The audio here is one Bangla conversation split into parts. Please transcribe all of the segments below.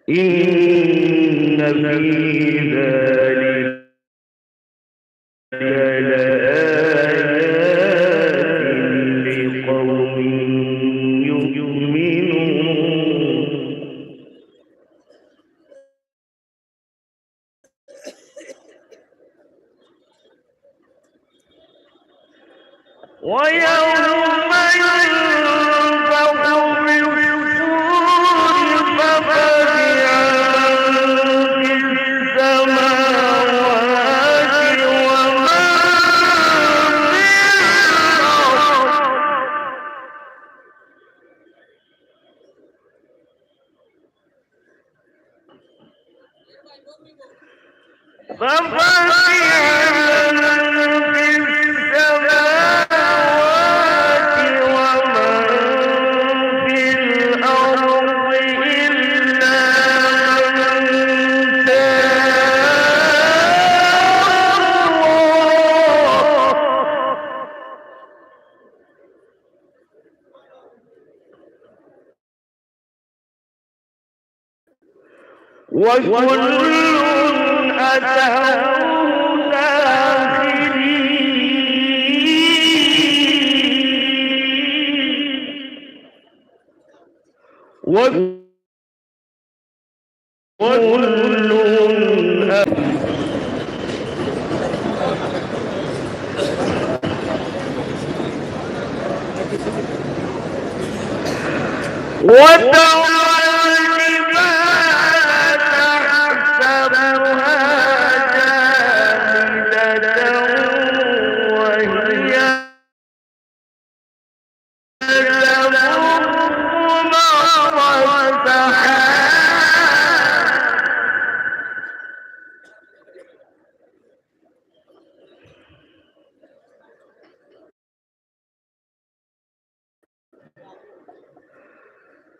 إن في ذلك لآيات لقوم يؤمنون. ويوم ينفخ في الصور ففزع من في السماوات ومن في الأرض وكل أتوه داخرين. وترى الجبال تحسبها جامدة وهي تمر مر السحاب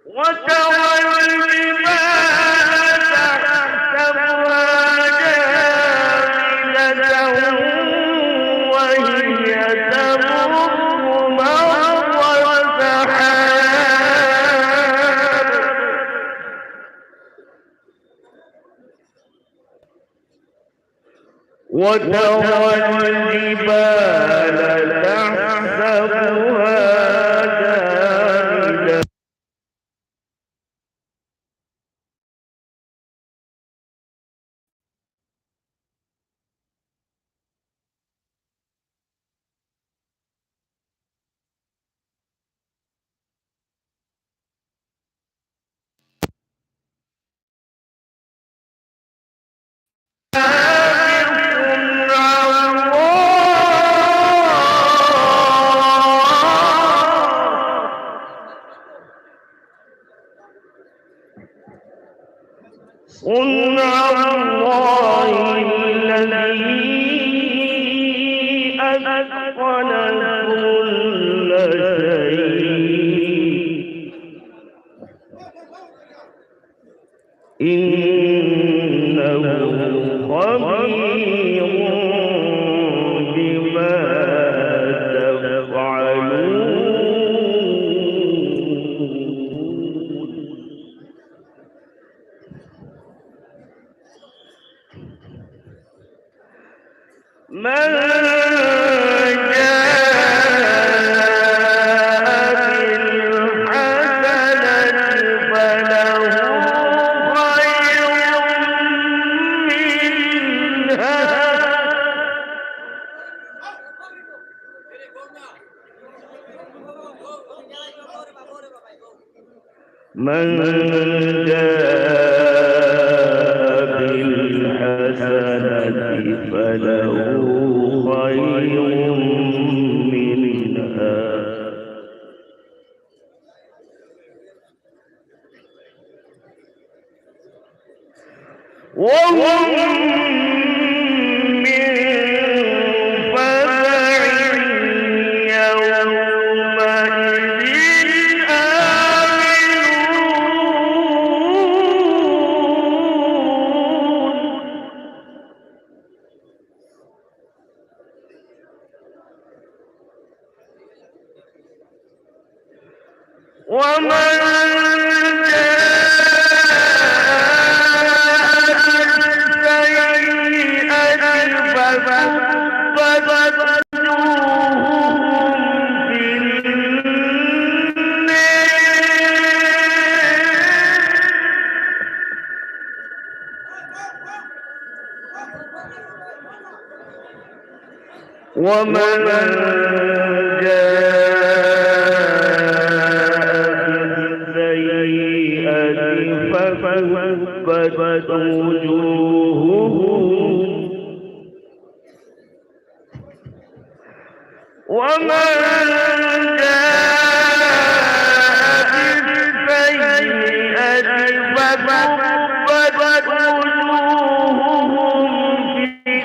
وترى الجبال تحسبها جامدة وهي تمر مر السحاب وترى الجبال تحسبها جامدة صنع الله الذي أتقن كل شيء إنه خبير بما تفعلون. من جاء بالحسنة فله خير منها من جاء بالحسنة فله خير منها وهم من فزع يومئذ ومن ومن جاء فكبت وجوههم ومن جاء بالسيئة فكبت وجوههم في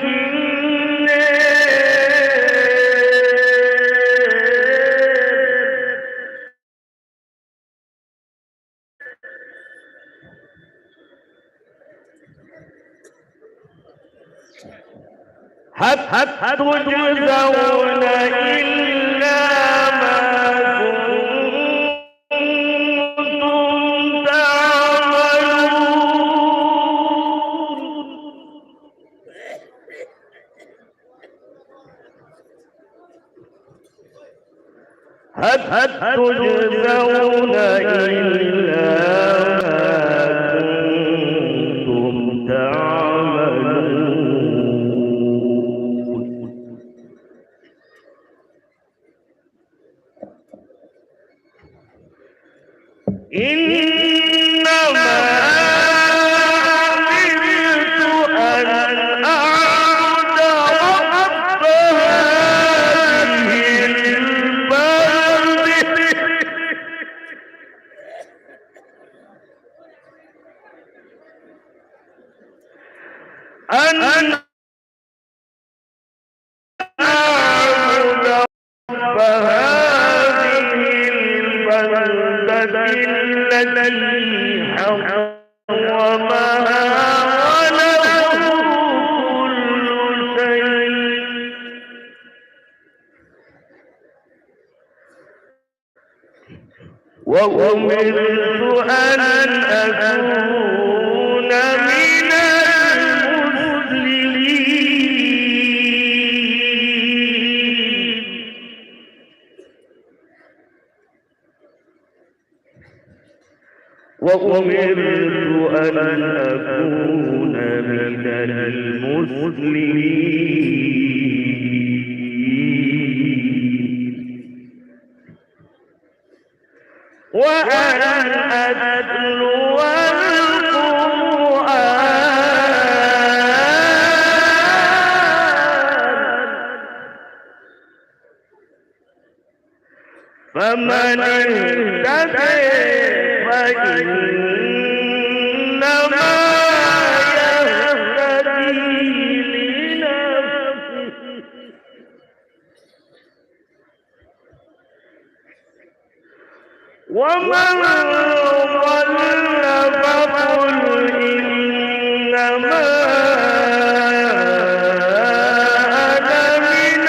هل تجزون إلا ما كنتم تعملون هل تجزون إلا ما كنتم تعملون إنما أمرت أن أعبد رب هذه البلدة أن أعبد رب هذه البلدة التي حرمها وله كل شيء وأمرت أن أكون من المسلمين وأمرت أن أكون من المسلمين وأن أتلو القرآن فمن اهتدى فإنما يهتدي لنفسه ومن ضل فقل إنما أنا من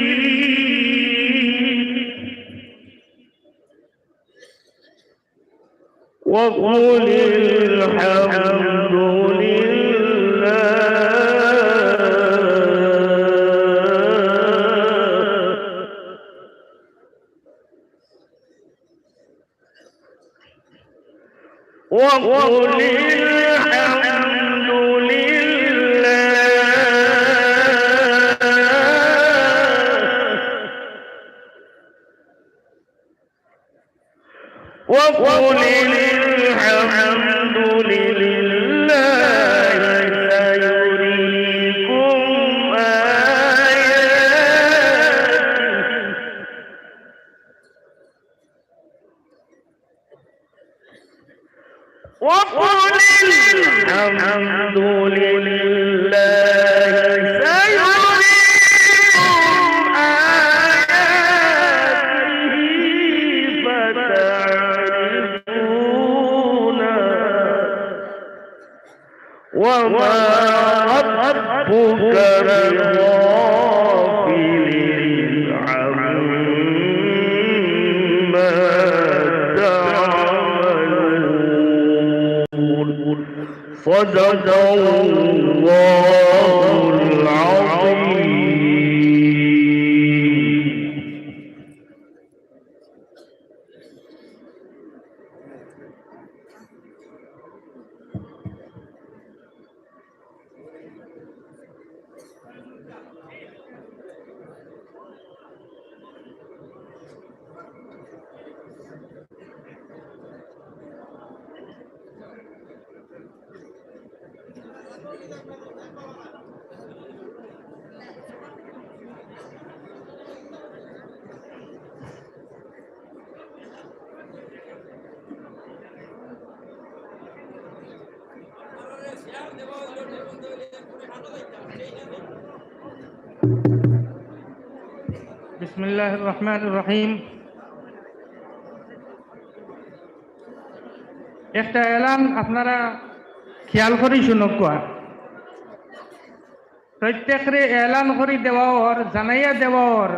المنذرين وقل الحمد وقل الحمد وقل الحمد لله سيريكم آياته وقل الحمد لله سيريكم آياته فتعرفونها وما ربك بغافل عما تعملون صدق الله العظيم. বিসমিল্লাহির রহমানির রহিম। একটা এলান আপনারা খেয়াল করি শুনক কোয়া, প্রত্যেকরে এলান করি দেওয়ার জানাইয়া দেওয়ার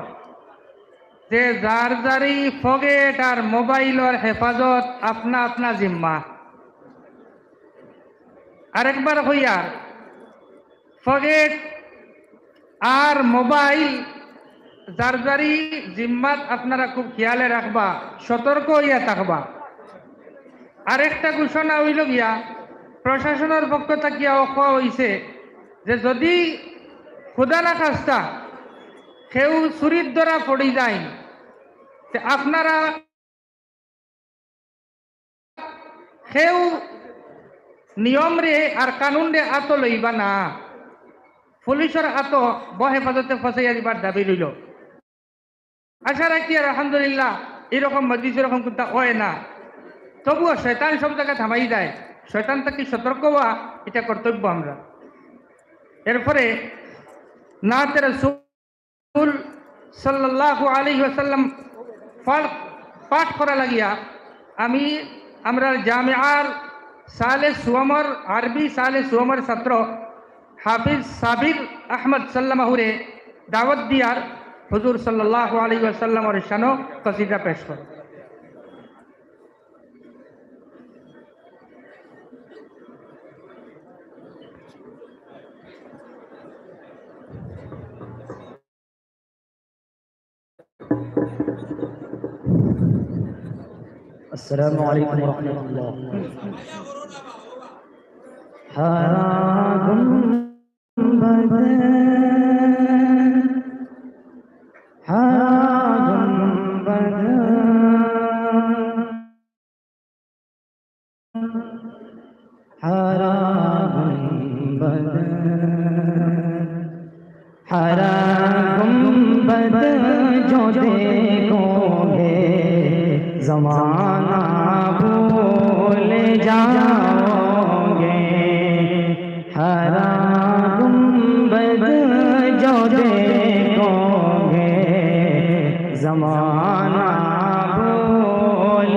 যে যার যারি ফগেট আর মোবাইলের হেফাজত আপনা আপনা জিম্মা। আরেকবার হইয়া ফগেট আর মোবাইল যার যারি জিম্মাত আপনারা খুব খেয়ালে রাখবা, সতর্ক হইয়া থাকবা। আরেকটা ঘোষণা হইল গিয়া প্রশাসনের পক্ষ থেকে কোয়া হইছে যে যদি খুদা না খাস্তা কেউ চুরির দ্বারা পড়ি যায়, আপনারা কেউ নিয়ম রে আর কানুন রে আত লইবা না, পুলিশের আত বহেফাজতে ফসাইয়া দিবার দাবি রইল। আশা রাখি আর আলহামদুলিল্লাহ এরকম মজলিস এরকম কিন্তু হয় না, তবুও শয়তান সব জায়গায় থামাই যায়। শয়তান থেকে সতর্ক হওয়া এটা কর্তব্য আমরা। এরপরে নাতে রাসূল সাল্লাল্লাহু আলাইহি ওয়াসাল্লাম পাঠ করা লাগিয়া আমরা জামিয়ার সালে সুমর আরবি সালে সুমর ছাত্র হাফিজ সাবির আহমদ সাল্লামাহুরে দাওয়াত দিয়ার হুজুর সাল্লাল্লাহু আলাইহি ওয়াসাল্লামের শানো কসিদা পেশ করে। السلام عليكم ورحمة الله. ज़माना भूल जाओगे, हरा गुंबद जो देखोगे, ज़माना भूल जाओगे, हरा गुंबद जो देखोगे, ज़माना भूल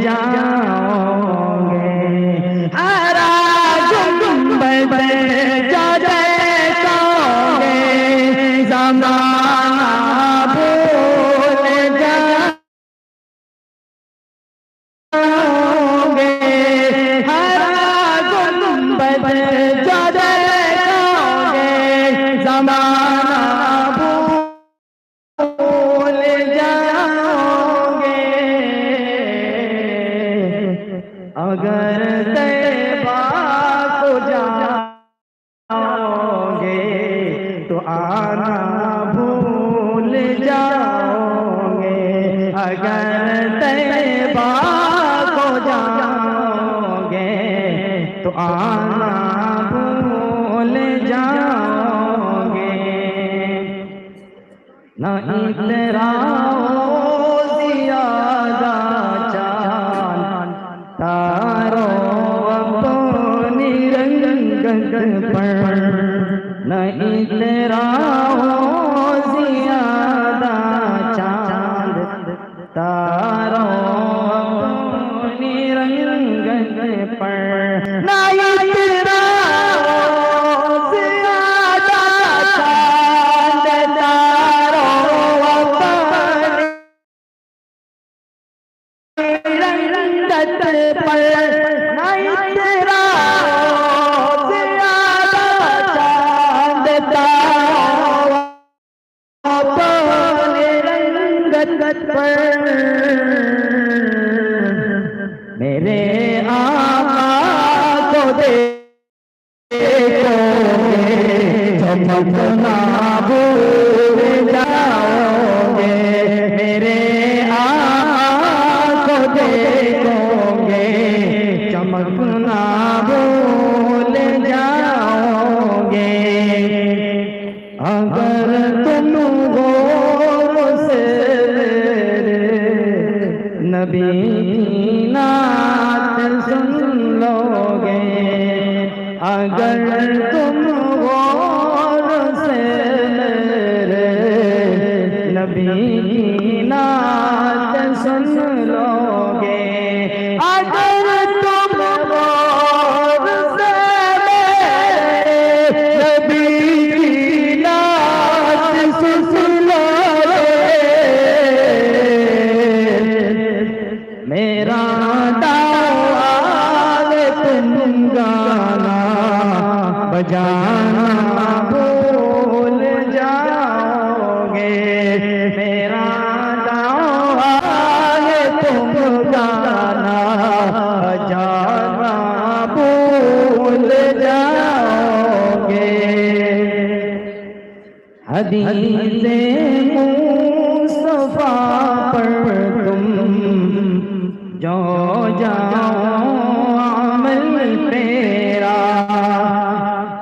जाओगे, हरा गुंबद जो देखोगे, ज़माना भूल जाओगे। अगर तैबा को जाओगे तो आना भूल जाओगे, अगर तैबा को जाओगे तो आना भूल जाओगे। नहीं तेरा ज़ियादा चांद तारों अपनी रंगत पर, नहीं तेरा ज़ियादा चांद तारों अपनी रंगत पर, नहीं तेरा ज़ियादा चांद तारों अपनी रंगत पर, नहीं तेरा ज़ियादा चांद तारों अपनी रंगत पर। मेरे आका को देखोगे, चमकना भूल जाओगे, मेरे आका को देखोगे, चमकना भूल जाओगे। जाना भूल जाओगे मेरा दावा है तुम गाना जाना भूल जाओगे हदीसे मुस्तफा पर तुम जो जाओ अमल तेरा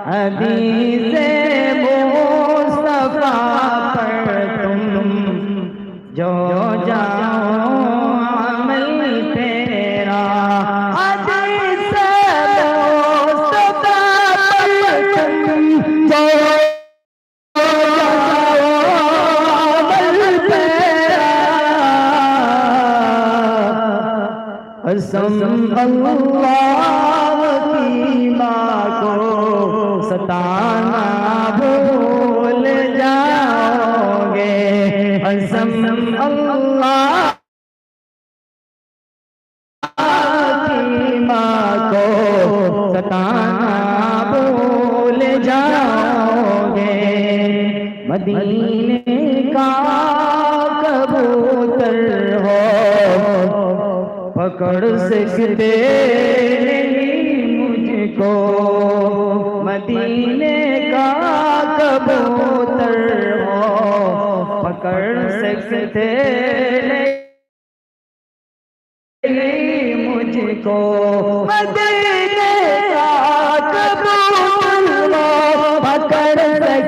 हदीसे मुस्तफा पर तुम जो जाओ अमल तेरा हदीसे मुस्तफा पर तुम जो कसम अल्लाह की माँ को सताना भूल जाओगे कसम अल्लाह की माँ को सताना भूल जाओगे मदीने का कबूतर हो पकड़ सकते नहीं मुझको मदीने का कबूतर हो पकड़ सकते नहीं मुझको मदीने का कबूतर हो पकड़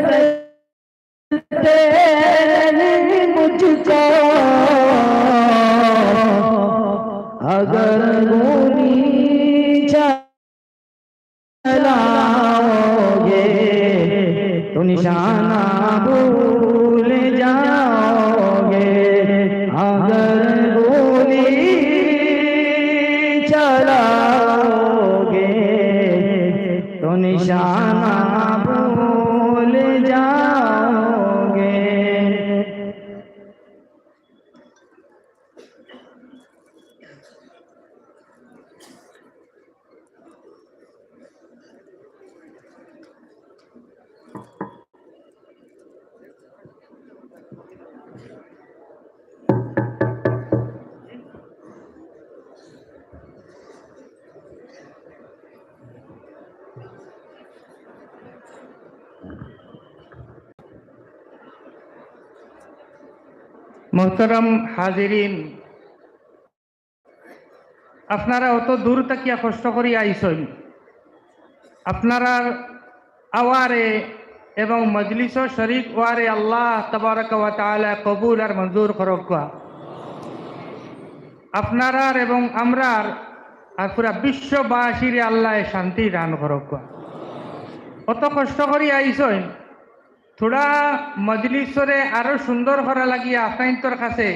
सकते नहीं मुझको अगर गोली चलाओगे तो निशाना भूल जाओगे अगर गोली चलाओगे तो निशाना भूल जाओगे মোহতরম হাজিরিন আপনারা অত দূর তাকিয়া কষ্ট করি আইসন আপনারা আওয়ারে এবং মজলিস শরীক ওয়ারে আল্লাহ তাবারক ওয়া তাআলা কবুল আর মঞ্জুর করক আপনারা এবং আমরার আর পুরা বিশ্ববাসীর আল্লাহ শান্তি দান করক অত কষ্ট করি আইসন থোড়া মজলিসরে আরো সুন্দর করা লাগিয়া আপনার কাছে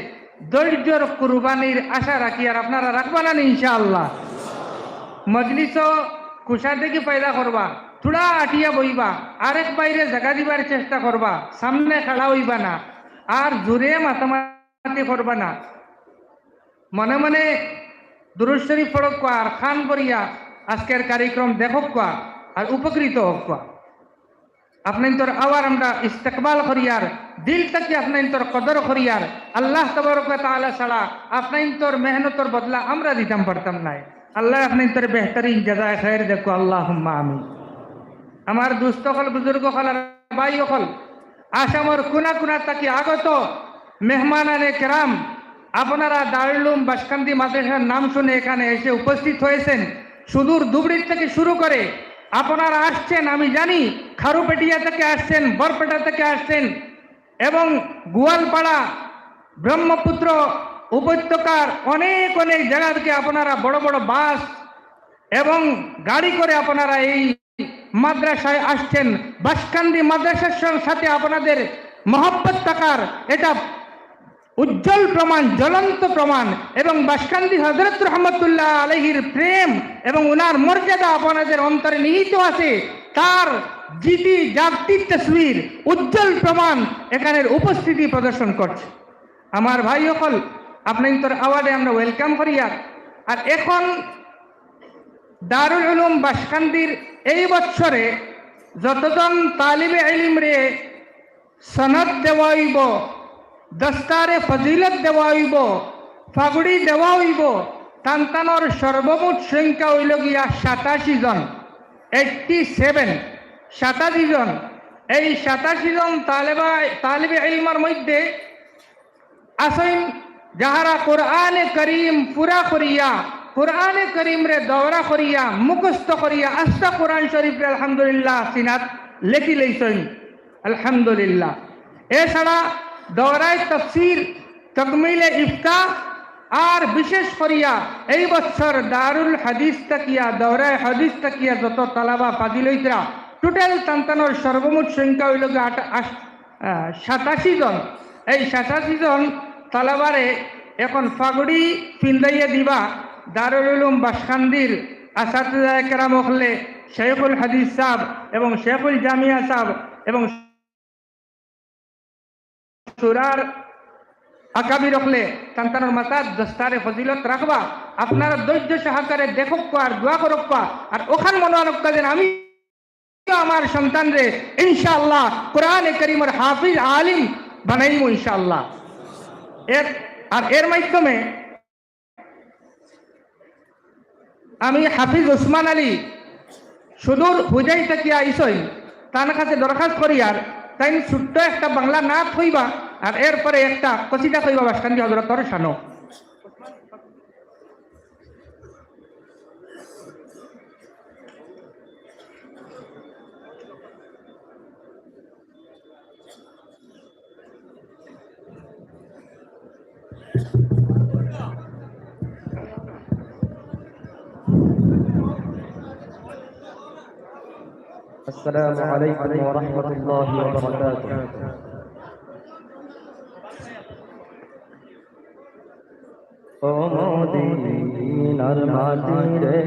ধৈর্যর কুরবানির আশা রাখি আর আপনারা রাখবা না ইনশাআল্লাহ মজলিস কুশা দেখি পয়দা করবা থোড়া আটিয়া বইবা আরেক বাইরে জায়গা দিবার চেষ্টা করবা সামনে খাড়া হইবা না আর জোরে মাতামাতি করবা না মনে মনে দুরূদ শরীফ পড়ক আর খান করিয়া আজকের কার্যক্রম দেখক আর উপকৃত হোক আপনার আবার আমরা ইস্তেকবাল করিয়ার দিল থেকে আপনার কদর করিয়ার আল্লাহ তাবারক ওয়া তাআলা ছাড়া আপনার মেহনতর বদলা আমরা দিতাম পারতাম নাই আল্লাহ আপনার বেহতরিন জাযায়ে খায়ের দেখো আল্লাহুম্মা আমিন আমার দুস্থ হল বুজুর্গ হল আর ভাই হল আসামর কোনা কোনা থাকি আগত মেহমানানে কেরাম আপনারা দারুল উলুম বাসকান্দি মাদ্রাসার নাম শুনে এখানে এসে উপস্থিত হয়েছেন সুদূর ধুবড়ি থেকে শুরু করে আপনারা আসছেন আমি জানি খারুপেটিয়া থেকে আসছেন বরপেটা থেকে আসছেন এবং গোয়ালপাড়া ব্রহ্মপুত্র উপত্যকার অনেক অনেক জায়গা থেকে আপনারা বড় বড় বাস এবং গাড়ি করে আপনারা এই মাদ্রাসায় আসছেন বাসকান্দি মাদ্রাসার সাথে আপনাদের মহব্বত থাকার এটা উজ্জ্বল প্রমাণ জ্বলন্ত প্রমাণ এবং বাসকান্দি হযরত রহমতুল্লাহ আলাইহির প্রেম এবং ওনার মর্যাদা আপনাদের অন্তরে নিহিত আছে তার জিতি জাগতিক তসবির উজ্জ্বল প্রমাণ এখানের উপস্থিতি প্রদর্শন করছে আমার ভাই সকল আপনাদের আওয়াজে আমরা ওয়েলকাম করি আর এখন দারুল উলুম বাসকান্দির এই বছরে যতজন তালিবে ইলম রে সনদ দেওয়া হইব, দস্তারে ফজিলত দেওয়া হইব, ফাগুড়ি দেওয়া হইব, তান্তানোর সর্বমোট সংখ্যা হইল গিয়া 87 জন, 87, 87 জন। এই 87 জন তালিবে ইলমের মধ্যে আসেন যাহারা কোরআনে করিম পুরা করিয়া, কোরআনে করিম রে দৌরা করিয়া, মুখস্থ করিয়া আস্তা কোরআন শরীফ রে আলহামদুলিল্লাহ সিনাত লেখি লইছেন, আলহামদুলিল্লাহ। এছাড়া দৌরায় তফসির, তকমিলে ইফতা, আর বিশেষ করিয়া এই বছর দারুল হাদিস তাকিয়া, দৌরায় হাদিস তাকিয়া যত তালাবা ফাজিলইতরা টোটাল তান্তানোর সর্বমোট সংখ্যা হইল 87 জন। এই 87 জন তালাবারে এখন ফাগুড়ি ফিন্দাইয়ে দিবা দারুল উলুম বাসখান্দির আসাতিজা কেরাম হলে শেখুল হাদিস সাহেব এবং শেখুল জামিয়া সাহেব এবং সুরার আকাবি রখলে সন্তানের মাতার দস্তারে ফজিলত রাখবা। আপনারা ধৈর্য সহকারে দেখক আর দোয়া করক আর ওখান মনে রাখবা যেন আমি আমার সন্তান রে ইনশাআল্লাহ কোরআনে কারীমের হাফিজ আলিম বানাইমু ইনশাআল্লাহ। এর মাধ্যমে আমি হাফিজ ওসমান আলী সুদূর হুজাই থেকে আইসই তার কাছে দরখাস্ত করি আর তাই ছোট্ট একটা বাংলা নাচ হইবা আর এরপরে একটা কসিদা হইবা বাসকান্দি হযরতর শানো। السلام عليكم ورحمة الله وبركاته. ও মদিনার মাটি রে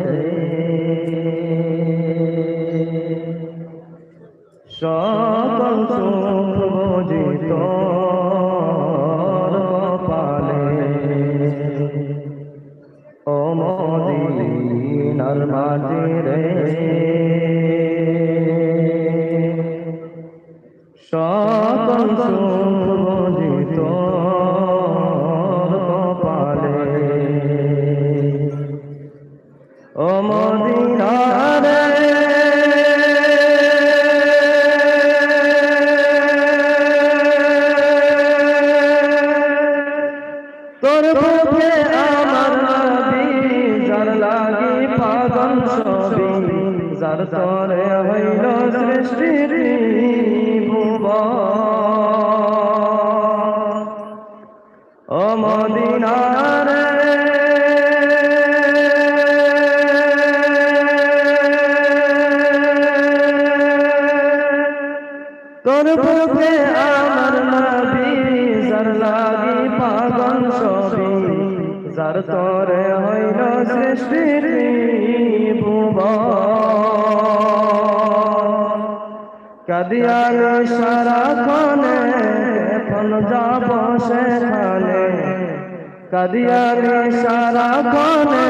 সকল সুখ বুঝি তোর কপালে, ও মদিনার মাটি রে সকল সুখ বুঝি তোর কপালে, ও মদিনা রে তোর বুকে আমার নবী যার লাগি পাগল ছবি, যার তরে হইল সৃষ্টির ও মদিনা রে তোর বুকে আমার নবী যার লাগি পাগল ছবি, যার তরে হইল সৃষ্টির কাদিয়ালে সারাক্ষণে এখন যাব সেখানে, কাদিয়ালে সারাক্ষণে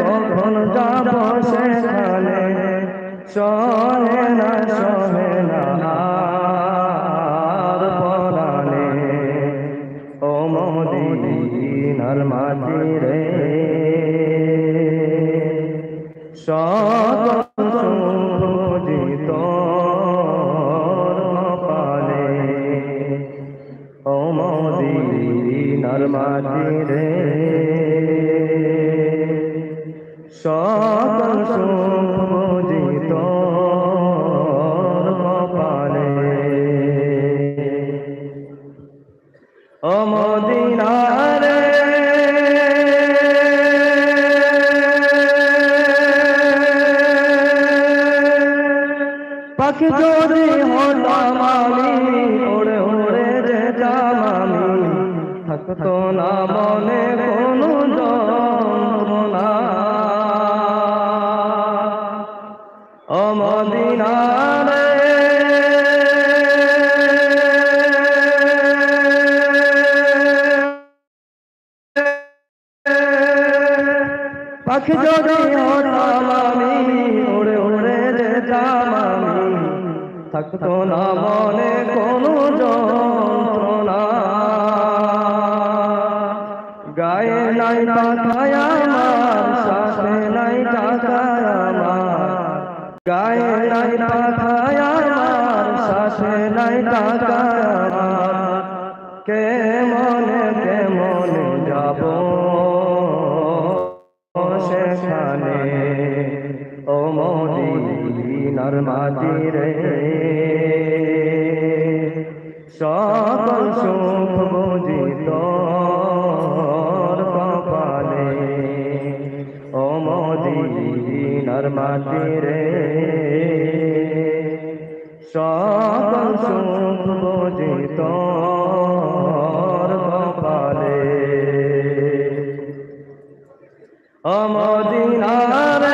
কখন যাব সেখানে, সহে না আর পরাণে, ও মদিনার মাটি রে সকল সুজিত ও মদিনার মাটি রে সকল সুজিত কপালে, ও মদিনা রে পাখি যদি হতাম আমি ওড়ে ওড়ে যেতাম আমি, থাকতো না মনে কোনো যন্ত্রণা, ও মদিনা রে পাখি যদি হতাম আমি ওড়ে ওড়ে যেতাম আমি, থাকতো না মনে কোনো যন্ত্রণা গায়ে নাই পাখায় আমার শ্বাসে নাই টাকায় আমার গায়ে নাই পাখায় আমার শ্বাসে নাই টাকায় আমার কেমনে যাব সেখানে ও মদিনার মাটি রে সকল সুখ বুঝি তোর কপালে ও মদিনার মাটি রে সকল সুখ বুঝি তোর কপালে ও মদিনা রে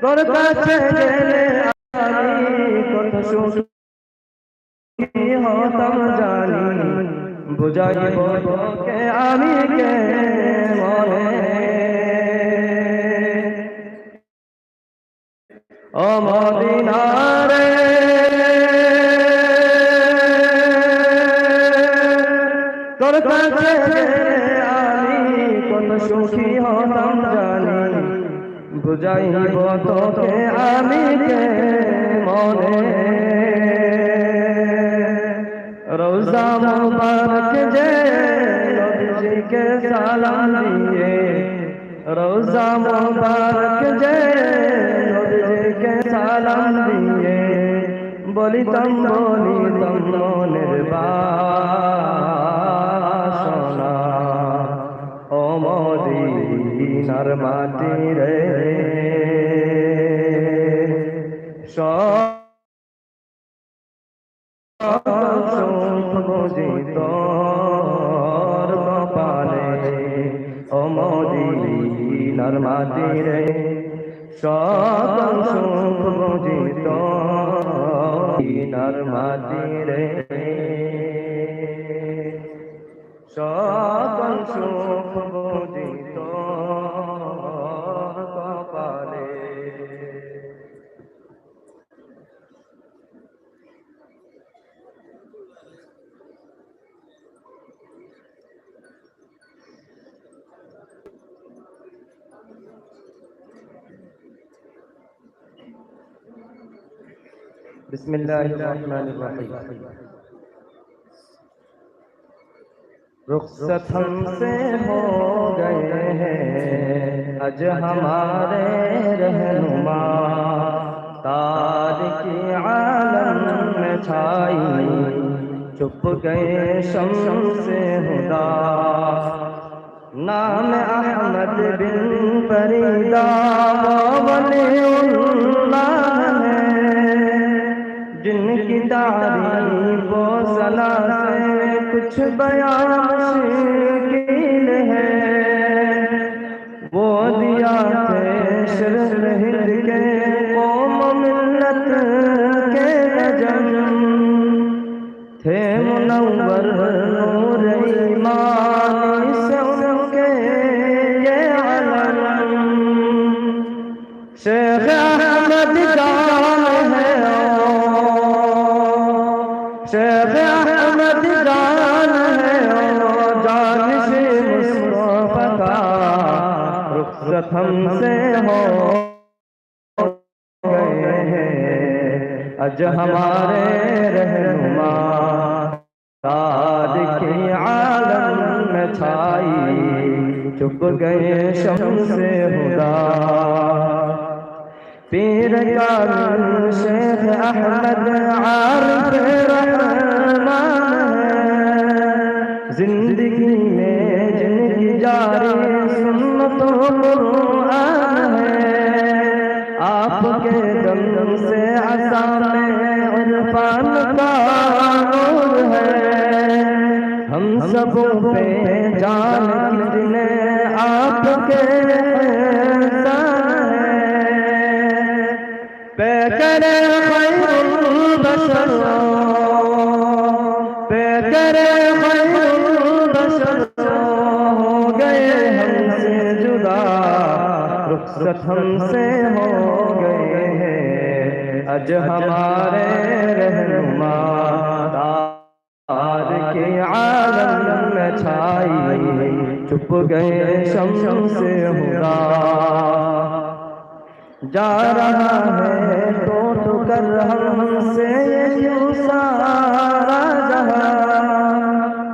তোর কাছে গেলে আমি কত সুখী হতাম জানি বুঝাইব তোকে আমি কে মনে ও মদিনা রে তোর কাছে গেলে আমি কত সুখী হতাম জানি বুঝাইব তোকে আমি কে মনে রোজা মুবারক যে নবীজিকে সালাম দিয়ে রোজা মুবারক যে নবীজিকে সালাম দিয়ে বলিতাম মনের বাসনা ও মদিনার মাটি রে সুখ বুঝি তোর কপালে ও মদিনার মাটি রে সকল সুখ বুঝি তোর মাটি রে সকল সুখ বুঝি তোর কপালে बिस्मिल्लाहिर्रहमानिर्रहीम रुखसत हमसे हो गए हैं आज हमारे रहनुमा तारिकी आलम में छाई चुप गए शम्से हुदा नाम अहमद बिन फरीदा वलीउल्लाह है जिनकी तारीफ व सना से कुछ बयान मुश्किल है वो दिया थे शर्फ हिंद के कौम मिल्लत के नजम थे मुनव्वर नूर ईमान से उनके ये अलम शेख अहमद जान है शेख अहमद जान है जान से मुस्तफा का रुखसत हमसे हो गए हैं आज हमारे रहनुमा तारिकी आलम में छाई चुप गए शम्से हुदा पीर कामिल शेख अहमद आरिफ रहमान है जिंदगी में जिनकी जारी सुन्नतो कुरान है आपके दम से असा में इरफान का नूर है हम सब पे जान कितने आपके एहसान है पैकरे खैरुल बशर पैकरे खैरुल बशर رخصت ہم سے ہو گئے ہیں اج ہمارے رہنما تار کے عالم میں چھائی چھپ گئے شمس ہدا جا رہا ہے ٹوٹ کر ہم سے یوں سارا جہاں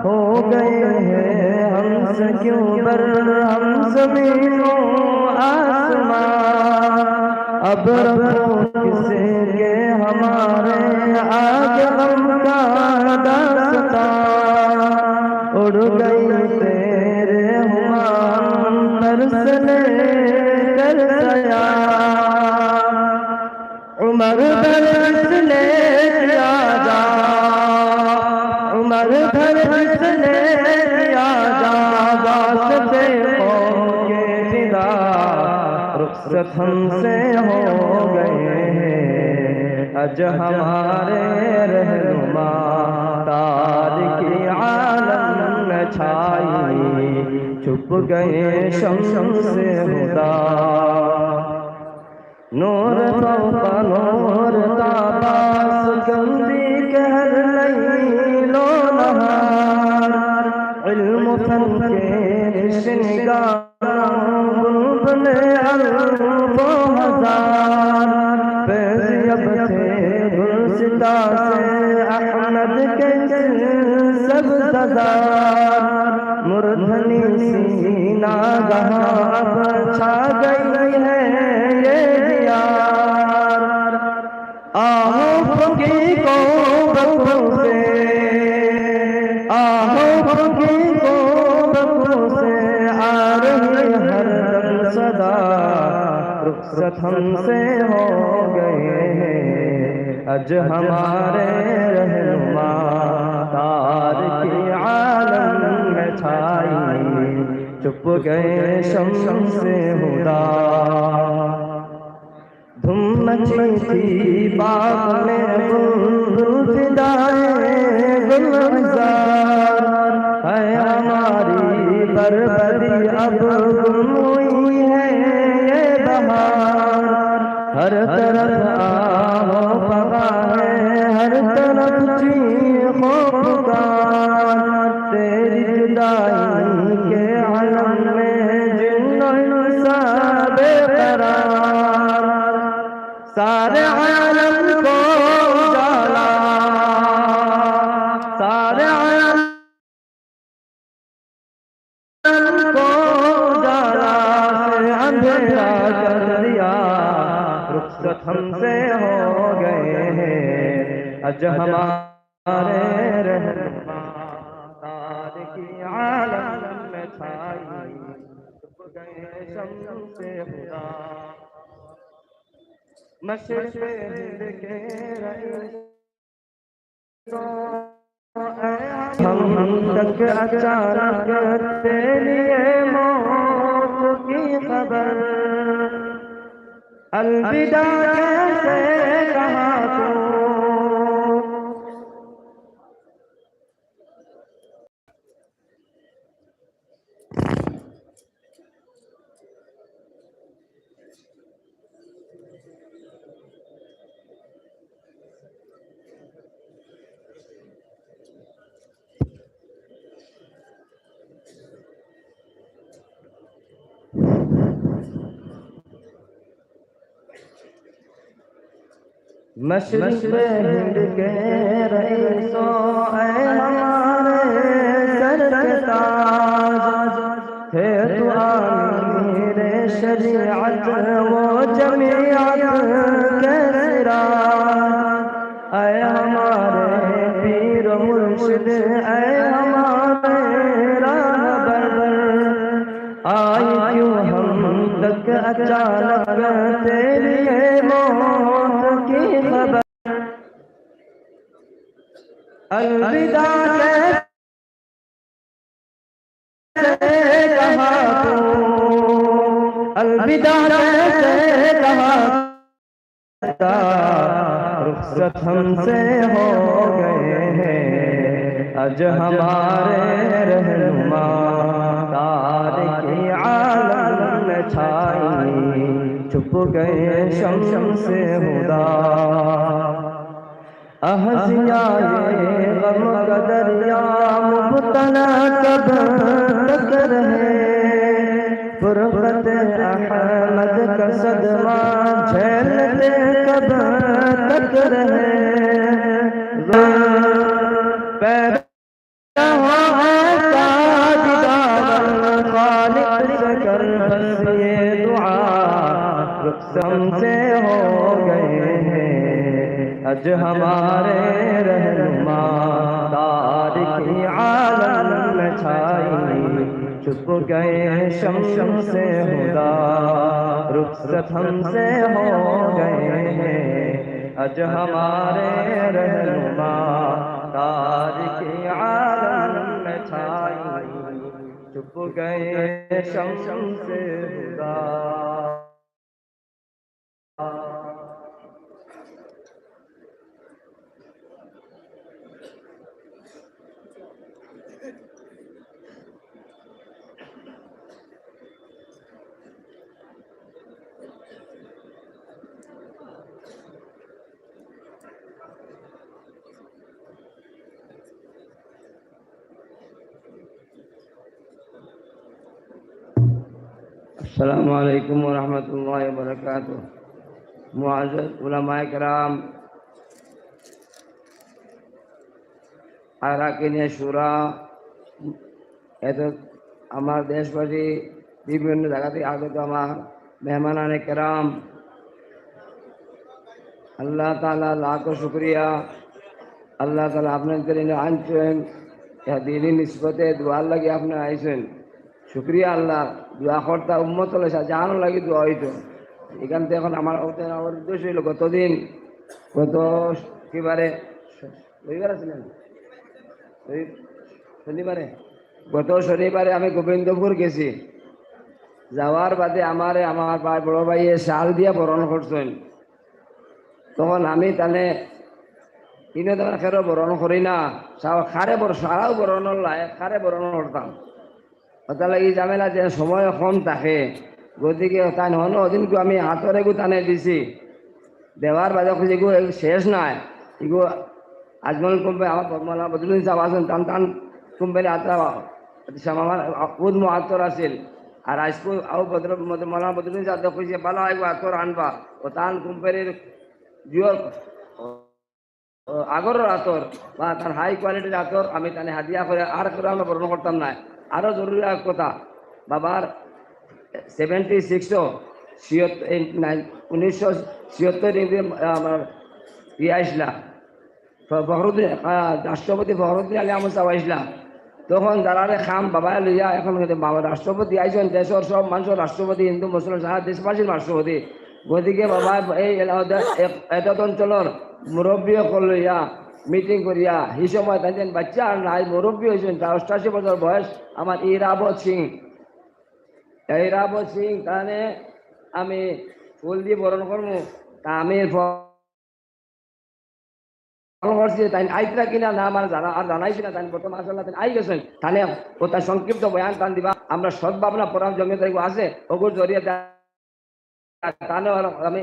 ہو گئے ہیں ہم سے کیوں بر ہم زمین و آسمان اب رکھو کسے کے ہمارے آگے غم کا داستان اڑ گئی تیرے ہمان پر سے لے کر سیا عمر بھر اس نے کیا جا عمر بھر اس نے کیا جا واسطے قوم کے فدا رخصت ہم سے ہو گئے ہیں اج ہمارے رہنما تاریکی عالم میں چھائی چھپ گئے شمس ہدا نور فوق نور تاباس گندی کہر لیل و نہار علم فن کے شنگار بلبل الف و ہزار فیض تھے گلستہ سے احمد کے سب سزار مردھنی سینہ گہاں اب چھا گئی ہے آہو پھنگی کو بکھوں سے آہو پھنگی کو بکھوں سے آ رہی ہر دم صدا رخصت ہم سے ہو گئے ہیں اج ہمارے رہنما تاریکی عالم میں چھائی چھپ گئے شمس ہدا دھم مچی تھی باغ میں بلبل فدائے گلزار ہے ہماری بربری اب گم ہوئی ہے یہ بہار ہر طرف آہ فغا ہے ہر طرف چیخ و پکار تیری جدائی کے عالم میں جن و انسا بے قرار سارے عالم کو اجالا سارے عالم کو اجالا سے اندھیرا کر دیا رخصت ہم سے ہو گئے ہیں اج ہمارے رہنما تاریکی عالم میں چھائی چھپ گئے شمس ہدا مشرق ہند کے رئیس ہم تک اچانک تیری موت کی خبر الوداع کیسے کہا تو مشرق ہند کے رئیسوں اے ہمارے سر کے تاج تھے تو امیر شریعت وہ جمعیت کے سراج اے ہمارے پیر مرشد اے ہمارے راہبر آئی کیوں ہم تک اچانک تیری موت کی خبر الوداع کیسے کہا تو الوداع کیسے کہا رخصت ہم سے ہو گئے ہیں اج ہمارے رہنما تاریکی عالم میں چھائی गए शम से हुदा अहजिया ये गम का दरिया मुब्तला कब तक रहे फुरकत अहमद का सदमा झेलते कब तक रहे पैदा हो ऐसा दीदार खालिक से कर बस ये दुआ रुखसम से हो गए हैं अज हमारे रहनुमा तारिकी आलम में छाई चुप गए शम से हुदा रुखसत हमसे हो गए हैं अज हमारे रहनुमा तारिकी आलम में छाई चुप गए शम से हुदा अस्सलामु अलैकुम वरहमतुल्लाहि वबरकातुह। मुअज़्ज़ज़ उलमाए किराम, আরাকিনে শুরা, এত আমার দেশবাসী বিভিন্ন জায়গা থেকে আগত আমার মেহমানানে কেরাম, আল্লাহ তাআলা লাখো শুকরিয়া। আল্লাহ তাআলা আপনাদের আনছেন দিনী নিসবতে দোয়ার লাগে আপনি আইছেন, শুক্রিয়া আল্লাহ। দোয়া কর্তা উম্মত হলে জাহানো লাগে দোয়া হইতো। এখান থেকে এখন আমার উদ্দেশ্য হইল গত কিবারে রবিবার আছিলেন, শনিবারে, গত শনিবারে আমি গোবিন্দপুর গেছি। যাওয়ার বাদে আমার বড় ভাইয়ে শাল দিয়া বরণ করছেন। তখন আমি তাহলে ইনে তোমার খেরো বরণ করি না, সারাও বরণ খারে বরণ করতাম। ওটা লাগি ঝামেলা যে সময় কম থাকে, গতিকে তাই নহনো ওদিনকে আমি হাতরে গু টানে দিছি। দেওয়ার বাদে যেগু শেষ নাই, এগু আজমল কোম্পানি আমার মৌলানা বদরুদ্দিন সাহেব আছেন, টান কোম্পানি আত্রা আমার উদ মহাত্তর আছিল। আর আজকে মৌলানা বদরুদ্দিন সাহেব কইছে ভালো আইব আতর আনবা, ও টান কোম্পানির জিওর আগরের আতর বা তার হাই কোয়ালিটির আতর আমি তানে হাদিয়া করে আর করে আমরা বর্ণনা করতাম না। আরো জরুরি কথা, বাবার 1976 আমার আসলা ফখরুদ্দিন, রাষ্ট্রপতি ফখরুদ্দিন আলী আহমদ সাহেব আসলা। তখন যারা খাম বাবা লইয়া এখন বাবা রাষ্ট্রপতি আইসেন, দেশের সব মানুষের রাষ্ট্রপতি, হিন্দু মুসলমান সারা দেশবাসীর রাষ্ট্রপতি। গতিকে বাবা এই এত অঞ্চলের মুরব্বী লইয়া মিটিং করিয়া সেই সময় তাই বাচ্চা আর নাই, মুরব্বী হয়েছেন, 88 বছর বয়স আমার ইরাবত সিং। তাহলে আমি ফুল দিয়ে বরণ করবো, তা আমি করছি তাই আইতরা কিনা না আমার জানা আর জানাইছি না। তাই প্রথম আসলে আই গেছেন, তাহলে ও তার সংক্ষিপ্ত বয়ান টান দিবা। আমরা সদ্ভাবনা পরাম জমিয়ে থাকবো আছে ওগুর জড়িয়ে আমি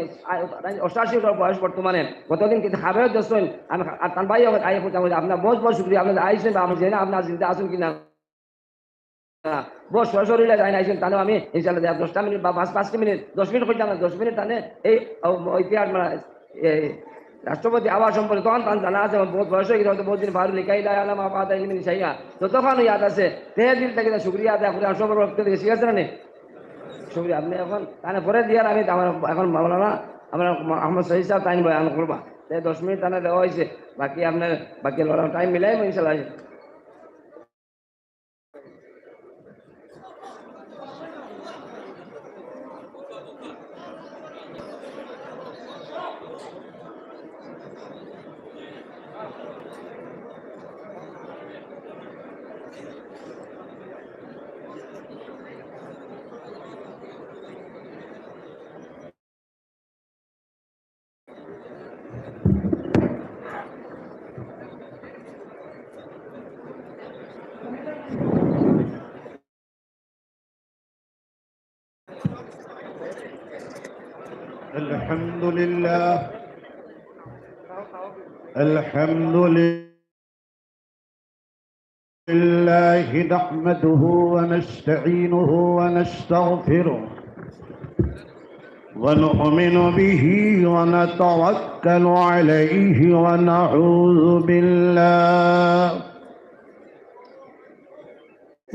88 বয়স বর্তমানে। গতদিন কিন্তু খাবে দোষন আমি তান ভাই আপনার বহুত বহুত শুক্রিয়া, আপনাদের আইসেন আমি জানি আপনার চিন্তা আসুন কিনা বহু সরাসরি যাই আইসেন। তাহলে আমি ইনশাল্লাহ 10টা মিনিট বা 5 মিনিট 10 মিনিট করতাম না, 10 মিনিট তাহলে এই ইতিহাস রাষ্ট্রপতি আবার সম্পর্কে তখন তান জানা আছে। বহুত বয়স হয়ে গেছে, বহুত দিন ভালো লিখাই দেয় আলাম আপাত সাইয়া তো তখন ইয়াদ আছে। তেহে দিন থেকে শুক্রিয়া আদায় করে সবার রক্ত থেকে শিখেছে না শুক্রিয়া। আপনি এখন তাহলে পরে দিয়ার আমি আমার এখন মাওলানা আমরা আহমদ শহীদ সাহেব টাইম বয়ান করবা, 10 মিনিট তাহলে দেওয়া হয়েছে। বাকি আপনার বাকি টাইম মিলাই ইনশাল্লাহ। الحمد لله الحمد لله نحمده ونستعينه ونستغفره ونؤمن به ونتوكل عليه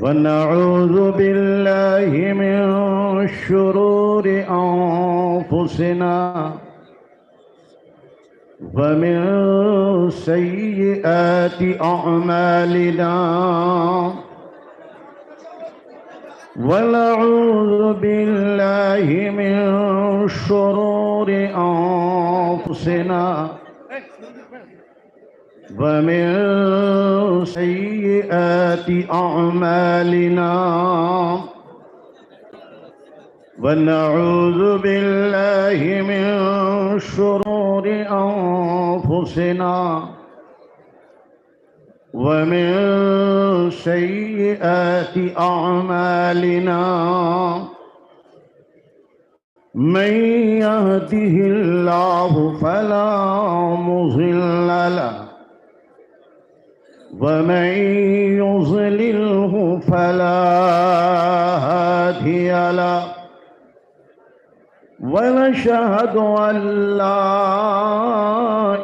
ونعوذ بالله من شرور أنفسنا ومن سيئات أعمالنا ونعوذ بالله من شرور أنفسنا ومن سيئات أعمالنا ونعوذ بالله من شرور أنفسنا ومن سيئات أعمالنا من يهده الله فلا مضل له ومن يضلله فلا هادي له ونشهد أن لا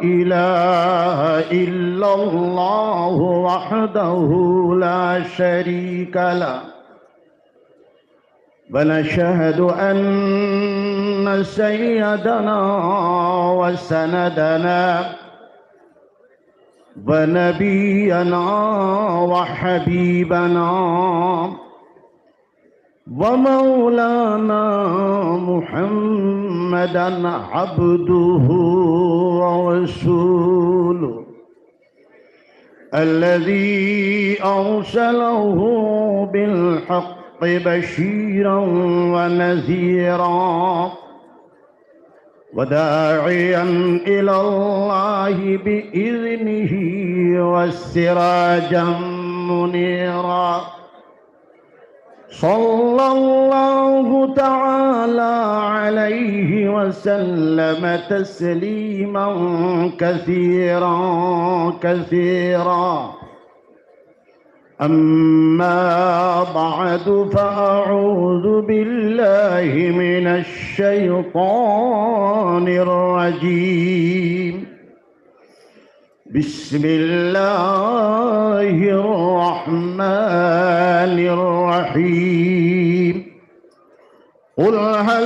إله إلا الله وحده لا شريك له ونشهد أن سيدنا وسندنا ونبينا وحبيبنا ومولانا محمدا عبده ورسوله الذي أرسله بالحق بشيرا ونذيرا وداعيا إلى الله بإذنه وسراجا منيرا صلى الله تعالى عليه وسلم تسليما كثيرا كثيرا أما بعد فأعوذ بالله من الشيطان الرجيم بسم الله الرحمن الرحيم قل هل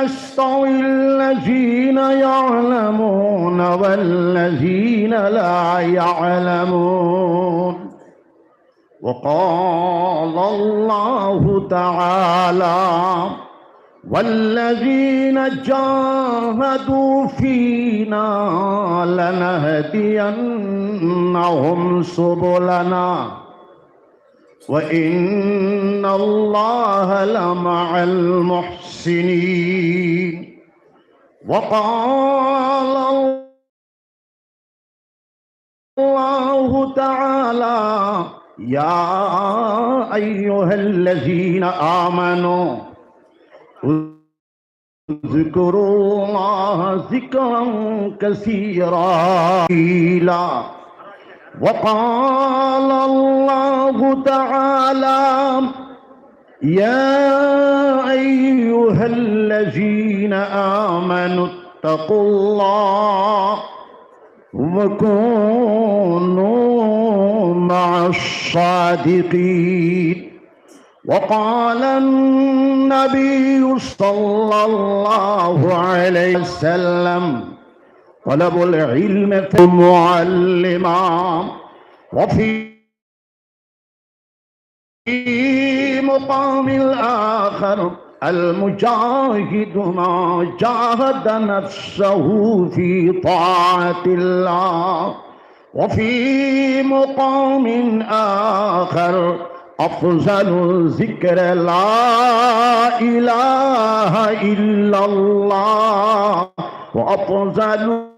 يستوي الذين يعلمون والذين لا يعلمون وقال الله تعالى والذين جاهدوا فينا لنهدينهم سبلنا وإن الله لمع المحسنين وقال الله تعالى يا أيها الذين آمنوا اذكروا الله ذكرا كثيرا وقال الله تعالى يا أيها الذين آمنوا اتقوا الله وكونوا مع الصادقين وقال النبي صلى الله عليه وسلم طلب العلم معلما وفي مقام الآخر المجاهد ما جاهد نفسه في طاعة الله وفي مقام آخر أفضل ذكر لا إله إلا الله وأفضل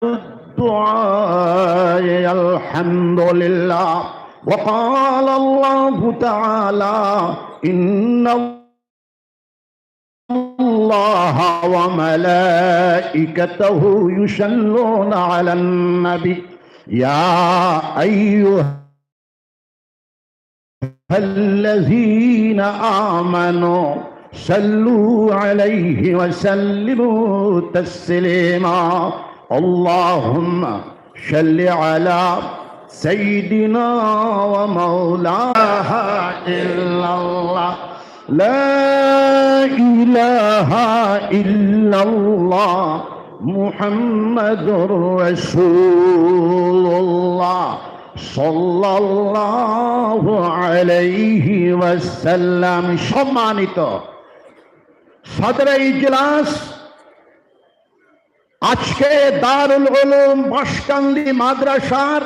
الدعاء الحمد لله وقال الله تعالى إن الله الله وملائكته يصلون على النبي يا أيها الذين آمنوا صلوا عليه وسلموا تسليما اللهم صل على سيدنا ومولانا إلا الله لا إله إلا الله محمد رسول الله সাল্লাল্লাহু আলাইহি ওয়াসাল্লাম। সম্মানিত সদরে ইজলাস, আজকে দারুল উলুম বাঁশকান্দি মাদ্রাসার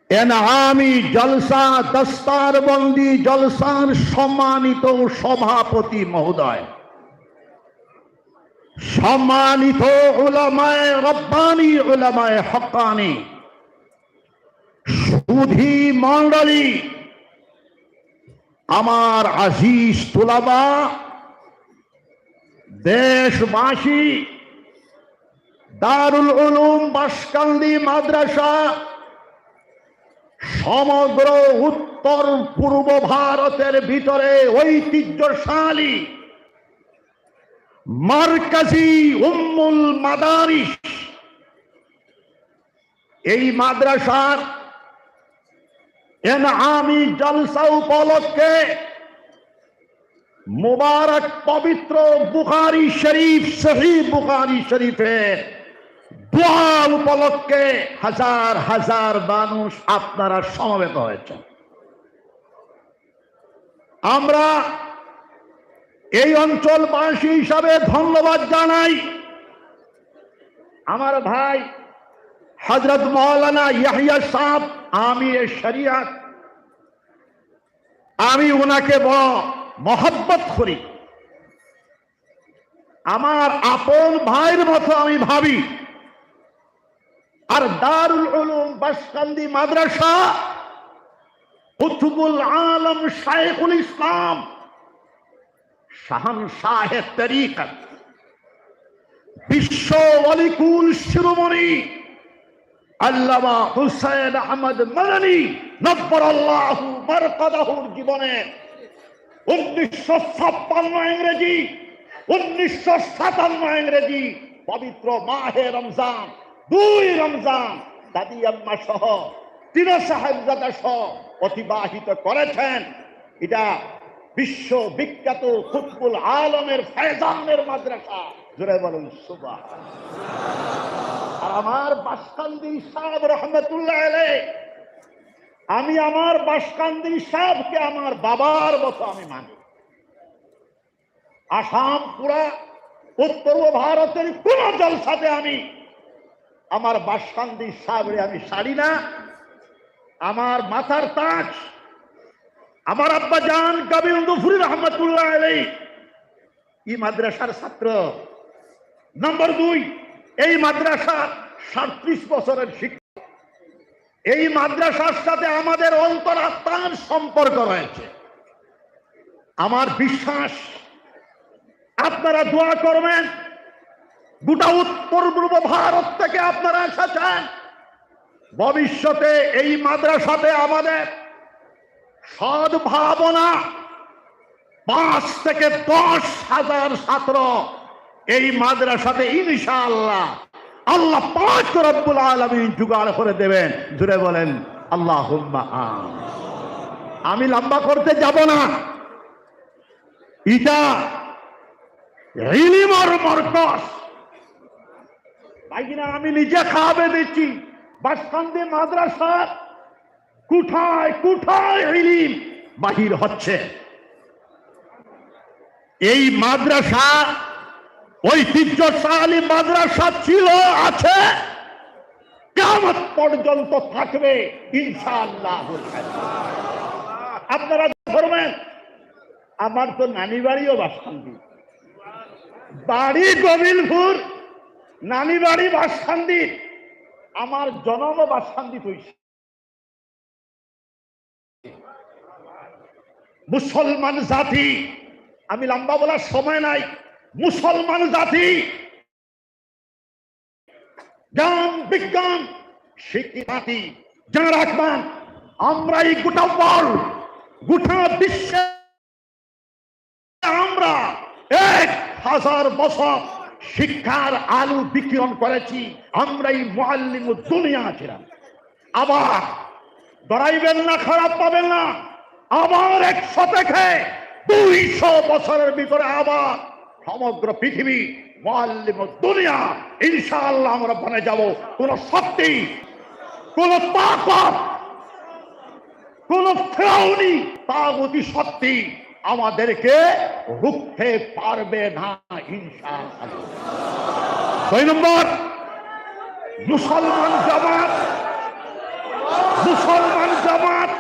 এনআমি জলসা দস্তারবন্দি জলসার সম্মানিত সভাপতি মহোদয়, সম্মানিত উলামায়ে রব্বানি, উলামায়ে হক্কানি, সুধী মণ্ডলী, আমার আজিজ তুলাবা, দেশবাসী, দারুল উলুম বাঁশকান্দি মাদ্রাসা সমগ্র উত্তর পূর্ব ভারতের ভিতরে ঐতিহ্যশালী মারকাজি উম্মুল মাদারিস, এই মাদ্রাসার এনআমি জলসা উপলক্ষে মুবারক পবিত্র বুখারী শরীফ, সহিহ বুখারী শরীফে দোয়া উপলক্ষে হাজার হাজার মানুষ আপনারা সমবেত হয়েছেন। আমরা এই অঞ্চলবাসী হিসাবে ধন্যবাদ জানাই আমার ভাই হযরত মাওলানা ইয়াহইয়া সাহেব আমির শরিয়ত, আমি ওনাকে বড় মহব্বত করি, আমার আপন ভাইয়ের মতো আমি ভাবি। আর দারুল উলুম বাঁশকান্দি মাদ্রাসা কুতুবুল আলম শাইখুল ইসলাম শাহনশাহে তরিকত, বিশ্ব ওয়ালিকুল শিরোমণি আল্লামা হুসাইন আহমদ মাদানী নব্বরাল্লাহু বারকাতাহুর জীবনে 1956 ইংরেজি, 1957 ইংরেজি পবিত্র মাহে রমজান, 2 রমজান দাদি আম্মা সহ 3 সাহেবজাদা সহ অতিবাহিত করেছেন। এটা বিশ্ব বিখ্যাত কুতুবুল আলমের ফয়জানের মাদ্রাসা, জোরে বলুন সুবহানাল্লাহ। আর আমার বাঁশকান্দি সাহেব রহমতুল্লাহ আলাইহি, আমি আমার বাঁশকান্দি সাহেবকে আমার বাবার মতো আমি মানি। আসাম পুরা উত্তর ভারতের কোন জলসাতে আমি আমার বাঁশকান্দি সাহেবরে আমি ছাড়ি না। আমার মাথার তাজ আমার আব্বা জান কবি দুফরি রহমতুল্লাহ আলাইহি এই মাদ্রাসার ছাত্র। নম্বর 2, এই মাদ্রাসা 37 বছরের শিক্ষা। এই মাদ্রাসার সাথে আমাদের অন্তরাত্মার সম্পর্ক রয়েছে। আমার বিশ্বাস আপনারা দোয়া করবেন। গোটা উত্তর পূর্ব ভারত থেকে আপনারা এসেছেন। ভবিষ্যতে এই মাদ্রাসাতে আমাদের সদ্ভাবনা 5 থেকে 10 হাজার ছাত্র এই মাদ্রাসাতে ইনশাআল্লাহ আল্লাহ পাক রব্বুল আলামিন জোগাড় করে দেবেন। জোরে বলেন আল্লাহুম্মা আমিন। আমি লম্বা করতে যাব না। এটা ইলমের মারকাজ ভাইরা, আমি নিজে খাবে দিচ্ছি। বাঁশকান্দি মাদ্রাসা কোথায় কোথায় ইলম বাহির হচ্ছে। এই মাদ্রাসা ঐতিহ্যশালী মাদ্রাসা ছিল, আছে, কিয়ামত পর্যন্ত থাকবে ইনশাআল্লাহ। আপনারা ধরবেন। আমার তো নানি বাড়িও বাঁশকান্দি, বাড়ি গোবিলপুর, নানি বাড়ি বাঁশকান্দি, আমার জন্ম বাঁশকান্দি হয়েছে। মুসলমান জাতি আমি লম্বা বলার সময় নাই। মুসলমান জাতি জ্ঞান বিজ্ঞান শিক্ষিত জাতি, জেনে রাখবেন আমরা এই গোটা ওয়ার্ল্ড, গোটা বিশ্বে আমরা 1000 বছর শিক্ষার আলো বিকিরণ করেছি। আমরা এই মুআল্লিমুদ দুনিয়া ছিলাম। আবার ডরাইবেন না, খারাপ পাবেন না। আবার 100 থেকে 200 বছরের ভিতরে আবার সমগ্র পৃথিবী মুআল্লিমুদ দুনিয়া ইনশাআল্লাহ আমরা বনে যাব। কোন শক্তি, কোন তাকত, কোন ফেরাউনি তাগুতি শক্তি আমাদেরকে রুখতে পারবে না ইনশাআল্লাহ। 2 নম্বর, মুসলমান জামাত, মুসলমান জামাত,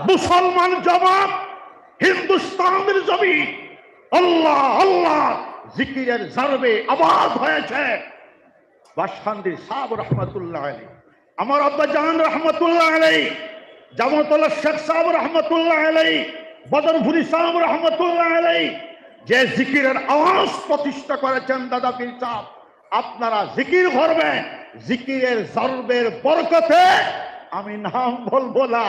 মুসলমান জামাত হিন্দুস্তানের জমিন আল্লাহ আল্লাহ জিকিরের জারবে আবাদ হয়েছে। বাসখান্দির সাহেব রহমতুল্লাহ আলাইহি, আমার আব্বা জান রহমতুল্লাহ আলাইহি, জামাতুল্লাহ শেখ সাহেব রহমতুল্লাহ আলাইহি, বদরপুরি সাহেব রহমতুল্লাহ আলাইহি যে জিকিরের আওয়াজ প্রতিষ্ঠা করেছেন দাদা পীর সাহেব, আপনারা জিকির করবেন। জিকিরের জারবের বরকতে আমি নাম বলবো না,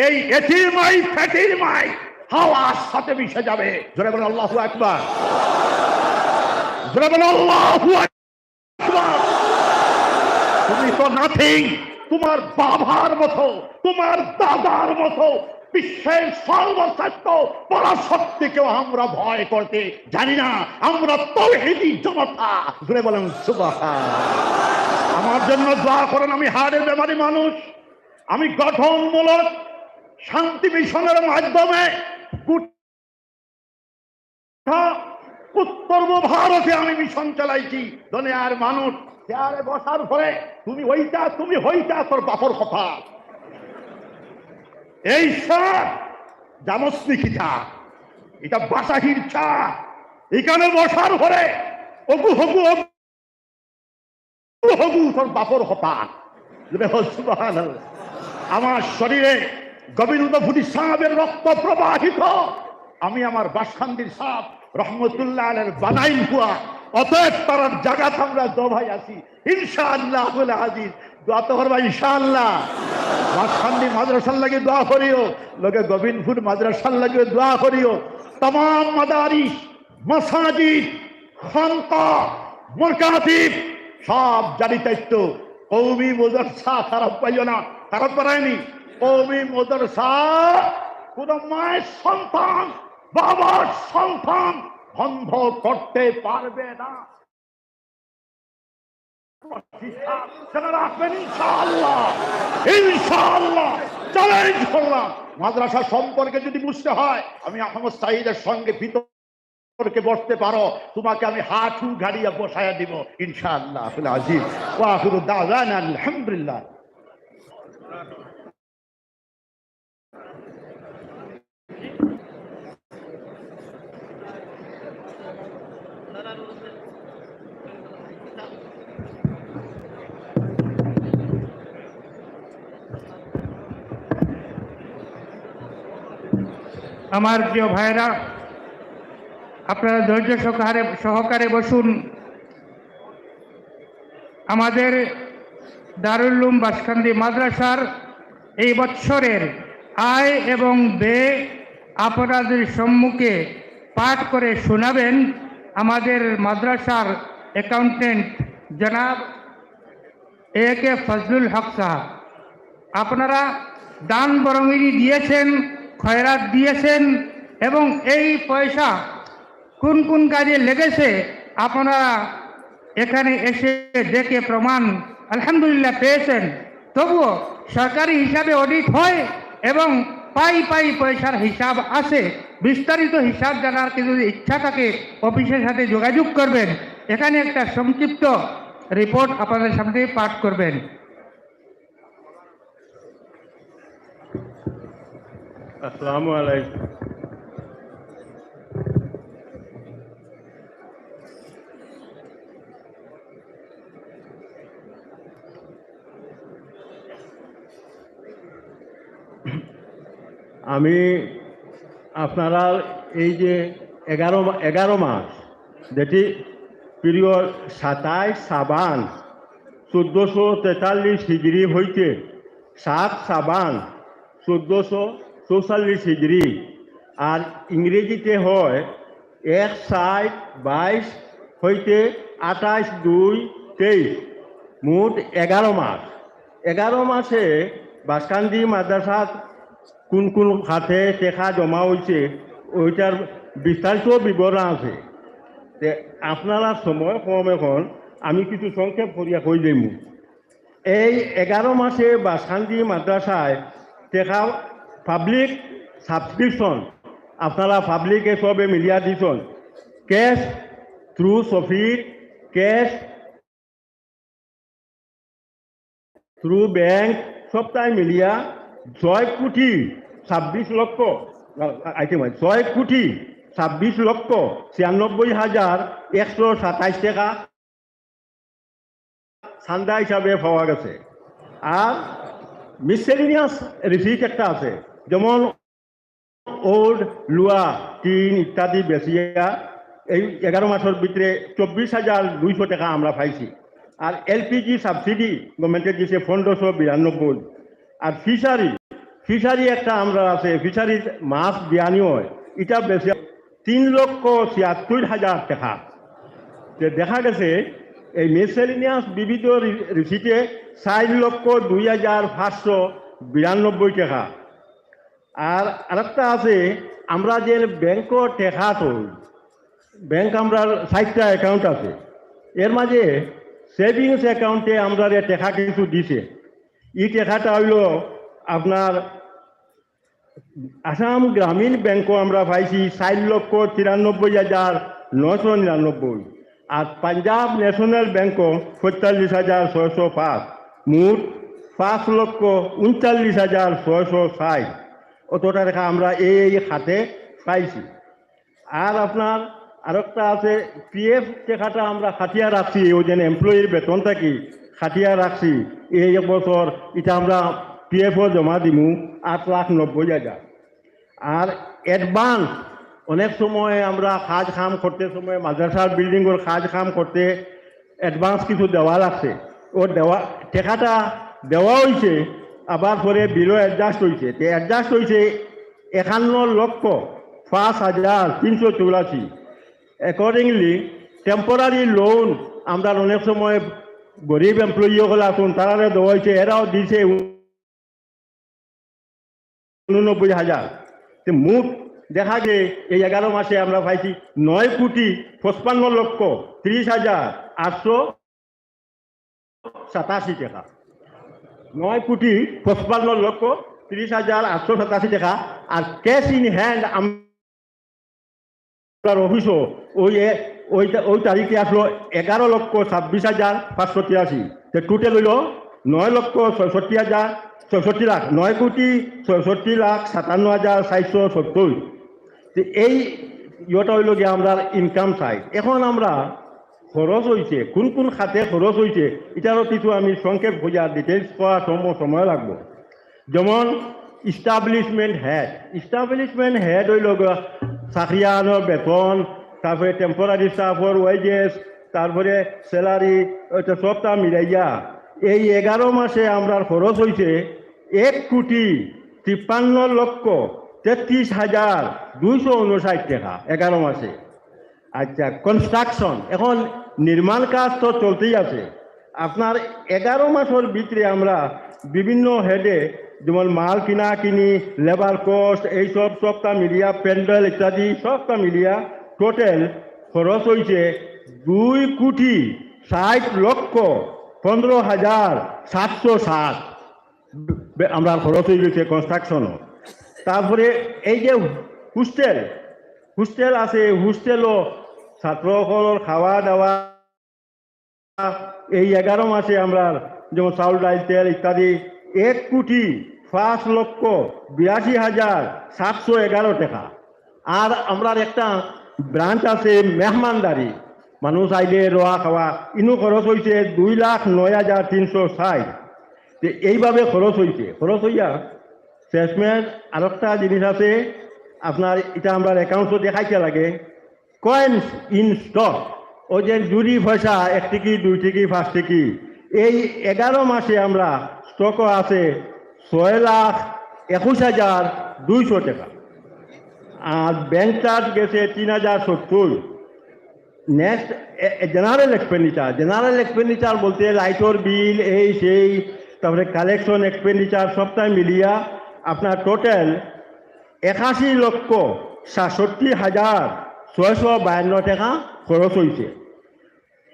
এই এটির মাই ফ্যাটির মাই হাওয়ার সাথে মিশে যাবে। জোরে বলেন আল্লাহু আকবার, জোরে বলেন আল্লাহু আকবার। তুমি তো নাথিং, তোমার বাবার মতো, তোমার দাদার মতো বিশ্বের সর্বশ্রেষ্ঠ পরাশক্তিকেও আমরা ভয় করতে জানি না। আমরা তাওহীদি জনতা। জোরে বলেন সুবহানাল্লাহ। আমার জন্য দোয়া করেন। আমি হার্টের বেমারি মানুষ। আমি গঠনমূলক শান্তি মিশনের মাধ্যমে উত্তর ভারতে আমি মিশন চালাইছি। দুনিয়ার মানুষ চেয়ারে বসার পরে তুমি ওইটা, তুমি হইটা, তোর বাপর কথা। এই সব জামসনি খিতা, এটা বাসাহির চা। এখানে বসার পরে অগু হগু হগু তোর বাপর কথা। সুবহানাল্লাহ। আমার শরীরে গোবিন্দপুরী সাহেবের রক্ত প্রবাহিত। আমি আমার বাসখান্দির সাহেব রহমতুল্লাহ আলাইহির বানাইল হুয়া। অতএব তার জায়গা আমরা দোভাই আছি ইনশাআল্লাহ। বলে আজিজ দোয়া তো করবা ইনশাআল্লাহ। বাসখান্দি মাদ্রাসার লাগে দোয়া করিও, লোকে গোবিন্দপুর মাদ্রাসার লাগে দোয়া করিও। तमाम মাদারিস, মাসাজিদ, খানকা, মাকাতিব সব জারি দায়িত্ব। কওমি মাদ্রাসা খারাপ পাইও না, খারাপ করায়নি। কওমি মাদ্রাসা কোন মায়ের সন্তান, বাবার সন্তান বন্ধ করতে পারবে না। রাখবেন ইনশাআল্লাহ, ইনশাআল্লাহ। চ্যালেঞ্জ করলাম, মাদ্রাসা সম্পর্কে যদি বুঝতে হয়, আমি আহমদ সাঈদের সঙ্গে ভিতরকে বসতে পারো, তোমাকে আমি হাঁটু গাড়িয়ে বসায়া দিব ইনশাআল্লাহ। আজিজ ওয়া আখিরু দাওয়ানা আলহামদুলিল্লাহ। আমার প্রিয় ভাইরা, আপনারা ধৈর্য সহকারে বসুন। আমাদের দারুল উলুম বাসখান্দি মাদ্রাসার এই বৎসরের আয় এবং ব্যয় আপনাদের সম্মুখে পাঠ করে শোনাবেন আমাদের মাদ্রাসার অ্যাকাউন্টেন্ট জনাব AK ফজলুল হক সাহেব। আপনারা দান বরঙিনী দিয়েছেন, খয়রাত দিয়েছেন এবং এই পয়সা কোন কোন কাজে লেগেছে আপনারা এখানে এসে দেখে প্রমাণ আলহামদুলিল্লাহ পেয়েছেন। তবুও সরকারি হিসাবে অডিট হয় এবং পাই পয়সার হিসাব আছে। বিস্তারিত হিসাব জানার যদি ইচ্ছা থাকে অফিসের সাথে যোগাযোগ করবেন। এখানে একটা সংক্ষিপ্ত রিপোর্ট আপনাদের সামনে পাঠ করবেন। আসসালামু আলাইকুম। আমি আপনারা এই যে 11 মাস যেটি পিরিয়ড 27 সাবান 1443 হিজরি হইতে 7 সাবান 1444 হিজরি আর ইংরেজিতে হয় 1/7/22 হইতে 28/2/23 মোট 11 মাস। 11 মাসে বাসকান্দি মাদ্রাসাত কোন কোন খাতে টেকা জমা হয়েছে ওইটার বিস্তারিত বিবরণ আছে। তে আপনারা সময় কম এখন আমি কিছু সংক্ষেপ করিয়া কই দিম। এই 11 মাসে বাসকান্দি মাদ্রাসায় টেকা পাবলিক সাবস্ক্রিপশন আপনারা পাবলিকে সবে মিলিয়া দিছন। ক্যাশ থ্রু সফির, ক্যাশ থ্রু ব্যাংক সবটাই মিলিয়া 6,26,96,96,127 টাকা চান্দা হিসাবে পাওয়া গেছে। আর মিসেলিনিয়াস রিসিট একটা আছে, যেমন ওল্ড লুয়া টিন ইত্যাদি বেচিয়া এই 11 মাসের ভিতরে 24,200 টাকা আমরা পাইছি। আর এলপিজি সাবসিডি গভর্নমেন্টের দিয়েছে 1592। আর ফিশারি একটা আমরা আছে, ফিশারির মাছ বিয়ানি হয়, এটা বেশি 3,76,000 টাকা। দেখা গেছে এই মিসেলিনিয়াস বিবিধ রিসিটে 4,02,592 টাকা। আর আরেকটা আছে আমরা যে ব্যাংক টেকা তো ব্যাংক আমরা 60টা অ্যাকাউন্ট আছে, এর মাঝে সেভিংস অ্যাকাউন্টে আমরা টেকা কিছু দিছে। এই টেকাটা হইল আপনার আসাম গ্রামীণ ব্যাংকও আমরা পাইছি 4,93,999, আর পাঞ্জাব ন্যাশনাল ব্যাংকও 45,605, মোট 5,39,660 অতটা টাকা আমরা এই খাতে পাইছি। আর আপনার আরেকটা আছে পিএফ টাকাটা আমরা খাটিয়া রাখছি, ওই যে এমপ্লয়ির বেতন থাকি খাটিয়া রাখছি এই বছর, এটা আমরা পিএফও জমা দিমু 8,90,000। আর অ্যাডভান্স অনেক সময় আমরা কাজ কাম করতে সময় মাদ্রাসার বিল্ডিংয়ের কাজ কাম করতে অ্যাডভান্স কিছু দেওয়া লাগছে, ও দেওয়া টাকাটা দেওয়া হয়েছে, আবার পরে বিলও অ্যাডজাস্ট হয়েছে। অ্যাডজাস্ট হয়েছে 51,05,384। অ্যাকর্ডিংলি টেম্পোরারি লোন আমরা অনেক সময় গরিব এমপ্লয়িগুলো আসুন তারা দেওয়া হয়েছে, এরাও দিছে 89,000। মোট দেখা গে এই 11 মাসে আমরা পাইছি 9,55,30,887 টাকা। 9,55,30,887 টাকা। আর ক্যাশ ইন হ্যান্ড আমরা অফিসও ওই তারিখে আসলো 11,26,583। টোটাল হইল 9,66,000 9,65,57,470। এই ইয়েটা হইল গিয়ে আমরা ইনকাম সাইড। এখন আমরা খরচ হয়েছে কোন কোন খাতে খরচ হয়েছে এটারও কিছু আমি সংক্ষেপ বোঝা ডিটেলস পাওয়া সময় লাগবে। যেমন ইস্টাবলিশমেন্ট হেড হইল চাকরিয়ানোর বেতন, তারপরে টেম্পোরারি স্টাফর ওয়েজেস, তারপরে স্যালারি, ওইটা সবটা মিলাইয়া এই 11 মাসে আমরা খরচ হয়েছে 1,53,33,259 টাকা 11 মাসে। আচ্ছা, কনস্ট্রাকশন এখন নির্মাণ কাজ তো চলতেই আছে। আপনার 11 মাসের ভিতরে আমরা বিভিন্ন হেডে যেমন মাল কিনা কিনি, লেবার কস্ট, এইসব সবটা মিলিয়া, প্যান্ডেল ইত্যাদি সবটা মিলিয়া টোটাল খরচ হয়েছে 2,60,15,760 আমরা খরচ হয়ে গেছে কনস্ট্রাকশনও। তারপরে এই যে হোস্টেল আছে, হোস্টেলও ছাত্রসকলের খাওয়া দাওয়া এই 11 মাসে আমরা যেমন চাউল ডাল তেল ইত্যাদি 1,82,82,711 টাকা। আর আমরা একটা ব্রাঞ্চ আছে মেহমানদারি, মানুষ আইলে রোয়া খাওয়া, ইনু খরচ হয়েছে 2,09,360। এইভাবে খরচ হইয়া শেষমেশ আরেকটা জিনিস আছে, আপনার এটা আমরা অ্যাকাউন্টও দেখাইতে লাগে, কয়েন্স ইন স্টক, ও যে জুরি পয়সা 1 টিকি 2 টিকি 5 টিকি, এই 11 মাসে আমরা স্টকও আছে 6,21,200 টাকা, আর ব্যাংক চার্জ গেছে 3,070। নেক্সট জেনারেল এক্সপেন্ডিচার বলতে লাইটর বিল এই সেই, তারপরে কালেকশন এক্সপেন্ডিচার সবটাই মিলিয়া আপনার টোটাল 81,67,652 টাকা খরচ হয়েছে।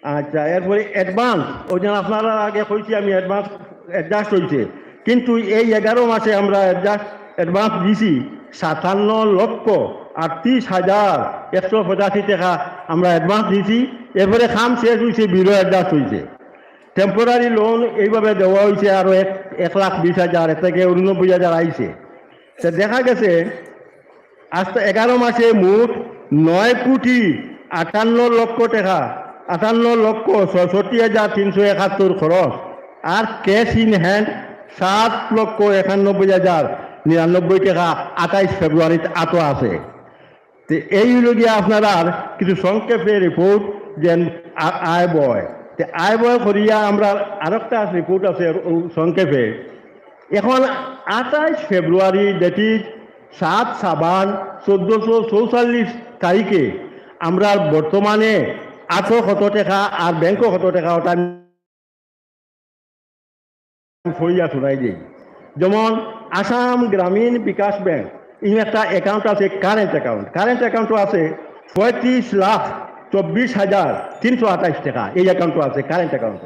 আচ্ছা, এরপরে অ্যাডভান্স, ওই জন্য আপনারা আগে কইছি আমি অ্যাডভান্স অ্যাডজাস্ট হয়েছে, কিন্তু এই 11 মাসে আমরা অ্যাডভান্স দিছি 57,38,185 টাকা আমরা অ্যাডভান্স দিছি। এরপরে খাম শেষ হয়েছে, বিলো অ্যাডজাস্ট হয়েছে। টেম্পোরারি লোন এইভাবে দেওয়া হয়েছে আরও 1,20,000, এর থেকে 89,000 আইছে। তো দেখা গেছে আজ তো 11 মাসে মোট 9,58,00,000 টাকা, 58,66,371 খরচ, আর ক্যাশ ইন হ্যান্ড 7,91,099 টাকা 28 ফেব্রুয়ারিতে আতো আছে। তো এই হলো গিয়ে আপনারা কিছু সংক্ষেপে রিপোর্ট যে আয় বয়, তো আয় বয় করিয়া আমরা আরেকটা রিপোর্ট আছে সংক্ষেপে। এখন 28 ফেব্রুয়ারি দ্যাট ইজ 7 শ্রাবণ 1444 তারিখে আমরা বর্তমানে 8 কত টাকা আর ব্যাংকও কত টাকা ওটা ফরিয়া শোনাই দিই। যেমন আসাম গ্রামীণ বিকাশ ব্যাংক, ইন একটা অ্যাকাউন্ট আছে কারেন্ট অ্যাকাউন্টও আছে 35,24,328 টাকা, এই অ্যাকাউন্টও আছে কারেন্ট অ্যাকাউন্ট।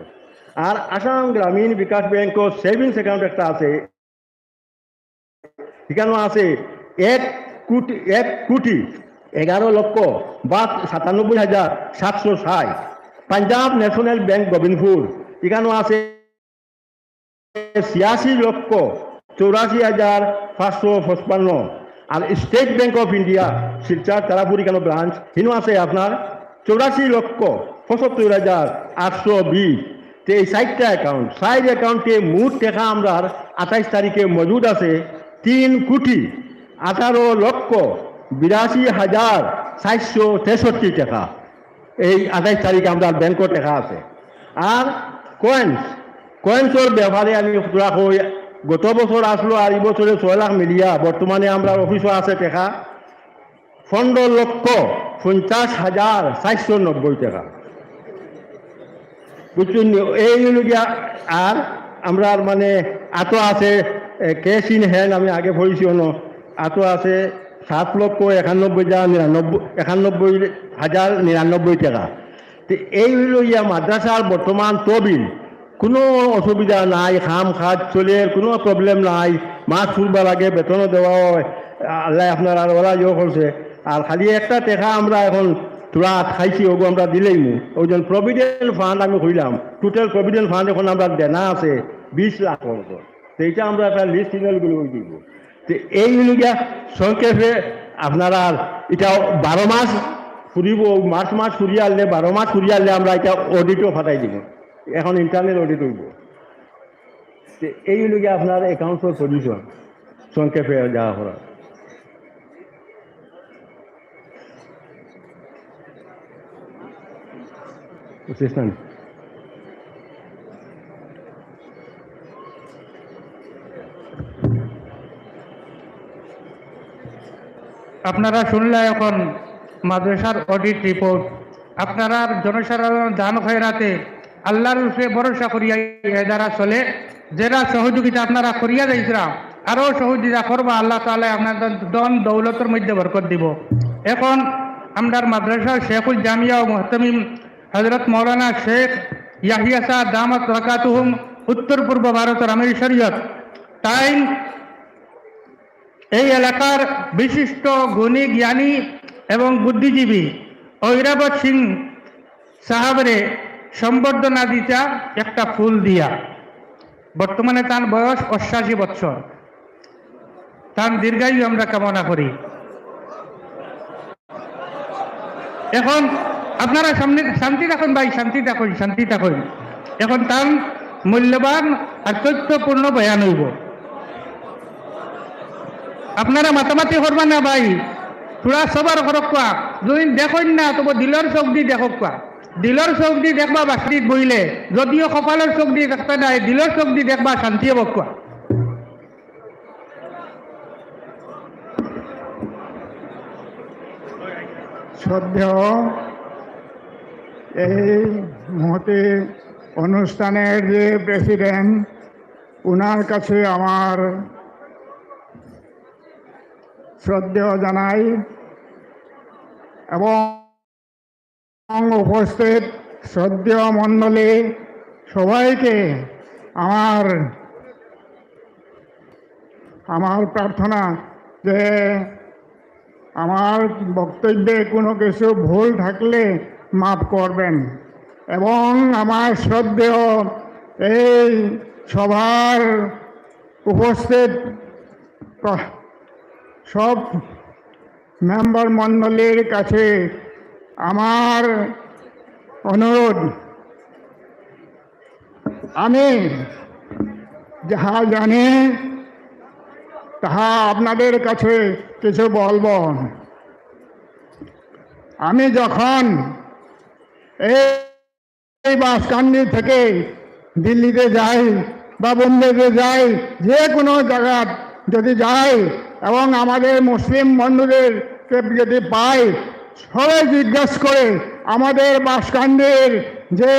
আর আসাম গ্রামীণ বিকাশ ব্যাংকও সেভিংস অ্যাকাউন্ট একটা আছে, এখানেও আছে 1,11,97,760। পাঞ্জাব ন্যাশনাল ব্যাংক গোবিন্দপুর, এখানেও আছে 86,84,555। আর State Bank of India Silchar Tarapur এখানে ব্রাঞ্চ, এখানেও আছে আপনার 84,75,820। তো এই 4টা অ্যাকাউন্ট, 4 অ্যাকাউন্টে মোট টাকা আমরা 28 তারিখে মজুদ আছে 3,18,82,463 টাকা। এই 28 তারিখে আমরা ব্যাংকও টাকা আছে। আর কয়েন্সর ব্যাপারে আমি গত বছর আসলো আর এই বছরে 6 লাখ মিলিয়া বর্তমানে আমরা অফিসও আছে টাকা 15,50,490 টাকা, বুঝছেন? এই গিয়া। আর আমরা মানে আতো আছে ক্যাশ ইন হ্যান্ড, আমি আগে পড়েছি আতো আছে 7,91,099 টাকা। তো এই হইল ইয়া মাদ্রাসার বর্তমান তহবিল, কোনো অসুবিধা নাই, খাম খাজ চলে, কোনো প্রবলেম নাই। মাছ ফুলবা লাগে, বেতনও দেওয়া হয়, আল্লাহ আপনার আর ওরা ইয়ে করছে। আর খালি একটা টাকা আমরা এখন তোরা খাইছি, ওগো আমরা দিলেই ওই জন্য প্রভিডেন্ট ফান্ড আমি কইলাম, টোটাল প্রভিডেন্ট ফান্ড এখন আমরা দেনা আছে 20 লাখ মতো। তো এইটা আমরা একটা লিস্ট ইমেলগুলো দিব। তো এই হইল গিয়া সংক্ষেপে আপনারা। এটা 12 মাস ফুরিব, মার্চ মাস ফুরিয়ে আনলে 12 মাস ফুরিয়ে আনলে আমরা এটা অডিটও ফাটাই দিব, এখন ইন্টারনাল অডিট হইব। তো এই হইল গিয়ে আপনার অ্যাকাউন্টসের পজিশন সংক্ষেপে যা করা। বুঝছেন? আপনারা শুনলে এখন মাদ্রাসার অডিট রিপোর্ট। আপনারা জনসাধারণ দান খয়রাতে আল্লাহর উপরে ভরসা করিয়া যারা চলে, যারা সহযোগিতা আপনারা করিয়া যাইছিলা, আরও সহযোগিতা করবা, আল্লাহ তাআলা আপনাদের ধন দৌলতের মধ্যে বরকত দিব। এখন আমরার মাদ্রাসার শেখুল জামিয়া ও মুহতামিম হযরত মৌলানা শেখ ইয়াহিয়া সাহ দামাত বরকাতুহুম উত্তর পূর্ব ভারতের আমির শরীয়ত তাই এই এলাকার বিশিষ্ট গুণী জ্ঞানী এবং বুদ্ধিজীবী ঐরাবত সিং সাহাবরে সম্বর্ধনা দিতা একটা ফুল দিয়া। বর্তমানে তার বয়স 88 বছর। তার দীর্ঘায়ু আমরা কামনা করি। এখন আপনারা সামনে শান্তি রাখুন ভাই, শান্তি থাকুন। এখন তার মূল্যবান আর তথ্যপূর্ণ বয়ান হইব। আপনারা মাতামাতি করবা না ভাই, থোড়া সবার করক কোয়া, যদি দেখেন না তবু দিলর চোখ দি দেখক কোয়া, দিলর চোখ দি দেখবা বাসরিত বইলে, যদিও কপালের চোখ দি দেখতে নাই, দিলর চোখ দি দেখবা শান্তি হব কোয়া। শ্রদ্ধেয় এই মুহূর্তে অনুষ্ঠানের যে প্রেসিডেন্ট, ওনার কাছে আমার শ্রদ্ধেয় জানাই এবং উপস্থিত শ্রদ্ধেয় মণ্ডলী সবাইকে আমার প্রার্থনা যে আমার বক্তব্যে কোনো কিছু ভুল থাকলে মাফ করবেন এবং আমার শ্রদ্ধেয় এই সভার উপস্থিত সব মেম্বার মণ্ডলীর কাছে আমার অনুরোধ, আমি যাহা জানি তাহা আপনাদের কাছে কিছু বলবো। আমি যখন এই বাসকান্দি থেকে দিল্লিতে যাই বা বোম্বেতে যাই, যে কোনো জায়গা যদি যাই এবং আমাদের মুসলিম বন্ধুদেরকে যদি পাই, সবাই জিজ্ঞাসা করে আমাদের বাসকান্দির যে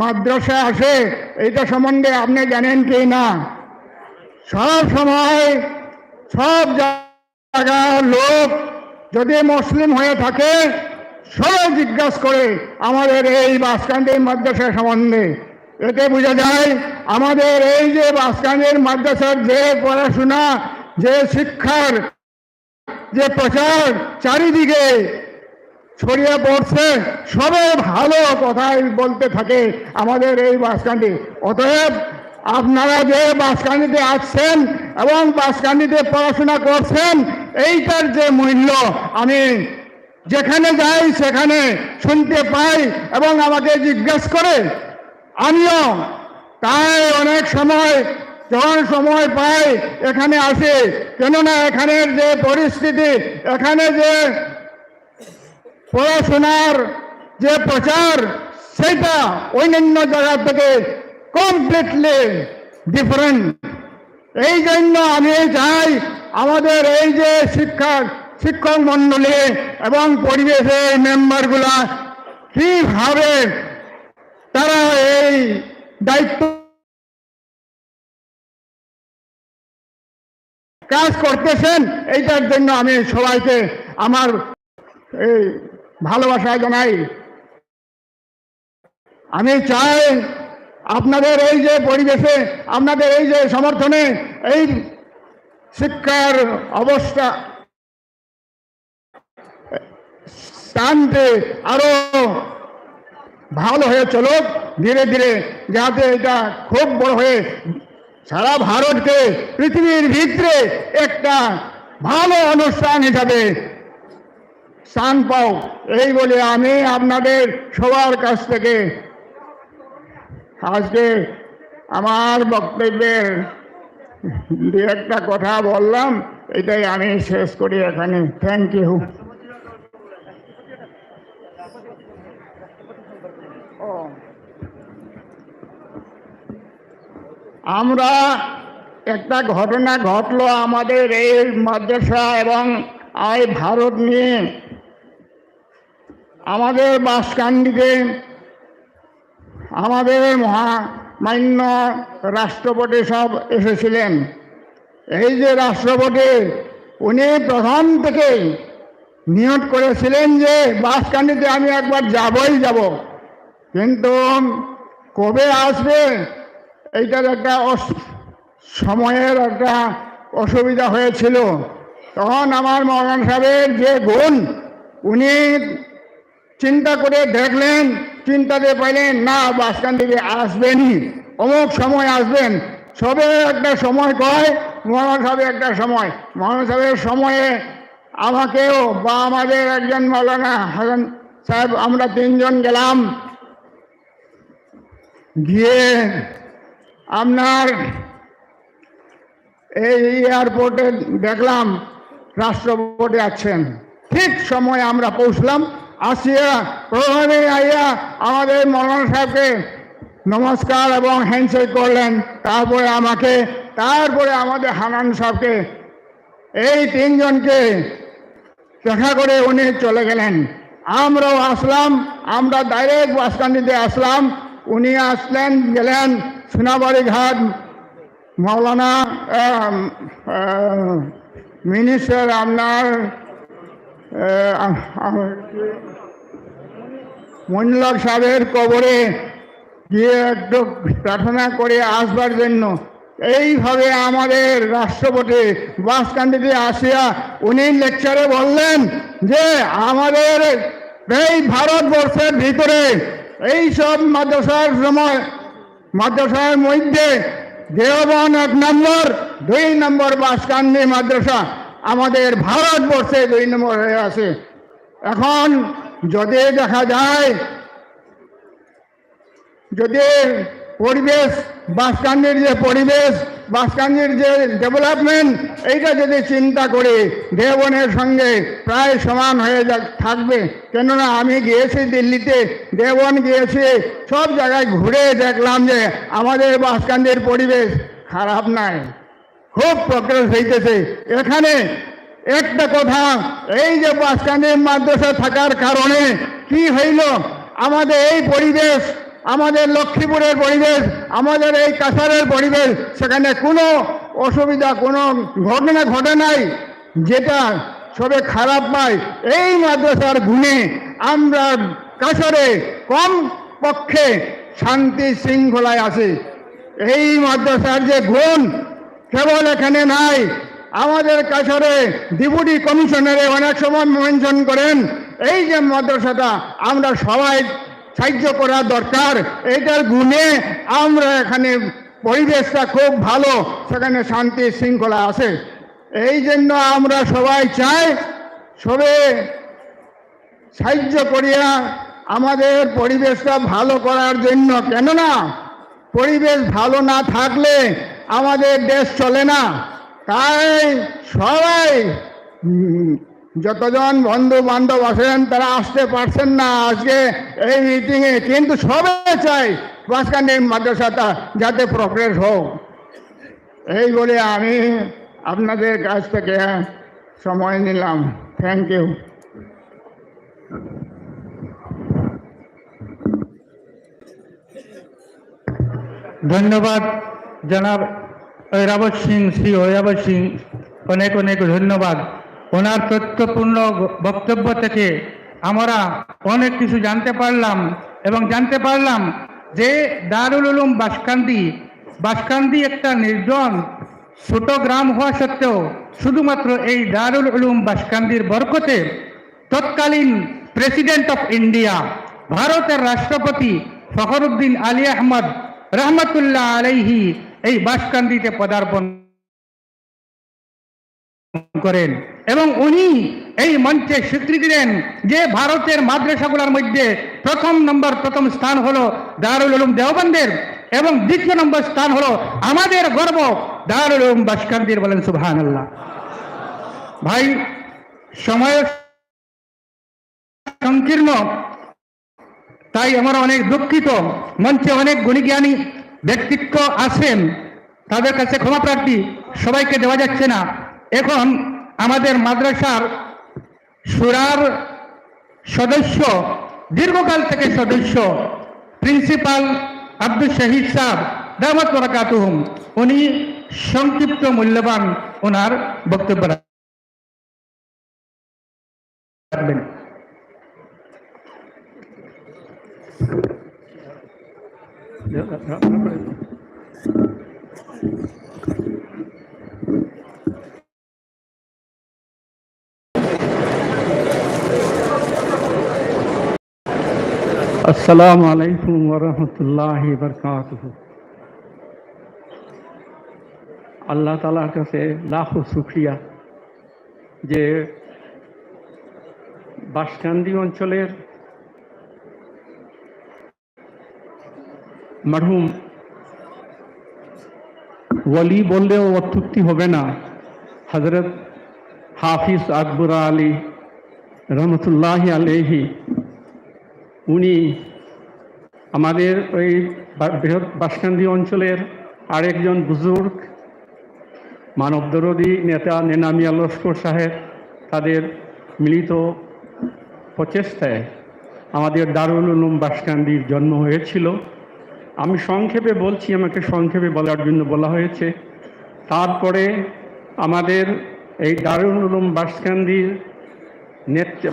মাদ্রাসা আছে এইটা সম্বন্ধে আপনি জানেন কি না। সব সময় সব জায়গার লোক যদি মুসলিম হয়ে থাকে সবাই জিজ্ঞাসা করে আমাদের এই বাসকান্দির মাদ্রাসা সম্বন্ধে। এতে বোঝা যায় আমাদের এই যে বাসকান্দির মাদ্রাসার যে পড়াশোনা, যে শিক্ষার যে প্রচার চারিদিকে ছড়িয়ে পড়ছে, সবাই ভালো কথাই বলতে থাকে আমাদের এই বাসকান্দি। অতএব আপনারা যে বাসকান্দিতে আসছেন এবং বাসকান্দিতে পড়াশোনা করছেন, এইটার যে মূল্য আমি যেখানে যাই সেখানে শুনতে পাই এবং আমাকে জিজ্ঞাসা করে, আমিও তাই অনেক সময় যখন সময় পাই এখানে আসি। কেননা এখানের যে পরিস্থিতি, এখানে যে পড়াশোনার যে প্রচার, সেটা অন্যান্য জায়গা থেকে কমপ্লিটলি ডিফারেন্ট। এই জন্য আমি চাই আমাদের এই যে শিক্ষক মণ্ডলী এবং পরিবেশের মেম্বারগুলা কিভাবে তারা এই দায়িত্ব কাজ করতেছেন, এইটার জন্য আমি সবাইকে আমার এই ভালোবাসা জানাই। আমি চাই আপনাদের এই যে পরিবেশে, আপনাদের এই যে সমর্থনে এই শিক্ষার অবস্থা স্থানটি আরো ভালো হয়ে চলুক ধীরে ধীরে, যাতে এটা খুব বড় হয়ে সারা ভারতকে পৃথিবীর ভিতরে একটা ভালো অনুষ্ঠান হিসাবে স্থান পাও, এই বলে আমি আপনাদের সবার কাছ থেকে আজকে আমার বক্তব্যের দু একটা কথা বললাম, এটাই আমি শেষ করি এখানে। Thank you. আমরা একটা ঘটনা ঘটলো আমাদের এই মাদ্রাসা এবং এই ভারত নিয়ে। আমাদের বাসকান্দিতে আমাদের মহামান্য রাষ্ট্রপতি সব এসেছিলেন। এই যে রাষ্ট্রপতি, উনি প্রথম থেকেই নিয়ত করেছিলেন যে বাসকান্দিতে আমি একবার যাবই যাব, কিন্তু কবে আসবে এইটার একটা সময়ের একটা অসুবিধা হয়েছিল। তখন আমার মৌলানা সাহেবের যে গুণ, উনি চিন্তা করে দেখলেন, চিন্তাতে পাইলেন না বাসকান্দিতে আসবেনই, অমুক সময় আসবেন। সবে একটা সময় কয়, মৌলানা সাহেব একটা সময়, মৌলানা সাহেবের সময়ে আমাকেও বা আমাদের একজন মৌলানা হাসান সাহেব, আমরা তিনজন গেলাম। গিয়ে আপনার এই এয়ারপোর্টে দেখলাম রাষ্ট্রপতি আছেন। ঠিক সময় আমরা পৌঁছলাম, আসিয়া প্রথমে আইয়া আমাদের মৌলানা সাহেবকে নমস্কার এবং হ্যান্ডশেক করলেন, তারপরে আমাকে, তারপরে আমাদের হানান সাহেবকে, এই তিনজনকে দেখা করে উনি চলে গেলেন। আমরাও আসলাম, আমরা ডাইরেক্ট বাসকান্দিতে আসলাম। উনি আসলেন, গেলেন সোনাবাড়ি ঘাট, মৌলানা মিনিস্টার আপনার মনিলক সাহেবের কবরে গিয়ে একটু প্রার্থনা করে আসবার জন্য। এইভাবে আমাদের রাষ্ট্রপতি বাসকান্দিতে আসিয়া উনি লেকচারে বললেন যে আমাদের এই ভারতবর্ষের ভিতরে এই সব মাদ্রাসার সময়, মাদ্রাসার মধ্যে দেওবন্দ 1 নম্বর, 2 নম্বর বাসকান্দি মাদ্রাসা আমাদের ভারতবর্ষে 2 নম্বর হয়ে আছে। এখন যদি দেখা যায়, যদি পরিবেশ, বাসকান্দির যে পরিবেশ, বাসকান্দির যে ডেভেলপমেন্ট, এইটা যদি চিন্তা করি দেওবন্দের সঙ্গে প্রায় সমান হয়ে থাকবে। কেননা আমি গিয়েছি দিল্লিতে, দেওবন্দ গিয়েছি, সব জায়গায় ঘুরে দেখলাম যে আমাদের বাসকান্দির পরিবেশ খারাপ নাই, খুব প্রগ্রেস হইতেছে। এখানে একটা কথা, এই যে বাসকান্দির মাদ্রাসা থাকার কারণে কি হইল, আমাদের এই পরিবেশ, আমাদের লক্ষ্মীপুরের পরিবেশ, আমাদের এই কাছাড়ের পরিবেশ, সেখানে কোনো অসুবিধা, কোনো ঘটনা ঘটে নাই যেটা সবে খারাপ পায়। এই মাদ্রাসার গুণে আমরা কাছাড়ে কম পক্ষে শান্তি শৃঙ্খলায় আছি। এই মাদ্রাসার যে গুণ কেবল এখানে নাই, আমাদের কাছাড়ে ডেপুটি কমিশনারে অনেক সময় মেনশন করেন এই যে মাদ্রাসাটা আমরা সবাই সাহায্য করা দরকার। এইটার গুণে আমরা এখানে পরিবেশটা খুব ভালো, সেখানে শান্তি শৃঙ্খলা আছে। এই জন্য আমরা সবাই চাই সবে সাহায্য করিয়া আমাদের পরিবেশটা ভালো করার জন্য। কেননা পরিবেশ ভালো না থাকলে আমাদের দেশ চলে না। তাই সবাই যতজন বন্ধু বান্ধব আছেন তারা আসতে পারছেন না আজকে এই মিটিংয়ে, কিন্তু সবাই চাই বাসকান্দির মাদ্রাসাটা যাতে প্রগ্রেস হোক। এই বলে আমি আপনাদের কাছ থেকে সময় নিলাম। Thank you. ধন্যবাদ জনাব ঐরাবত সিং, শ্রী ঐরাবত সিং, অনেক অনেক ধন্যবাদ। ওনার তথ্যপূর্ণ বক্তব্য থেকে আমরা অনেক কিছু জানতে পারলাম এবং জানতে পারলাম যে দারুল উলুম বাসকান্দি একটা নির্জন ছোট গ্রাম হওয়া সত্ত্বেও শুধুমাত্র এই দারুল উলুম বাসকান্দির বরকতে তৎকালীন প্রেসিডেন্ট অফ ইন্ডিয়া, ভারতের রাষ্ট্রপতি ফখরুদ্দিন আলী আহমদ রহমতুল্লাহ আলাইহি এই বাসকান্দিতে পদার্পণ করেন এবং উনি এই মঞ্চে স্বীকৃতি দেন যে ভারতের মাদ্রাসাগুলোর মধ্যে প্রথম স্থান হলো দারুল উলুম দেওবন্দের এবং 2 নম্বর স্থান হলো আমাদের গর্ব দারুল উলুম বাসকান্দির। বলেন সুবহানাল্লাহ। ভাই, সময় সংকীর্ণ, তাই আমরা অনেক দুঃখিত। মঞ্চে অনেক গুণী জ্ঞানী ব্যক্তিত্ব আছেন, তাদের কাছে ক্ষমা প্রার্থী, সবাইকে দেওয়া যাচ্ছে না। এখন আমাদের মাদ্রাসার সুরার সদস্য, দীর্ঘকাল থেকে সদস্য, প্রিন্সিপাল আব্দুল শহীদ সাহেব দামাত বরাকাতুহুম, উনি সংক্ষিপ্ত মূল্যবান ওনার বক্তব্য রাখবেন। अस्सलामु अलैकुम वरहमतुल्लाहि वबरकातुहू। আল্লাহ তাআলার কাছে লাখো শুকরিয়া যে বাসকান্দি অঞ্চলের মরহুম ওয়ালি বললেও অত্যুক্তি হবে না। হজরত হাফিজ আকবর আলী রহমতুল্লাহ আলাইহি, উনি আমাদের ওই বৃহৎ বাঁশকান্দি অঞ্চলের আরেকজন বুজুর্গ মানবদরদী নেতা নেনামিয়া লস্কর সাহেব, তাদের মিলিত প্রচেষ্টায় আমাদের দারুল উলুম বাঁশকান্দির জন্ম হয়েছিল। আমি সংক্ষেপে বলছি, আমাকে সংক্ষেপে বলার জন্য বলা হয়েছে। তারপরে আমাদের এই দারুল উলুম বাঁশকান্দির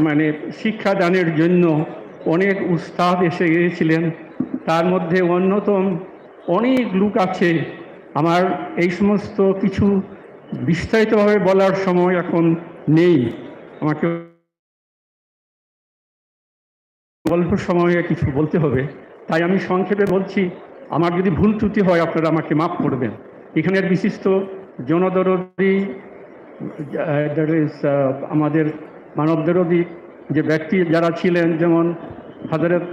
মানে শিক্ষাদানের জন্য অনেক উস্তাদ এসে গিয়েছিলেন। তার মধ্যে অন্যতম অনেক লোক আছে, আমার এই সমস্ত কিছু বিস্তারিতভাবে বলার সময় এখন নেই, আমাকে অল্প সময়ে কিছু বলতে হবে, তাই আমি সংক্ষেপে বলছি। আমার যদি ভুল ত্রুটি হয় আপনারা আমাকে মাফ করবেন। এখানের বিশিষ্ট জনদরদী আমাদের মানবদরদী যে ব্যক্তি যারা ছিলেন, যেমন হযরত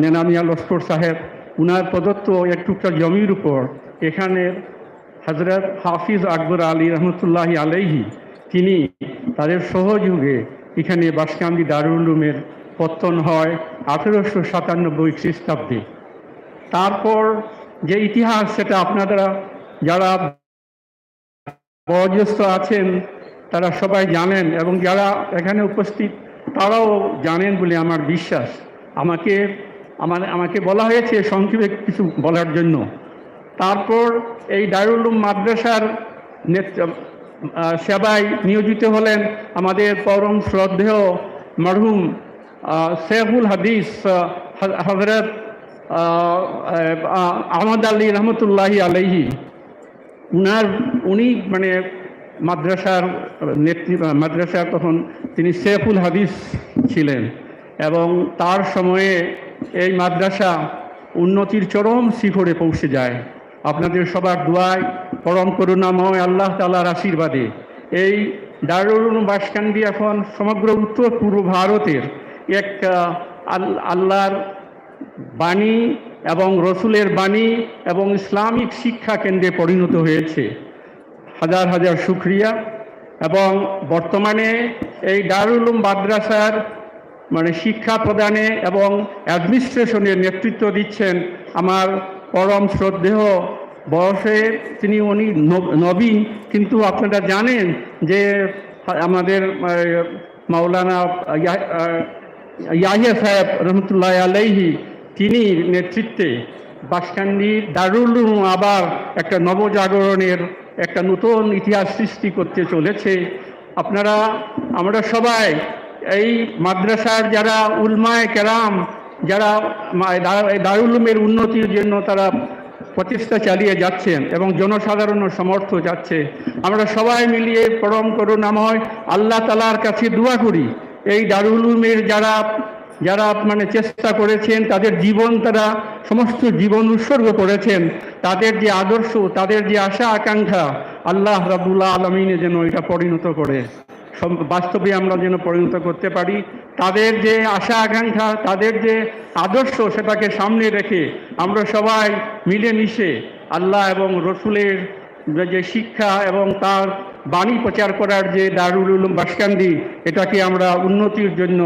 নেনামিয়া লস্কর সাহেব, উনার প্রদত্ত এক টুকরা জমির উপর এখানের হযরত হাফিজ আকবর আলী রহমতুল্লাহ আলাইহি, তিনি তাদের সহযোগে এখানে বাঁশকান্দি দারুল উলুমের পত্তন হয় 1897 খ্রিস্টাব্দে। তারপর যে ইতিহাস, সেটা আপনারা যারা বয়োজ্যেষ্ঠ আছেন তারা সবাই জানেন, এবং যারা এখানে উপস্থিত তারাও জানেন বলে আমার বিশ্বাস। আমাকে বলা হয়েছে সংক্ষেপে কিছু বলার জন্য। তারপর এই দারুল উলুম মাদ্রাসার সেবায় নিয়োজিত হলেন আমাদের পরম শ্রদ্ধেয় মরহুম শেখুল হাদিস হযরত আহমদ আলী রহমতুল্লাহি আলাইহি। উনি মানে মাদ্রাসার তখন তিনি শেখুল হাদিস ছিলেন, এবং তার সময়ে এই মাদ্রাসা উন্নতির চরম শিখরে পৌঁছে যায়। আপনাদের সবার দোয়ায়, পরম করুণাময় আল্লাহ তাআলার আশীর্বাদে এই দারুল উলুম বাঁশকান্দি এখন সমগ্র উত্তর পূর্ব ভারতের এক আল্লাহর বাণী এবং রসুলের বাণী এবং ইসলামিক শিক্ষা কেন্দ্রে পরিণত হয়েছে। হাজার হাজার শুকরিয়া। এবং বর্তমানে এই দারুল উলুম মাদ্রাসার মানে শিক্ষা প্রদানে এবং অ্যাডমিনিস্ট্রেশনের নেতৃত্ব দিচ্ছেন আমার পরম শ্রদ্ধেয়, বয়সে উনি নবীন, কিন্তু আপনারা জানেন যে আমাদের মাওলানা ইয়াহিয়া সাহেব রহমতুল্লাহ আলাইহি, তিনি নেতৃত্বে বাঁশকান্দি দারুল উলুম আবার একটা নবজাগরণের একটা নতুন ইতিহাস সৃষ্টি করতে চলেছে। আমরা সবাই এই মাদ্রাসার যারা উলমায়ে কেরাম, যারা দারুল উলুমের উন্নতির জন্য তারা প্রচেষ্টা চালিয়ে যাচ্ছেন এবং জনসাধারণের সমর্থ যাচ্ছে, আমরা সবাই মিলিয়ে পরম করুণাময় আল্লাহ তাআলার কাছে দোয়া করি। এই দারুল উলুমের যারা মানে চেষ্টা করেছেন, তাদের জীবন, তারা সমস্ত জীবন উৎসর্গ করেছেন, তাদের যে আদর্শ, তাদের যে আশা আকাঙ্ক্ষা, আল্লাহ রাব্বুল আলামিন যেন এটা পরিণত করে বাস্তবে আমরা যেন পরিণত করতে পারি। তাদের যে আশা আকাঙ্ক্ষা, তাদের যে আদর্শ, সেটাকে সামনে রেখে আমরা সবাই মিলেমিশে আল্লাহ এবং রসুলের যে শিক্ষা এবং তার বাণী প্রচার করার যে দারুল উলুম বাঁশকান্দি, এটাকে আমরা উন্নতির জন্য,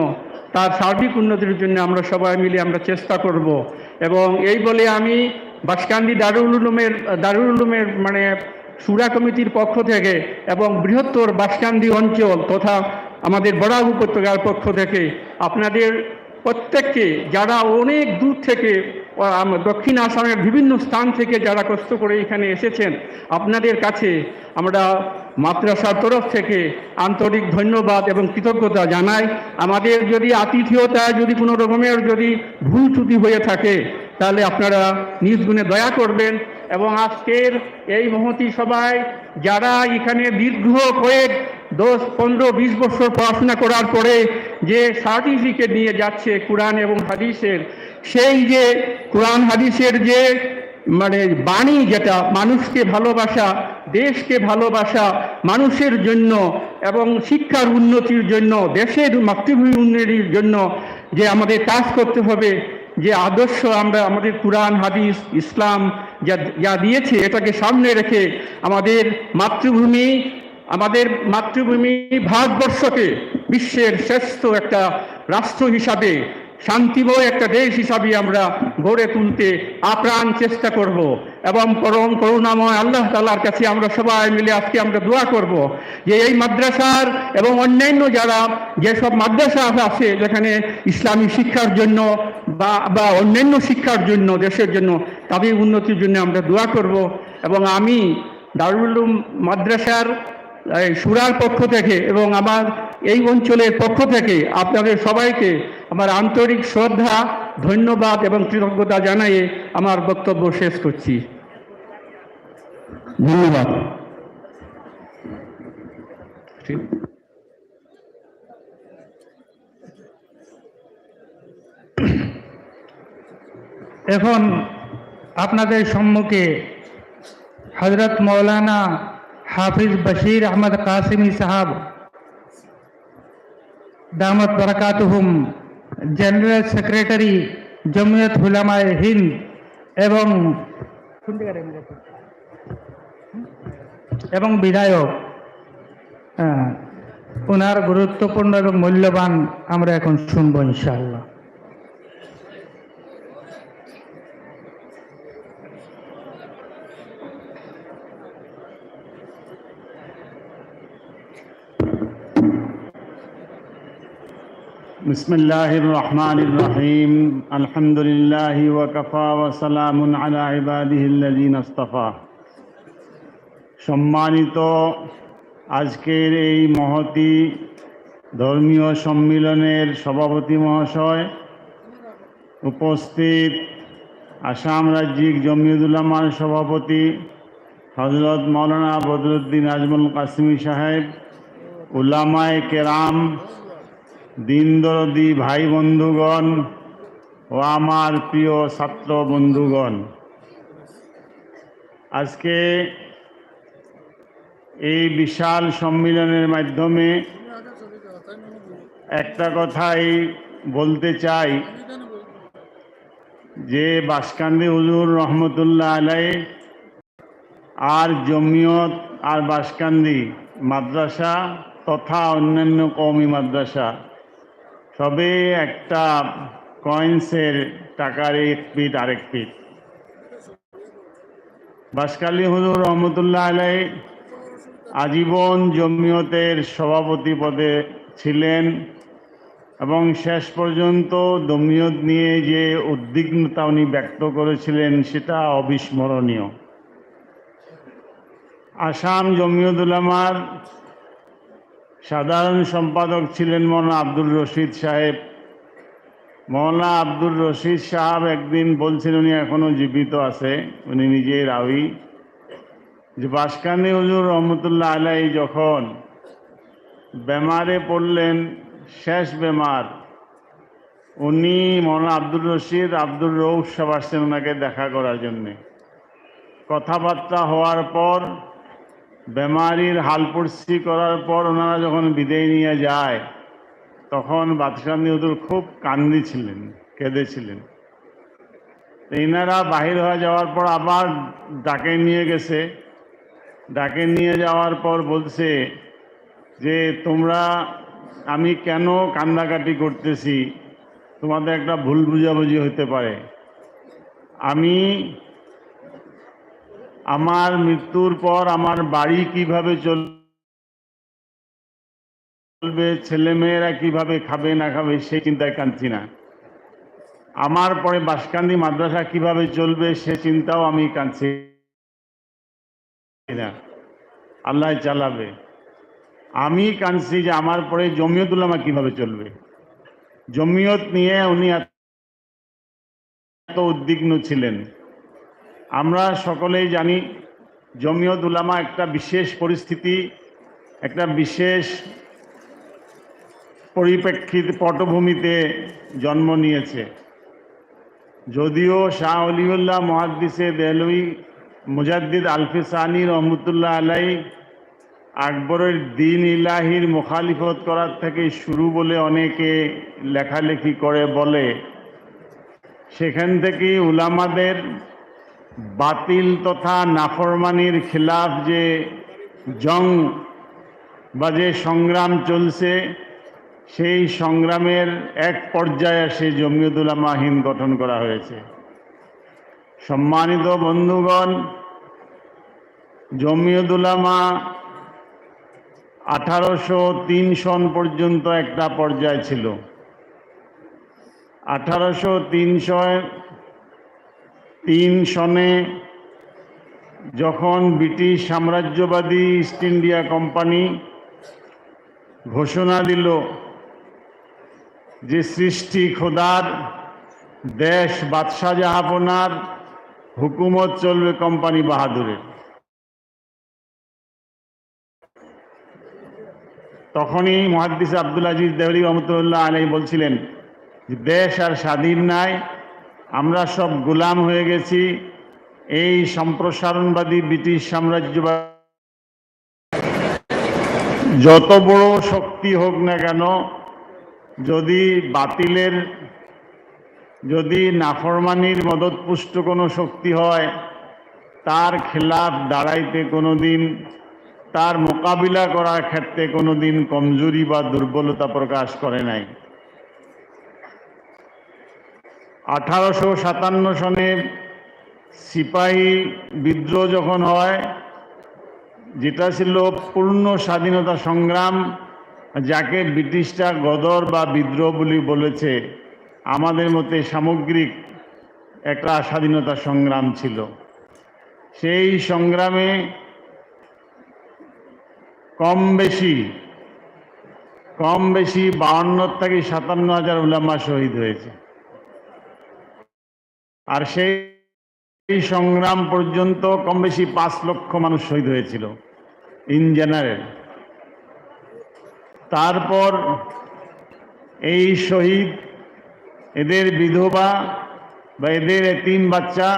তার সার্বিক উন্নতির জন্য আমরা সবাই মিলে আমরা চেষ্টা করব। এবং এই বলে আমি বাঁশকান্দি দারুল উলুমের মানে সুরা কমিটির পক্ষ থেকে এবং বৃহত্তর বাঁশকান্দি অঞ্চল তথা আমাদের বরাক উপত্যকার পক্ষ থেকে আপনাদের প্রত্যেককে, যারা অনেক দূর থেকে দক্ষিণ আসামের বিভিন্ন স্থান থেকে যারা কষ্ট করে এখানে এসেছেন, আপনাদের কাছে আমরা মাদ্রাসার তরফ থেকে আন্তরিক ধন্যবাদ এবং কৃতজ্ঞতা জানাই। আমাদের যদি আতিথেয়তায় যদি কোনো রকমের যদি ভুল ত্রুটি হয়ে থাকে, তাহলে আপনারা নিজ গুণে দয়া করবেন। এবং আজকের এই মহতী সভায় যারা এখানে দীর্ঘ কয়েক 10, 15, 20 বছর পড়াশোনা করার পরে যে সার্টিফিকেট নিয়ে যাচ্ছে কোরআন এবং হাদিসের, সেই যে কোরআন হাদিসের যে মানে বাণী, যেটা মানুষকে ভালোবাসা, দেশকে ভালোবাসা, মানুষের জন্য এবং শিক্ষার উন্নতির জন্য, দেশের মাতৃভূমি উন্নতির জন্য যে আমাদের কাজ করতে হবে, যে আদর্শ আমরা আমাদের কুরআন হাদিস ইসলাম যা দিয়েছে এটাকে সামনে রেখে আমাদের মাতৃভূমি ভারতবর্ষকে বিশ্বের শ্রেষ্ঠ একটা রাষ্ট্র হিসাবে, শান্তিময় একটা দেশ হিসাবে আমরা গড়ে তুলতে আপ্রাণ চেষ্টা করব এবং পরম করুণাময় আল্লাহ তাআলার কাছে আমরা সবাই মিলে আজকে আমরা দোয়া করব যে এই মাদ্রাসার এবং অন্যান্য যেসব মাদ্রাসা আছে যেখানে ইসলামী শিক্ষার জন্য বা অন্যান্য শিক্ষার জন্য দেশের জন্য তাদের উন্নতির জন্য আমরা দোয়া করব। এবং আমি দারুল উলুম মাদ্রাসার সুরার পক্ষ থেকে এবং আমার এই অঞ্চলের পক্ষ থেকে আপনাদের সবাইকে আমার আন্তরিক শ্রদ্ধা, ধন্যবাদ এবং কৃতজ্ঞতা জানিয়ে আমার বক্তব্য শেষ করছি। ধন্যবাদ। এখন আপনাদের সম্মুখে হযরত মৌলানা হাফিজ বশির আহমদ কাসিমি সাহাব দামত বরকাতুহুম, জেনারেল সেক্রেটারি জমিয়ত উলামায়ে হিন্দ এবং বিধায়ক, ওনার গুরুত্বপূর্ণ এবং মূল্যবান আমরা এখন শুনবো ইনশাআল্লাহ। بسم الله الرحمن الرحيم الحمد لله وكفى وسلام على عباده الذين اصطفى। সম্মানিত আজকের এই মহতী ধর্মীয় সম্মিলনের সভাপতি মহাশয়, উপস্থিত আসাম রাজ্যিক জমিয়ত উলামার সভাপতি হযরত মাওলানা বদরুদ্দিন আজমল কাসিমি সাহেব, উলামায়ে কেরাম, দিন দরদি ভাই বন্ধুগণ ও আমার প্রিয় ছাত্র বন্ধুগণ, আজকে এই বিশাল সম্মিলনের মাধ্যমে একটা কথাই বলতে চাই যে বাঁশকান্দি হুজুর রহমতুল্লাহ আলাইহি আর জমিয়ত আর বাঁশকান্দি মাদ্রাসা তথা অন্যান্য কওমি মাদ্রাসা সবে একটা কয়েন্সের টাকার এক পিঠ আরেক পিঠ। বাঁশকান্দি হুজুর রহমতুল্লাহ আলাইহি আজীবন জমিয়তের সভাপতি পদে ছিলেন এবং শেষ পর্যন্ত জমিয়ত নিয়ে যে উদ্বিগ্নতা উনি ব্যক্ত করেছিলেন সেটা অবিস্মরণীয়। আসাম জমিয়ত উলামার সাধারণ সম্পাদক ছিলেন মৌলানা আব্দুর রশিদ সাহেব। মৌলানা আব্দুর রশিদ সাহেব একদিন বলছেন, উনি এখনো জীবিত আছে, উনি নিজেই রাউি, যে বাঁশকান্দি হুজুর রহমতুল্লাহ আলাইহি যখন বেমারে পড়লেন, শেষ বেমার, উনি মৌলানা আব্দুর রশিদ আব্দুর রউফ সাহেব আসছেন ওনাকে দেখা করার জন্যে। কথাবার্তা হওয়ার পর বেমারির হালপুরসি করার পর ওনারা যখন বিদায় নিয়ে যায় তখন বাঁশকান্দি হুজুর খুব কান্দিছিলেন, কেঁদেছিলেন। এনারা বাহির হয়ে যাওয়ার পর আবার ডাকে নিয়ে গেছে, ডাকে নিয়ে যাওয়ার পর বলছে যে তোমরা, আমি কেন কান্দাকাটি করতেছি, তোমাদের একটা ভুল বুঝাবুঝি হতে পারে। আমি আমার মৃত্যুর পর আমার বাড়ি কিভাবে চলবে, ছেলেমেয়েরা কিভাবে খাবে না খাবে সেই চিন্তায় কাঁদছি না। আমার পরে বাঁশকান্দি মাদ্রাসা কিভাবে চলবে সে চিন্তাও আমি কাঁদছি না, আল্লাহ চালাবে। আমি কাঁদছি যে আমার পরে জমিয়ত উলামা কিভাবে চলবে। জমিয়ত নিয়ে উনি এত উদ্বিগ্ন ছিলেন। আমরা সকলেই জানি জমিয়ত উলামা একটা বিশেষ পরিস্থিতি, একটা বিশেষ পরিপ্রেক্ষিত পটভূমিতে জন্ম নিয়েছে। যদিও শাহ ওলিউল্লাহ মুহাদ্দিসে দেহলভী মুজাদ্দিদ আলফি সানি রহমতুল্লাহ আলাইহি আকবরের দ্বীন ইলাহির মুখালিফত করার থেকে শুরু বলে অনেকে লেখালেখি করে বলে, সেখান থেকে উলামাদের বাতিল তথা নাফরমানির খিলাফ যে জং বা যে সংগ্রাম চলছে, সেই সংগ্রামের এক পর্যায়ে এসে জমিয়ত উলামা হিন্দ গঠন করা হয়েছে। সম্মানিত বন্ধুগণ, জমিয়ত উলামা 1803 সন পর্যন্ত একটা পর্যায় ছিল। 1803 সনে যখন ব্রিটিশ সাম্রাজ্যবাদী ইস্ট ইন্ডিয়া কোম্পানি ঘোষণা দিল যে সৃষ্টি খোদার দেশ বাদশাহ জাহাপনার, হুকুমত চলবে কোম্পানি বাহাদুরের, তখনই মুহাদ্দিস আব্দুল আজিজ দেহরি রহমতুল্লাহ আলাইহি বলছিলেন যে দেশ আর স্বাধীন নাই, আমরা সব গোলাম হয়ে গেছি এই সম্প্রসারণবাদী ব্রিটিশ সাম্রাজ্যবাদ। যত বড় শক্তি হোক না কেন, যদি নাফরমানির মদতপুষ্ট কোনো শক্তি হয়, তার খেলাফ দাঁড়াইতে কোনোদিন, তার মোকাবিলা করার ক্ষেত্রে কোনোদিন কমজোরি বা দুর্বলতা প্রকাশ করে নাই। 1857 সনে সিপাহী বিদ্রোহ যখন হয়, যেটা ছিল পূর্ণ স্বাধীনতা সংগ্রাম, যাকে ব্রিটিশরা গদর বা বিদ্রোহ বলে বলেছে, আমাদের মতে সামগ্রিক একটা স্বাধীনতা সংগ্রাম ছিল। সেই সংগ্রামে কম বেশি 52 থেকে 57,000 উলামা শহীদ হয়েছে। আর সেই সংগ্রাম পর্যন্ত কম বেশি 5 লক্ষ মানুষ শহীদ হয়েছিল ইন জেনারেল। তারপর এই শহীদ, এদের বিধবা বা এদের এতিম বাচ্চা,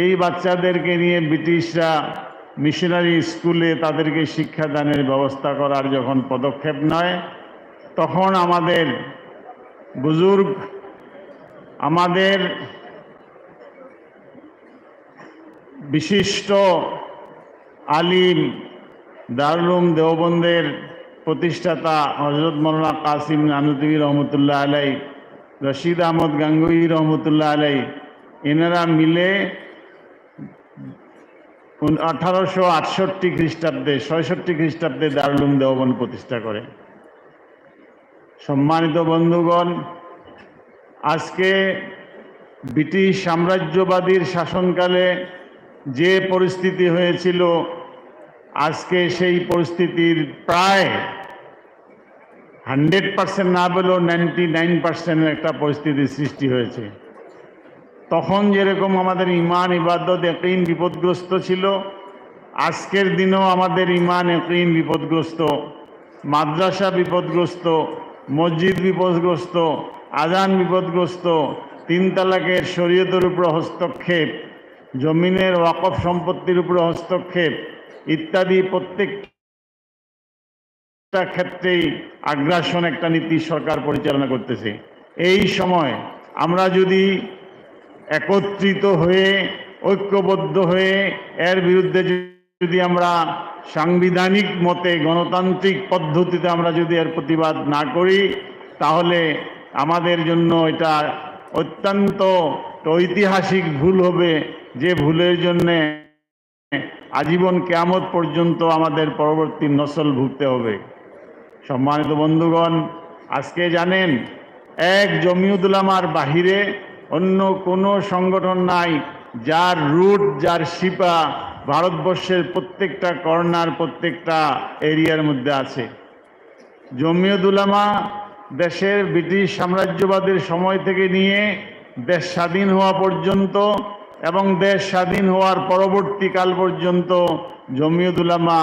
এই বাচ্চাদেরকে নিয়ে ব্রিটিশরা মিশনারি স্কুলে তাদেরকে শিক্ষাদানের ব্যবস্থা করার যখন পদক্ষেপ নেয়, তখন আমাদের বুজুর্গ, আমাদের বিশিষ্ট আলিম, দারুল উলুম দেওবন্দের প্রতিষ্ঠাতা হযরত মাওলানা কাসিম নানুতুবি রহমতুল্লাহ আলাই, রশিদ আহমদ গাঙ্গুহি রহমতুল্লাহ আলাই, এনারা মিলে 1868 খ্রিস্টাব্দে 66 খ্রিস্টাব্দে দারুল উলুম দেওবন্দ প্রতিষ্ঠা করে। সম্মানিত বন্ধুগণ, আজকে ব্রিটিশ সাম্রাজ্যবাদীর শাসনকালে যে পরিস্থিতি হয়েছিল, আজকে সেই পরিস্থিতির প্রায় 100% না বলেও 99% একটা পরিস্থিতির সৃষ্টি হয়েছে। তখন যেরকম আমাদের ইমান, ইবাদত, ইয়াকিন বিপদগ্রস্ত ছিল, আজকের দিনেও আমাদের ইমান, ইয়াকিন বিপদগ্রস্ত, মাদ্রাসা বিপদগ্রস্ত, মসজিদ বিপদগ্রস্ত, আজান বিপদগ্রস্ত, 3 তালাকের শরীয়তের উপর হস্তক্ষেপ, জমিনের ওয়াকফ সম্পত্তির উপর হস্তক্ষেপ ইত্যাদি প্রত্যেকটা ক্ষেত্রেই আগ্রাসন একটা নীতি সরকার পরিচালনা করতেছে। এই সময় আমরা যদি একত্রিত হয়ে, ঐক্যবদ্ধ হয়ে এর বিরুদ্ধে যদি আমরা সাংবিধানিক মতে, গণতান্ত্রিক পদ্ধতিতে আমরা যদি এর প্রতিবাদ না করি, তাহলে আমাদের জন্য এটা অত্যন্ত ঐতিহাসিক ভুল হবে, যে ভুলের জন্যে আজীবন কিয়ামত পর্যন্ত আমাদের পরবর্তী নসল ভুগতে হবে। সম্মানিত বন্ধুগণ, আজকে জানেন এক জমিয়ত উলামার বাহিরে অন্য কোনো সংগঠন নাই যার রুট, যার শিপা ভারতবর্ষের প্রত্যেকটা কর্নার, প্রত্যেকটা এরিয়ার মধ্যে আছে। জমিয়ত উলামা দেশের ব্রিটিশ সাম্রাজ্যবাদের সময় থেকে নিয়ে দেশ স্বাধীন হওয়া পর্যন্ত এবং দেশ স্বাধীন হওয়ার পরবর্তীকাল পর্যন্ত জমিয়ত উলামা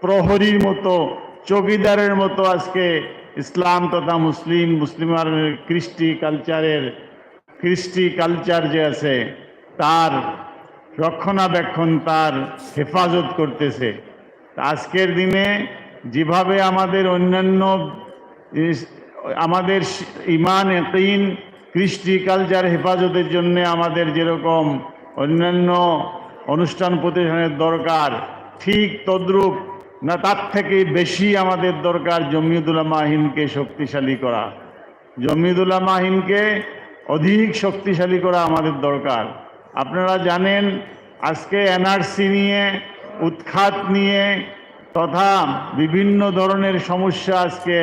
প্রহরীর মতো, চৌকিদারের মতো আজকে ইসলাম তথা মুসলিমার কৃষ্টি কালচার যে আছে তার রক্ষণাবেক্ষণ, তার হেফাজত করতেছে। আজকের দিনে যেভাবে আমাদের অন্যান্য আমাদের ইমান, ইয়াকিন, কৃষ্টি কালচার হেফাজতের জন্য আমাদের যেরকম অন্যান্য অনুষ্ঠান প্রতিষ্ঠানের দরকার, ঠিক তদ্রূপ না তার থেকে বেশি আমাদের দরকার জমিয়তুল উলামা হিন্দকে শক্তিশালী করা। জমিয়তুল উলামা হিন্দকে অধিক শক্তিশালী করা আমাদের দরকার। আপনারা জানেন আজকে এনআরসি নিয়ে, উৎখাত নিয়ে তথা বিভিন্ন ধরনের সমস্যা আজকে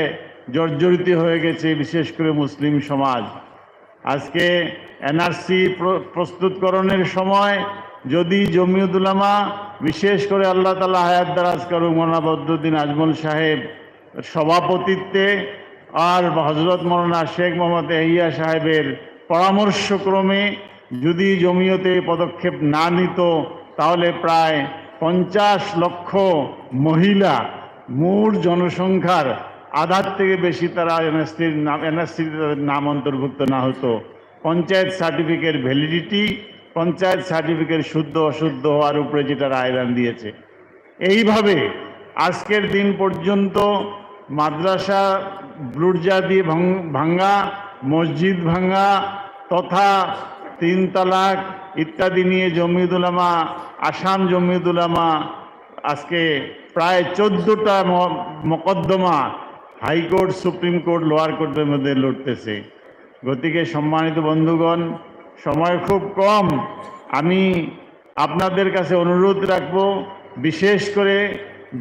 জর্জরিত হয়ে গেছে, বিশেষ করে মুসলিম সমাজ। আজকে এনআরসি প্রস্তুতকরণের সময় যদি জমিয়তুল উলামা, বিশেষ করে আল্লাহ তাআলা হায়াত দারাজ করুক মৌলানা বদরুদ্দিন আজমল সাহেব সভাপতিত্বে আর হযরত মৌলানা শেখ মোহাম্মদ ইয়াহিয়া সাহেবের পরামর্শক্রমে যদি জমিয়তে পদক্ষেপ না নিত, তাহলে প্রায় 50 লক্ষ মহিলা, মূল জনসংখ্যার আধার থেকে বেশি তারা এনআরসির নাম অন্তর্ভুক্ত না হতো। Panchayat certificate validity, panchayat certificate শুদ্ধ অশুদ্ধ হওয়ার উপরে যেটা রায়দান দিয়েছে। এইভাবে আজকের দিন পর্যন্ত মাদ্রাসা বুর্জা দিয়ে ভাঙ্গা, মসজিদ ভাঙ্গা তথা 3 তালাক ইত্যাদি নিয়ে জমিয়তুল উলামা, আসাম জমিয়তুল উলামা আজকে প্রায় 14টা মোকদ্দমা হাইকোর্ট, সুপ্রিম কোর্ট, লোয়ার কোর্টের মধ্যে লড়তেছে। গতিকে সম্মানিত বন্ধুগণ, সময় খুব কম। আমি আপনাদের কাছে অনুরোধ রাখব, বিশেষ করে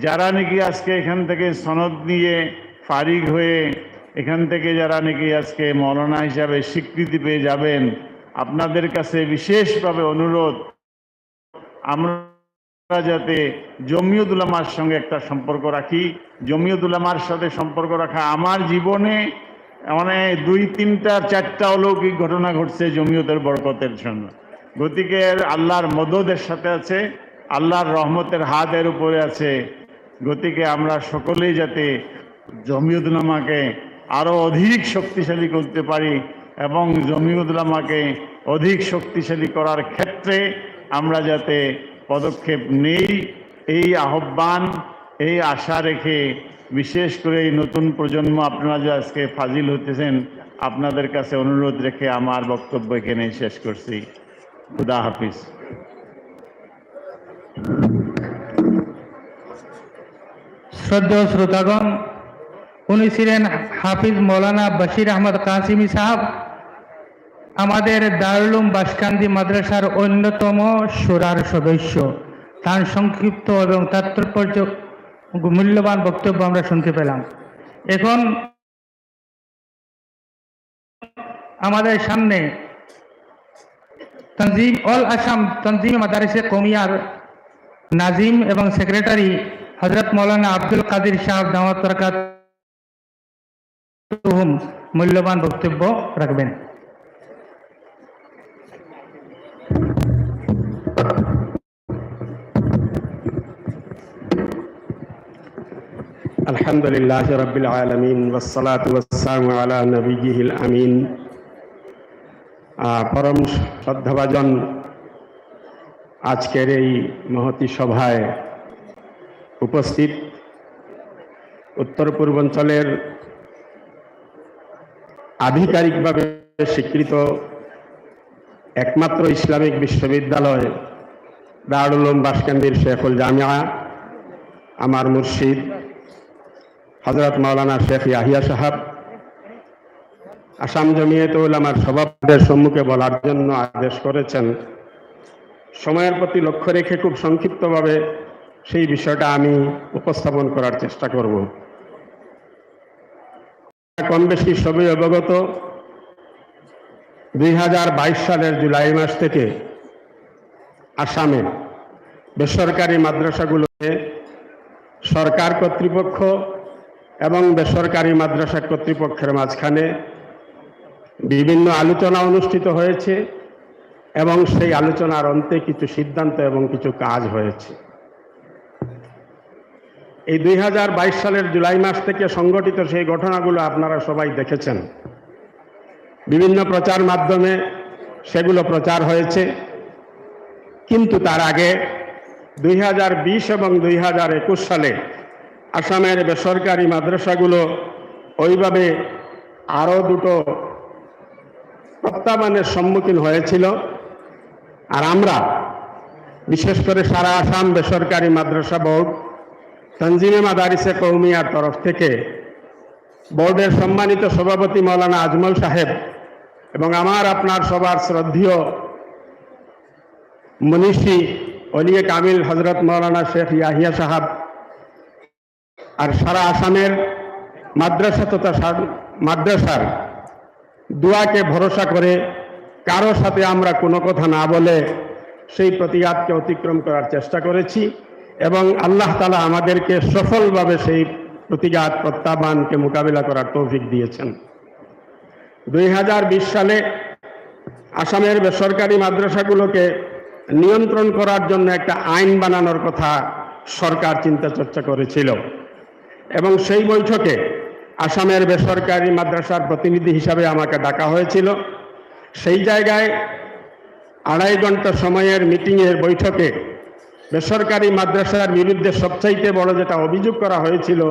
যারা নাকি আজকে এখান থেকে সনদ নিয়ে ফারিগ হয়ে এখান থেকে যারা নাকি আজকে মৌলানা হিসাবে স্বীকৃতি পেয়ে যাবেন, আপনাদের কাছে বিশেষভাবে অনুরোধ, আমরা যাতে জমিয়তুল উলামার সঙ্গে একটা সম্পর্ক রাখি। জমিয়তুল উলামার সাথে সম্পর্ক রাখা আমার জীবনে মানে 2, 3, 4টা অলৌকিক ঘটনা ঘটছে জমিয়তের বরকতের জন্য। গতিকে আল্লাহর মদদের সাথে আছে, আল্লাহর রহমতের হাতের উপরে আছে। গতিকে আমরা সকলেই যাতে জমিয়তুল উলামাকে আরও অধিক শক্তিশালী করতে পারি এবং জমিয়তুল উলামাকে অধিক শক্তিশালী করার ক্ষেত্রে আমরা যাতে পদক্ষেপ নেই, এই আহ্বান, এই আশা রেখে বিশেষ করে এই নতুন প্রজন্ম আপনারা যে আজকে ফাজিল হতেছেন, আপনাদের কাছে অনুরোধ রেখে আমার বক্তব্য এখানে শেষ করছি। খুদা হাফিজ। শ্রদ্ধেয় শ্রোতাগণ, উনি ছিলেন হাফিজ মৌলানা বশির আহমদ কাসিমি সাহেব, আমাদের দারুল উলুম বাসকান্দি মাদ্রাসার অন্যতম শুরার সদস্য। তার সংক্ষিপ্ত এবং তাৎপর্য মূল্যবান বক্তব্য আমরা শুনতে পেলাম। এখন আমাদের সামনে তনজিম অল আসাম তনজিম মাদারিসে কৌমিয়ার নাজিম এবং সেক্রেটারি হযরত মৌলানা আব্দুল কাদির সাহেব দাওয়াত বরকাতুহুম মূল্যবান বক্তব্য রাখবেন। আলহামদুলিল্লাহ রাব্বিল আলামিন ওয়াসসালাতু ওয়াসসালামু আলা নবিয়্যিহিল আমিন। পরম শ্রদ্ধাভাজন আজকের এই মহতী সভায় উপস্থিত উত্তর পূর্বাঞ্চলের আধিকারিকভাবে স্বীকৃত একমাত্র ইসলামিক বিশ্ববিদ্যালয় দারুল উলুম বাসকান্দির শেখুল জামিয়া, আমার মুর্শিদ হযরত মাওলানা শেখ ইয়াহিয়া সাহেব আসাম জমিয়তে উলামার সভাপতিদের সম্মুখে বলার জন্য আদেশ করেছেন। সময়ের প্রতি লক্ষ্য রেখে খুব সংক্ষিপ্তভাবে সেই বিষয়টা আমি উপস্থাপন করার চেষ্টা করব। কম বেশি সবই অবগত, 2022 সালের জুলাই মাস থেকে আসামে বেসরকারি মাদ্রাসাগুলোতে সরকার কর্তৃপক্ষ এবং বেসরকারি মাদ্রাসা কর্তৃপক্ষের মাঝখানে বিভিন্ন আলোচনা অনুষ্ঠিত হয়েছে এবং সেই আলোচনার অন্তে কিছু সিদ্ধান্ত এবং কিছু কাজ হয়েছে। এই 2022 সালের জুলাই মাস থেকে সংগঠিত সেই ঘটনাগুলো আপনারা সবাই দেখেছেন। বিভিন্ন প্রচার মাধ্যমে সেগুলো প্রচার হয়েছে, কিন্তু তার আগে 2020 এবং 2021 সালে আসামের বেসরকারি মাদ্রাসাগুলো ওইভাবে আরও দুটো প্রত্যাহ্বানের সম্মুখীন হয়েছিল। আর আমরা বিশেষ করে সারা আসাম বেসরকারি মাদ্রাসা বোর্ড তঞ্জিমে মাদারিসে কৌমিয়ার তরফ থেকে বোর্ডের সম্মানিত সভাপতি মৌলানা আজমল সাহেব এবং আমার আপনার সবার শ্রদ্ধেয় মনীষী ওলিয়ে কামিল হজরত মৌলানা শেখ ইয়াহিয়া সাহাব আর সারা আসামের মাদ্রাসা তথা মাদ্রাসার দোয়াকে ভরসা করে কারো সাথে আমরা কোনো কথা না বলে সেই প্রতিঘাতকে অতিক্রম করার চেষ্টা করেছি এবং আল্লাহ তাআলা আমাদেরকে সফলভাবে সেই প্রতিঘাত প্রত্যাহ্বানকে মোকাবিলা করার তৌফিক দিয়েছেন। 2020 সালে আসামের বেসরকারি মাদ্রাসাগুলোকে নিয়ন্ত্রণ করার জন্য একটা আইন বানানোর কথা সরকার চিন্তা চর্চা করেছিল এবং সেই বৈঠকে আসামের বেসরকারি মাদ্রাসার প্রতিনিধি হিসাবে আমাকে ডাকা হয়েছিল। সেই জায়গায় 2.5 ঘন্টা সময়ের মিটিংয়ের বৈঠকে বেসরকারি মাদ্রাসার বিরুদ্ধে সবচাইতে বড় যেটা অভিযোগ করা হয়েছিল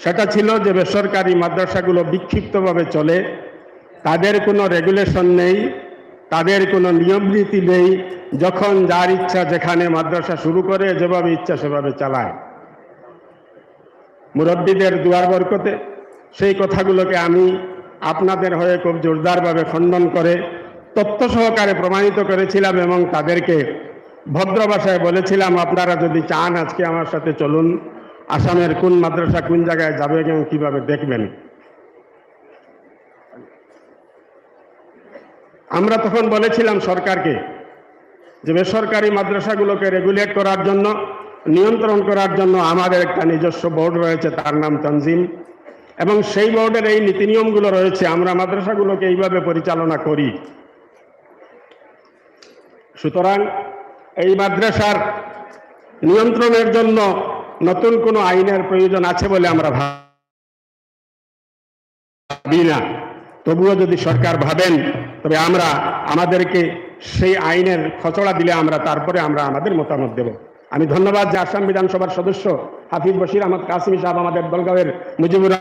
সেটা ছিল যে বেসরকারি মাদ্রাসাগুলো বিক্ষিপ্তভাবে চলে, তাদের কোনো রেগুলেশন নেই, তাদের কোনো নিয়মনীতি নেই, যখন যার ইচ্ছা যেখানে মাদ্রাসা শুরু করে যেভাবে ইচ্ছা সেভাবে চালায়। মুরব্বীদের দুয়ার বরকতে সেই কথাগুলোকে আমি আপনাদের হয়ে খুব জোরদারভাবে খণ্ডন করে তথ্য সহকারে প্রমাণিত করেছিলাম এবং তাদেরকে ভদ্র ভাষায় বলেছিলাম, আপনারা যদি চান আজকে আমার সাথে চলুন, আসামের কোন মাদ্রাসা কোন জায়গায় যাবে এবং কিভাবে দেখবেন। আমরা তখন বলেছিলাম সরকারকে যে বেসরকারি মাদ্রাসাগুলোকে রেগুলেট করার জন্য, নিয়ন্ত্রণ করার জন্য আমাদের একটা নিজস্ব বোর্ড রয়েছে, তার নাম তনজিম, এবং সেই বোর্ডের এই নীতি নিয়মগুলো রয়েছে, আমরা মাদ্রাসাগুলোকে এইভাবে পরিচালনা করি। সুতরাং এই মাদ্রাসার নিয়ন্ত্রণের জন্য নতুন কোনো আইনের প্রয়োজন আছে বলে আমরা ভাবি না। তবুও যদি সরকার ভাবেন তবে আমরা আমাদেরকে সেই আইনের খচড়া দিলে আমরা তারপরে আমাদের মতামত দেব। আমি ধন্যবাদ যে আসাম বিধানসভার সদস্য হাফিজ বশির আহমদ কাসিমি সাহেব, আমাদের দলগাঁওয়ের মুজিবুর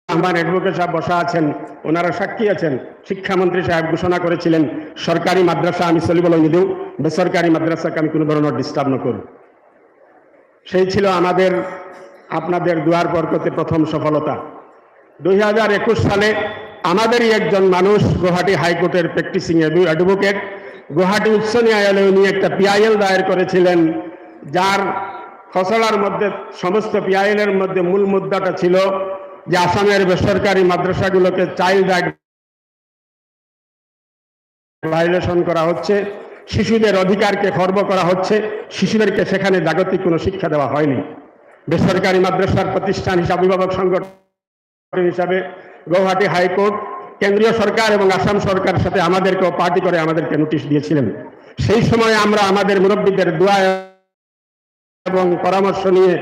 রহমান অ্যাডভোকেট সাহেব বসা আছেন, ওনারা সাক্ষী আছেন। শিক্ষামন্ত্রী সাহেব ঘোষণা করেছিলেন সরকারি মাদ্রাসা আমি চলিবলৈ নিদিও, বেসরকারি মাদ্রাসাকে আমি কোনো ধরনের ডিস্টার্ব নকরু। সেই ছিল আমাদের আপনাদের দুয়ার বরকতে প্রথম সফলতা। 2021 সালে আমাদেরই একজন মানুষ গুয়াহাটি হাইকোর্টের প্র্যাকটিসিং অ্যাডভোকেট গুয়াহাটি উচ্চ ন্যায়ালয়ে নিয়ে একটা পিআইএল দায়ের করেছিলেন, যার খসড়ার মধ্যে সমস্ত পিআইএলের মধ্যে মূল মুদ্দাটা ছিল যে আসামের বেসরকারি মাদ্রাসাগুলোকে চাইল্ড রাইট ভায়োলেশন করা হচ্ছে, শিশুদের অধিকারকে খর্ব করা হচ্ছে, শিশুদেরকে সেখানে জাগতিক কোনো শিক্ষা দেওয়া হয়নি। বেসরকারি মাদ্রাসার প্রতিষ্ঠান হিসাবে, অভিভাবক সংগঠন হিসাবে গুয়াহাটি হাইকোর্ট কেন্দ্রীয় সরকার এবং আসাম সরকারের সাথে আমাদেরকেও পার্টি করে আমাদেরকে নোটিশ দিয়েছিলেন। সেই সময় আমরা আমাদের মুরব্বীদের দোয়া এবং পরামর্শ নিয়ে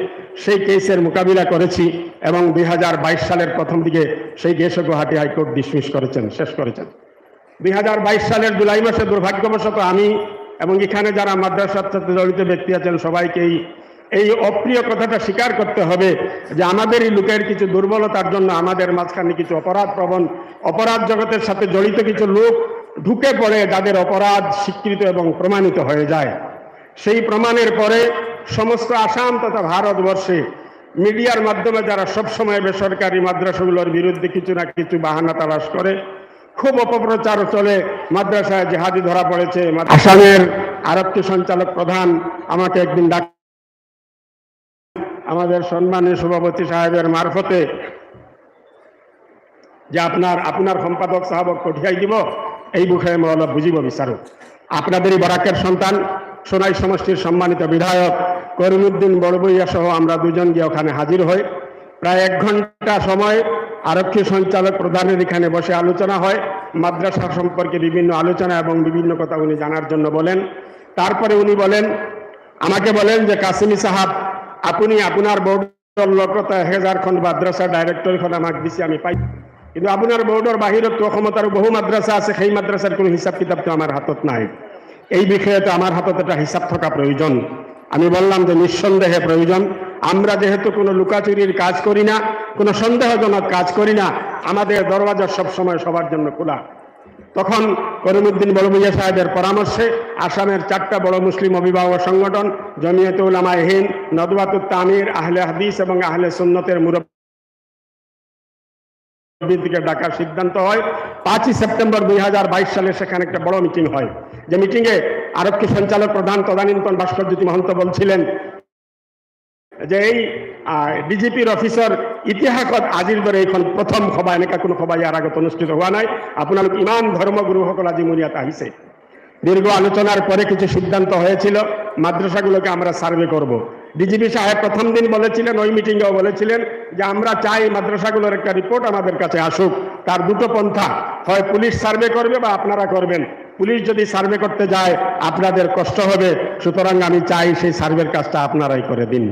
সেই কেসের মোকাবিলা করেছি এবং 2022 সালের প্রথম দিকে সেই কেসও গুয়াহাটি হাইকোর্ট ডিসমিস করেছেন, শেষ করেছেন। 2022 সালের জুলাই মাসে দুর্ভাগ্যবশত আমি এবং এখানে যারা মাদ্রাসার সাথে জড়িত ব্যক্তি আছেন সবাইকেই এই অপ্রিয় কথাটা স্বীকার করতে হবে যে আমাদেরই লোকের কিছু দুর্বলতার জন্য আমাদের মাঝখানে কিছু অপরাধ জগতের সাথে জড়িত কিছু লোক ঢুকে পড়ে, যাদের অপরাধ স্বীকৃত এবং প্রমাণিত হয়ে যায়। সেই প্রমাণের পরে সমস্ত আসাম তথা ভারতবর্ষে মিডিয়ার মাধ্যমে যারা সবসময় বেসরকারি মাদ্রাসাগুলোর বিরুদ্ধে কিছু না কিছু বাহানা তালাশ করে, খুব অপপ্রচার চলে, মাদ্রাসায় জেহাদি ধরা পড়েছে। আসামের আরক্ষী সঞ্চালক প্রধান আমাকে একদিন আমাদের সম্মানীয় সভাপতি সাহেবের মারফতে যে আপনার সম্পাদক সাহেবক পঠিয়াই দিব, এই বিষয়ে মই অলপ বুঝিব বিচাৰো। আপনাদেরই বরাকের সন্তান সোনাই সমষ্টির সম্মানিত বিধায়ক করিমউদ্দিন বড়বইয়া সহ আমরা দুজন গিয়ে ওখানে হাজির হই। প্রায় 1 ঘন্টা সময় আরক্ষী সঞ্চালক প্রধানের এখানে বসে আলোচনা হয়, মাদ্রাসা সম্পর্কে বিভিন্ন আলোচনা এবং বিভিন্ন কথা উনি জানার জন্য বলেন। তারপরে উনি আমাকে বলেন যে কাসিমি সাহেব, আপনি আপনার বোর্ডের লগতে 1000খন মাদ্রাসা ডাইরেক্টরখন আমাকে দিছে, আমি পাই, কিন্তু আপনার বোর্ডের বাহিৰত অসমত আৰু বহু মাদ্রাসা আছে, সেই মাদ্রাসার কোনো হিসাব কিতাবটো আমার হাতত নাই। এই বিষয়ে তো আমার হাতত একটা হিসাব থাকা প্রয়োজন। আমি বললাম যে নিঃসন্দেহে প্রয়োজন। আমরা যেহেতু কোনো লুকাচুরির কাজ করি না, কোনো সন্দেহজনক কাজ করি না, আমাদের দরওয়াজা সবসময় সবার জন্য খোলা। তখন করিমউদ্দিন বড়ভূইয়া সাহেবের পরামর্শে আসামের 4টা বড় মুসলিম অভিভাবক সংগঠন জমিয়তে উলামায়ে হিন্দ, নদওয়াতুত তামির, আহলে হাদিস এবং আহলে সুন্নতের মুরব্বিদেরকে ডাকার সিদ্ধান্ত হয়। 5ই সেপ্টেম্বর 2022 সালে সেখানে একটা বড় মিটিং হয়, যে মিটিংয়ে আরক্ষী সঞ্চালক প্রধান তদানীন্তন ভাস্করজ্যোতি মহন্ত বলছিলেন যে এই ডিজিপির অফিসর ইতিহাসত আজিৰ দৰে এইখন প্ৰথম সভা, এনেকা কোনো সভা ইয়াৰ আগত অনুষ্ঠিত হোৱা নাই। আপোনালোক ইমান ধৰ্মগুৰুসকল আজি মোৰ ইয়াত আহিছে। দীর্ঘ আলোচনার পরে কিছু সিদ্ধান্ত হয়েছিল, মাদ্রাসাগুলোকে আমরা সার্ভে করব। ডিজিপি সাহেব প্রথম দিন বলেছিলেন, ওই মিটিংয়েও বলেছিলেন যে আমরা চাই মাদ্রাসাগুলোর একটা রিপোর্ট আমাদের কাছে আসুক। তার দুটো পন্থা, হয় পুলিশ সার্ভে করবে বা আপনারা করবেন। পুলিশ যদি সার্ভে করতে যায় আপনাদের কষ্ট হবে, সুতরাং আমি চাই সেই সার্ভের কাজটা আপনারাই করে দিন।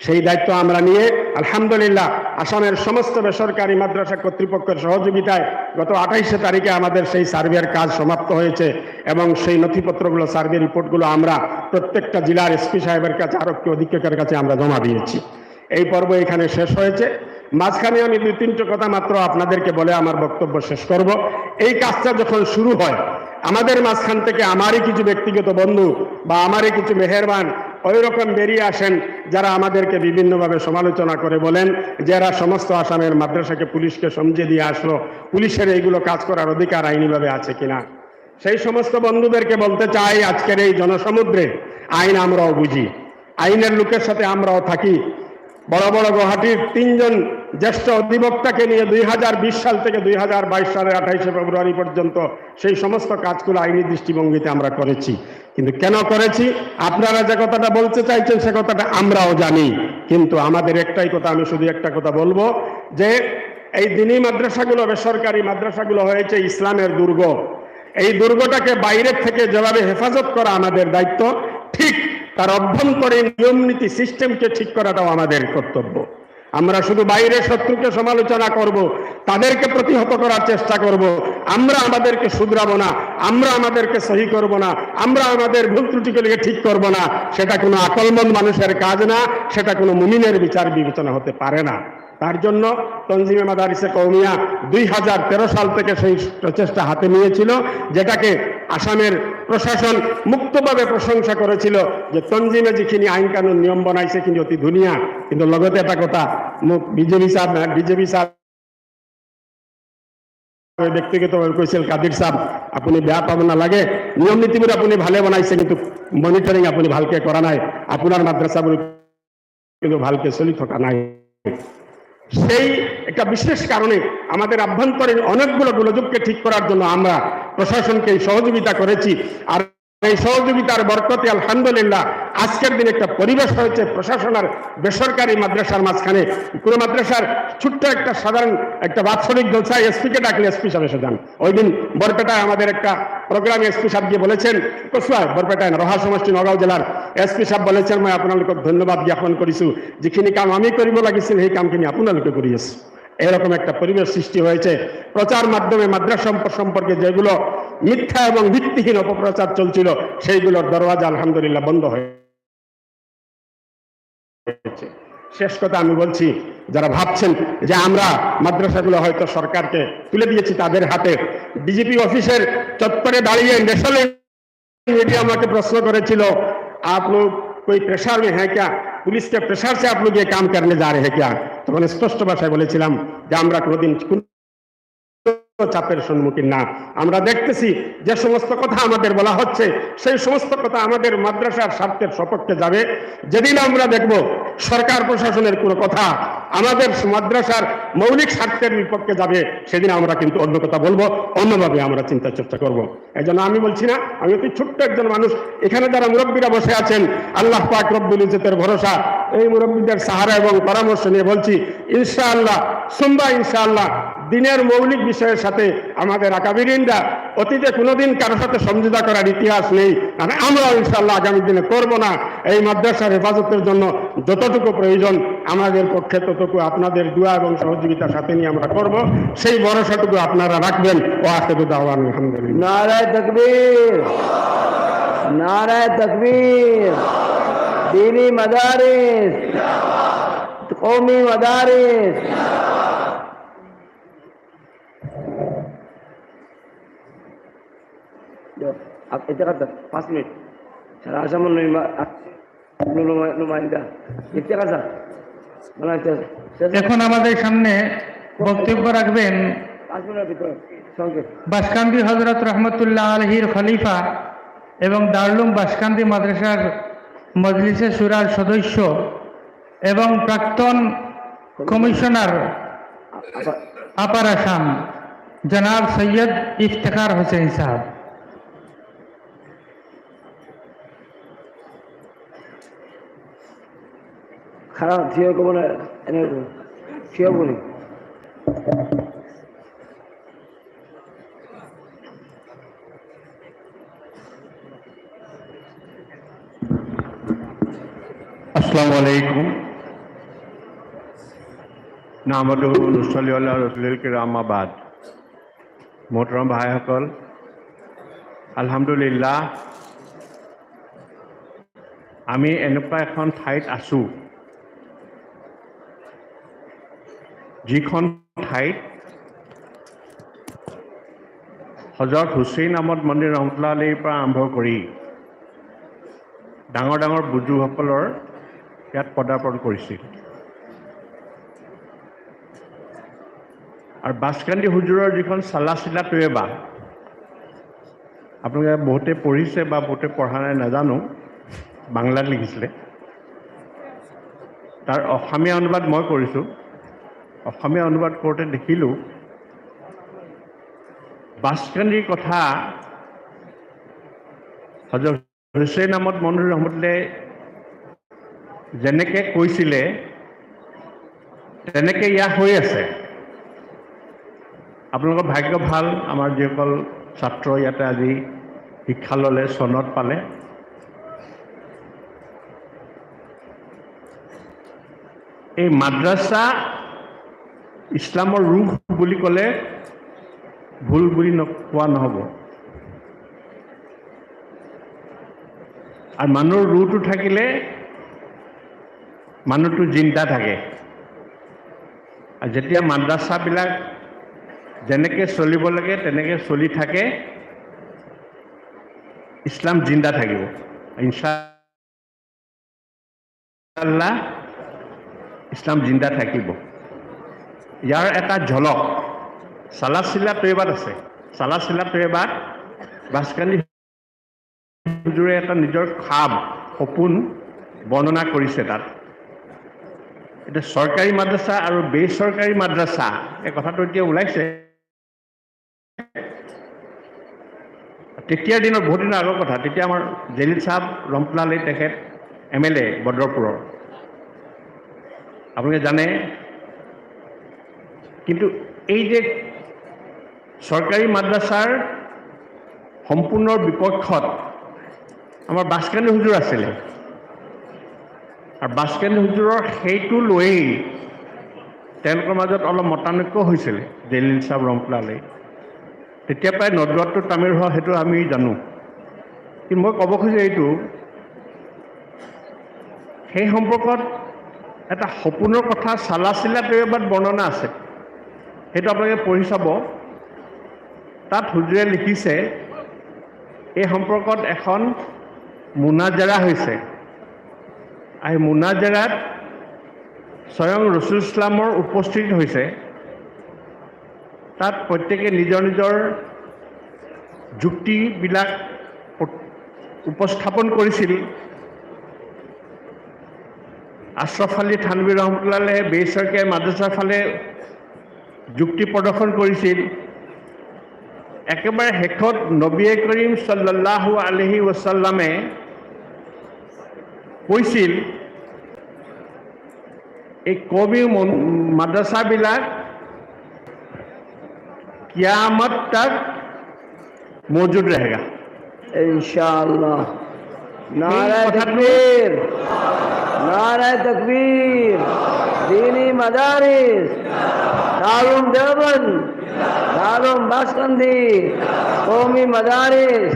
সেই দায়িত্ব আমরা নিয়ে আলহামদুলিল্লাহ আসামের সমস্ত বেসরকারি মাদ্রাসা কর্তৃপক্ষের সহযোগিতায় গত 28 তারিখে আমাদের সেই সার্ভের কাজ সমাপ্ত হয়েছে এবং সেই নথিপত্রগুলো, সার্ভে রিপোর্টগুলো আমরা প্রত্যেকটা জেলার এসপি সাহেবের কাছে, আরক্ষী অধীক্ষকের কাছে আমরা জমা দিয়েছি। এই পর্ব এখানে শেষ হয়েছে। মাঝখানে আমি 2-3টা কথা মাত্র আপনাদেরকে বলে আমার বক্তব্য শেষ করব। এই কাজটা যখন শুরু হয়, আমাদের মাঝখান থেকে আমারই কিছু ব্যক্তিগত বন্ধু বা আমারই কিছু মেহেরবান ওই রকম বেরিয়ে আসেন, যারা আমাদেরকে বিভিন্নভাবে সমালোচনা করে বলেন যে এরা সমস্ত আসামের মাদ্রাসাকে পুলিশকে সমঝিয়ে দিয়ে আসলো, পুলিশের এইগুলো কাজ করার অধিকার আইনিভাবে আছে কিনা। সেই সমস্ত বন্ধুদেরকে বলতে চাই, আজকের এই জনসমুদ্রে আইন আমরাও বুঝি, আইনের লোকের সাথে আমরাও থাকি। বড় বড় গুয়াহাটির 3 জন জ্যেষ্ঠ অধিবক্তাকে নিয়ে 2020 সাল থেকে 2022 সালের 28 ফেব্রুয়ারি পর্যন্ত সেই সমস্ত কাজগুলো আইনি দৃষ্টিভঙ্গিতে আমরা করেছি। কিন্তু কেন করেছি, আপনারা যে কথাটা বলতে চাইছেন সে কথাটা আমরাও জানি। কিন্তু আমাদের একটাই কথা, আমি শুধু একটা কথা বলবো, যে এই দিনী মাদ্রাসাগুলো, বেসরকারি মাদ্রাসাগুলো হয়েছে ইসলামের দুর্গ। এই দুর্গটাকে বাইরের থেকে যেভাবে হেফাজত করা আমাদের দায়িত্ব, ঠিক তার অভ্যন্তরীণ নিয়ম নীতি সিস্টেমকে ঠিক করাটাও আমাদের কর্তব্য। আমরা শুধু বাইরের শত্রুকে সমালোচনা করব, তাদেরকে প্রতিহত করার চেষ্টা করব, আমরা আমাদেরকে শুধরাবো না, আমরা আমাদেরকে সহি করব না, আমরা আমাদের ভুল ত্রুটিগুলিকে ঠিক করব না, সেটা কোনো আকলমন্দ মানুষের কাজ না, সেটা কোনো মুমিনের বিচার বিবেচনা হতে পারে না। তার জন্য তনজিমে মাদারিসে কওমিয়া 2013 সাল থেকে সেই প্রচেষ্টা হাতে নিয়েছিল, যেটাকে আসামের প্রশাসন মুক্তভাবে প্রশংসা করেছিল যে তনজিমে যিখিনি আইন কানুন নিয়ম বনাইছে কিন্তু অতি ধুনীয়া। কিন্তু লগতে এটা কথা, বিজেপি সাহেব ব্যক্তিগতভাবে কৈছিল, কাদিৰ সাহেব আপুনি বেয়া পাব নালাগে, নিয়ম নীতিবোৰ আপুনি ভালে বনাইছে কিন্তু মনিটৰিং আপুনি ভালকে কৰা নাই, আপোনাৰ মাদ্রাসাবোৰ কিন্তু ভালকে চলি থকা নাই। সেই একটা বিশেষ কারণে আমাদের আভ্যন্তরীণ অনেকগুলো গোলযোগকে ঠিক করার জন্য আমরা প্রশাসনকে সহযোগিতা করেছি। আর এই সহযোগিতার বরকতে আলহামদুলিল্লাহ আজকের দিনে একটা পরিবেশ হয়েছে প্রশাসন আর বেসরকারি মাদ্রাসার মাঝখানে। কোনো মাদ্রাসার ছোট্ট একটা সাধারণ একটা বাৎসরিক জলসায় এসপিকে ডাকলে এসপি সাহেব এসে যান। ওই দিন বরপেটায় আমাদের একটা প্রোগ্রামে এসপি সাহেব গিয়ে বলেছেন, কচুয়ায় বরপেটায় রহা সমষ্টি নগাঁও জেলার এসপি সাহেব বলেছেন, মই আপোনালোকক ধন্যবাদ জ্ঞাপন কৰিছোঁ, যিখিনি কাম আমি কৰিব লাগিছিল সেই কামখিনি আপোনালোকে কৰি আছে। এরকম একটা পরিবেশ সৃষ্টি হয়েছে। প্রচার মাধ্যমে মাদ্রাসা সম্পর্কে যেগুলো মিথ্যা এবং ভিত্তিহীন অপপ্রচার চলছিল, সেইগুলোর দরওয়াজা আলহামদুলিল্লাহ বন্ধ হয়েছে। শেষ কথা আমি বলছি, যারা ভাবছেন যে আমরা মাদ্রাসাগুলো হয়তো সরকারকে তুলে দিয়েছি তাদের হাতে, ডিজিপি অফিসের চত্বরে দাঁড়িয়ে ন্যাশনাল মিডিয়া আমাকে প্রশ্ন করেছিল, आप लोग कोई प्रेशर में है क्या, पुलिस के प्रेशर से आप लोग ये काम करने जा रहे हैं क्या? তখন স্পষ্ট ভাষায় বলেছিলাম যে আমরা কোনোদিন চাপের সম্মুখীন না। আমরা দেখতেছি যে সমস্ত কথা আমাদের বলা হচ্ছে সেই সমস্ত কথা আমাদের মাদ্রাসার স্বার্থের সপক্ষে যাবে। যেদিন আমরা দেখব সরকার প্রশাসনের কোনো কথা আমাদের মাদ্রাসার মৌলিক স্বার্থের বিপক্ষে যাবে, সেদিন আমরা কিন্তু অন্য কথা বলবো, অন্যভাবে আমরা চিন্তা চর্চা করব। এই জন্য আমি বলছি না, আমি অতি ছোট্ট একজন মানুষ, এখানে যারা মুরব্বীরা বসে আছেন, আল্লাহ পাক রব্বুল ইজ্জতের ভরসা, এই মুরব্বীদের সাহারা এবং পরামর্শ নিয়ে বলছি, ইনশাআল্লাহ সুম্বা ইনশাআল্লাহ দিনের মৌলিক বিষয়ের সাথে আমাদের আকাবিরিনরা অতীতে কোনোদিন কারো সাথে সমঝোতা করার ইতিহাস নেই, মানে আমরাও ইনশাআল্লাহ আগামী দিনে করব না। এই মাদ্রাসার হেফাজতের জন্য যতটুকু প্রয়োজন আমাদের পক্ষে ততটুকু আপনাদের দোয়া এবং সহযোগিতার সাথে নিয়ে আমরা করব, সেই ভরসাটুকু আপনারা রাখবেন। ও আখিরু দাওয়ানা আলহামদুলিল্লাহ। নারায়ে তাকবীর, নারায়ে তাকবীর। দীনী মাদারিস, কওমি মাদারিস। এটা কথা 5 মিনিট সারা আসামের নুমাইন্দা এটা কথা এখন আমাদের সামনে বক্তব্য রাখবেন 5 মিনিটের ভিতরে সংক্ষেপ বাসকান্দি হযরত রহমতুল্লাহ আলাইহির খলিফা এবং দারুলুম বাসকান্দি মাদ্রাসার মজলিসে শুরার সদস্য এবং প্রাক্তন কমিশনার আপার আসাম জনাব সৈয়দ ইফতেখার হোসেন সাহেব। খারাপ থিও কব না এনে থিও বলি আসসালামু আলাইকুম নামাদুহু নুছল্লি আলা ৰাছুলিল কিৰাম আবাদ মোহতৰম ভাইসকল আলহামদুলিল্লাহ আমি এনেকুৱা এখন ঠাইত আছোঁ যিখন ঠাইত হজৰত হুছেইন আহমদ মন্দিৰ ৰহমতুল্লাহ আলাইহিৰ পৰা আৰম্ভ কৰি ডাঙৰ ডাঙৰ বুজুসকলৰ ইয়াত পদাৰ্পণ কৰিছিল আৰু বাসকান্দি হুজুৰৰ যিখন চালাচিলা তৈয়বা আপোনালোকে বহুতে পঢ়িছে বা বহুতে পঢ়া নাই নাজানো বাংলাত লিখিছিলে তাৰ অসমীয়া অনুবাদ মই কৰিছোঁ অসমীয়া অনুবাদ কৰোঁতে দেখিলোঁ বাসকান্দিৰ কথা হজৰত হুছেইন আহমদ মন্দিৰ ৰহমতুল্লাহ যেনেকৈ কৈছিলে তেনেকৈ ইয়াত হৈ আছে আপোনালোকৰ ভাগ্য ভাল আমাৰ যিসকল ছাত্ৰ ইয়াতে আজি শিক্ষা ল'লে চনত পালে এই মাদ্ৰাছা ইছলামৰ ৰূহ বুলি ক'লে ভুল বুলি কোৱা নহ'ব আৰু মানুহৰ ৰূহটো থাকিলে মানুহটো জিন্দা থাকে আৰু যেতিয়া মাদ্ৰাছাবিলাক যেনেকৈ চলিব লাগে তেনেকৈ চলি থাকে ইছলাম জিন্দা থাকিব ইনশাআল্লাহ ইছলাম জিন্দা থাকিব ইয়াৰ এটা ঝলক চালাচিলা তৈয়বাত আছে চালাচিলা তৈয়বাত বাসকান্দি হুজুৰে এটা নিজৰ খাব সপোন বৰ্ণনা কৰিছে তাত এটা চৰকাৰী মাদ্ৰাছা আৰু বেচৰকাৰী মাদ্ৰাছা এই কথাটো এতিয়া ওলাইছে তেতিয়াৰ দিনৰ বহুত দিনৰ আগৰ কথা তেতিয়া আমাৰ জেলিল চাহাব ৰহমতুল্লাহ আলাইহি তেখেত MLA বদৰপুৰৰ আপোনালোকে জানে কিন্তু এই যে চৰকাৰী মাদ্ৰাছাৰ সম্পূৰ্ণ বিপক্ষত আমাৰ বাসকান্দি হুজুৰ আছিলে আৰু বাসকান্দি হুজুৰৰ সেইটো লৈয়ে তেওঁলোকৰ মাজত অলপ মতানৈক্য হৈছিলে জেলিল চাহাব ৰহমতুল্লাহ আলাইহি তেতিয়া প্ৰায় নদুৱাটো তামিল হোৱা সেইটো আমি জানো কিন্তু মই ক'ব খুজিছোঁ এইটো সেই সম্পৰ্কত এটা সপোনৰ কথা চালাচিলা তৈয়বাত বৰ্ণনা আছে সেইটো আপোনালোকে পঢ়ি চাব তাত হুজুৰে লিখিছে এই সম্পৰ্কত এখন মুনাজাৰা হৈছে আৰু মুনাজাৰাত স্বয়ং ৰসুল ইছলামৰ উপস্থিত হৈছে তাত প্ৰত্যেকে নিজৰ নিজৰ যুক্তিবিলাক উপস্থাপন কৰিছিল আশৰাফ আলী থানভী ৰহমতুল্লাহ আলাইহি বেচৰকাৰী মাদ্ৰাছাৰ ফালে যুক্তি প্ৰদৰ্শন কৰিছিল একেবাৰে শেষত নবী কৰীম সাল্লাল্লাহু আলাইহি ওয়াসাল্লামে কৈছিল এই কবি মাদ্ৰাছাবিলাক কিয়ামত তক মौजूद रहेगा इंशाअल्लाह नारे तकबीर नारे तकबीर दीनी मदारिस दारुल देवबंद दारुल बासकांदी कौमी मदारिस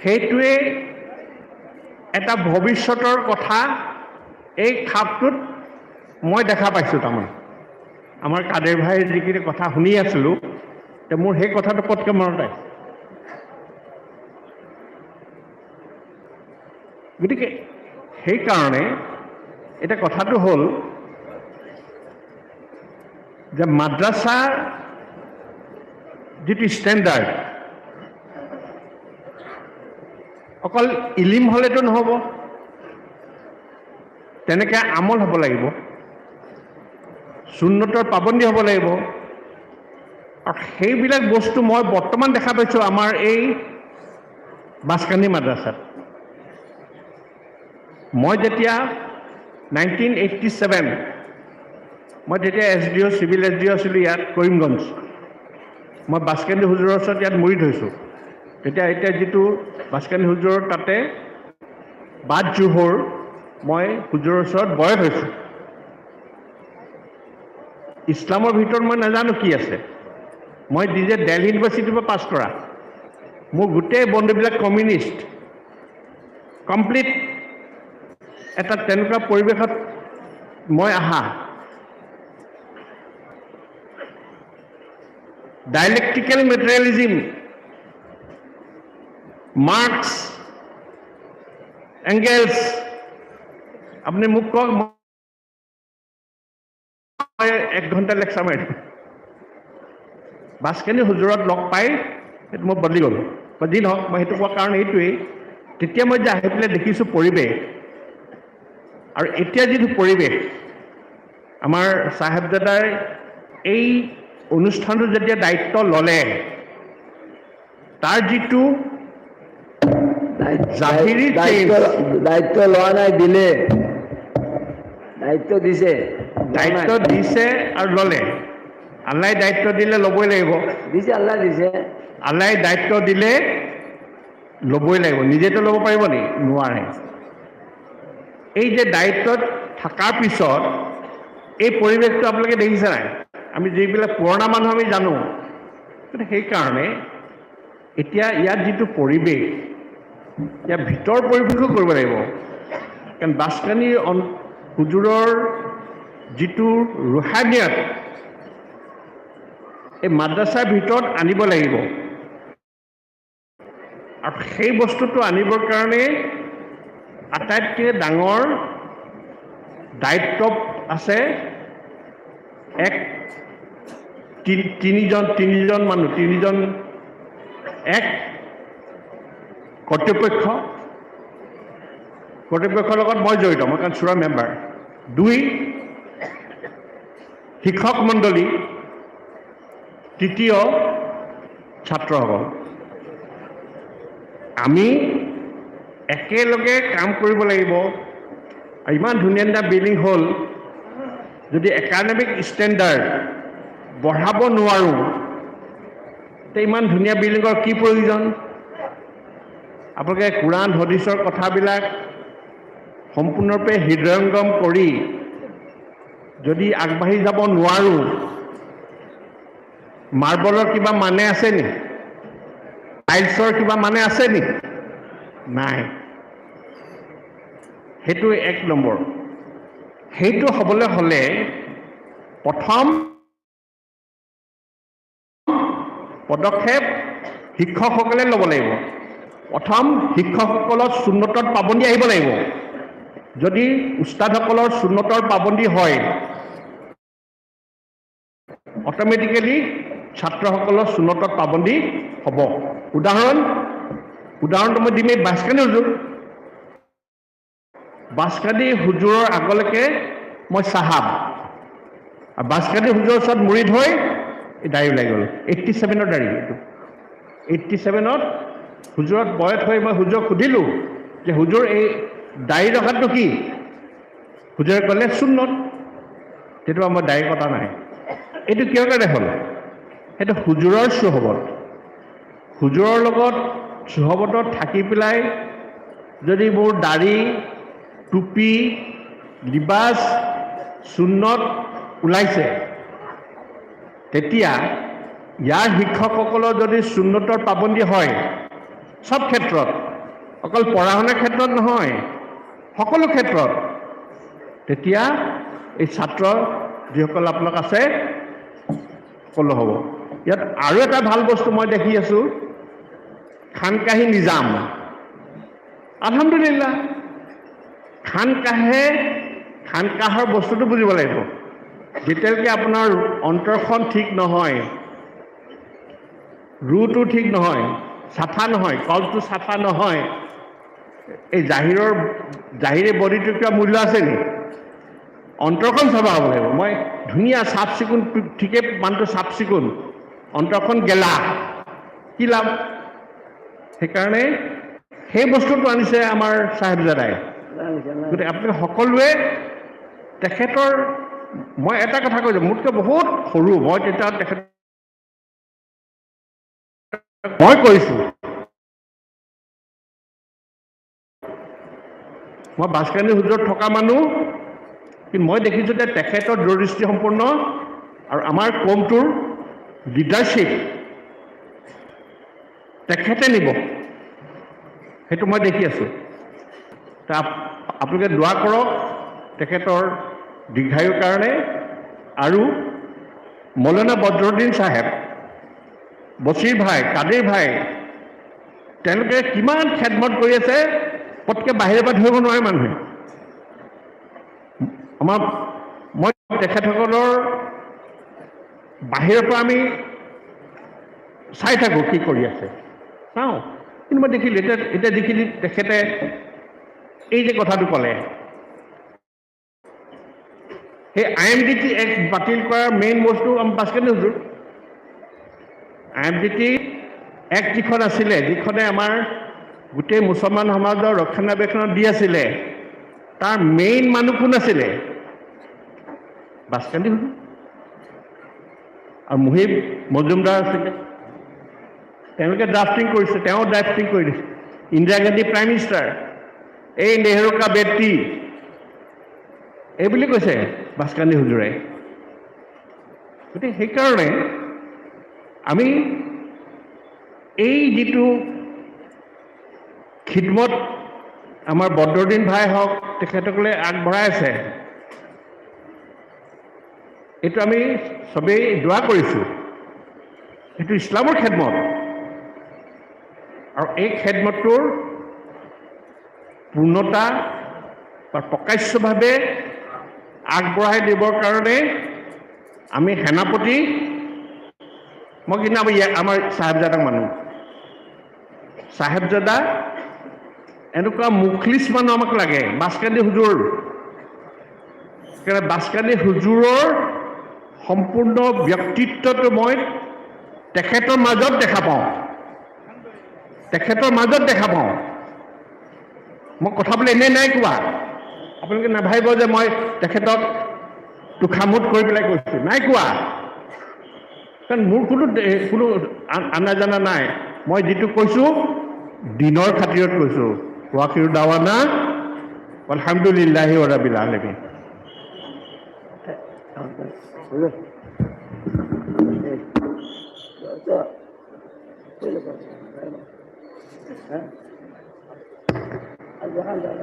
সেইটোৱে এটা ভৱিষ্যতৰ কথা এই খাপটোত মই দেখা পাইছোঁ তাৰমানে আমাৰ কাদের ভাইৰ যিখিনি কথা শুনি আছিলোঁ তে মোৰ সেই কথাটো পটকৈ মনত আহিছে গতিকে সেইকাৰণে এতিয়া কথাটো হ'ল যে মাদ্ৰাছাৰ যিটো ষ্টেণ্ডাৰ্ড অকল ইলিম হ'লেতো নহ'ব, তেনেকৈ আমল হ'ব লাগিব, সুন্নতৰ পাবন্দী হ'ব লাগিব। আৰু সেইবিলাক বস্তু মই বৰ্তমান দেখা পাইছোঁ আমাৰ এই বাছকান্দি মাদ্ৰাছাত। মই যেতিয়া 1987 মই তেতিয়া SDO চিভিল SDO আছিলোঁ ইয়াত কৰিমগঞ্জ। মই বাছকান্দি হুজুৰৰ ওচৰত ইয়াত মৰি থৈছোঁ। এতিয়া যিটো বাছকান্দি হুজুৰৰ তাতে বাট জোহৰ মই হুজুৰৰ ওচৰত বয়স হৈছোঁ। ইছলামৰ ভিতৰত মই নাজানো কি আছে। মই নিজে দিল্লী ইউনিভাৰ্চিটিৰ পৰা পাছ কৰা, মোৰ গোটেই বন্ধুবিলাক কমিউনিষ্ট। কমপ্লিট এটা তেনেকুৱা পৰিৱেশত মই আহা। ডাইলেক্ট্ৰিকেল মেটেৰিয়েলিজিম, মাৰ্কছ, এংগেলছ, আপুনি মোক কওক, মই 1 ঘণ্টা লেকচাৰ মাৰি দিম। বাছকান্দি হুজুৰত লগ পাই সেইটো মই বদলি গ'লোঁ। বা যি নহওক, মই সেইটো কোৱাৰ কাৰণ এইটোৱেই, তেতিয়া মই যে আহি পেলাই দেখিছোঁ পৰিৱেশ, আৰু এতিয়া যিটো পৰিৱেশ, আমাৰ চাহেবজাদাই এই অনুষ্ঠানটো যেতিয়া দায়িত্ব ল'লে, তাৰ যিটো জাহিৰী দায়িত্ব লোৱা নাই, দিলে দায়িত্ব দিছে, দায়িত্ব দিছে আৰু ল'লে। আল্লাই দায়িত্ব দিলে ল'বই লাগিব। দিছে, আল্লাহ দিছে। আল্লাই দায়িত্ব দিলে ল'বই লাগিব, নিজেতো ল'ব পাৰিব নি? নোৱাৰে। এই যে দায়িত্বত থকাৰ পিছত এই পৰিৱেশটো আপোনালোকে দেখিছে নাই? আমি যিবিলাক পুৰণা মানুহ আমি জানো। সেইকাৰণে এতিয়া ইয়াত যিটো পৰিৱেশ, ইয়াৰ ভিতৰ পৰিৱেশো কৰিব লাগিব। কাৰণ বাছকান্দি হুজুৰৰ যিটো ৰুহানিয়ত এই মাদ্ৰাছাৰ ভিতৰত আনিব লাগিব। আৰু সেই বস্তুটো আনিবৰ কাৰণে আটাইতকৈ ডাঙৰ দায়িত্ব আছে তিনিজন মানুহ, এক কৰ্তৃপক্ষৰ লগত মই জড়িত, মই কাৰণ চুৰা মেম্বাৰ। 2 শিক্ষক মণ্ডলী, 3 ছাত্ৰসকল। আমি একেলগে কাম কৰিব লাগিব। আৰু ইমান ধুনীয়া ধুনীয়া বিল্ডিং হ'ল, যদি একাডেমিক ষ্টেণ্ডাৰ্ড বঢ়াব নোৱাৰোঁ, তে ইমান ধুনীয়া বিল্ডিঙৰ কি প্ৰয়োজন? আপোনালোকে কোৰাণ হদিছৰ কথাবিলাক সম্পূৰ্ণৰূপে হৃদয়ংগম কৰি যদি আগবাঢ়ি যাব নোৱাৰোঁ, মাৰ্বলৰ কিবা মানে আছে নি? টাইলছৰ কিবা মানে আছে নি? নাই। সেইটো 1 নম্বৰ। সেইটো হ'বলৈ হ'লে প্ৰথম পদক্ষেপ শিক্ষকসকলে ল'ব লাগিব। প্ৰথম শিক্ষকসকলৰ সুন্নতৰ পাবন্দী আহিব লাগিব। যদি উস্তাদসকলৰ সুন্নতৰ পাবন্দী হয়, অট'মেটিকেলি ছাত্ৰসকলৰ সুন্নতৰ পাবন্দী হ'ব। উদাহৰণটো মই দিম, এই বাছকান্দি হুজুৰৰ আগলৈকে মই চাহাব, আৰু বাছকান্দি হুজুৰৰ ওচৰত মুৰিদ হৈ এই দাড়ি ওলাই গ'ল। 87ৰ দাড়ি এইটো। 87ত হুজুৰত বয়স হৈ মই হুজুৰক সুধিলোঁ যে হুজুৰ এই দাড়ি ৰখাটো কি? হুজুৰে ক'লে সুন্নত। তেতিয়া মই দাড়ি কটা নাই। এইটো কিয় কাৰণে হ'ল? সেইটো হুজুৰৰ চহবত। হুজুৰৰ লগত চহবতত থাকি পেলাই যদি মোৰ দাড়ি, টুপি, লিবাজ, সুন্নত ওলাইছে, তেতিয়া ইয়াৰ শিক্ষকসকলৰ যদি সুন্নতৰ পাবন্দী হয়, সব ক্ষেত্ৰত, অকল পঢ়া শুনাৰ ক্ষেত্ৰত নহয়, সকলো ক্ষেত্ৰত, তেতিয়া এই ছাত্ৰ যিসকল আপোনালোক আছে সকলো হ'ব। ইয়াত আৰু এটা ভাল বস্তু মই দেখি আছোঁ, খানকাহী নিজাম। আলহামদুলিল্লাহ, খানকাহৰ বস্তুটো বুজিব লাগিব। যেতিয়ালৈকে আপোনাৰ অন্তৰখন ঠিক নহয়, ৰুটো ঠিক নহয়, চাফা নহয়, কলটো চাফা নহয়, এই জাহিৰে বডিটোৰ কিবা মূল্য আছে নি? অন্তৰখন চাফা হ'ব লাগিব। মই ধুনীয়া চাফ চিকুণ, ঠিকে মানুহটো চাফ চিকুণ, অন্তৰখন গেলা, কি লাভ? সেইকাৰণে সেই বস্তুটো আনিছে আমাৰ চাহেবজাদাই। গতিকে আপোনালোকে সকলোৱে তেখেতৰ, মই এটা কথা কৈছোঁ, মোতকৈ বহুত সৰু, মই তেতিয়া তেখেত মই কৈছোঁ, মই বাছকান্দি হুজুৰত থকা মানুহ, কিন্তু মই দেখিছোঁ যে তেখেতৰ দূৰদৃষ্টি সম্পন্ন আৰু আমাৰ কমটোৰ লিডাৰশ্বিপ তেখেতে নিব, সেইটো মই দেখি আছোঁ। আপোনালোকে দোৱা কৰক তেখেতৰ দীৰ্ঘায়ুৰ কাৰণে। আৰু মৌলানা বদৰুদ্দিন চাহেব, বছিৰ ভাই, কাদিৰ ভাই, তেওঁলোকে কিমান খেদমত কৰি আছে, পটকৈ বাহিৰৰ পৰা ধৰিব নোৱাৰে মানুহে। মই তেখেতসকলৰ বাহিৰৰ পৰা আমি চাই থাকোঁ কি কৰি আছে, চাওঁ। কিন্তু মই দেখিলোঁ এতিয়া দেখিলোঁ তেখেতে এই যে কথাটো ক'লে, সেই IMDT এক্ট বাতিল কৰাৰ মেইন বস্তু আমি বাছকান্দি হুজুৰ। IMDT এক্ট যিখন আছিলে, যিখনে আমাৰ গোটেই মুছলমান সমাজৰ ৰক্ষণাবেক্ষণ দি আছিলে, তাৰ মেইন মানুহ কোন আছিলে? বাছকান্দি হুজুৰ আৰু মুহিব মজুমদাৰ আছিলে। তেওঁলোকে ড্ৰাফটিং কৰিছে, তেওঁ ড্ৰাফটিং কৰি দিছে। ইন্দিৰা গান্ধী প্ৰাইম মিনিষ্টাৰ, এই নেহৰু কা বেটি, এই বুলি কৈছে বাছকান্দি হুজুৰে। গতিকে সেইকাৰণে আমি এই যিটো খিদমত আমাৰ বদৰুদ্দিন ভাই হওক, তেখেতসকলে আগবঢ়াই আছে, এইটো আমি চবেই দোৱা কৰিছোঁ। এইটো ইছলামৰ খেদমত, আৰু এই খেদমতটোৰ পূৰ্ণতা বা প্ৰকাশ্যভাৱে আগবঢ়াই দিবৰ কাৰণে আমি সেনাপতি, মই কিন্তু আমাৰ চাহেবজাদাক মানুহ, চাহেবজাদা এনেকুৱা মুখলিছ মানুহ আমাক লাগে। বাছকান্দি হুজুৰ, বাছকান্দি হুজুৰৰ সম্পূৰ্ণ ব্যক্তিত্বটো মই তেখেতৰ মাজত দেখা পাওঁ, মই কথা বোলে এনেই নাই কোৱা, আপোনালোকে নাভাবিব যে মই তেখেতক তোষামোদ কৰি পেলাই কৈছোঁ, নাই কোৱা। কাৰণ মোৰ কোনো আনা জানা নাই, মই যিটো কৈছোঁ দিনৰ খাতিৰত কৈছোঁ। ৱাখিৰ দাৱানা আলহামদুলিল্লাহি ৰাব্বিল আলামিন।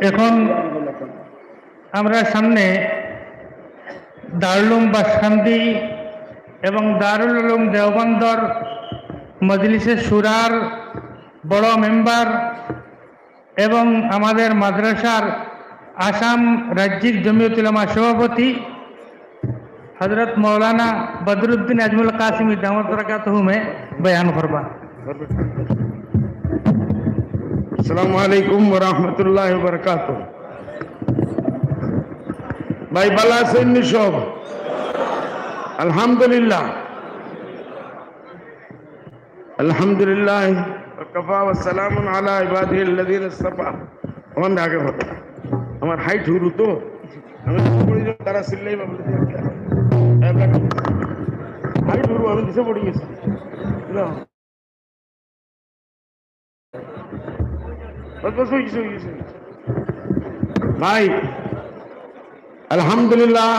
এখন আমরা সামনে দারুল উলুম বাসকান্দি এবং দারুল উলুম দেওবন্দর মজলিসে শুরার বড় মেম্বার এবং আমাদের মাদ্রাসার আসাম রাজ্যিক জমিয়ত উলামা সভাপতি हजरत मौलाना बदरुद्दीन अजमुल कासिमी दामत बरकातहू में बयान फरमा। अस्सलामु अलैकुम व रहमतुल्लाहि व बरकातुहू। भाई बाला से निशोब अल्हम्दुलिल्लाह अल्हम्दुलिल्लाह व कफा व सलामुन अला इबादिही अल्लज़ीना इस्तफा। ওখান আগে হতো আমার হাইট হুরু তো আমি পড়ে যাব, তারা সিল্লাই বা বলে হাইট হুরু, আমি দিশে পড়ে গেছি না ভাই। আলহামদুলিল্লাহ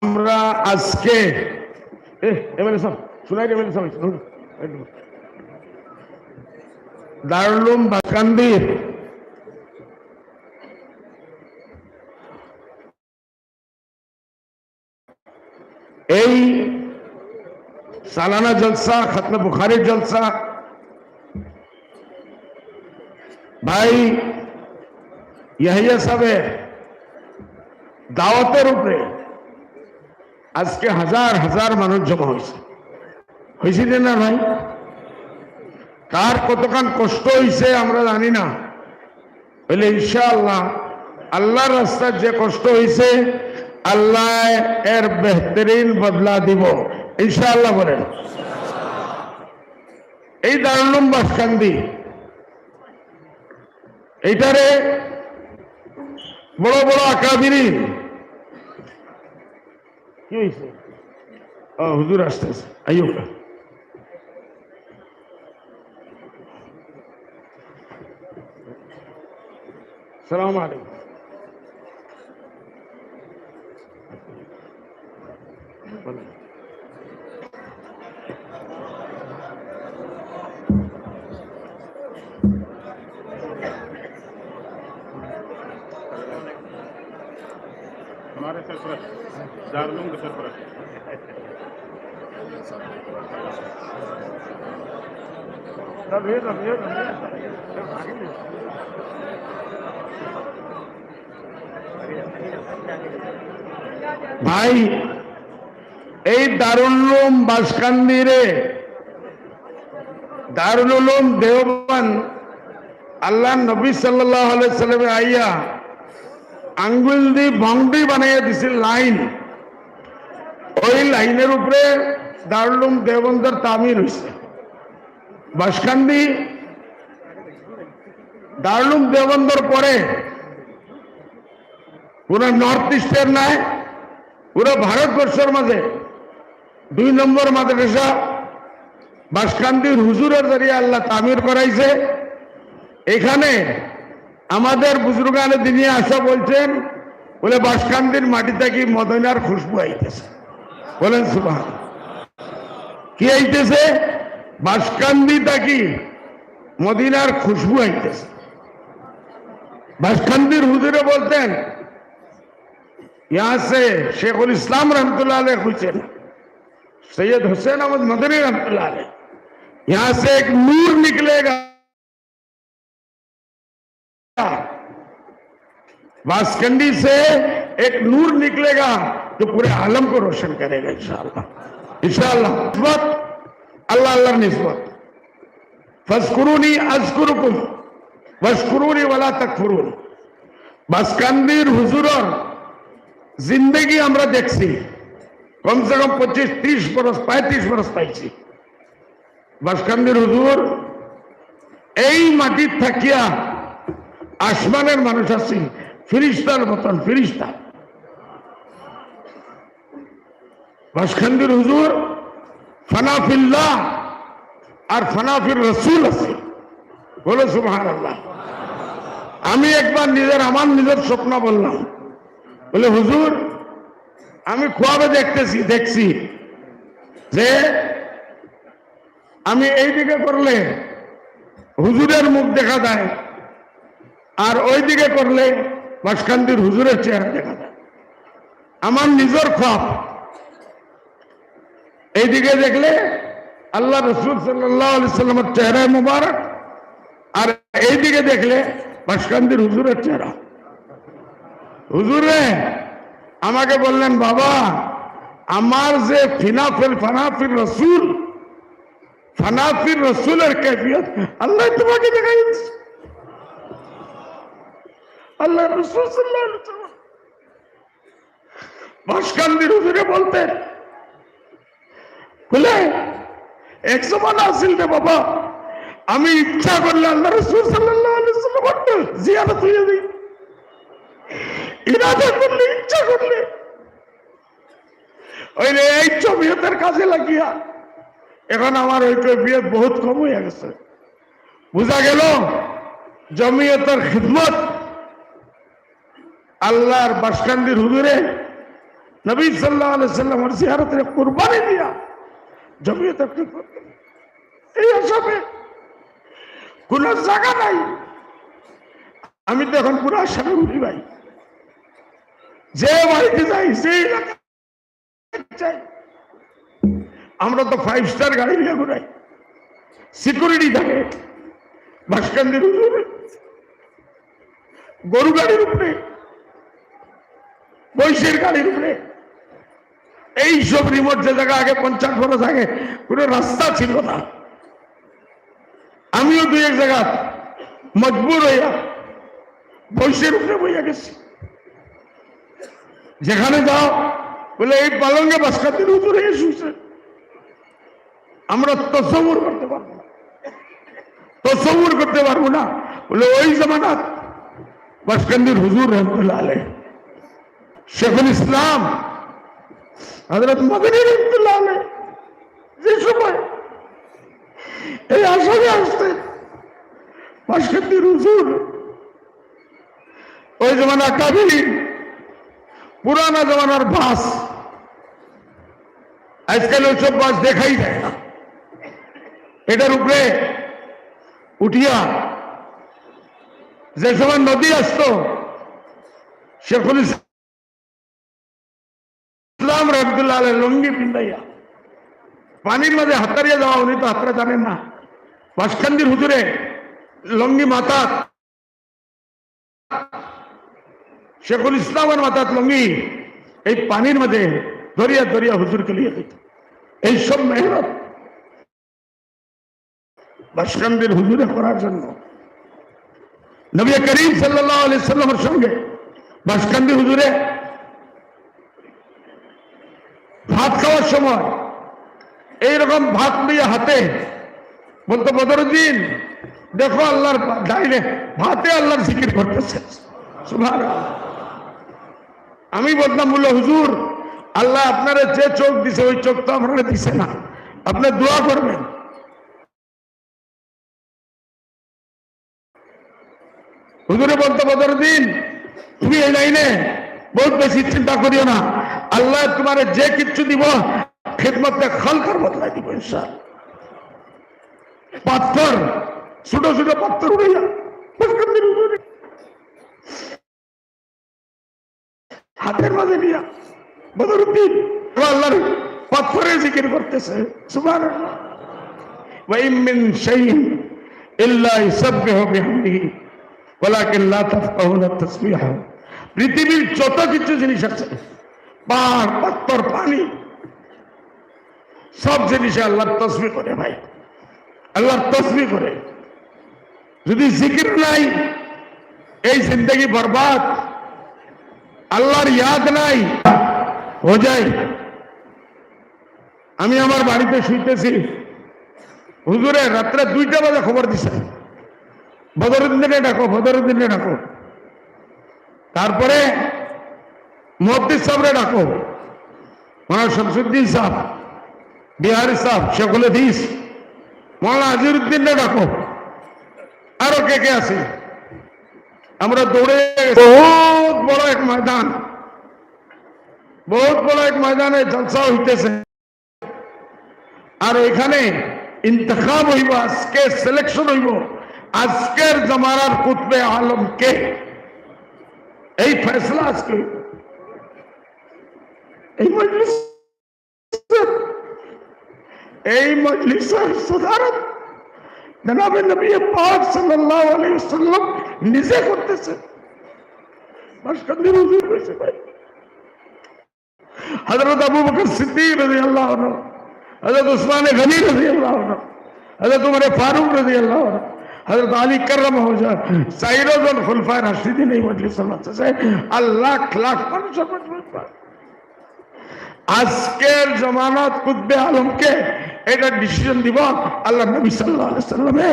আমরা আজকে এমএলএ সাহেব শুনাই, এমএলএ সাহেব দারুল উলুম বাসকান্দির এই সালানা জলসা, খতমে বুখারীর জলসা ভাই ইয়াহিয়া সাহেবের দাওয়াতের উপরে আজকে হাজার হাজার মানুষ জমা হয়েছে না ভাই? কার কতখান কষ্ট হয়েছে আমরা জানি না, বলে ইনশাআল্লাহ আল্লাহর রাস্তায় যে কষ্ট হয়েছে আল্লাহ এর বেহতরিন বদলা দিব ইনশাআল্লাহ বলেন। এই দারুল উলুম বাসকান্দি এইটারে বড় বড় আকাবিরিন কি হয়েছে? হুজুর আসতেছে, আইয়ো। সালাম আলাইকুম। हमारे सरपरस्त दारुल उलूम के सरपरस्त ভাই এই দারুল উলুম বাসকান্দিরে দারুল উলুম দেওবন্দ আল্লাহ নবী সাল্লাল্লাহু আলাইহি সাল্লামে আইয়া আঙ্গুল দিয়ে বাউন্ডারি বানাইয়া দিছে লাইন, ওই লাইনের উপরে দারুল উলুম দেওবন্দের তামিল হয়েছে। বাসকান্দি দারুল উলুম দেওবন্দের পরে পুরো নর্থ ইস্টের নাই, পুরো ভারতবর্ষের মাঝে 2 নম্বর মাদ্রাসা বাসকান্দির হুজুরের জরিয়ে আল্লাহ তামির করাইছে। এখানে আমাদের বুজুর্গানে দিনে আসা বলছেন, বলে বাসকান্দির মাটি থেকে মদিনার খুশবু আইতেছে, বলেন সুবহানাল্লাহ। কি আইতেছে? বাসকান্দি থেকে মদিনার খুশবু আইতেছে। বাসকান্দির হুজুরে বলতেন, यहाँ से शेखुल इस्लाम रहमतुल्लाह अलैह हुसैन सैयद हुसैन अहमद मदनी रहमतुल्लाह अलैह, यहाँ से एक नूर निकलेगा, बासकंडी से एक नूर निकलेगा जो पूरे आलम को रोशन करेगा इंशाअल्लाह। इंशाअल्लाह निस्बत अल्लाह अल्लाह निस्बत फस्कुरूनी अज़कुरुकुम वश्कुरूनी वला तकफुरून। बासकंदीर हुजूरर जिंदगी আমরা দেখছি, কমসে কম 25-30 বছর 35 বছর পাইছি। বাসকান্দির হুজুর এই মাটির থাকিয়া আসমানের মানুষ আছি, ফিরিস্তার মতন ফিরিস্তা। বাসকান্দির হুজুর ফানাফিল্লাহ আর ফানাফির রসুল আছে, বলে সুবহানাল্লাহ। আমি একবার আমার নিজের স্বপ্ন বললাম, বলে হুজুর আমি খুয়াবে দেখছি যে আমি এই দিকে করলে হুজুরের মুখ দেখা যায়, আর ওই দিকে করলে বাসকান্দির হুজুরের চেহারা দেখা যায়। আমার নিজের খোয়াব, এইদিকে দেখলে আল্লাহ রসুল সাল্লাল্লাহু আলাইহি সাল্লামের চেহারা মুবারক, আর এইদিকে দেখলে বাসকান্দির হুজুরের চেহারা। হুজুরে আমাকে বললেন, বাবা আমার যে ফানাফির রসুলের कैफियत আল্লাহ তোমাকে দেখাই দিচ্ছে। আল্লাহ রসুল সাল্লাল্লাহু আলাইহি ওয়াসাল্লাম বাসকান্দির হুজুরে বলতেন, বলে এক জমানা আসিল রে বাবা, আমি ইচ্ছা করলে আল্লাহ রসুল সাল্লাল্লাহু আলাইহি ওয়াসাল্লাম জিয়ারত হয়ে যাই, ইরাদা করলে ইচ্ছা করলে ওই এই জমিয়তের কাজে লাগিয়া এখন আমার ওই কৈফিয়ত বহুত কম হয়ে গেছে। বুঝা গেল জমিয়তের খিদমত আল্লাহর বাসকান্দির হুজুরে নবী সাল্লাল্লাহু আলাইহি সাল্লামের জিয়ারতের কুরবানি দিয়া জমিয়তের খিদমত। এই আসামে কোন জায়গা নাই, আমি তো এখন পুরো আসামে ঘুরি ভাই, যে বাড়িতে যাই সেই চাই। আমরা তো 5 স্টার গাড়ি নিয়ে ঘুরাই, সিকিউরিটি থাকে। বাসকান্দির হুজুর গরু গাড়ির উপরে, বৈশের গাড়ির উপরে, এইসব রিমোট যে জায়গা আগে 50 বছর আগে কোন রাস্তা ছিল না। আমিও দুই এক জায়গা মজবুর হইয়া বৈশের উপরে বইয়া গেছি। যেখানে যাও বলে এই পালঙ্গে বাসকাতির উপরে শুয়েছে, আমরা তসব্বুর করতে পারবো না, তসব্বুর করতে পারবো না। বলে ওই জামানাত বাসকান্দির হুজুর রহমতুল্লাহ আলাইহ, শেখুল ইসলাম হযরত মদনী রহমতুল্লাহ আলাইহ যে সময় এই আসামে আসতে বাসকান্দির হুজুর, ওই জামানা কাবিল পুরানা জমানার বাস, আজকাল ওইসব বাস দেখাই যায় না। এটার উপরে উঠিয়া যে সময় নদী আসতো, শেখুল ইসলাম রহমতুল্লাহ আলাইহ লুঙ্গি পিন্দাইয়া পানির মাঝে হাতারিয়া যাওয়া, উনি তো হাতরা জানেন না। বাসকান্দির হুজুরে লুঙ্গি মাথা, শেখুল ইসলামের মাথাত লুঙ্গি এই পানির মাঝে দরিয়া দরিয়া হুজুরকে লিয়ে দিত। এইসব মেহনত বাসকান্দির হুজুরে করার জন্য নবী করিম সাল্লাল্লাহু আলাইহি সাল্লামের সঙ্গে বাসকান্দি হুজুরে ভাত খাওয়ার সময় এইরকম ভাত নিয়ে হাতে বলতো, বদরুদ্দিন দেখো আল্লাহর ডাইনে ভাতে আল্লাহর জিকির করতেছে, সুবহানাল্লাহ। আমি বলতাম, বললো হুজুর আল্লাহ আপনারা যে চোখ দিছে ওই চোখ তো আপনারা দিছে না, আপনি দোয়া করবেন। হুজুরে বলতো, বদরুদ্দিন তুমি এই লাইনে বহুত বেশি চিন্তা করিও না, আল্লাহ তোমার যে কিচ্ছু দিব খিদমতে খালকার বদলাই দিব ইনশাআল্লাহ। পাথর ছোট ছোট পাথর উড়াইয়া হাতের মাঝে নিয়া বদরুদ্দিন আল্লাহর পাথরের জিকির করতেছে, সুবহানাল্লাহ। ওয়া ইম মিন শাইইন ইল্লা ইসাব্বিহু বিহামদিহি ওয়ালাকিন লা তাফকাহুনা তাসবিহা। পৃথিবীর যত কিছু জিনিস আছে, পাহাড় পাথর পানি, সব জিনিসে আল্লাহর তাসবিহ করে ভাই, আল্লাহর তাসবিহ করে। যদি জিকির নাই এই জিন্দগি বরবাদ, আল্লাহর ইয়াদ নাই हो যায়। আমি আমার বাড়িতে শুইতেছি, হুজুরে রাত্রে 2টা বাজে খবর দিছে, বদরুদ্দিনে ডাকো, বদরুদ্দিনে ডাকো। তারপরে মুফতি সাহেবরে ডাকো, মৌলানা শামসুদ্দিন সাহেব, বিহারি সাহেব, শেখুল হাদিস, মৌলানা আজিরউদ্দিনে ডাকো, আরো কে কে আছে। আমরা দৌড়ে বহুত বড় এক ময়দান, বহুত বড় এক ময়দানে জলসা হইতেছে, আর এখানে ইন্তখাব হইব, আজকে সিলেকশন হইব আজকের জামানার কুতবে আলম কে, এই ফয়সলা আজকে হইব। এই মজলিসের সদারত জনাবে নবী পাক সাল্লাল্লাহু আলাইহি ওয়াসাল্লাম নিজে করতেছে। বাসকান্দির হুজুর কইছে ভাই, হযরত আবু বকর সিদ্দিক রাদিয়াল্লাহু আনহু, হযরত উসমান গনি রাদিয়াল্লাহু আনহু, হযরত উমর ফারুক রাদিয়াল্লাহু আনহু, হযরত আলী কাররামাহু ওয়াজহ, সাইরুল খুলফায়ে রাশিদিন এই মজলিসের মধ্যে আল্লাহ লাখ মানুষের মজলিস। আজকের জামানাত কুতবে আলমকে এটা ডিসিশন দিব আল্লাহ নবী সাল্লাল্লাহু আলাইহি সাল্লামে।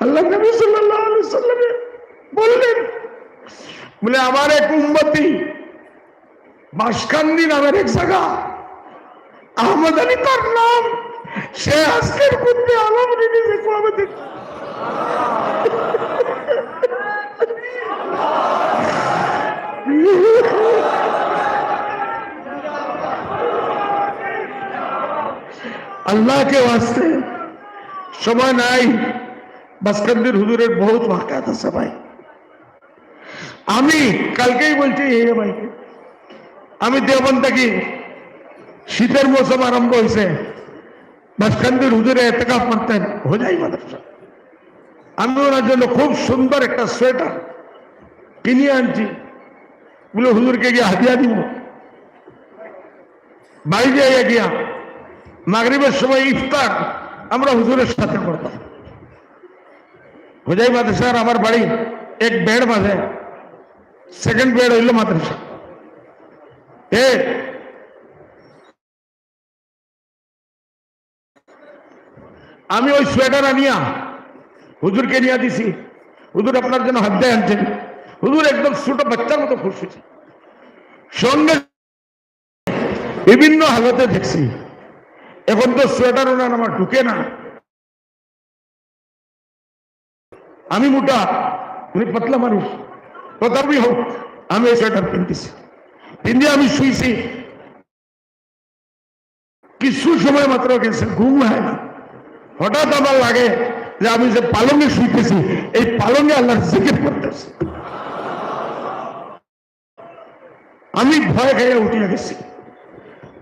আল্লাহ নবী সাল্লাল্লাহু আলাইহি সাল্লামে বললেন, বলে আমার এক উম্মতি বাসকান্দি নামের এক জায়গা, আহমদ আলী তার নাম, সে আজকের কুতবে আলম নিজে কোরআনে দেখ। আল্লাহ के वास्ते समय নাই, বাসকান্দির হুজুরের বহুত ওয়াকাত আছে ভাই। আমি কালকেই বলছি এই ভাইকে, আমি দেওবন্দ থেকে শীতের মৌসুম আরম্ভ হয়েছে, বাসকান্দির হুজুরে ইতিকাফ করতেন হোজাই মাদ্রাসা। আমি ওনার জন্য খুব সুন্দর একটা সোয়েটার কিনে আনছি, বলে হুজুরকে গিয়ে হাতিয়া দিব। বাইরে গিয়া মাগরিবের সময় ইফতার আমরা হুজুরের সাথে করতাম। হুজাই মাদ্রাসার আমার বাড়ি এক বেড মাঝে, সেকেন্ড বেড হইল মাদ্রাসা। আমি ওই সোয়েটার আনিয়া হুজুরকে নিয়ে দিছি, হুজুর আপনার জন্য হাতে আনছেন। হুজুর একদম ছোট বাচ্চার মতো খুশি। সঙ্গে বিভিন্ন হালতে দেখছি, এখন তো সোয়েটার ওনার আমার ঢুকে না। আমি মোটা, উনি পাতলা মানুষ, তথাপি হোক আমি এই সোয়েটার কিনতেছি। কিনে আমি শুইছি, কিছু সময় মাত্র গেছে, ঘুম হয় না। হঠাৎ আমার লাগে যে আমি যে পালঙ্গে শুইতেছি, এই পালঙ্গে আল্লাহর জিকির করতেছি। আমি ভয় খেয়ে উঠিয়া গেছি।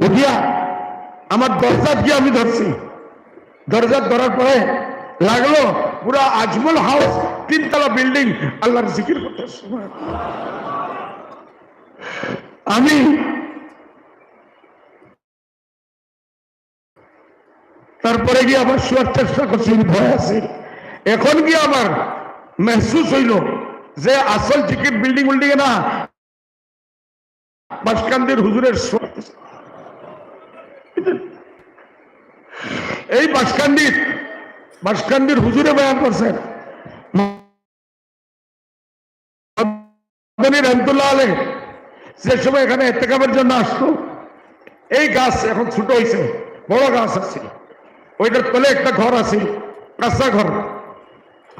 উঠিয়া আমার দরজা দিয়ে আমি ধরছি। দরজা ধরার পরে লাগলো পুরা আজমল হাউস, 3 তলা বিল্ডিং, আল্লাহর জিকির করতেছে। আমি তারপরে গিয়ে আবার শোয়ার চেষ্টা করছি, ভয় আছে। এখন গিয়ে আমার মেহসুস হইল যে আসল জিকির বিল্ডিং এ না, বাসকান্দির হুজুরের এই বাসকান্দির হুজুরে বয়ান করছেন। রহমতুল্লাহ আলাইহ যে সময় এখানে ইত্তেকাফের জন্য আসতো, এই গাছ এখন ছোট হয়েছে, বড় গাছ আছে, ওইটার তলে একটা ঘর আছে, কাঁচা ঘর।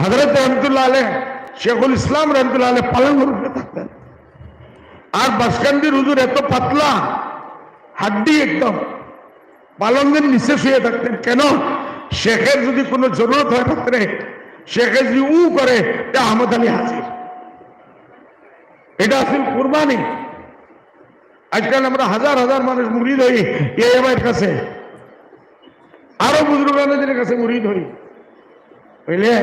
হযরত রহমতুল্লাহ আলাইহ, শেখুল ইসলাম রহমতুল্লাহ আলাইহ পালঙ্গের উপরে থাকতেন। আর বাসকান্দির হুজুর এত পাতলা, হাড্ডি একদম, পালঙ্গের নিচে শুয়ে থাকতেন। কেন? শেখের যদি কোনো জরুরত হয় রাত্রে, শেখে যদি করে, তা আহমদ আলী হাজির। এটা আসলে কুরবানি। আজকাল আমরা হাজার হাজার মানুষ মুরিদ হই এর কাছে, আরো বুজুর্গদের কাছে মুরিদ হই, বুঝলে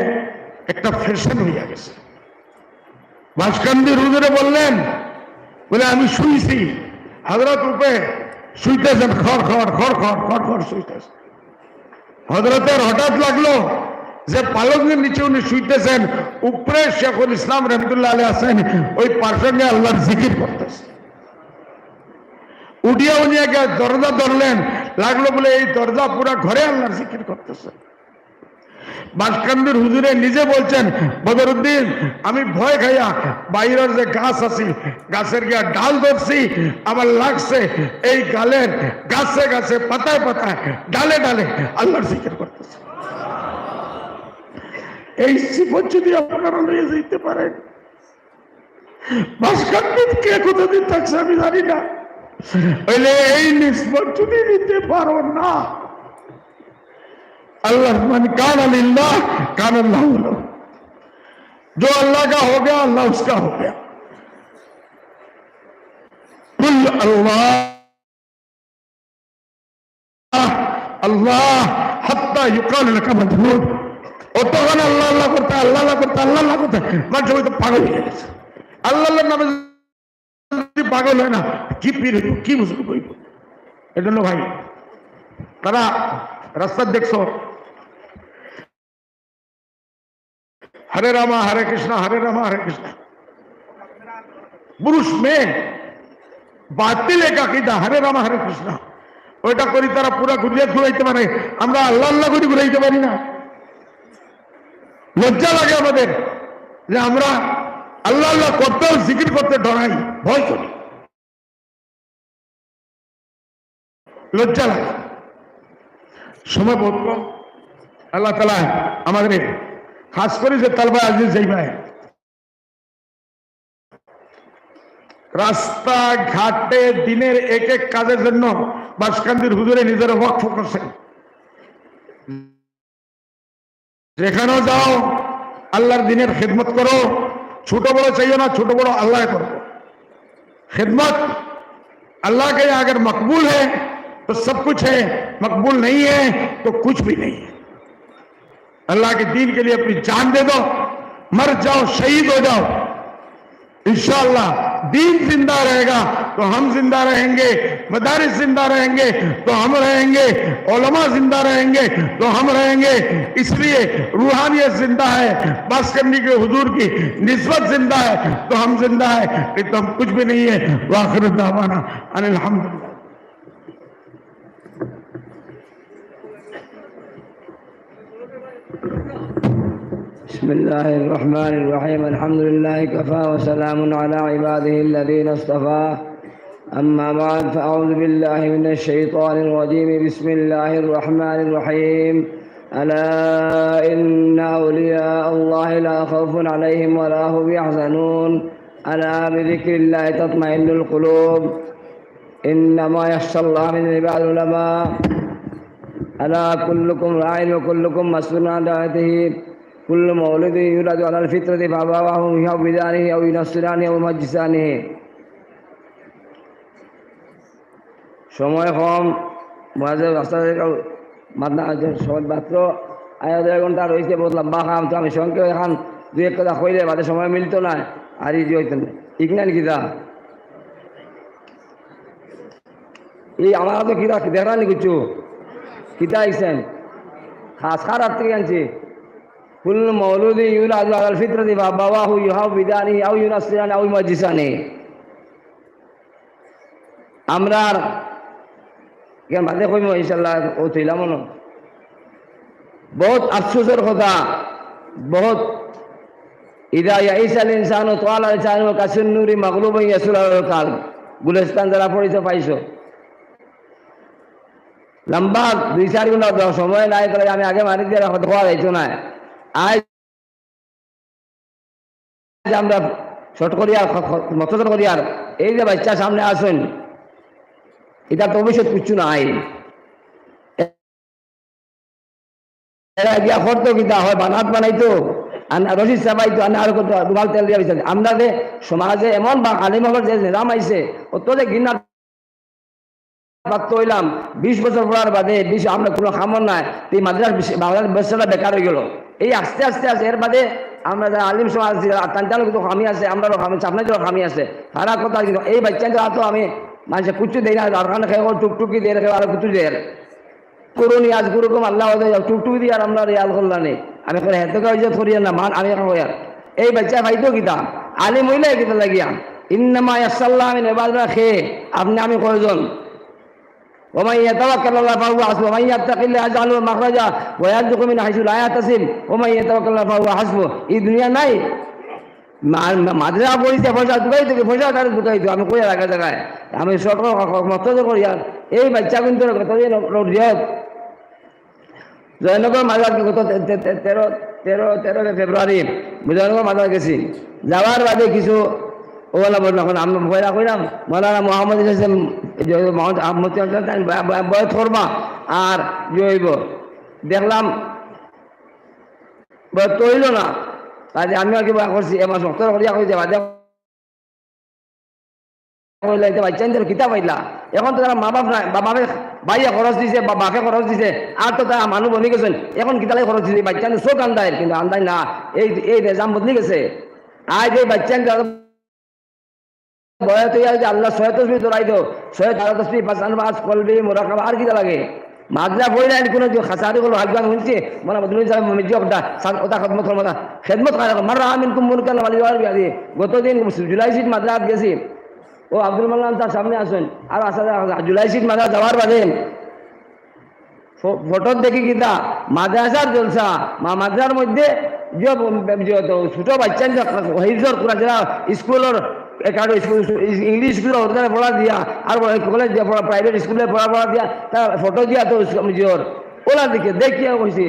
একটা ফ্যাশন হইয়া গেছে। বাসকান্দির হুজুরে বললেন, বলে আমি শুইছি, হযরত রূপে শুইতেছেন, খড় খড় খড় খড় খড় খড় শুইতেছেন। হযরতের হঠাৎ লাগলো যে পালঙ্গের নিচে উনি শুইতেছেন, উপরে শেখুল ইসলাম রহমতুল্লাহ আলাইহ আছেন, ওই পার্শ্বঙ্গে আল্লাহর জিকির করতেছে। উঠিয়া উনি আগে দরজা ধরলেন, লাগলো বলে এই দরজা পুরা ঘরে আল্লাহর জিকির করতেছে। বাসকান্দির হুজুরে নিজে বলছেন, বদরুদ্দিন আমি ভয় খাইয়া বাইরের যে গাছ আছে, গাছের গিয়া ডাল ধরছি, আমার লাগছে এই গালের গাছে গাছে, পাতায় পাতায়, ডালে ডালে আল্লাহর জিকির করতেছে। এই সিফত যদি আপনারা নিয়ে যেতে পারেন, বাসকান্দির কে কতদিন থাকছে আমি জানি না, এই নিসবত যদি নিতে পারো না, अल्लाह मन कान अल्लाह कान अल्लाह, जो अल्लाह का हो गया अल्लाह उसका हो गया। कुल अल्लाह अल्लाह हत्ता युकाल लका मजबूर, অতক্ষণ আল্লাহ আল্লাহ করতে আল্লাহ আল্লাহ করতে আল্লাহ আল্লাহ করতে মানুষ সবাই তো পাগল হয়ে গেছে। আল্লাহ আল্লাহ নামে যদি পাগল হয় না, কি পীর হইব, কি বুঝবো হইব। এজন্য ভাই তারা রাস্তা দেখছো, हरे रामा हरे कृष्णा हरे कृष्णा, पुरुष में बातिल एक अकीदा हरे रामा हरे कृष्णा, ওইটা করি তারা পুরা ঘুরিয়ে ঘুরাইতে পারে, আমরা আল্লাহ আল্লাহ করে ঘুরাইতে পারি না। লজ্জা লাগে আমাদের যে আমরা আল্লাহ আল্লাহ করতেও জিকির করতে ডরাই, ভয় করি, লজ্জা লাগে। সময় বহুত কম। আল্লাহ তাআলা আমাদের খাস করে যে তালবা আজিজ যাইবাই, রাস্তা ঘাটে দিনের এক এক কাজের জন্য বাসকান্দির হুজুরে নিজের ওয়াকফ করছেন। যেখানেও যাও আল্লাহর দিনের খেদমত করো, ছোট বড় চাইও না, ছোট বড় আল্লাহ করো। खिदमत अल्लाह के अगर मकबूल है तो सब कुछ है, मकबूल नहीं है तो कुछ भी नहीं है। अल्लाह के दीन के लिए अपनी जान दे दो, मर जाओ, शहीद हो जाओ, इंशाअल्लाह दीन जिंदा रहेगा तो हम जिंदा रहेंगे, मदारिस जिंदा रहेंगे तो हम रहेंगे, उलमा जिंदा रहेंगे तो हम रहेंगे। इसलिए रूहानियत जिंदा है, बासकंदी के हुजूर की निस्बत जिंदा है तो हम जिंदा है, नहीं तो हम कुछ भी नहीं है। वाखिर दावाना अनिल हम्दुलिल्लाह। بسم الله الرحمن الرحيم الحمد لله كفى وسلام على عباده الذين اصطفى أما بعد فأعوذ بالله من الشيطان الرجيم بسم الله الرحمن الرحيم ألا إن أولياء الله لا خوف عليهم ولا هم يحزنون ألا بذكر الله تطمئن القلوب إنما يخشى الله من عباد العلماء ألا كلكم راع وكلكم مسؤول عن رعيته كل مولد يولد على الفطرة فأبواه يهودانه أو ينصرانه أو يمجسانه সময় কম মাত্র আড়াই 2 ঘন্টা রয়েছে, বহুত লম্বা কাম। তো আমি সঙ্গে এখন 2-1 কথা কইলে বাদে সময় মিলতো না, আর ইজি হইতো না, ঠিক না কিতা? এই আমার তো কিতা দেখানি কিছু কিতা আইছেন খাস খারাপ থেকে আনছি। كل مولود يولد على الفطرة فأبواه يهودانه أو ينصرانه أو يمجسانه। আমরা কেন বাদে কইম ইনশাআল্লাহ ও তৈলাম না। বহুত আফসোসের কথা, বহুত ইদা ইয়াইসাল ইনসানু তাআলা লিসানু কাসুন নূরি মাগলুবুন ইয়াসুলাল কাল। গুলিস্তান যারা পড়িছো পাইছো, লম্বা 2-4 ঘন্টা সময় নাই করে আমি আগে মারি দিয়ে খাওয়া যাইতো না। আজ আমরা শর্ট করি আর মতজর করি আর এই যে বাচ্চা সামনে আসেন, এটা তো ভবিষ্যৎ কিছু নাই। এরা গিয়া করতো কিতা হয় বানাত বানাইতো, রশিদ চাপাইতো, আর দুবাল তেল দিয়া বিচার। আমরা যে সমাজে এমন বা আলিমগর যে নিজাম আইছে অত যে ঘৃণা প্রাপ্ত হইলাম 20 বছর পড়ার বাদে আমরা কোনো খামর নাই, এই মাদ্রাসার ব্যবসাটা বেকার হয়ে গেল। এই আস্তে আস্তে আস্তে এর বাদে আমরা যারা আলিম সমাজ তান্তালো কিন্তু খামি আছে, আমরাও খামি, আপনাদেরও খামি আছে। খারাপ কথা কিন্তু এই বাচ্চা তো আমি মানুষের কুচু দেয় না, আর কারণে খেয়ে টুকটুকি দিয়ে রেখে আর কুচু দেয় করুন আজ গুরুকুম আল্লাহ টুকটুকি দিয়ে আর আমরা রিয়াল করলাম নেই। আমি হেতকে ইজ্জত করি না, মান আমি এখন আর এই বাচ্চা ভাইতো কিতা আলিম হইলে কিতা লাগিয়া ইন্নামা ইয়াসাল্লাহ মিন ইবাদিল্লাহ খেয়ে আপনি আমি কয়জন ومن يتوكل على الله فهو حسبه ومن يتق الله يجعل له مخرجا ويرزقه من حيث لا يحتسب ومن يتوكل على الله فهو حسبه। এই দুনিয়া নাই মাদ্রাসা পড়িতে পয়সা ঢুকাই তো পয়সা তার ঢুকাই তো আমি কই রাখা জায়গায় আমি সরকার মত করি। আর এই বাচ্চা কিন্তু কতদিন জয়নগর মাদ্রাসা গত 13 ফেব্রুয়ারি জয়নগর মাদ্রাসা গেছি। যাওয়ার বাদে কিছু ওলা বললাম, এখন আমরা ভয়রা কইলাম মৌলানা মোহাম্মদ বয়স করবা আর জৈব দেখলাম বয়স তো হইল না, তাহলে আমিও কি করছি এবার সত্তর করিয়া কইতে বাদে বাচ্চা কিতাব পাইলা। এখন তো তারা মা বাপ নাই, বাপে ভাইয়া খরচ দিছে বা বাপে খরচ দিছে, আর তো তারা মানুষ বনি গেছেন, এখন কিতালে খরচ দিছে বাচ্চা চোখ আন্দায়, কিন্তু আন্দায় না। এই রেজাম বদলি গেছে। আজ এই বাচ্চা বয়স হয়ে আল্লাহ 6 তসবিহ দৌড়াই দো, 6 তসবিহ পাঁচ কলবি মোরাকাবা আর কিটা লাগে। মাদ্রা বই নাই কোনো খাসারি হলো হাজবান শুনছে মানে বদলুন সাহেব মির্জা ওটা খেদমত করবা খেদমত মারা আমিন কুমুরকান ওয়ালি। গতদিন জুলাই সিট মাদ্রাসাত গেছি, ও আব্দুল মান্নান তার সামনে আসেন আর আসা জুলাই সিট মাদ্রাসা যাওয়ার বাদে ফটো দেখি কিতা মাদ্রাসার জলসা মাদ্রাসার মধ্যে ছোট বাচ্চা হিফজর কোরআন যারা স্কুলের ইংলিশ স্কুল পড়া দিয়া আর কলেজ প্রাইভেট স্কুলে পড়া দিয়া তার ফটো দিয়া তো জিওর ওলা দিকে দেখিয়া কইছে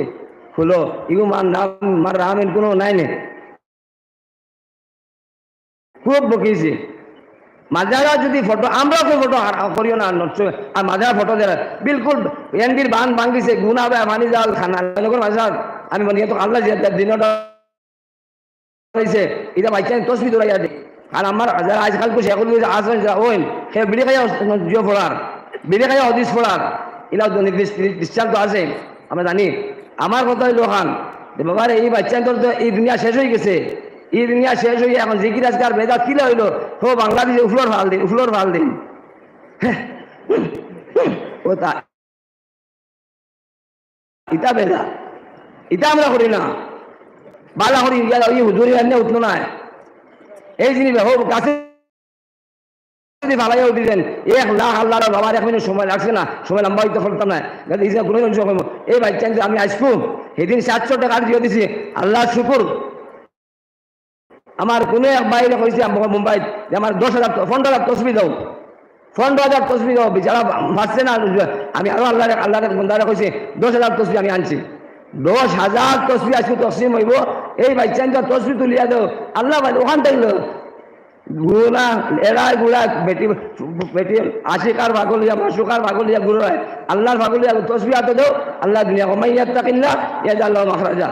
হলো ইগু মার রামেন কোনো নাই নে খুব বকিছে। মাজারা যদি ফটো আমরা ফটো করিও না আর মাজারা ফটো দেয় বিলকুল এনবির বান ভাঙিছে গুনা মানি জাল খানা মাজার আমি মনে তো আল্লাহ দিনটা এটা বাচ্চা তসবি দৌড়াইয়া দে। আর আমার যারা আজকাল সেগুলো আসেন ওই সে বিড়ি খাইয়া জিও পড়ার বিড়ি খাইয়া হদিস পড়ার এলাও ডিসচার্জ তো আছে আমরা জানি। আমার কথা হইল খান বাবার এই বাচ্চা তো এই দুনিয়া শেষ হয়ে গেছে, ঈদ নিয়ে শেষ হয়ে এখন জিকির আজকার বেদা কিলা হইলো হো বাংলাদেশে উফলোর ভাল দিন ও তা ইটা বেদা ইটা আমরা করি না বালা করি ওই হুজুরি এনে উঠলো না এই জিনিস হোক গাছে ভালাই উঠিলেন 1 লাখ আল্লাহর বাবার 1 মিনিট সময় লাগছে না সময় লম্বা হইতে পারতাম না কোনো এই বাচ্চা আমি আসবো সেদিন 700 টাকা দিয়ে দিছি আল্লাহ শুকুর আমার কোনো এক বাইরে কইছে মুম্বাই যে আমার 10,000 15,000 তসবি দাও 15,000 তসবি দাও যারা ভাবছে না আমি আরো আল্লাহর বন্দারা কইছে 10,000 তসবি আমি আনছি 10,000 তসবি আসবো তসলিম হইব এই বাচ্চা তসবি তুলিয়া দাও আল্লাহ ভাই ওখান থাকলো গুলা এরাই গুলা বেটি বেটি আশিকার ভাগলিয়া মাসুকার ভাগলিয়া গুড়ায় আল্লাহর ভাগলিয়া তসবি হাতে দাও আল্লাহ দুনিয়া কমাইয়া তাকিল্লা ইয়াজাল্লাহু মাখরাজা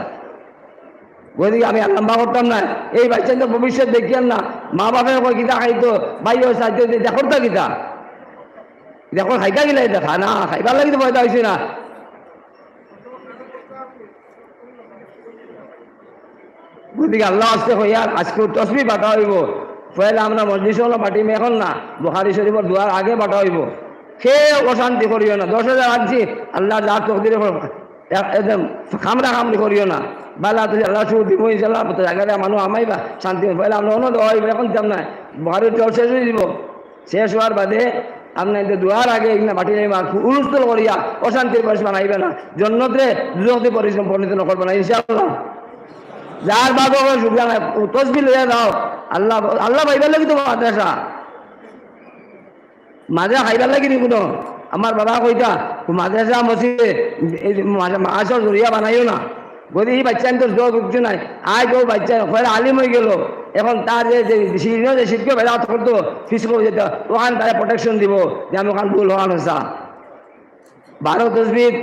ওইদিকে আমি লম্বা করতাম না এই বাচ্চা তো ভবিষ্যৎ দেখিয়ান না মা বাপের কয় গীতা খাইতো বাইও সাহায্য দেখো তা গীতা দেখো খাইতা গিলা দেখা না খাইবার লাগি তো পয়দা হয়েছে না ওইদিকে আল্লাহ আসতে হইয়া আজকে তসবি বাটা হইব পয়লা আমরা মসজিদ হলো বাটিম এখন না বুখারী শরীফের দুয়ার আগে বাটা হইব খেয়ে অশান্তি করিও না 10,000 আনছি আল্লাহ যা তকদিরে একদম খামড়ি করিও না বালা তুই আল্লাহ শুধু দিব ইনশাল্লাহ জায়গাটা মানুষ আমাইবা শান্তি পয়লা আমরা অন্য দেওয়া হইব এখন যাব না বুখারীর জল শেষ হয়ে দিব শেষ হওয়ার বাদে আপনার দুয়ার আগে এখানে বাটি যাইবা উলুস্থল করিয়া অশান্তির পরিবেশ বানাইবে না জন্নতে দুজনতে পরিশ্রম পরিণত করবে না ইনশাআল্লাহ যার বাবা সুবিধা নাই তসবি লইয়া দাও আল্লাহ আল্লাহ ভাইবার লাগি তো মাদ্রাসা মাদ্রাসা খাইবার লাগি নি কোনো আমার বাবা কইতা মাদ্রাসা মসজিদে মাসর জরিয়া বানাইও না বলি এই বাচ্চা তো কিছু নাই আজ ও বাচ্চা পয়লা আলিম হয়ে গেল এখন তার যে শীতকে বেড়া করতো ফিস করে যেত ওখান তারা প্রোটেকশন দিব যে আমি ওখান ভুল হওয়ান হসা 12 তসবির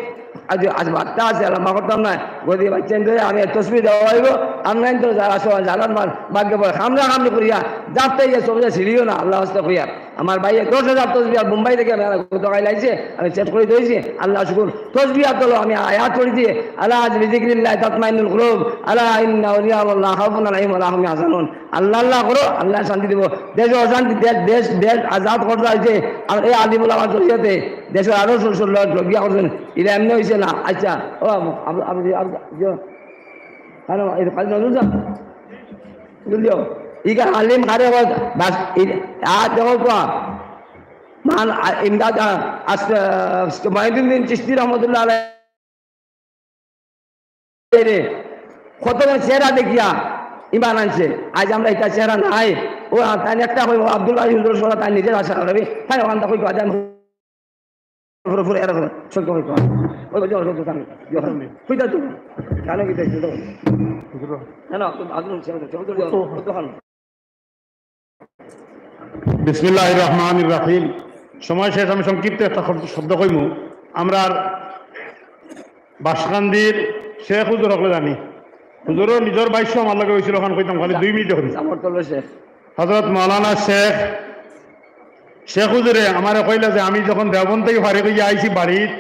আজ বার্তা আছে লম্বা করতাম না বলি বাচ্চা আমি তসবি দেওয়া হইব আপনার তো যারা জানার ভাগ্য পড়ে খামড়ি করিয়া যাতে গিয়ে সবজা ছিড়িও না আল্লাহ হস্তে কইয়া আমার ভাইয়ে 10,000 তসবি আর মুম্বাই থেকে গতকাল আইছে আমি চেক করে দিয়েছি আল্লাহ শুকুর তসবি তোলো আমি আয়াত করে দিয়ে আল্লাহ বিযিকরিল্লাহ তাতমাইন্নুল কুলুব আলা ইন্না আউলিয়াল্লাহ খাউফুন আলাইহিম ওয়া লা হুম ইয়াহজানুন আল্লাহ আল্লাহ করো আল্লাহ শান্তি দিব দেশ অশান্তি দেশ আজাদ করতে হয়েছে আর এই আলিমুল আমার জড়িয়াতে দেশের আরো বিয়া করছেন এটা এমনি হয়েছে না আচ্ছা ও আপনি ಈಗ ಅಲ್ಲಿನ ಕಾರ್ಯ মান ইমদাদ মহিউদ্দিন চিশতি রহমতুল্লাহ আলাইহি কত চেহারা দেখিয়া ইমান আনছে আজ আমরা এটা চেহারা নাই ও তাই একটা কই আব্দুল্লাহ হুজুর সোলা তাই নিজের আশা করবি তাই ওখান থেকে কই আজ ফুরে ফুরে এরা সত্য কই ওই বজে সত্য কাম কইতা তো কানো কি দেখছো তো না আব্দুল চৌধুরী বিসমিল্লাহির রহমানির রহিম সময় শেষ আমি সংক্ষিপ্ত একটা শব্দ কইমু আমরা বাসকান্দির শেখ হুজুর হকলে জানি হুজুরও নিজের বাইশ আমার লগে হয়েছিল ওখানে কইতাম খালি 2 মিনিট করি হযরত মাওলানা শেখ হুজুরে আমারে কইলা যে আমি যখন দেওবন্দ থেকে ফারিক হইয়া আইছি বাড়িত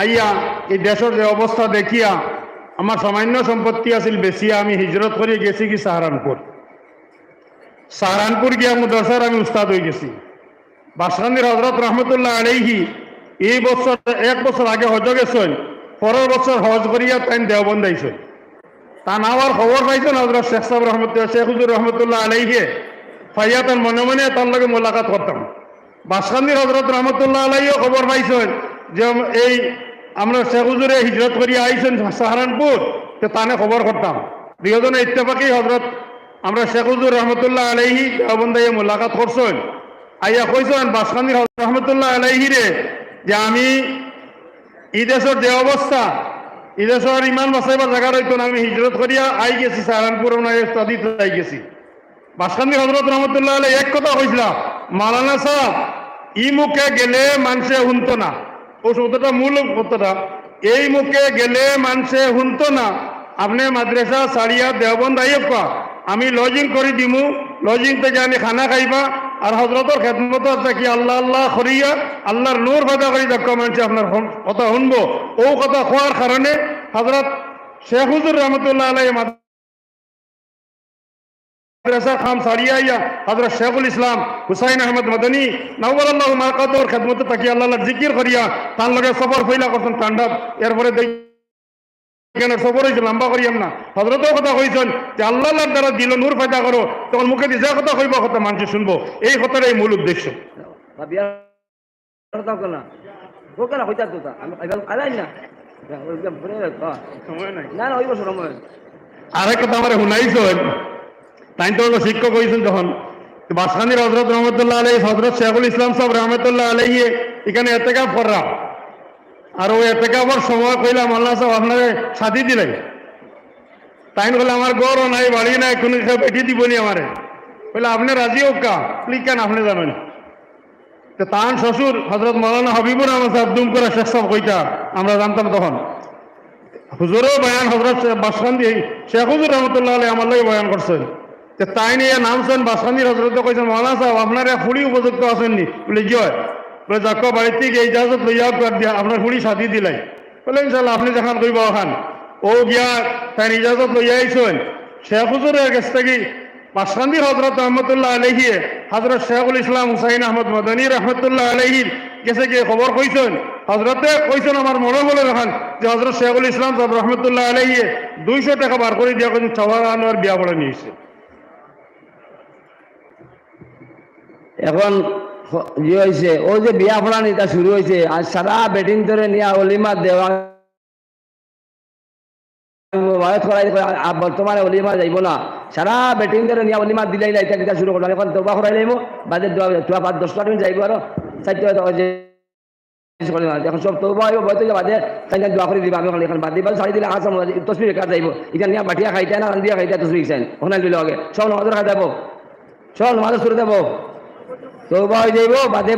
আইয়া এই দেশের যে অবস্থা দেখিয়া আমার সামান্য সম্পত্তি আছিল বেশিয়া আমি হিজরত করে গেছি কি সাহারানপুর গিয়া মুদাসার আমি উস্তাদ হয়ে গেছি বাসকান্দির হযরত রহমতুল্লাহ আলাইহি এই বছর 1 বছর আগে হজ গেছেন পরের বছর হজ করিয়া তাই দেওবন্দ আইছেন তা নাওয়ার খবর পাইছেন হযরত শেখ সাহেব রহমতুল্লাহ শেখ হুজুর রহমতুল্লাহ আলাইহি ফাইয়া তার মনে মনে তার লগে মোলাকাত করতাম বাসকান্দির হযরত রহমতুল্লাহ আলাইহিও খবর পাইছেন যে এই আমরা শেখ হুজুরে হিজরত করিয়া আইছেন সাহারানপুর তো তানে খবর করতাম দুজনে ইত্তেফাকি হযরত আমরা শেখ হুজুর রহমতুল্লাহ আলাইহি দেওবন্দাইয়ে মোলাকাত করছেন আইয়া কইছেন বাসকান্দির হযরত রহমতুল্লাহ আলাইহি রে যে আমি এই দেশের যে অবস্থা এই দেশের ইমান বাঁচাইবার জায়গা রইতো না আমি হিজরত করিয়া আই গেছি সাহারানপুর স্টাডিতে আই গেছি বাসকান্দির হযরত রহমতুল্লাহ আলাইহি এক কথা কইছিল মাওলানা সাহেব ই মুখে গেলে মানুষে শুনতো না ও শব্দটা মূল কথাটা এই মুখে গেলে মানুষে শুনতো না আপনি মাদ্রাসা ছাড়িয়া দেওবন্দ আইবা আমি লজিং করে দিমু লজিং থেকে আনি খানা খাইবা আর হজরতর খেদমত থাকি আল্লাহ আল্লাহ করিয়া আল্লাহর নূর ফায়দা করি দেখা মানুষে আপনার কথা শুনবো ও কথা খোয়ার কারণে হজরত শেখ হুজুর রহমতুল্লাহ আলাইহি মাদ্রাসা খাম সারিয়া ইয়া হযরত শেখুল ইসলাম হুসাইন আহমদ মদনী নওয়াল্লাহু মাকাদুর খিদমত তাকি আল্লাহর জিকির করিয়া তার লগে সফর ফইলা করতেন তাণ্ডব এরপরে কেন সফর হয়েছে লম্বা করিয়াম না হজরতও কথা কইছেন যে আল্লাহর দ্বারা দিল নূর ফায়দা করো তখন মুখে দিয়ে যা কথা কইব কথা মানুষ শুনবো এই কথার এই মূল উদ্দেশ্য আরেক কথা আমার শুনাইছেন তাই তো শিক্ষক হয়েছেন তখন বাসখানির হজরত রহমতুল্লাহ আলহী হজরত শেখুল ইসলাম সাহেব রহমতুল্লাহ আলহী এখানে এতেকাফ কররা আর ওই এতেকাফের সময় কইলাম আল্লাহ সাহেব আপনাকে সাথী দিলেন তাই বলে আমার গড়ও নাই বাড়ি নাই কোনো বেটি দিবনি আমারে বলে আপনি রাজি হোক কা কেন আপনি জানেন তো তান শ্বশুর হজরত মৌলানা হবিবুর রহমান সাহেব দুম করে শেখ সাহেব কইটা আমরা জানতাম তখন হুজুরও বয়ান হজরত বাসখান্দি শেখ হুজুর রহমতুল্লাহ আলহী আমার লাগে বয়ান করছেন যে তাই নিয়ে নামছেন বাসখান্দির হজরত কইছেন মৌলানা সাহেব আপনার ফুড়ি উপযুক্ত আছেননি বলে জয় বলে যাক বাড়ির থেকে ইজাজত লইয়া কর দিয়া আপনার ফুড়ি সাথী দিলাই বলে ইনশাল্লাহ আপনি যেখান কইব ওখান ও গিয়া তাই ইজাজত লইয়া আইছেন শেখ হুজুরের কাছ থেকে বাসখান্দির হজরত রহমতুল্লাহ আলহী হজরত শেখুল ইসলাম হুসাইন আহমদ মদনী রহমতুল্লাহ আলহীর গেছে গিয়ে খবর কইছেন হজরতে কইছেন আমার মনে হলো এখন যে হজরত শেখুল ইসলাম সাহেব রহমতুল্লাহ আলহী 200 টাকা বার করে দিয়া কিন্তু চাওয়ার আনোয়ার বিয়া পড়ে নিয়েছে। এখন যে হয়েছে ও যে বিয়া পড়ানি এটা শুরু হয়েছে আর সারা বেটিং ধরে নিয়ে অলিমা দেওয়া বর্তমানে অলিমা যাইব না সারা বেটিং ধরে নিয়ে অলিমা দিলাই না এটা শুরু করলাম এখন দোবা করাই যাইব বাদে 5-10টা দিন যাইব আরো 4টা এখন সব তৌবা হইব বইতে বাদে তাই দোয়া করে দিবা আমি এখন বাদ দিবা শাড়ি দিলে আসা তসবির কাজ যাইব এটা নিয়ে বাটিয়া খাইতে না রান্দিয়া খাইতে তসবির চাইন ওখানে দিলে আগে সব নজর খাই দেবো সব নজর শুরু দেবো তৌবা হয়ে যাইব বাদে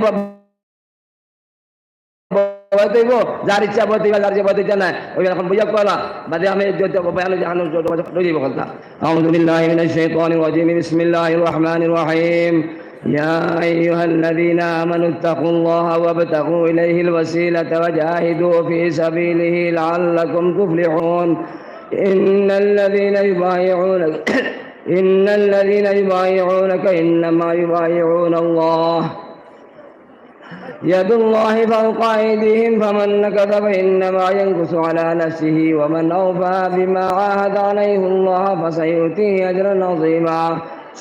বইতেইব যার ইচ্ছা বইতেইবা যার যে বইতে নাই ওই এখন বুঝা করা বাদে আমি বয়ান জানো লই যাইব কথা আউযু বিল্লাহি মিনাশ শাইতানির রাজিম বিসমিল্লাহির রহমানির রহিম يا أيها الذين آمنوا اتقوا الله وابتغوا إليه الوسيلة وجاهدوا في سبيله لعلكم تفلحون إن الذين يبايعونك إنما يبايعون الله يد الله فوق أيديهم فمن نكث فإنما ينكث على نفسه ومن أوفى بما عاهد عليه الله فسيؤتيه أجرا عظيما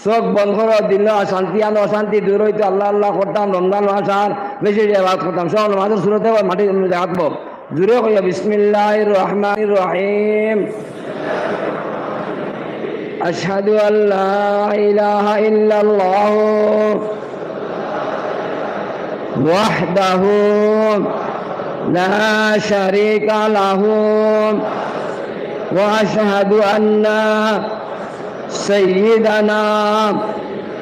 চোখ বন্ধ করে দিল শান্তি আনো অশান্তি দূর হইতে আল্লাহ আল্লাহ করতাম রমজান মাস আর বেশি বাদ করতাম সব মাঝে শুরুতে মাটি রাখবো জুড়ে কইয়া বিসমিল্লাহির রহমানির রহিম আশহাদু আল্লা ইলাহা ইল্লাল্লাহ ওয়াহদাহু লা শারীকা লাহু ওয়া আশহাদু আন্না سيدنا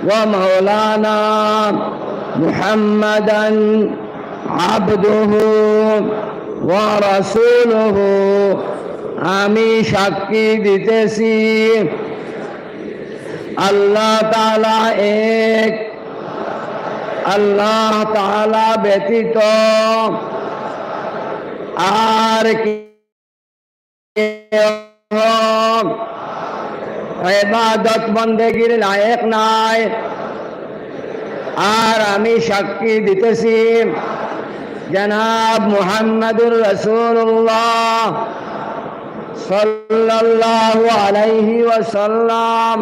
ومولانا محمدا عبده ورسوله আমি সাক্ষী দিতেছি আল্লাহ তাআলা এক আল্লাহ তাআলা ব্যতীত আর ইবাদত বন্দেগীর লায়েক নাই আর আমি সাক্ষী দিতেছি জনাব মুহাম্মদুর রাসূলুল্লাহ সাল্লাল্লাহু আলাইহি ওয়াসাল্লাম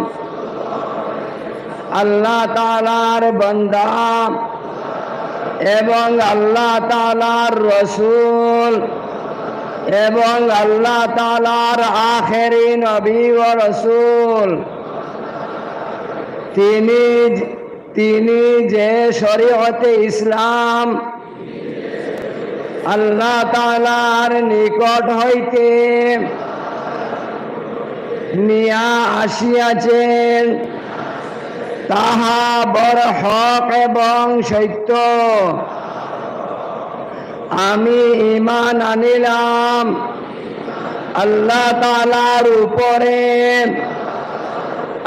আল্লাহ তাআলার বান্দা এবং আল্লাহ তাআলার রাসূল এবং আল্লাহ তাআলার আখেরি নবী ও রাসূল তিনি যে শরীয়তে ইসলাম আল্লাহ তাআলার নিকট হইতে নিয়া আসিয়াছেন তাহা বড় হক এবং সত্য আমি ঈমান আনিলাম আল্লাহ তাআলার উপরে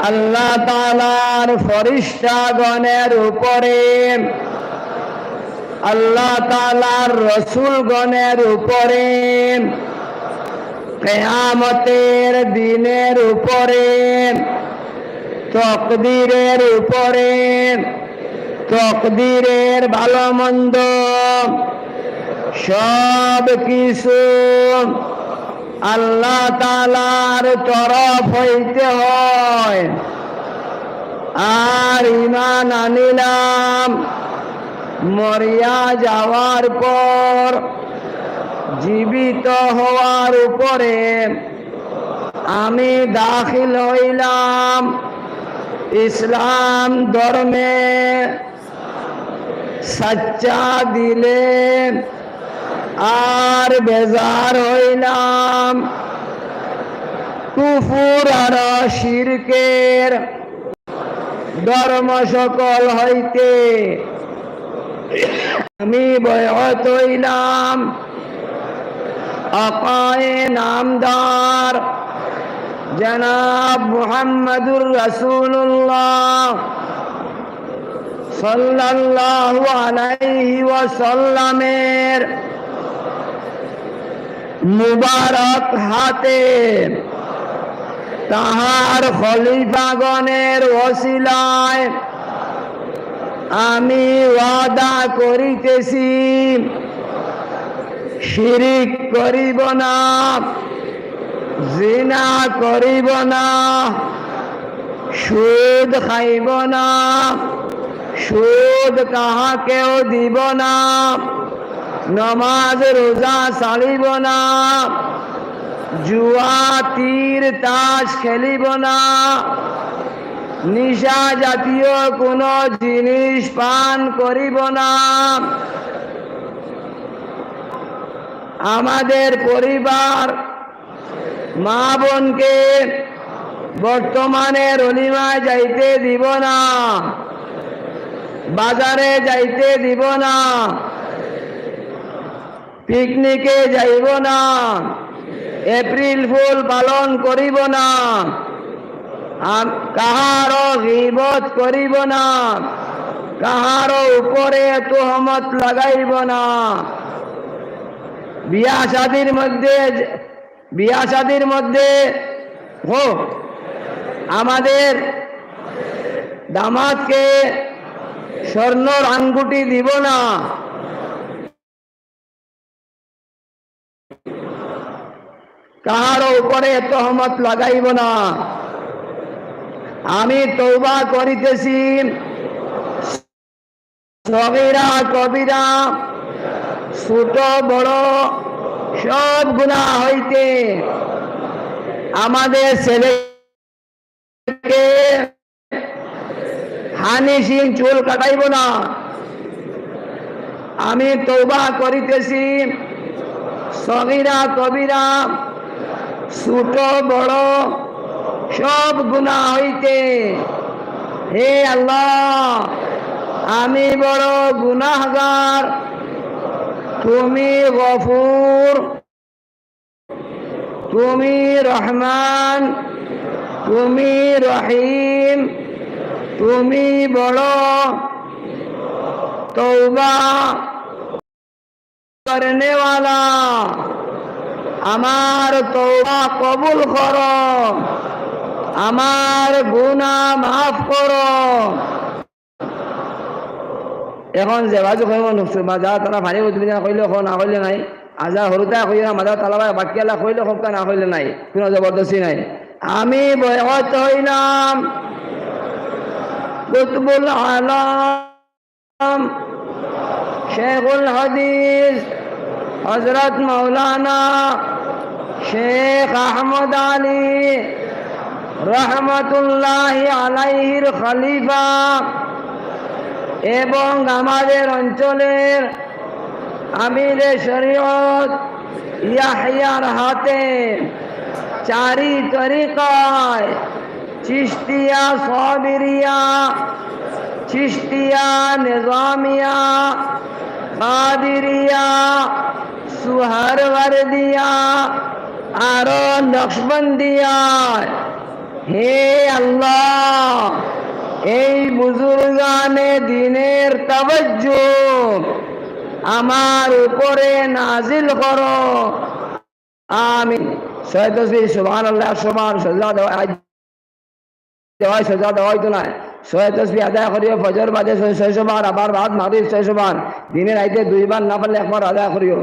আল্লাহ তাআলার ফেরেশতাগণের উপরে আল্লাহ তাআলার রাসূলগণের উপরে কিয়ামতের দিনের উপরে তকদিরের উপরে তকদিরের ভালো মন্দ সব কিছু আল্লাহ তাআলার তরফ হইতে হয়। আর ঈমান আনিলাম মরিয়া যাওয়ার পর জীবিত হওয়ার উপরে আমি দাখিল হইলাম ইসলাম ধর্মে সচ্চা দিলে আর বেজার হইলাম কুফর আর শিরকের ধর্ম সকল হইতে আমি বয়ত হইলাম আকায়ে নামদার জনাব মুহাম্মদুর রাসূলুল্লাহ সাল্লাল্লাহু আলাইহি ওয়াসাল্লামের মুবারক হাতে তাহার খলিফাগণের ওসিলায় আমি ওয়াদা করিতেছি শিরিক করিব না, জিনা করিব না, সুদ খাইব না, সুদ কাহাকেও দিব না, নমাজ রোজা ছাড়িব না, জুয়া তীর তাস খেলিব না, নিশা জাতীয় কোনো জিনিস পান করিব না। আমাদের পরিবার মা বোনকে বর্তমানে রলিমায় যাইতে দিব না, বাজারে যাইতে দিব না, পিকনিকে যাইব না, এপ্রিল ফুল পালন করিব না, কাহারও গীবত করিব না, কাহারও উপরে তোহমত লাগাইব না। বিয়া শাদির মধ্যে আমাদের দামাদকে স্বর্ণর আঙ্গুটি দিব না, কাহারও উপরে তোহমত লাগাইব না। আমি তওবা করিতেছি সগীরা কবিরা ছোট বড় সব গুনাহ হইতে। আমাদের ছেলেকে হানিসিং চুল কাটাইব না। আমি তওবা করিতেছি সগীরা কবিরা ছোট বড় সব গুনাহ হইতে। হে আল্লাহ, আমি বড় গুনাহগার, তুমি গফুর, তুমি রহমান, তুমি রহিম, তুমি বড় তওবা করনে वाला। আমার তওবা কবুল করো, আমার গুনাহ মাফ করো। এখন যেবাজু কইব মাজা তারা ভারী উদ্ভিদ কইলে না কইলে নাই, আজা হরুতা কইরা মাজা তালাবা বাকিয়ালা কইলে হোক না কইলে নাই, কোনো জবরদস্তি নাই। আমি বয়ত হইলাম কুতুবুল আলম শেখুল হাদিস হযরত মাওলানা শেখ আহমদ আলী রহমতুল্লাহি আলাইহির খলিফা এবং আমাদের অঞ্চলের আমিরে শরীয়ত ইয়াহিয়ার হাতে চারি তরিকায় চিশতিয়া সাবিরিয়া, চিশতিয়া নিজামিয়া, কাদিরিয়া, সুহরওয়ার্দিয়া আরো নকশবন্দিয়া। হে আল্লাহ, এই বুজুর্গানে দিনের তাওয়াজ্জু আমার উপরে নাজিল করো। আমিন। সুবহানাল্লাহ, সুবহান দেওয়া সোজা দেওয়া হইতো না। 100 তসবিহ আদায় করিও, ফজর বাদে 600 বার, আবার বাদ মাগরিব 600 বার, দিনের আইতে 2 বার না পারলে 1 বার আদায় করিও।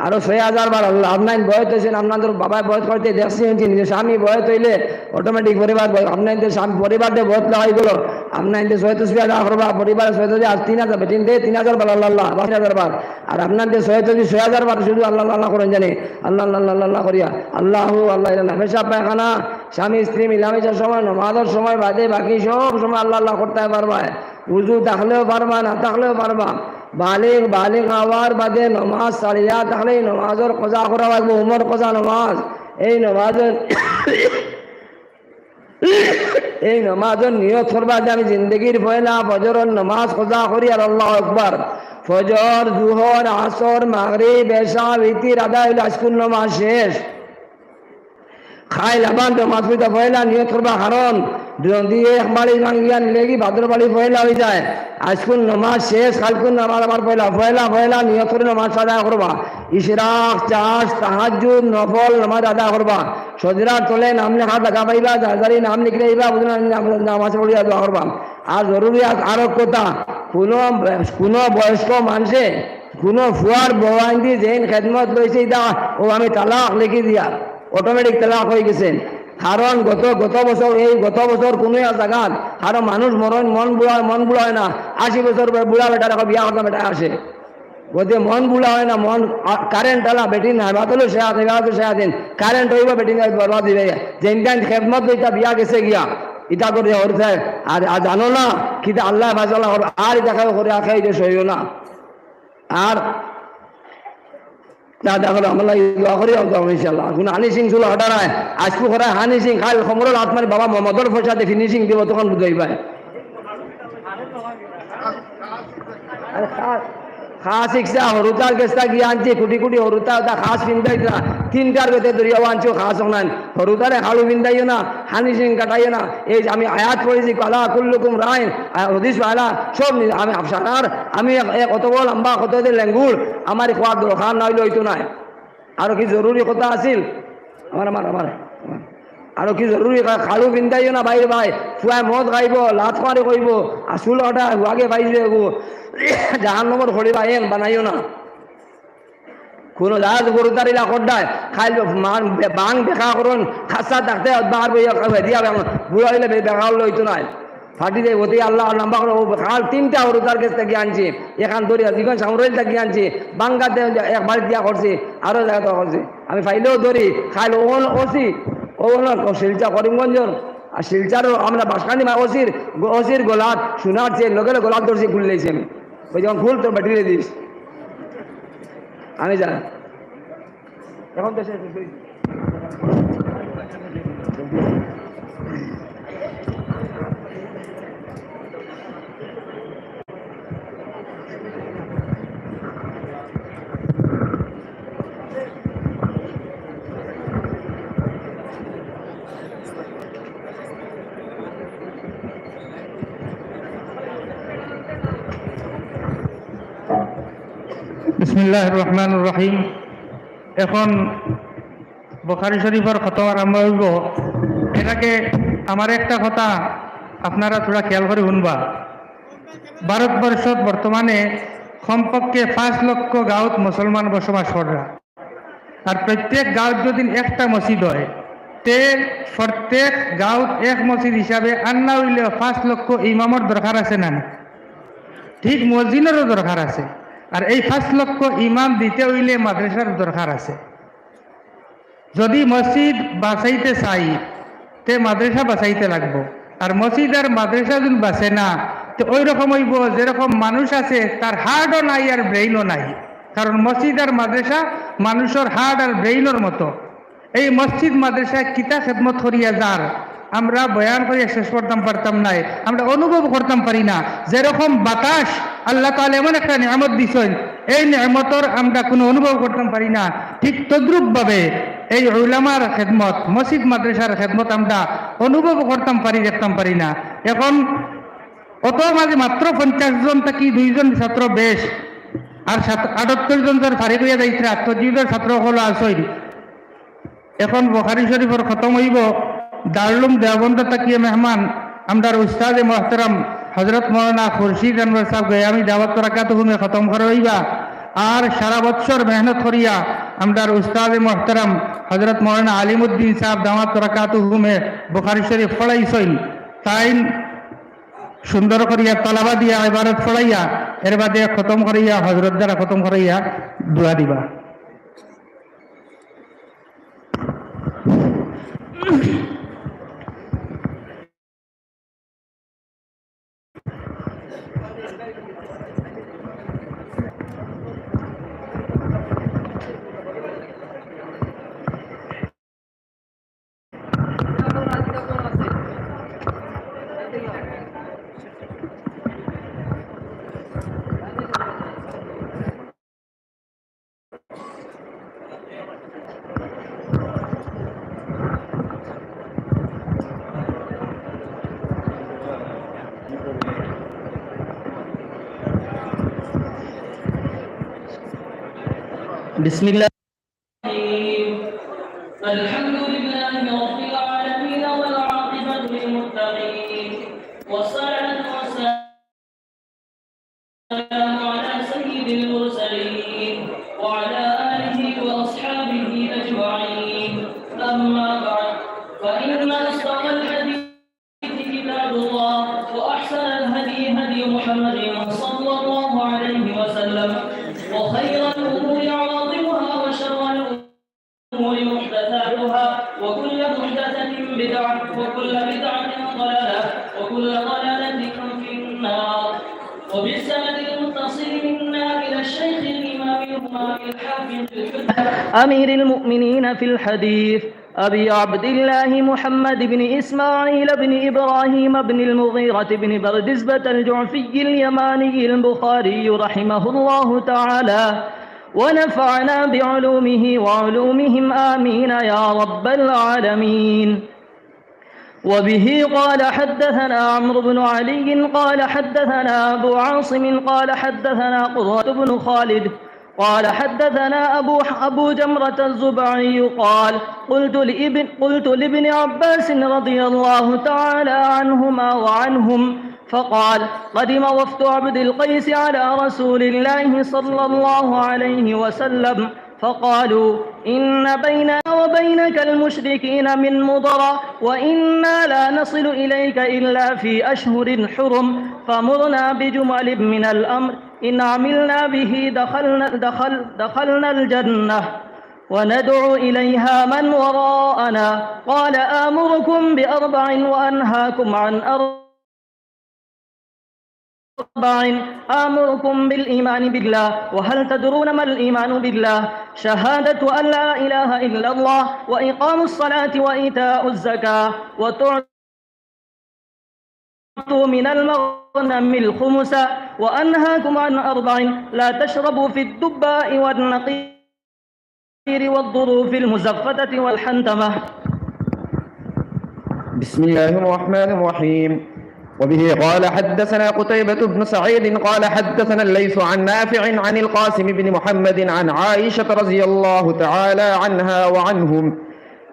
আরো 6000 বার আল্লাহ আপনার বয়স হয়েছেন, আপনাদের বাবা বয়স করতে দেখছি শুনছি, নিজের স্বামী বয়স হইলে অটোমেটিক পরিবার আপনাদের স্বামী পরিবারটা বয়স লাগাই গেল, আপনার 100 তসবিহ আদায় করবা, পরিবারের 100 তসবিহ, আর 3000 বেটিন দিয়ে 3000 বার আল্লাহ 5000 বার, আর আপনাদের 100 তসবিহ 6000 বার শুধু আল্লাহ আল্লাহ করেন জানি, আল্লাহ আল্লাহ আল্লাহ করিয়া আল্লাহ আল্লাহ ইল্লাল্লাহ। পেশাব পায়খানা স্বামী স্ত্রী মিলামেশার সময়, নমাজের সময় বাদে বাকি সব সময় আল্লাহ আল্লাহ করতে পারবা। উজু থাকলেও পারবা, না থাকলেও পারবা। বালিগ হওয়ার বাদে নমাজ ছাড়িয়া থাকলে নমাজের কজা করা লাগবে, উমর কজা নমাজ। এই নমাজের নিয়ত করবা যে আমি জিন্দগির পয়লা ফজরের নমাজ কজা করি, আর আল্লাহু আকবার। ফজর, জুহর, আসর, মাগরিব, এশা, বিতির আদায় হইলে আজকুল নমাজ শেষ। খাই লাবান নমাজ পড়তে পয়লা নিয়ত করবা, কারণ যদি এক বাড়ি ভাঙ্গিয়া নিলে কি ভাদ্র বাড়ি পয়লা হয়ে যায়। আজকুল নমাজ শেষ, কালকুল নামাজ আমার পয়লা নিয়ত করে নমাজ আদায় করবা। ইশরাক, চাষ, তাহাজ্জুদ, নফল নমাজ আদায় করবা। সজরার তলে নাম লেখা দেখা পাইবা, যার নাম লিখলে নামাজ পড়িয়া দোয়া করবা। আর জরুরি আরো কথা, কোনো বয়স্ক মানুষে কোনো ফুয়ার বয়ান দিয়ে যেন খেদমত লইছে এটা ও আমি তালাক লিখে দিয়া অটোমেটিক তালাক হয়ে গেছেন। কারণ গত বছর কোনো জায়গাত কারো মানুষ মন বুড়া হয় না, 80 বছর বুড়া বেটার এখন বিয়া করতাম বেটা আসে, গতি মন বুড়া হয় না, মন কারেন্ট আলা বেটি না বাতলো সে দিন কারেন্ট হইব বেটি বরবাদ দিবে, যেন খেদমত লইতা বিয়া গেছে গিয়া ইটা করে হরছে। আর জানো না কিন্তু আল্লাহ ভাজাল্লাহ আর এটা করে আখে এটা সইও না। আর দেখো আমরা দোয়া করি ইনশাল্লাহ। কোনো হানি সিং ছিল হঠাৎ আজকু করা হানি সিং খাই সমরের আত্মার বাবা মদর পয়সা দিয়ে ফিনিশিং দিব, তখন বুঝাই পায়। খাস ইচ্ছা হরুতার গেছটা গিয়ে আনছি, কুটি হরুতা ওটা খাস পিন্ধাই না, 3টার গেতে দরিয়াও আনছো খাস নাই, হরুতারে খালু পিন্ধাইও না, হানি সিং কাটাইও না। এই আমি আয়াত পড়েছি কালা কুল্লুকুম রাইন, হদিস পালা সব আমি আফসার, আমি কত বড় লম্বা কত লেঙ্গুর, আমার খোয়ার দরকার না হইলে হইতো নাই। আরো কি জরুরি কথা আছিল আমার আরো কি জরুরি, খালু পিন্ধাইও না বাইরে ভাই, ফুয়াই মদ খাইব, লাত মারি কইব, আসুল হটা হুয়াগে পাইছে জাহান নম্বর খড়িবা এন বানাইও না। কোনো জাহাজ গরু তারিলা কড্ডায় খাইল বাং দেখা করুন, খাসা থাকতে বার দিয়া বুড়া হইলে দেখা হলে হইতো নাই, ফাটি দেয় ওতে আল্লাহ লম্বা করে খাল 3টা হরুতার কাছ থেকে আনছি, এখান ধরিয়া দিগন সামরাইল থেকে আনছি, বাঙ্গাতে এক বাড়ি দিয়া করছি, আরো জায়গা করছি, আমি ফাইলেও ধরি খাইল ওন ওসি শিলচা করিমগঞ্জর, আর শিলচারও আমরা বাসকানি ওসির গোলাপ সোনার চেয়ে লোকের গোলাপ ধরছি খুললেছি আমি, ওই যখন খুল তো ব্যাটারি দিস আমি যা এখন তো বিসমিল্লাহির রহমানির রহিম। এখন বুখারী শরীফের খতম আরম্ভ হইব। এটাকে আমার একটা কথা আপনারা থোড়া খেয়াল করে শুনবা। ভারতবর্ষত বর্তমানে কমপক্ষে 5 লক্ষ গাঁৱত মুসলমান বসবাস করে, আর প্রত্যেক গাঁৱত যদি একটা মসজিদ হয় তে প্রত্যেক গাঁৱত এক মসজিদ হিসাবে আন্না হইলে 5 লক্ষ ইমামর দরকার আছে না, ঠিক মসজিদেরও দরকার আছে। আর এই 5 লক্ষ ইমাম দিতে হইলে মাদ্রাসার দরকার আছে। যদি মসজিদ বাঁচাইতে চাই তে মাদ্রাসা বাঁচাইতে লাগবো, আর মসজিদ আর মাদ্রাসা যদি বাঁচে না তো ওই রকম হইব যেরকম মানুষ আছে তার হার্টও নাই আর ব্রেইনও নাই। কারণ মসজিদ আর মাদ্রাসা মানুষের হার্ট আর ব্রেইনের মতো। এই মসজিদ মাদ্রাসায় কিতা খেদমত করিয়া যার আমরা বয়ান করিয়া শেষ করতাম পারতাম নাই, আমরা অনুভব করতাম পারি না। যেরকম বাতাস আল্লাহ তাআলা এমন একটা নিয়ামত দিছেন, এই নিয়ামতর আমরা কোনো অনুভব করতাম পারি না, ঠিক তদ্রূপভাবে এই উলামার খেদমত মসজিদ মাদ্রাসার খেদমত আমরা অনুভব করতাম পারি, দেখতাম পারি না। এখন অত মাঝে মাত্র 50 জন থাকি 2 জন ছাত্র বেশ, আর 78 জন যার ফারিক হইয়া যাইছে, 78 জন ছাত্র হলো আসইল। এখন বুখারী শরীফের খতম হইব, दारुलूम देवबंद तकिए मेहमान हमदार उस्ताद मोहतरम हजरत मौलाना खुर्शीद अनवर साहब गयामी दावत बरकातुहु में खत्म करवाइबा और सारा बच्चर मेहनत करिया हमदार उस्ताद मोहतरम हजरत मौलाना आलिमुद्दीन साहब दावत बरकातुहु में बुखारी शरीफ पढ़ाइছেন তাই সুন্দর করিয়া তলাবা দিয়া ইবারত পড়াইয়া এর বাদে খতম করিয়া হযরত দ্বারা খতম করিয়া দোয়া দিবা। بسم الله الحمد لله رب العالمين والعاقبة للمتقين والصلاة والسلام على سيد المرسلين وعلى آله وأصحابه أجمعين أما بعد فإن أصدق الحديث كتاب الله وأحسن الهدي هدي محمد صلى الله عليه وسلم وخير الأمور عواقبها وشر الأمور محدثاتها وكل محدثة بدعة وكل بدعة ضلالة وكل ضلالة في النار وبالسند المتصل منا إلى الشيخ الإمام الإمام الحافظ أمير المؤمنين في الحديث أبي عبد الله محمد بن إسماعيل بن إبراهيم بن المغيرة بن بردزبة الجعفي اليماني البخاري رحمه الله تعالى ونفعنا بعلومه وعلومهم آمين يا رب العالمين. وبه قال حدثنا عمرو بن علي قال حدثنا أبو عاصم قال حدثنا قرة بن خالد قال حدثنا أبو جمرة الزبعي قال قلت لابن عباس رضي الله تعالى عنهما وعنهم فقال قدم وفد عبد القيس على رسول الله صلى الله عليه وسلم فقالوا إن بيننا وبينك المشركين من مضر وإنا لا نصل إليك إلا في أشهر حرم فمرنا بجمل من الأمر إن عملنا به دخلنا الجنة وندعو إليها من وراءنا قال آمركم بأربع وأنهاكم عن أربع آمركم بالإيمان بالله وهل تدرون ما الإيمان بالله شهادة أن لا إله إلا الله وإقام الصلاة وإيتاء الزكاة وتعطوا من المغنم الخمس وأنهاكم عن أربع لا تشربوا في الدباء والنقير والظروف المزفتة والحنتمة. بسم الله الرحمن الرحيم. وبه قال حدثنا قتيبة بن سعيد قال حدثنا الليث عن نافع عن القاسم بن محمد عن عائشة رضي الله تعالى عنها وعنهم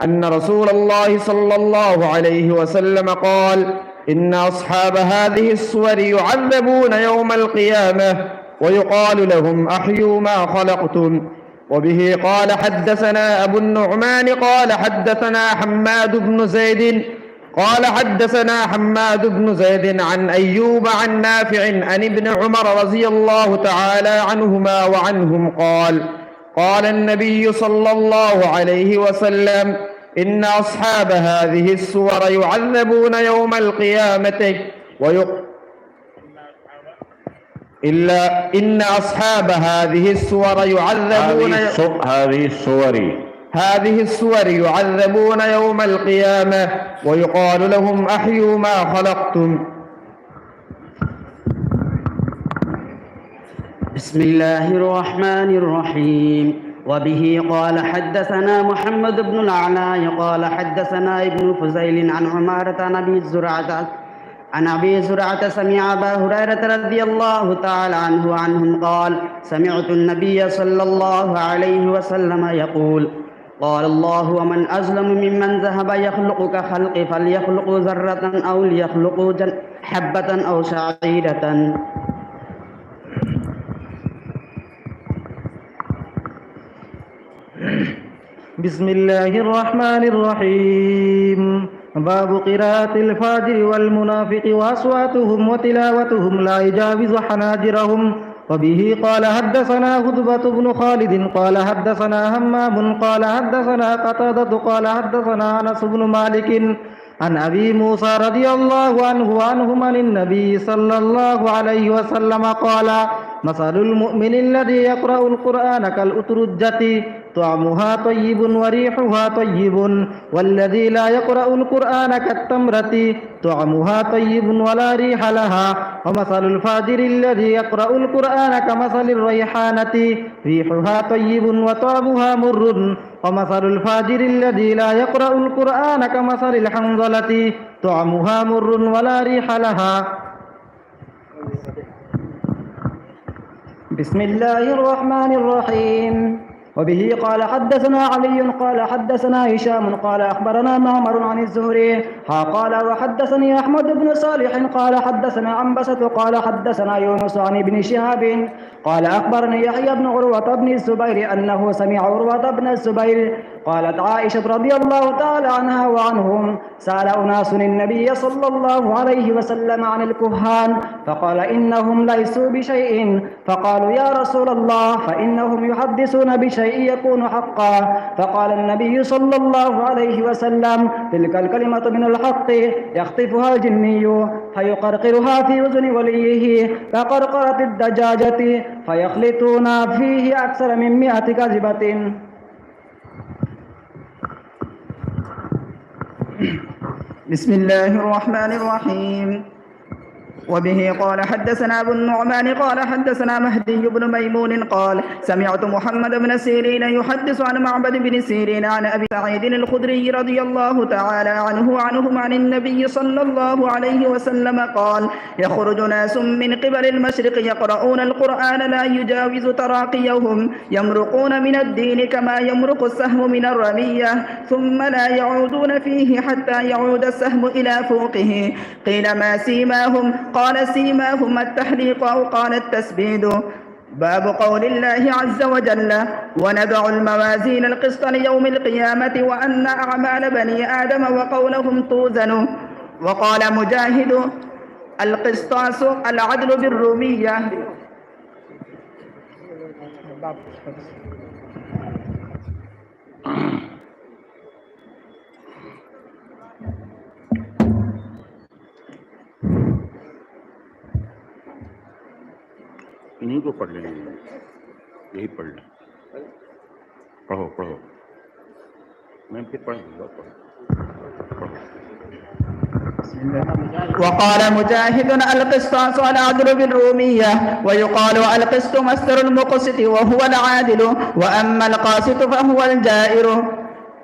أن رسول الله صلى الله عليه وسلم قال إن أصحاب هذه الصور يعذبون يوم القيامة ويقال لهم أحيوا ما خلقتم. وبه قال حدثنا أبو النعمان قال حدثنا حماد بن زيد قال حدثنا حماد بن زيد عن أيوب عن نافع عن ابن عمر رضي الله تعالى عنهما وعنهم قال النبي صلى الله عليه وسلم إن أصحاب هذه الصور يعذبون يوم القيامة إن أصحاب هذه الصور يعذبون هذه الصور يعذبون يوم القيامة ويقال لهم أحيوا ما خلقتم. بسم الله الرحمن الرحيم. وبه قال حدثنا محمد بن العلاء قال حدثنا ابن فزيل عن عمارة عن أبي زرعة سمع أبا هريرة رضي الله تعالى عنه عنهم قال سمعت النبي صلى الله عليه وسلم يقول قال الله ومن أظلم ممن ذهب يخلق كخلق فليخلق ذرة أو ليخلق حبة أو شعيرة. بسم الله الرحمن الرحيم. باب قراءة الفاجر والمنافق وأصواتهم وتلاوتهم لا يجاوز حناجرهم. وبه قال حدثنا خطبة بن خالد قال حدثنا همام قال حدثنا قتادة قال حدثنا أنس بن مالك عن أبي موسى رضي الله عنه وعنهم عن النبي صلى الله عليه وسلم قال: مثل المؤمن الذي يقرأ القرآن كالأترجة طعمها طيب وريحها طيب، والذي لا يقرأ القرآن كالتمرة طعمها طيب ولا ريح لها. ومثل الفاجر الذي يقرأ القرآن كمثل الريحانة ريحها طيب وطعمها مر. ومثل الفاجر الذي لا يقرأ القرآن كمثل الحنظلة طعمها مر ولا ريح لها. بسم الله الرحمن الرحيم. وبه قال حدثنا علي قال حدثنا هشام قال أخبرنا معمر عن الزهري قال وحدثني أحمد بن صالح قال حدثنا عنبسة قال حدثنا يونس عن ابن شهاب قال أخبرني يحيى بن عروة بن الزبير أنه سمع عروة بن الزبير قالت عائشة رضي الله تعالى عنها وعنهم: سأل أناس النبي صلى الله عليه وسلم عن الكهان فقال: إنهم ليسوا بشيء. فقالوا: يا رسول الله فإنهم يحدثون بشيء يكون حقا. فقال النبي صلى الله عليه وسلم: تلك الكلمة من الحق يخطفها الجني فيقرقرها في أذن وليه كقرقرة الدجاجة فيخلطون فيه أكثر من 100 كذبة. بسم الله الرحمن الرحيم. وبه قال حدثنا أبو النعمان قال حدثنا مهدي بن ميمون قال سمعت محمد بن سيرين يحدث عن معبد بن سيرين عن أبي سعيد الخدري رضي الله تعالى عنه وعنهم عن النبي صلى الله عليه وسلم قال: يخرج ناس من قبل المشرق يقرؤون القرآن لا يجاوز تراقيهم يمرقون من الدين كما يمرق السهم من الرمية ثم لا يعودون فيه حتى يعود السهم إلى فوقه. قيل: ما سيماهم؟ قال: سيماهم التحليق أو قال التسبيد. باب قول الله عز وجل: ونضع الموازين القسط ليوم القيامة وأن أعمال بني آدم وقولهم توزن. وقال مجاهد: القسطاس العدل بالرومية. इन्हीं को पढ़ लेंगे, यही पढ़ लें। पढ़ो पढ़ो, मैं फिर पढ़ दूंगा। पढ़ो। وقال مجاهد: القسطاس العدل بالرومية. ويقال القسط مصدر المقسط وهو العادل، وأما القاسط فهو الجائر.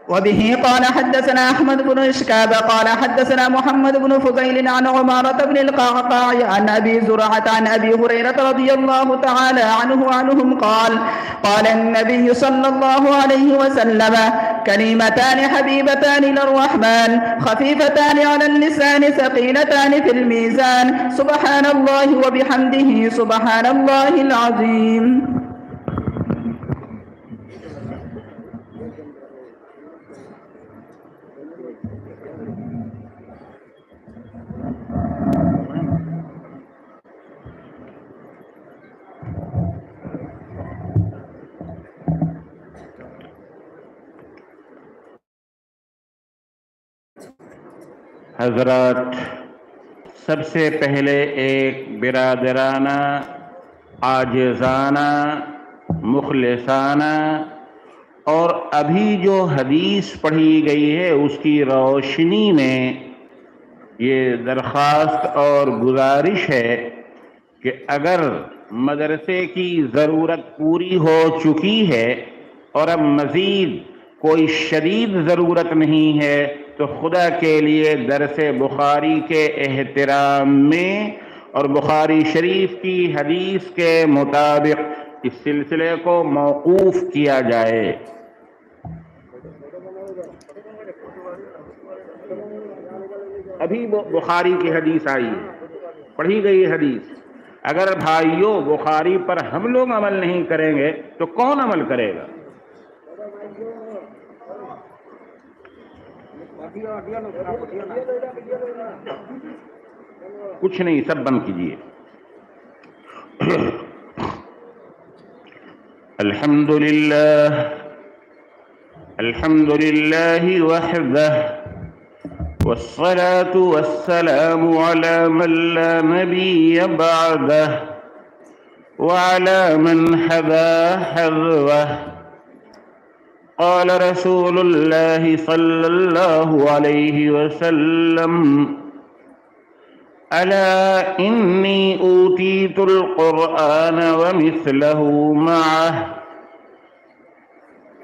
وبه قال حدثنا أحمد بن إشكاب قال حدثنا محمد بن فضيل عن عمارة بن القعقاع عن أبي زرعة عن أبي هريرة رضي الله تعالى عنه وعنهم قال: قال النبي صلى الله عليه وسلم: كلمتان حبيبتان إلى الرحمن خفيفتان على اللسان ثقيلتان في الميزان سبحان الله وبحمده سبحان الله العظيم. हजरत, सबसे पहले एक बिरादराना, आजिज़ाना, मुखलिसाना और अभी जो हदीस पढ़ी गई है उसकी रोशनी में ये दरख्वास्त और गुजारिश है कि अगर मदरसे की ज़रूरत पूरी हो चुकी है और अब मज़ीद कोई शदीद ज़रूरत नहीं है तो खुदा के लिए दरसे बुखारी के एहतराम में और बुखारी शरीफ की हदीस के मुताबिक इस सिलसिले को मौकूफ़ किया जाए। ابھی وہ بخاری کی حدیث آئی ہے، پڑھی گئی حدیث، اگر بھائیوں بخاری پر ہم لوگ عمل نہیں کریں گے تو کون عمل کرے گا؟ کچھ نہیں، سب بند کیجیے. الحمد لله وحده والصلاة والسلام على من لا نبي بعده وعلى من حذا حذوه. قال رسول الله صلى الله عليه وسلم: ألا إني أوتيت القرآن ومثله معه.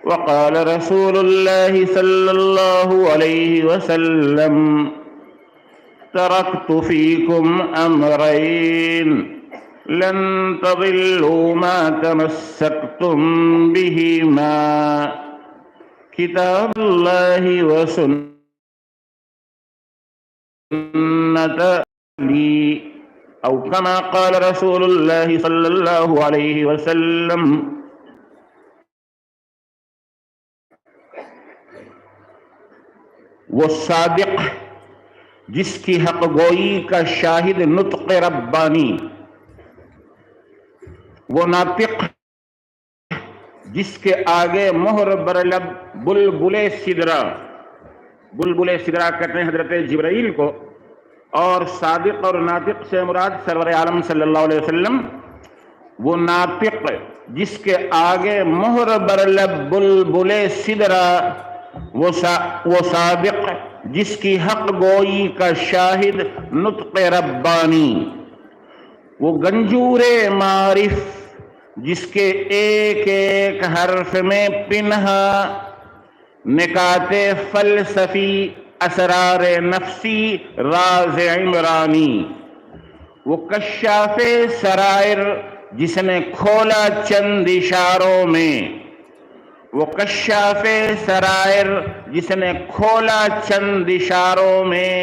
وقال رسول الله صلى الله عليه وسلم: تركت فيكم أمرين لن تضلوا ما تمسكتم بهما، كتاب الله وسنة لي، أو كما قال رسول الله صلى الله عليه وسلم. وہ صادق جس کی حق گوئی کا شاہد نطق ربانی، وہ ناطق جس کے آگے مہر برلب بلبل سدرہ، بلبل سدرہ کہتے ہیں حضرت جبرائیل کو، اور صادق اور ناطق سے مراد سرور عالم صلی اللہ علیہ وسلم. وہ ناطق جس کے آگے مہر برلب بلبل سدرہ، وہ صادق جس کی حق گوئی کا شاہد نطق ربانی، وہ گنجور معرف جس کے ایک ایک حرف میں پنہا نکات فلسفی، اسرار نفسی، راز عمرانی، وہ کشاف سرائر جس نے کھولا چند اشاروں میں، وہ کشاف سرائر جس نے کھولا چند اشاروں میں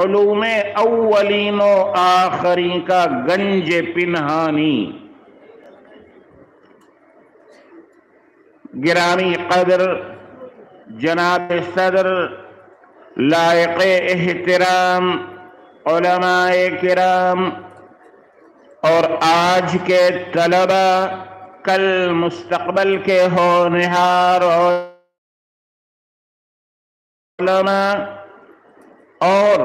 علوم اولین و آخرین کا گنج پنہانی. گرامی قدر جناب صدر، لائق احترام علماء کرام اور آج کے طلبہ، کل مستقبل کے ہونہار علماء اور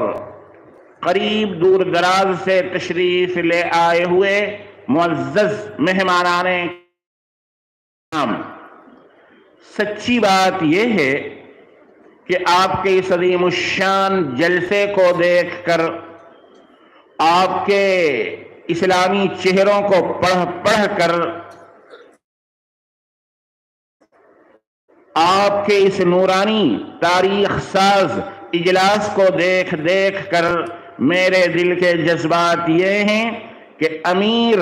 قریب دور دراز سے تشریف لے آئے ہوئے معزز مہمانان کرام، سچی بات یہ ہے کہ آپ کے اس عظیم الشان جلسے کو دیکھ کر، آپ کے اسلامی چہروں کو پڑھ کر، آپ کے اس نورانی تاریخ ساز اجلاس کو دیکھ کر میرے دل کے جذبات یہ ہیں کہ امیر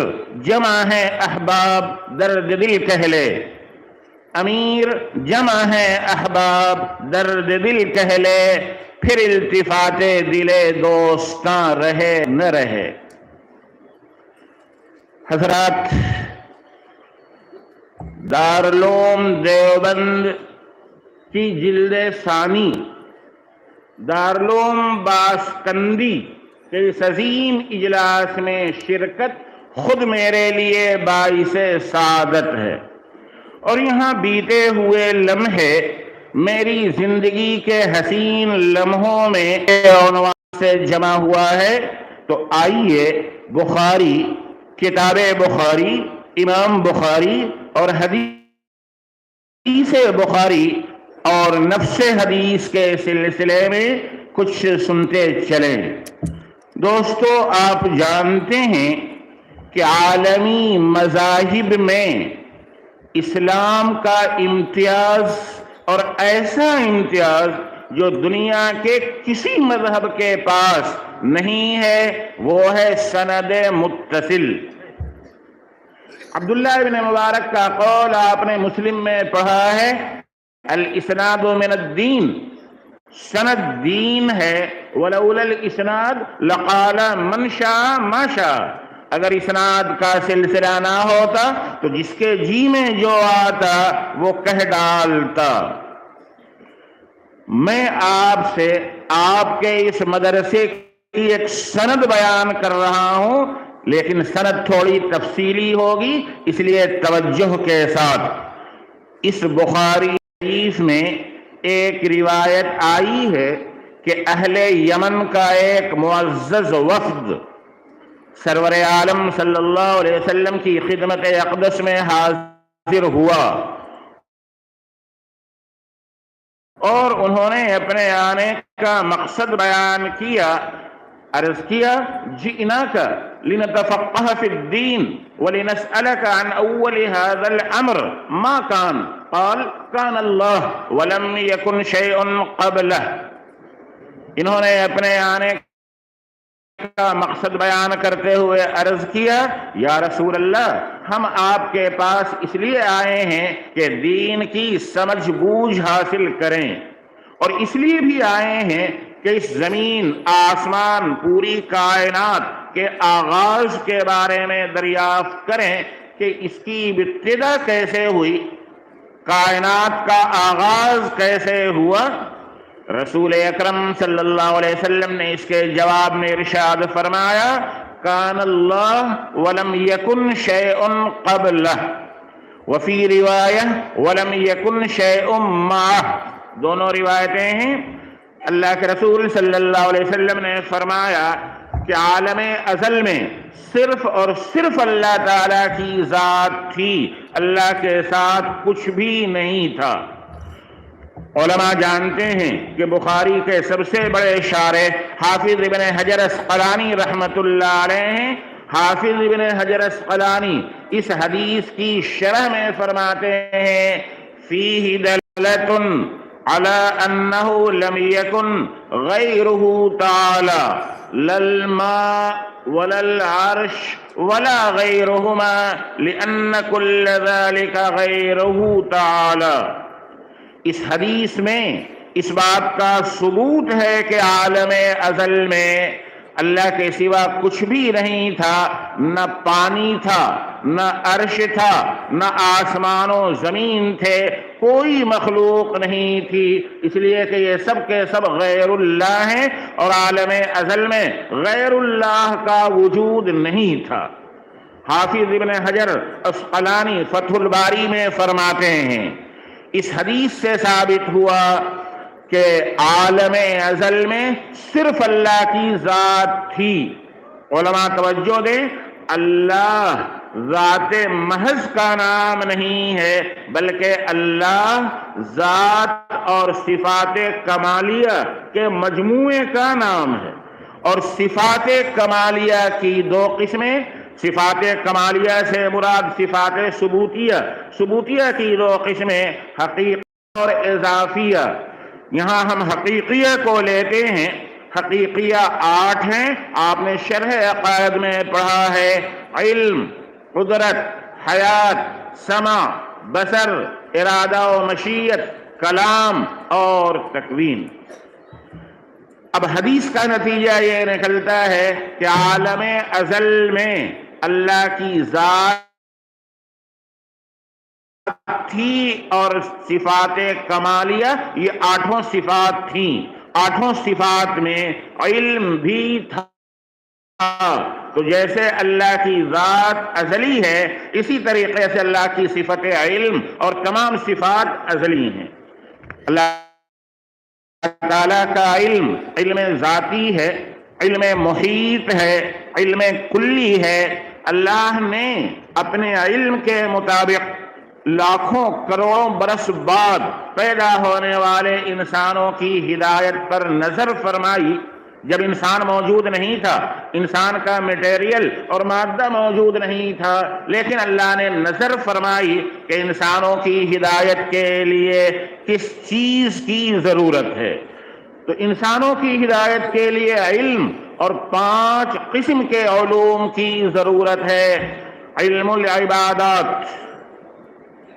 جمع ہے احباب درد دل کہلے، امیر جمع ہے احباب درد دل کہلے، پھر التفات دل دوستاں رہے نہ رہے. حضرات، دارالعلوم دیوبند کی جلد ثانی، دارالعلوم باسکندی کے اس عظیم اجلاس میں شرکت خود میرے لیے باعث سعادت ہے، اور یہاں بیتے ہوئے لمحے میری زندگی کے حسین لمحوں میں عنوان سے جمع ہوا ہے. تو آئیے بخاری، کتاب بخاری، امام بخاری اور حدیث بخاری اور نفس حدیث کے سلسلے میں کچھ سنتے چلیں. دوستو، آپ جانتے ہیں کہ عالمی مذاہب میں اسلام کا امتیاز، اور ایسا امتیاز جو دنیا کے کسی مذہب کے پاس نہیں ہے، وہ ہے سند متصل. عبداللہ ابن مبارک کا قول آپ نے مسلم میں پڑھا ہے: الاسناد من الدین، सनद दीन है, वलौलल इस्नाद लकाला मन शाअ मा शाअ। अगर इस्नाद का सिलसिला ना होता तो जिसके जी में जो आता वो कह डालता। मैं आपसे आपके इस मदरसे की एक सनद बयान कर रहा हूं, लेकिन सनद थोड़ी तफसीली होगी, इसलिए तवज्जुह के साथ। इस बुखारी शरीफ में एक रिवायत आई है कि अहले यमन का एक मुअज़्ज़ज़ वफ़द सरवर आलम सल्लल्लाहु अलैहि वसल्लम की खिदमत अक़दस में हाजिर हुआ और उन्होंने अपने आने का मकसद बयान किया। अर्ज़ किया, जिनाका लिनतफ़क़्क़ह फ़िद्दीन व लिनसअलका अन अव्वल हाज़ल अम्र मा कान। क़ाल कान अल्लाह व लम यकुन शैउन क़ब्लह। इन्होंने अपने आने का मकसद बयान करते हुए अर्ज किया, या रसूल अल्लाह, हम आपके पास इसलिए आए हैं कि दीन की समझ बूझ हासिल करें, और इसलिए भी आए हैं कि इस जमीन आसमान पूरी कायनात के आगाज के बारे में दरियाफ्त करें कि इसकी इब्तिदा कैसे हुई, कायनात का आगाज कैसे हुआ। रसूल अकरम सल्लल्लाहु अलैहि वसल्लम ने इसके जवाब में इरशाद फरमाया, कान अल्लाह वलम यकुन शैउन क़ब्लह व फी रिवाया वलम यकुन शैउन माह। दोनों रिवायतें हैं। अल्लाह के रसूल सल्लल्लाहु अलैहि वसल्लम ने फरमाया कि आलम अज़ल में सिर्फ और सिर्फ अल्लाह ताला की ज़ात थी, अल्लाह के साथ कुछ भी नहीं था। उलमा जानते हैं कि बुखारी के सबसे बड़े शारे हाफिज इब्न हजर अस्क़लानी रहमतुल्लाह अलैह हैं। हाफिज इब्न हजर अस्क़लानी इस हदीस की शरह में फरमाते हैं, फीही दलालतुन अला अन्नहु लम यकुन गैरुहु ताला लल मा वलल अर्श वला गैरुहुमा लिअन्न कुल्ल ज़ालिका गैरुहु ताला। इस हदीस में इस बात का सबूत है कि आलमे अज़ल में अल्लाह के सिवा कुछ भी नहीं था, न पानी था, न अर्श था, न आसमानो ज़मीन थे, कोई मखलूक नहीं थी, इसलिए कि ये सब के सब गैरुल्लाह हैं और आलमे अज़ल में गैरुल्लाह का वजूद नहीं था। हाफिज इब्न हजर अस्क़लानी फ़थुल बारी में फरमाते हैं, इस हदीस से साबित हुआ कि आलमे अज़ल में सिर्फ अल्लाह की ज़ात थी। उलमा तवज्जो दें, अल्लाह ज़ात महज का नाम नहीं है, बल्कि अल्लाह ज़ात और सिफ़ात कमालिया के मजमूए का नाम है। और सिफ़ात कमालिया की दो किस्में, सिफ़ात कमालिया से मुराद सिफ़ात सुबूतिया, सुबूतिया की दो किस्में हकीक़ और इज़ाफ़िया। यहाँ हम हकीकिया को लेते हैं। हकीकिया 8 हैं, आपने शरह अक़ायद में पढ़ा है, इल्म, कुदरत, हयात, समा, बसर, इरादा व मशीयत, कलाम और तकवीन। अब हदीस का नतीजा ये निकलता है कि आलमे अज़ल में अल्लाह की ज़ात थी और सिफ़ात कमालिया, ये 8 सिफ़ात थी। 8 सिफ़ात में इल्म भी था। तो जैसे अल्लाह की ज़ात अज़ली है, इसी तरीके से अल्लाह की सिफ़त इल्म और तमाम सिफ़ात अज़ली हैं। अल्लाह ताला का इल्म इल्म ज़ाती है, इल्म मुहीत है, इल्म कुल्ली है। अल्लाह ने अपने इल्म के मुताबिक लाखों करोड़ों बरस बाद पैदा होने वाले इंसानों की हिदायत पर नजर फरमाई। जब इंसान मौजूद नहीं था, इंसान का मटेरियल और मादा मौजूद नहीं था, लेकिन अल्लाह ने नजर फरमाई कि इंसानों की हिदायत के लिए किस चीज की जरूरत है। तो इंसानों की हिदायत के लिए इल्म और 5 किस्म के उलूम की जरूरत है। इल्मुल इबादात,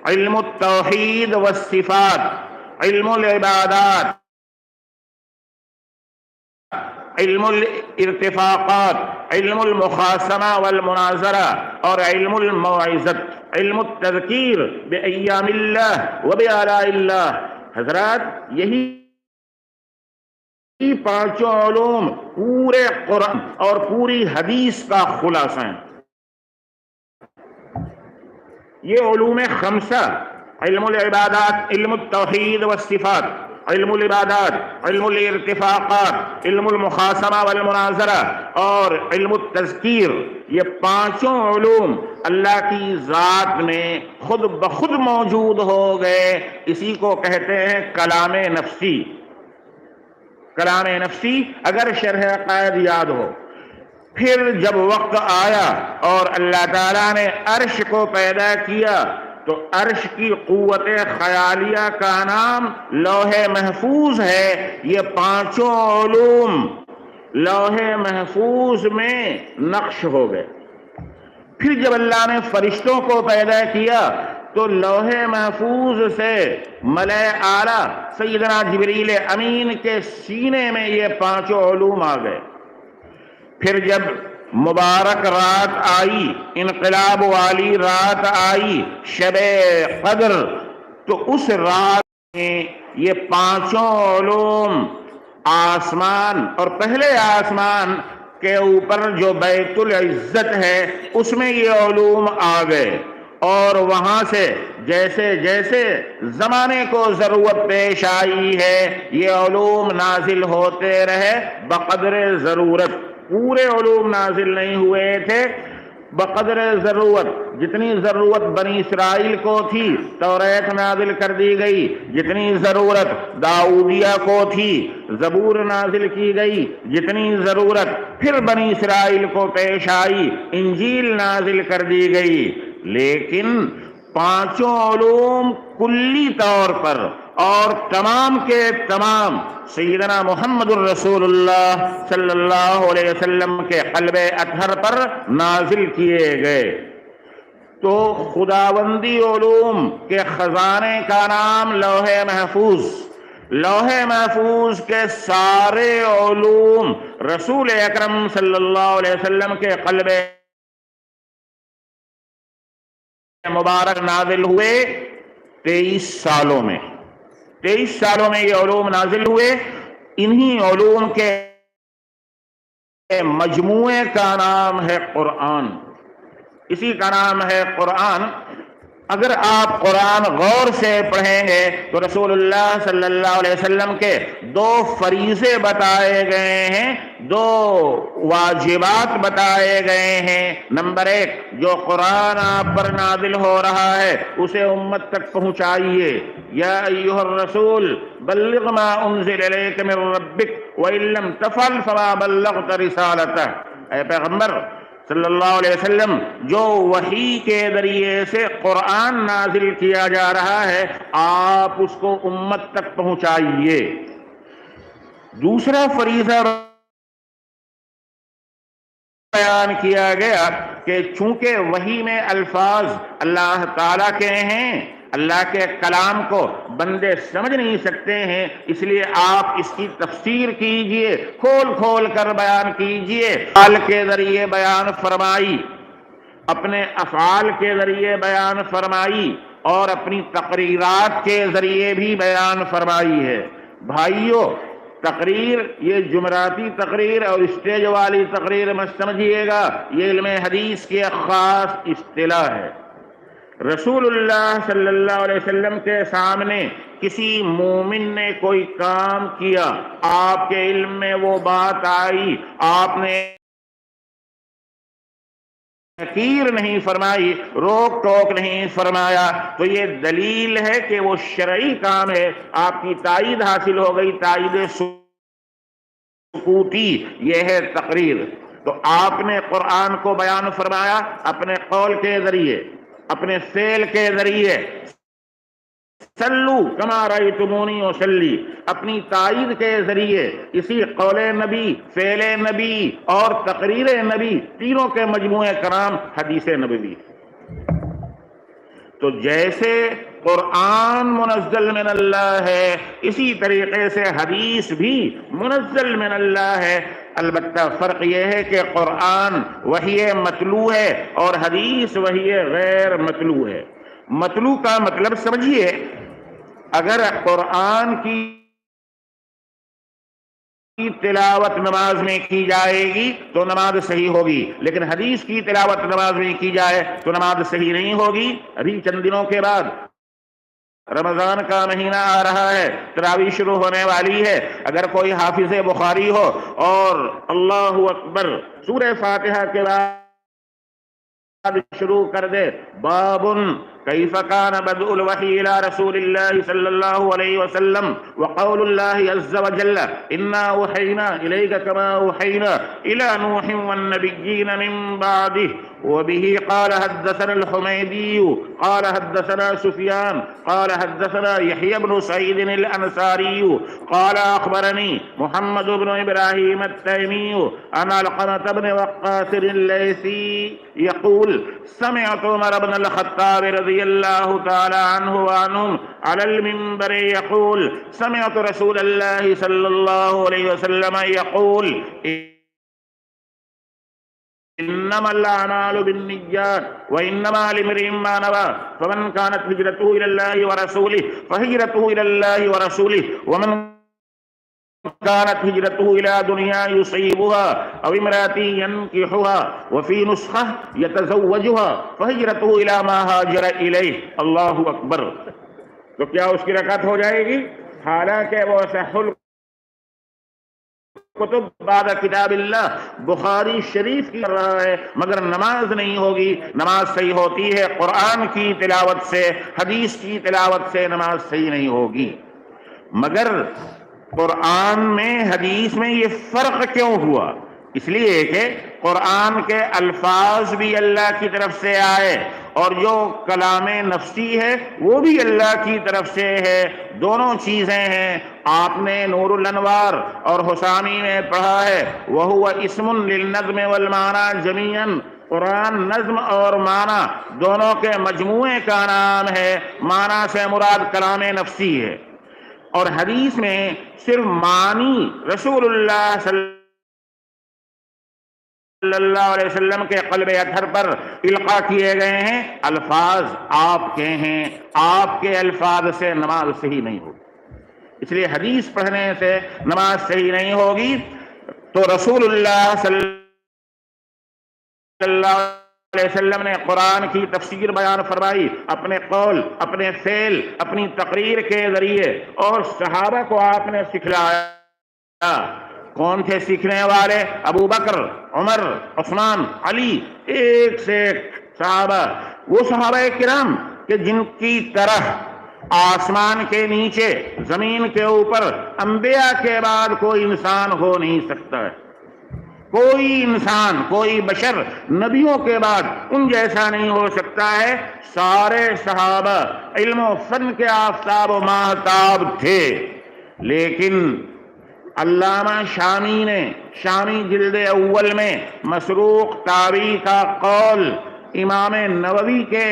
इल्मुत तौहीद व सिफात, इल्मुल इबादात علم الارتفاقات، علم المخاصمہ والمناظرہ اور علم الموعظت، علم التذکیر بایام اللہ و بآلاء اللہ۔ حضرات یہی پانچوں علوم پورے قرآن اور پوری حدیث کا خلاصہ ہیں۔ یہ علوم خمسہ، علم العبادات، علم التوحید والصفات، علم العبادات، علم الارتفاقات، علم المخاصمہ والمناظرہ اور علم التذکیر، یہ پانچوں علوم اللہ کی ذات میں خود بخود موجود ہو گئے۔ اسی کو کہتے ہیں کلام نفسی۔ کلام نفسی اگر شرح عقائد یاد ہو، پھر جب وقت آیا اور اللہ تعالیٰ نے عرش کو پیدا کیا تو عرش کی قوت خیالیہ کا نام لوح محفوظ ہے۔ یہ پانچوں علوم لوح محفوظ میں نقش ہو گئے۔ پھر جب اللہ نے فرشتوں کو پیدا کیا تو لوح محفوظ سے ملائے اعلیٰ سیدنا جبریل امین کے سینے میں یہ پانچوں علوم آ گئے۔ پھر جب مبارک رات آئی، انقلاب والی رات آئی، شب قدر، تو اس رات میں یہ پانچوں علوم آسمان اور پہلے آسمان کے اوپر جو بیت العزت ہے اس میں یہ علوم آ گئے، اور وہاں سے جیسے جیسے زمانے کو ضرورت پیش آئی ہے یہ علوم نازل ہوتے رہے بقدر ضرورت۔ پورے علوم نازل نہیں ہوئے تھے، بقدر ضرورت۔ جتنی ضرورت بنی اسرائیل کو تھی توریت نازل کر دی گئی، جتنی ضرورت داؤدیہ کو تھی زبور نازل کی گئی، جتنی ضرورت پھر بنی اسرائیل کو پیش آئی انجیل نازل کر دی گئی۔ لیکن پانچوں علوم کلی طور پر اور تمام کے تمام سیدنا محمد الرسول اللہ صلی اللہ علیہ وسلم کے قلب اطہر پر نازل کیے گئے۔ تو خداوندی علوم کے خزانے کا نام لوح محفوظ۔ لوح محفوظ کے سارے علوم رسول اکرم صلی اللہ علیہ وسلم کے قلب مبارک نازل ہوئے 23 سالوں میں۔ 23 سالوں میں یہ علوم نازل ہوئے۔ انہی علوم کے مجموعے کا نام ہے قرآن، اسی کا نام ہے قرآن۔ اگر آپ قرآن غور سے پڑھیں گے تو رسول اللہ صلی اللہ علیہ وسلم کے 2 فریضے بتائے گئے ہیں، 2 واجبات بتائے گئے ہیں۔ نمبر 1، جو قرآن آپ پر نازل ہو رہا ہے اسے امت تک پہنچائیے۔ یا ایھا الرسول بلغ ما انزل الیک من ربک وان لم تفعل فما بلغت رسالتہ۔ اے پیغمبر صلی اللہ علیہ وسلم، جو وحی کے ذریعے سے قرآن نازل کیا جا رہا ہے آپ اس کو امت تک پہنچائیے۔ دوسرا فریضہ بیان کیا گیا کہ چونکہ وحی میں الفاظ اللہ تعالیٰ کے ہیں، اللہ کے کلام کو بندے سمجھ نہیں سکتے ہیں، اس لیے آپ اس کی تفسیر کیجئے، کھول کھول کر بیان کیجئے۔ افعال کے ذریعے بیان فرمائی، اپنے افعال کے ذریعے بیان فرمائی اور اپنی تقریرات کے ذریعے بھی بیان فرمائی ہے۔ بھائیو، تقریر یہ جمعراتی تقریر اور اسٹیج والی تقریر مت سمجھیے گا، یہ علم حدیث کی ایک خاص اصطلاح ہے۔ رسول اللہ صلی اللہ علیہ وسلم کے سامنے کسی مومن نے کوئی کام کیا، آپ کے علم میں وہ بات آئی، آپ نے تحقیر نہیں فرمائی، روک ٹوک نہیں فرمایا، تو یہ دلیل ہے کہ وہ شرعی کام ہے، آپ کی تائید حاصل ہو گئی، تائید سکوتی، یہ ہے تقریر۔ تو آپ نے قرآن کو بیان فرمایا اپنے قول کے ذریعے، اپنے فعل کے ذریعے، صلو کما رأیتمونی اصلی، اپنی تائید کے ذریعے، اسی قول نبی، فعل نبی اور تقریر نبی، تینوں کے مجموعے کا نام حدیث نبوی۔ تو جیسے قرآن منزل من اللہ ہے اسی طریقے سے حدیث بھی منزل من اللہ ہے، البتہ فرق یہ ہے کہ قرآن وحی متلو ہے اور حدیث وحی غیر متلو ہے۔ متلو کا مطلب سمجھیے، اگر قرآن کی تلاوت نماز میں کی جائے گی تو نماز صحیح ہوگی، لیکن حدیث کی تلاوت نماز میں کی جائے تو نماز صحیح نہیں ہوگی۔ ابھی چند دنوں کے بعد رمضان کا مہینہ آ رہا ہے، تراویح شروع ہونے والی ہے، اگر کوئی حافظ بخاری ہو اور اللہ اکبر سورہ فاتحہ کے بعد شروع کر دے، بابن کیف کان بدء الوحی الى رسول اللہ صلی اللہ علیہ وسلم وقول اللہ عز وجل انا اوحینا الیک کما اوحینا الى نوح والنبیین من بعده وبه قال حدثنا الحمیدی قال حدثنا سفیان قال حدثنا یحیی بن سعید الانصاری قال اخبرنی محمد بن ابراہیم التیمی عن علقمة بن وقاص اللیثی يقول سمعت عمر بن الخطاب رضی اللہ تعالی عنہ وعنہم على المنبر يقول سمعت رسول اللہ صلی اللہ علیہ وسلم يقول انما الاعمال بالنیات وانما لامرئ ما نوى فمن كانت هجرته الى الله ورسوله فهجرته الى الله ورسوله ومن كانت هجرته إلى دنيا يصيبها أو امرأة ينكحها وفي نسخة يتزوجها فهجرته إلى ما هاجر إليه۔ اللہ اکبر۔ تو کیا اس کی رکعت ہو جائے گی؟ حالانکہ وہ صح الکتب بعد کتاب اللہ بخاری شریف کی کر رہا ہے، مگر نماز نہیں ہوگی۔ نماز صحیح ہوتی ہے قرآن کی تلاوت سے، حدیث کی تلاوت سے نماز صحیح نہیں ہوگی۔ مگر قرآن میں حدیث میں یہ فرق کیوں ہوا؟ اس لیے کہ قرآن کے الفاظ بھی اللہ کی طرف سے آئے اور جو کلام نفسی ہے وہ بھی اللہ کی طرف سے ہے، دونوں چیزیں ہیں۔ آپ نے نور الانوار اور حسامی میں پڑھا ہے وَهُوَ اسم للنظم والمعنى جميعا، قرآن نظم اور معنی دونوں کے مجموعے کا نام ہے، معنی سے مراد کلام نفسی ہے۔ اور حدیث میں صرف معنی رسول اللہ صلی اللہ علیہ وسلم کے قلب اطہر پر القاء کیے گئے ہیں، الفاظ آپ کے ہیں، آپ کے الفاظ سے نماز صحیح نہیں ہوگی۔ اس لیے حدیث پڑھنے سے نماز صحیح نہیں ہوگی۔ تو رسول اللہ صلی اللہ علیہ وسلم نے قرآن کی تفسیر بیان فرمائی اپنے قول، اپنے فعل، اپنی تقریر کے ذریعے، اور صحابہ کو آپ نے سکھلایا۔ کون تھے سیکھنے والے؟ ابو بکر، عمر، عثمان، علی، ایک سے ایک صحابہ، وہ صحابہ کرام کہ جن کی طرح آسمان کے نیچے زمین کے اوپر انبیاء کے بعد کوئی انسان ہو نہیں سکتا ہے۔ کوئی انسان، کوئی بشر نبیوں کے بعد ان جیسا نہیں ہو سکتا ہے۔ سارے صحابہ علم و فن کے آفتاب و ماہتاب تھے، لیکن علامہ شامی نے شامی جلد اول میں مسروق تابعی کا قول امام نووی کے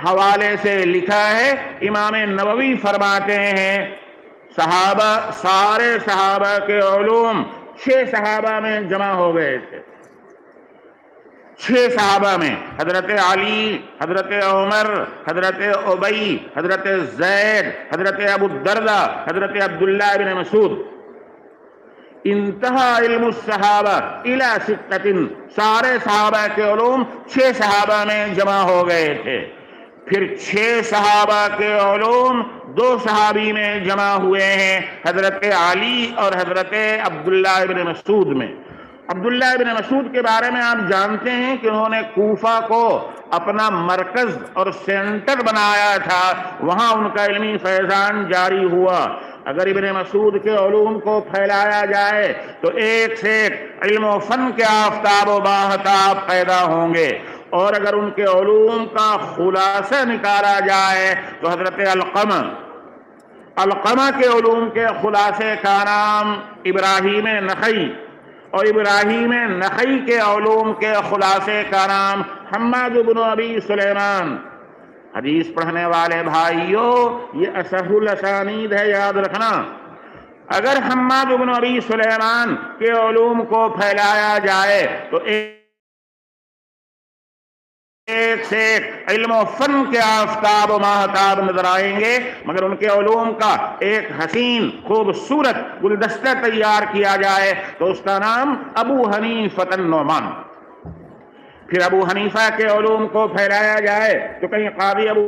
حوالے سے لکھا ہے۔ امام نووی فرماتے ہیں صحابہ، سارے صحابہ کے علوم 6 صحابہ میں جمع ہو گئے تھے۔ 6 صحابہ میں حضرت علی، حضرت عمر، حضرت ابی، حضرت زید، حضرت ابو الدرداء، حضرت عبداللہ بن مسعود، انتہا علم الصحابہ الی 6، سارے صحابہ کے علوم 6 صحابہ میں جمع ہو گئے تھے۔ پھر 6 صحابہ کے علوم 2 صحابی میں جمع ہوئے ہیں، حضرت علی اور حضرت عبداللہ بن مسعود میں۔ عبداللہ بن مسعود کے بارے میں آپ جانتے ہیں کہ انہوں نے کوفہ کو اپنا مرکز اور سینٹر بنایا تھا، وہاں ان کا علمی فیضان جاری ہوا۔ اگر ابن مسعود کے علوم کو پھیلایا جائے تو ایک سے ایک علم و فن کے آفتاب و باہتاب پیدا ہوں گے، اور اگر ان کے علوم کا خلاصہ نکالا جائے تو حضرت علقمہ کے علوم کے خلاصے کا نام ابراہیم نخعی، اور ابراہیم نخعی کے علوم کے خلاصے کا نام حماد بن ابی سلیمان۔ हदीस पढ़ने वाले भाइयों, ये असहुल असानीद है, याद रखना। अगर हम्माद इब्न अबी सुलेमान के उलूम को फैलाया जाए तो एक से एक इल्म फन के आफताब महताब नजर आएंगे, मगर उनके उलूम का एक हसीन खूबसूरत गुलदस्ता तैयार किया जाए तो उसका नाम अबू हनीफतन नोमान। फिर अबू हनीफा के उलूम को फैलाया जाए तो कहीं कादी अबू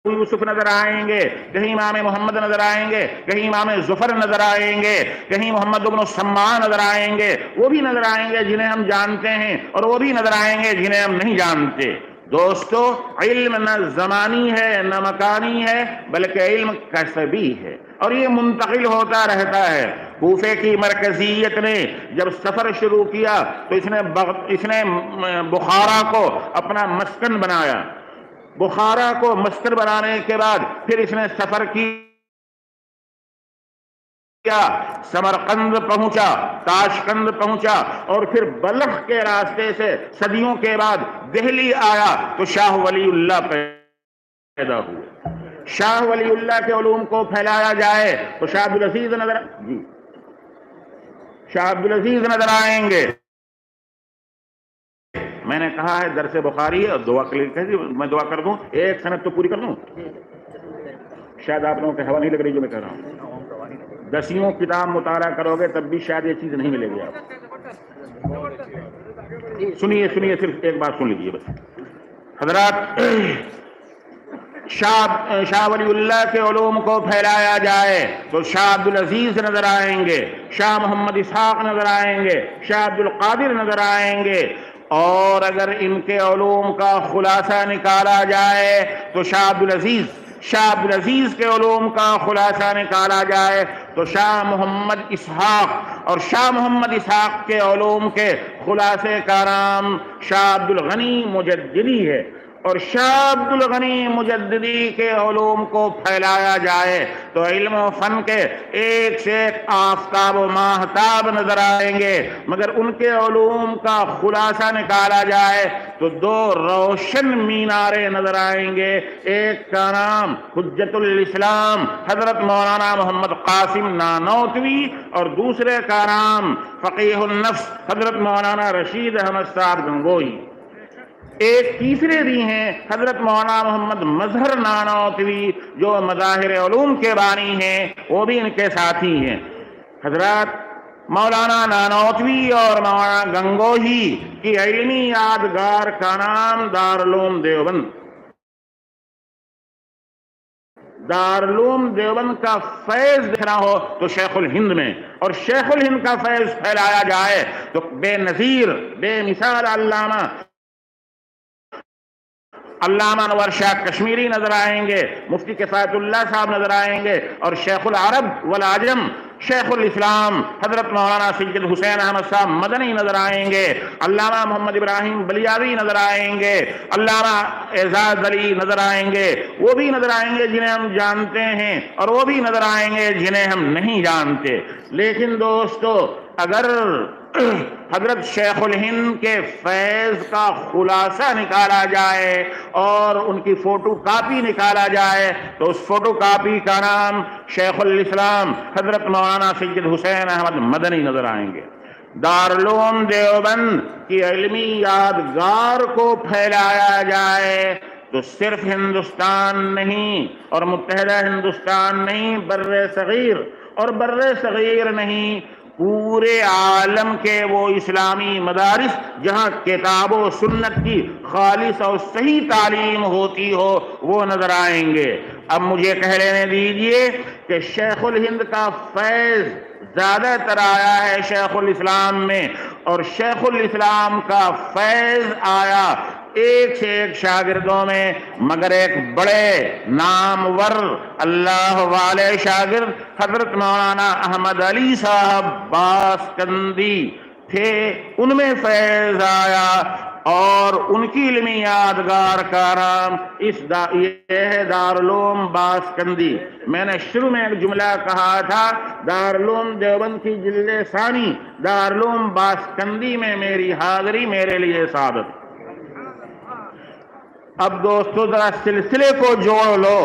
यूसुफ नजर आएंगे, कहीं इमाम मोहम्मद नजर आएंगे, कहीं इमाम जुफर नजर आएंगे, कहीं मोहम्मद इब्न सम्मा नजर आएंगे, वो भी नजर आएंगे जिन्हें हम जानते हैं, और वो भी नजर आएंगे जिन्हें हम नहीं जानते। दोस्तों, इल्म न ज़मानी है न मकानी है, बल्कि इल्म कसबी है, और ये मुंतकिल होता रहता है। कूफे की मरकजियत ने जब सफर शुरू किया तो इसने बुखारा को अपना मस्कन बनाया। बुखारा को मस्कन बनाने के बाद फिर इसने सफर किया, समरकंद पहुंचा, ताशकंद पहुंचा, और फिर बल्ख के रास्ते से सदियों के बाद दिल्ली आया तो शाह वलीउल्लाह पैदा हुए। शाह वलीउल्लाह के उलूम को फैलाया जाए तो शाह अब्दुल अजीज नजर आएंगे। मैंने कहा है दरसे बुखारी है और दुआ के लिए कह दी, मैं दुआ कर दूं, एक सनद तो पूरी कर दूं। शायद आप लोगों के हवा नहीं लग रही जो मैं कह रहा हूं। 10 किताब मुताला करोगे तब भी शायद ये चीज नहीं मिलेगी आपको। सुनिए, सिर्फ एक बात सुन लीजिए बस। हजरात, शाह वलीउल्लाह के उलूम को फैलाया जाए तो शाह अब्दुल अजीज नजर आएंगे, शाह मोहम्मद इसहाक नजर आएंगे, शाह अब्दुल कादिर नजर आएंगे, और अगर इनके उलूम का खुलासा निकाला जाए तो शाह अब्दुल अजीज के उलूम का खुलासा निकाला जाए तो शाह मोहम्मद इसहाक, और शाह मोहम्मद इसहाक के उलूम के खुलासे का नाम शाह अब्दुल गनी मुजद्दिदी है, और शाह अब्दुल गनी मुजद्दिदी के उलूम को फैलाया जाए तो इल्म व फन के एक से एक आफताब व महताब नजर आएंगे, मगर उनके उलूम का खुलासा निकाला जाए तो 2 रोशन मीनारे नजर आएंगे। एक का नाम हुज्जतुल इस्लाम हजरत मौलाना मोहम्मद कासिम नानौतवी, और दूसरे का नाम फकीहुन नफ्स हजरत मौलाना रशीद अहमद साहब गंगोई। एक तीसरे भी हैं हजरत मौलाना मोहम्मद मजहर नानौतवी, जो मज़ाहिर उलूम के बानी हैं, वो भी इनके साथी हैं। हजरत मौलाना नानौतवी और मौलाना गंगोही की इल्मी यादगार का नाम दारुल देवबंद। दारुल देवबंद का फैज देखना हो तो शेखुल हिंद में, और शेखुल हिंद का फैज फैलाया जाए तो बेनजीर बेमिसाल अल्लामा अनवर शाह कश्मीरी नजर आएंगे, मुफ्ती किफायतुल्लाह साहब नजर आएंगे, और शेखुल अरब वल आजम शेखुल इस्लाम हजरत मौलाना सैयद हुसैन अहमद साहब मदनी नजर आएंगे, अल्लामा मोहम्मद इब्राहिम बलियावी नजर आएंगे, अल्लामा एजाज अली नजर आएंगे, वो भी नजर आएंगे जिन्हें हम जानते हैं, और वो भी नजर आएंगे जिन्हें हम नहीं जानते। लेकिन दोस्तों, अगर हजरत शेखुल हिंद के फैज का खुलासा निकाला जाए और उनकी फोटो कापी निकाला जाए तो उस फोटो कापी का नाम शेखुल इस्लाम हजरत मौलाना सैयद हुसैन अहमद मदनी नजर आएंगे। दारुल देवबंद की इल्मी यादगार को फैलाया जाए तो सिर्फ हिंदुस्तान नहीं और मुत्तहिदा हिंदुस्तान नहीं, बर्रे सगीर और बर्रे सगीर नहीं, पूरे आलम के वो इस्लामी मदारिस जहाँ किताबो सुन्नत की खालिस और सही तालीम होती हो, वो नजर आएंगे। अब मुझे कह लेने दीजिए कि शेखुल हिंद का फैज ज्यादातर आया है शेखुल इस्लाम में, और शेखुल इस्लाम का फैज आया एक से एक शागिर्दों में, मगर एक बड़े नामवर अल्लाह वाले शागिर्द हजरत मौलाना अहमद अली साहब बासकंदी थे, उनमें फैज आया, और उनकी इल्मी यादगार का नाम ये है दारुल बासकंदी। मैंने शुरू में एक जुमला कहा था, दारुल देवबंद की जिल्ले सानी दारुल बासकंदी में मेरी हाजिरी मेरे लिए सादत। अब दोस्तों जरा सिलसिले को जोड़ लो।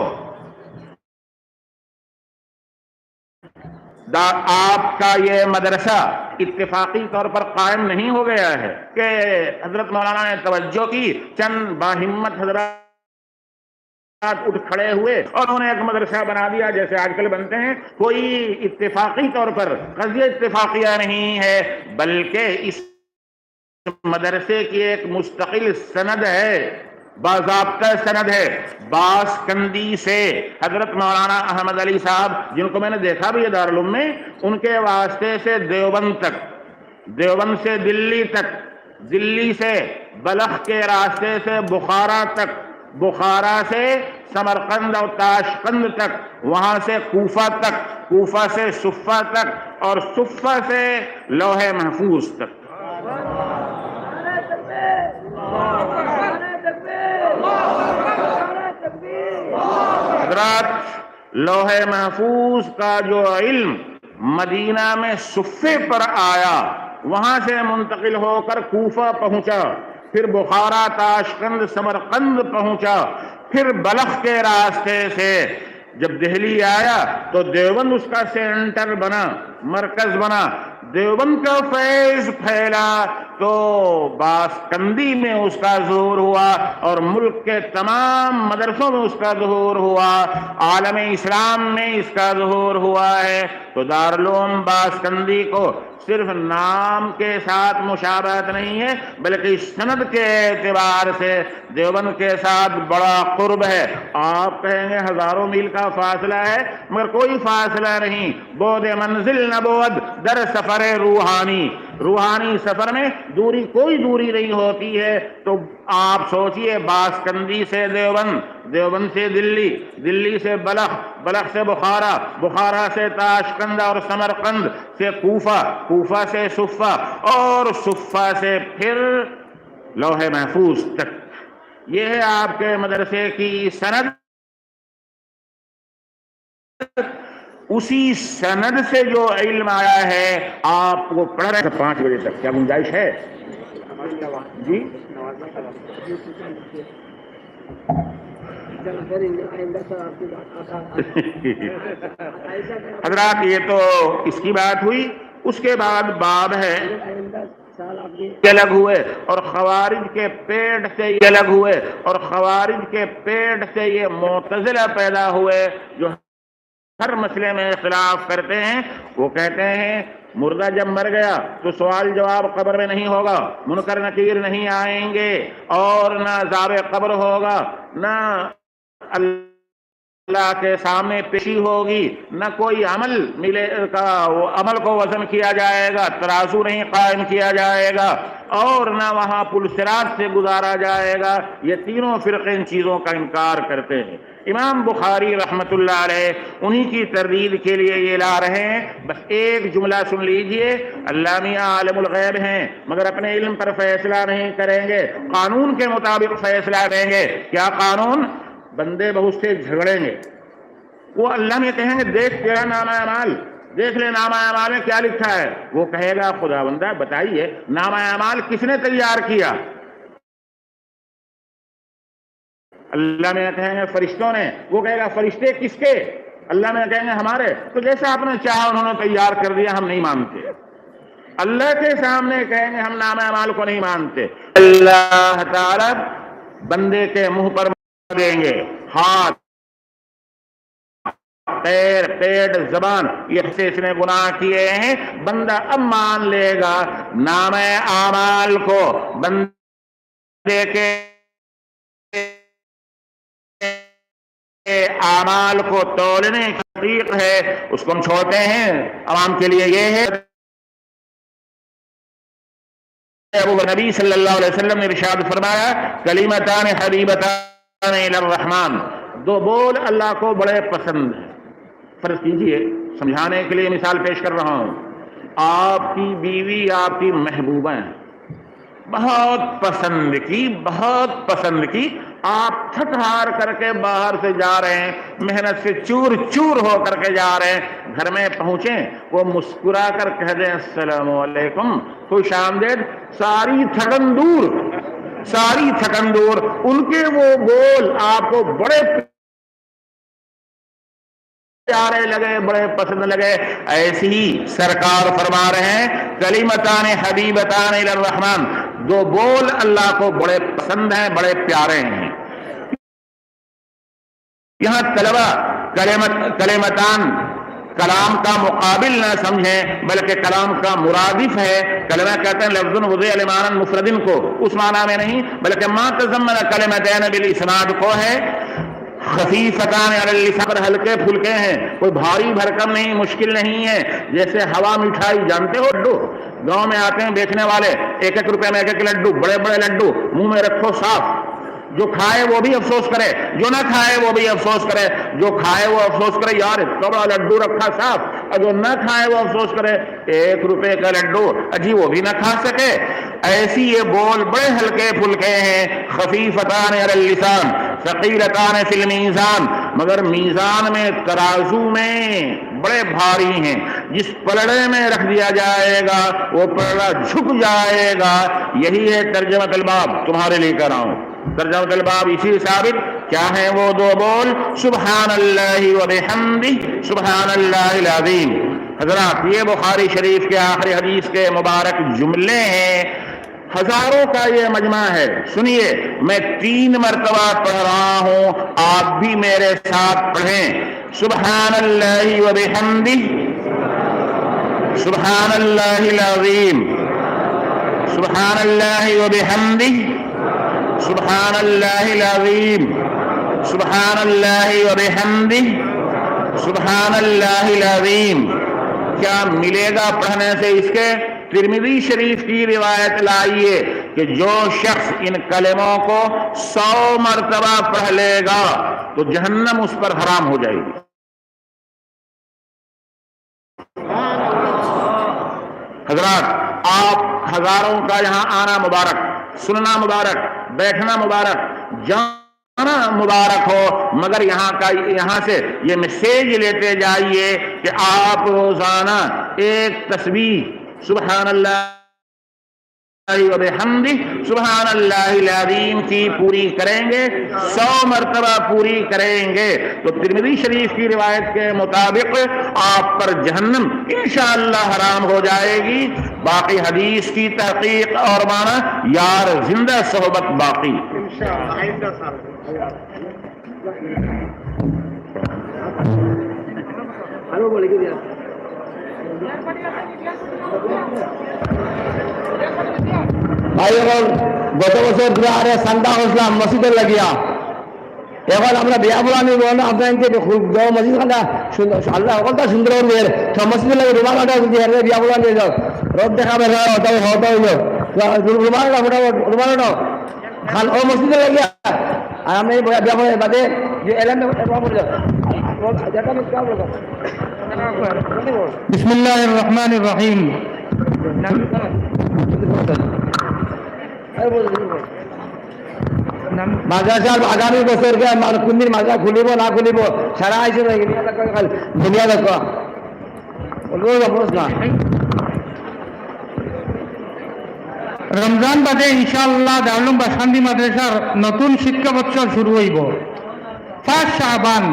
आपका ये मदरसा इत्तेफाकी तौर पर कायम नहीं हो गया है कि हजरत मौलाना ने तवज्जो की, चंद बाहिम्मत हजरत उठ खड़े हुए और उन्होंने एक मदरसा बना दिया जैसे आजकल बनते हैं। कोई इत्तेफाकी तौर पर कज़िया इत्तेफाकिया नहीं है, बल्कि इस मदरसे की एक मुस्तकिल सनद है, बाज़ाब्ता सनद है। बासकंदी से हजरत मौलाना अहमद अली साहब, जिनको मैंने देखा भी है दारुल उलूम में, उनके वास्ते से देवबंद तक, देवबंद से दिल्ली तक, दिल्ली से बलख के रास्ते से बुखारा तक, बुखारा से समरकंद और ताशकंद तक, वहां से कूफा तक, कूफा से सुफ़ा तक और सुफ़ा से लौहे महफूज तक। हज़रत लौहे महफूज का जो इल्म मदीना में सुफ़े पर आया, वहां से मुंतकिल होकर कूफा पहुंचा, फिर बुखारा, ताशकंद, समरकंद पहुंचा, फिर बलख के रास्ते से जब दिल्ली आया तो देवबंद उसका सेंटर बना, मरकज बना। देवबंद का फैज फैला तो बासकंदी में उसका ज़ुहूर हुआ और मुल्क के तमाम मदरसों में उसका ज़ुहूर हुआ, आलम इस्लाम में इसका ज़ुहूर हुआ है। तो दारुल उलूम बासकंदी को सिर्फ नाम के साथ मुशाबहत नहीं है, बल्कि सनद के एतबार से देवबंद के साथ बड़ा कुर्ब है। आप कहेंगे हजारों मील का फासला है, मगर कोई फासला नहीं। बोदे मंजिल न बोद दर सफर रूहानी, रूहानी सफर में दूरी कोई दूरी नहीं होती है। तो आप सोचिए, बासकंदी से देवबंद, देवबंद से दिल्ली, दिल्ली से बलख, बलख से बुखारा, बुखारा से ताशकंद और समरकंद से कूफा, कूफा से सुफ़ा और सुफ़ा से फिर लौहे महफूज तक। यह है आपके मदरसे की सनद। उसी सनद से जो इल्म आया है आपको पढ़ रहे हैं 5 बजे तक, क्या गुंजाइश है जी? हजरात ये तो इसकी बात हुई। उसके बाद बाब है अलग हुए और खवारिज के पेट से ये अलग हुए और खवारिज के पेट से ये मुतज़िला पैदा हुए जो हर मसले में इख्तिलाफ करते हैं। वो कहते हैं मुर्दा जब मर गया तो सवाल जवाब कब्र में नहीं होगा, मुनकर नकीर नहीं आएंगे और ना अज़ाब कब्र होगा, ना अल्लाह के सामने पेशी होगी, न कोई अमल मिलेगा, वो अमल को वजन किया जाएगा, तराजू नहीं कायम किया जाएगा और न वहाँ पुलसिरात से गुजारा जाएगा। ये तीनों फिरके इन चीज़ों का इनकार करते हैं। इमाम बुखारी रहमतुल्लाह अलैह उन्हीं की तरदीद के लिए ये ला रहे हैं। बस एक जुमला सुन लीजिए, अल्लाह मियां आलिमुल गैब हैं मगर अपने इल्म पर फैसला नहीं करेंगे, कानून के मुताबिक फैसला देंगे। क्या कानून? बंदे बहुत से झगड़ेंगे, वो अल्लाह में कहेंगे देख तेरा नामा अमाल, देख ले नामा अमाल में क्या लिखा है। वो कहेगा खुदावंदा बताइए नामा अमाल किसने तैयार किया? अल्लाह में कहेंगे फरिश्तों ने। वो कहेगा फरिश्ते किसके? अल्लाह में कहेंगे हमारे। तो जैसा आपने चाहा उन्होंने तैयार कर दिया, हम नहीं मानते। अल्लाह के सामने कहेंगे हम नामा अमाल को नहीं मानते। अल्लाह ताला बंदे के मुंह पर देंगे, हाथ, पैर, पेट, जबान, ये से इसने गुनाह किए हैं। बंदा अब मान लेगा नामे आमाल को बंदे के आमाल को तोलने की तरीक है, उसको हम छोड़ते हैं। अवाम के लिए ये है अबू नबी सल्लल्लाहु अलैहि वसल्लम ने इरशाद फरमाया कलीमतान हबीबतान इलर रहमान, दो बोल अल्लाह को बड़े पसंद हैं। फर्ज कीजिए, समझाने के लिए मिसाल पेश कर रहा हूं, आपकी बीवी आपकी महबूबा है, बहुत पसंद की, बहुत पसंद की। आप थक हार करके बाहर से जा रहे हैं, मेहनत से चूर चूर हो करके जा रहे हैं, घर में पहुंचे वो मुस्कुरा कर कह दें अस्सलामु अलैकुम, खुश आमदेद, सारी थकन दूर। सारी थकन दूर, उनके वो बोल आपको बड़े प्यारे लगे, बड़े पसंद लगे। ऐसे ही सरकार फरमा रहे हैं कलिमतान हबीबतान इलर रहमान, दो बोल अल्लाह को बड़े पसंद हैं, बड़े प्यारे हैं। यहाँ तलबा कलिमतान कलाम का मुकाबिल ना समझें, बल्कि कलाम का मुरादिफ है। कलमा कहते हैं लफ्जुन वज़े अलमानन मुफरदिन को, उस माना में नहीं, बल्कि मा तज़म्मन कलिमतैन बिल इस्नाद को है। खफीफतान अलल लिसान, हल्के फुल्के हैं, कोई भारी भरकम नहीं, मुश्किल नहीं है। जैसे हवा मिठाई, जानते हो लड्डू, गांव में आते हैं बेचने वाले, 1-1 रुपए में 1-1 लड्डू, बड़े बड़े लड्डू, मुंह में रखो साफ। जो खाए वो भी अफसोस करे, जो ना खाए वो भी अफसोस करे। जो खाए वो अफसोस करे, यार इतना बड़ा लड्डू रखा साफ, और जो ना खाए वो अफसोस करे 1 रुपए का लड्डू अजी वो भी ना खा सके। ऐसी ये बोल बड़े हल्के फुल्के हैं। खफीफतान अलल लिसान सकीलतान फिल मीज़ान, मगर मीज़ान में, तराजू में बड़े भारी हैं। जिस पलड़े में रख दिया जाएगा वो पलड़ा झुक जाएगा। यही है तर्जमतुल बाब, तुम्हारे लेकर आऊं तर्जमतुल बाब। इसी साबित क्या है वो दो बोल, सुब्हानल्लाहि व बिहम्दिही सुब्हानल्लाहिल अज़ीम। हज़रात, ये बुखारी शरीफ के आखिरी हदीस के मुबारक जुमले हैं। हजारों का ये मजमा है। सुनिए, मैं 3 मरतबा पढ़ रहा हूं, आप भी मेरे साथ पढ़ें। सुब्हानल्लाहि व बिहम्दिही सुब्हानल्लाहिल अज़ीम सुब्हानल्लाहि व बिहम्दिही सुब्हानल्लाहिल अज़ीम सुब्हानल्लाहि व बिहम्दिही सुब्हानल्लाहिल अज़ीम। क्या मिलेगा पढ़ने से इसके? तिरमिज़ी शरीफ की रिवायत लाइए कि जो शख्स इन कलमों को 100 मरतबा पढ़ लेगा तो जहन्नम उस पर हराम हो जाएगी। हजरात, आप हजारों का यहाँ आना मुबारक, सुनना मुबारक, बैठना मुबारक, जाना मुबारक हो, मगर यहाँ से ये मैसेज लेते जाइए कि आप रोजाना एक तस्बीह सुब्हानल्लाह व बिहम्दिही सुब्हानल्लाहिल अज़ीम की पूरी करेंगे, 100 मरतबा पूरी करेंगे तो तिरमिज़ी शरीफ की रिवायत के मुताबिक आप पर जहन्नम इंशाअल्लाह हराम हो जाएगी। बाकी हदीस की तहकीक और माना यार जिंदा सोहबत बाकी। ভাইগণ, গত বছর দুয়ারে চান্দা করছিলাম, মসজিদে লাগিয়া। এখন আমরা বিয়া বলা নিব না, আপনাকে মসজিদ খানা আল্লাহ সকলটা সুন্দর করবে। মসজিদে লাগে রুমাল বিয়া বলা নিয়ে যাও, রোদ দেখাবে রুমাল খান ও মসজিদে লাগিয়া। আর আমি বিয়া বলা বাদে যে এলাম বিসমিল্লাহির রহমানির রহিম। মাদ্রাসার আগামী বছরকে কোনদিন মাদ্রাসা খুলিব না খুলিব সারা আইসে দুনিয়া দেখো না। রমজান বাদে ইনশাআল্লাহ দারুল বাসন্তি মাদ্রাসার নতুন শিক্ষা বছর শুরু হইব। 1 শাবান,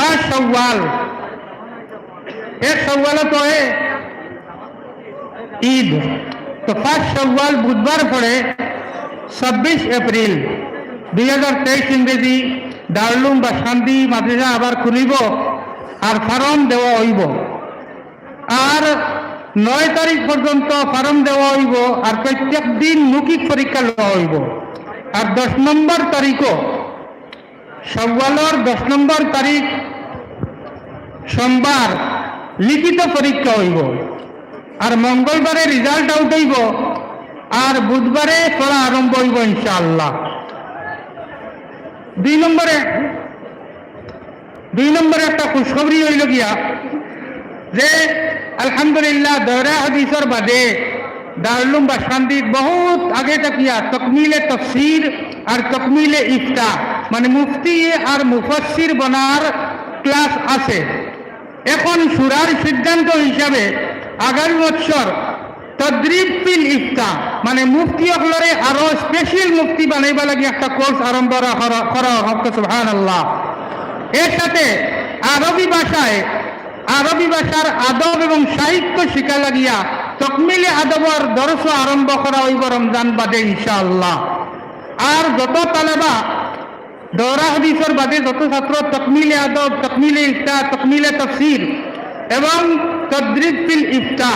1 শাওয়াল, 1 শাওয়াল তো ঈদ, তো 1 শাওয়াল বুধবার পড়ে 26 এপ্রিল 2023 ইংরেজি দারুল বাসন্তি মাদ্রাসা আবার খুলিব আর ফরম দেওয়া হইব। আর 9 তারিখ পর্যন্ত ফরম দেওয়া হইব আর প্রত্যেক দিন মৌখিক পরীক্ষা লওয়া হইব। আর 10 নম্বর তারিখও শাওয়ালের 10 নম্বর তারিখ সোমবার লিখিত পরীক্ষা হইব। আর মঙ্গলবারে রেজাল্ট আউট হইব আর বুধবারে পড়া আরম্ভ হইব ইনশাআল্লাহ। 2 নম্বরে একটা খুশখবরি হইল গিয়া যে আলহামদুলিল্লাহ দৌরা হাদিসের বাদে দারুল বাসন্তির বহুত আগে তাকিয়া তকমিলে তফসির আর তকমিলে ইফতা মানে মুফতি আর মুফাসসির বনার ক্লাস আছে। এখন সুরার সিদ্ধান্ত হিসাবে আগামী বছর তদ্রিব ফিল ইফতা মানে মুফতি হলরে আরো স্পেশাল মুফতি বানাইবা লাগি একটা কোর্স আরম্ভ করা হোক সুবহানাল্লাহ। এর সাথে আরবি ভাষার আদব এবং সাহিত্য শিক্ষা লাগিয়া তকমিলে আদবর দর্শ আরম্ভ করা হইব রমজান বাদে ইনশাআল্লাহ। আর যত তালেবা দৌরা হাদিসের বাদে যত ছাত্র তকমিলে আদব, তকমিলে ইফতা, তকমিলে তাফসীর এবং তদ্রিব ফিল ইফতা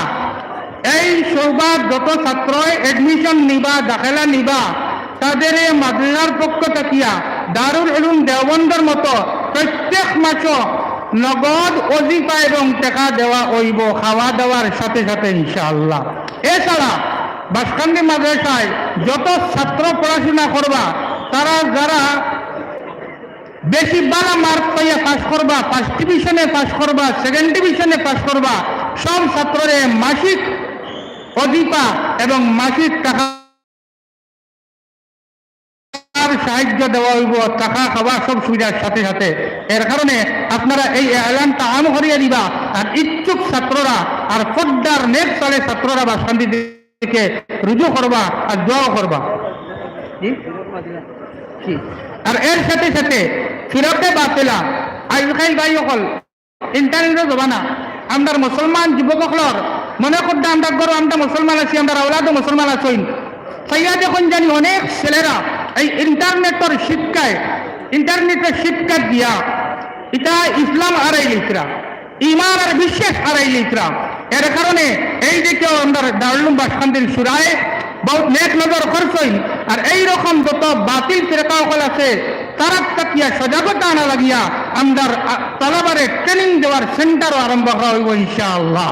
এই সৌবার যত ছাত্র এডমিশন নিবা, দাখিলা নিবা, তাদের মাদ্রাসার পক্ষ থাকিয়া দারুল উলুম দেওবন্দের মতো প্রত্যেক মাসে নগদ ওজিফা এবং টাকা দেওয়া হইব, খাওয়া দাওয়ার সাথে সাথে ইনশাআল্লাহ। এছাড়া বাসকান্দি মাদ্রাসায় যত ছাত্র পড়াশোনা করবা, তারা যারা বেশি বালা মার্ক পাইয়া পাস করবা, ফার্স্ট ডিভিশনে পাস করবা, সেকেন্ড ডিভিশনে পাস করবা, সব ছাত্ররে মাসিক ওজিফা এবং মাসিক টাকা সাহায্য দেওয়া হইব, টাকা খাওয়া সব সুবিধার সাথে সাথে। এর কারণে আপনারা এই এলানটা আম করিয়া দিবা। আর ইচ্ছুক ছাত্ররা আর পদ্মার নেক চলে ছাত্ররা বা শান্তি দিকে রুজু করবা আর দোয়া করবা। আর এর সাথে সাথে ফিরতে বাতিলা আজকাল ভাই সকল ইন্টারনেটের জমানা, আমরা মুসলমান যুবকসকলর মনে করতে আমরা গরো আমরা মুসলমান আছি, আমরা আওলাদ মুসলমান আছি, সাইয়া যখন জানি অনেক ছেলেরা এই ইন্টারনেটের শিক্ষা দিয়া এটা ইসলাম হারাই লিখরা, ইমান আর বিশ্বাস হারাই লিখরা। এর কারণে এই যে কেউ আমরা দারুল বাসকান্দির সুরায় বহুত নেক নজর করছেন। আর এইরকম যত বাতিল ফিরকাওয়াল আছে তারা তাকিয়া সজাগতা আনা লাগিয়া আমরা তালাবারে ট্রেনিং দেওয়ার সেন্টারও আরম্ভ করা হইব ইনশাআল্লাহ।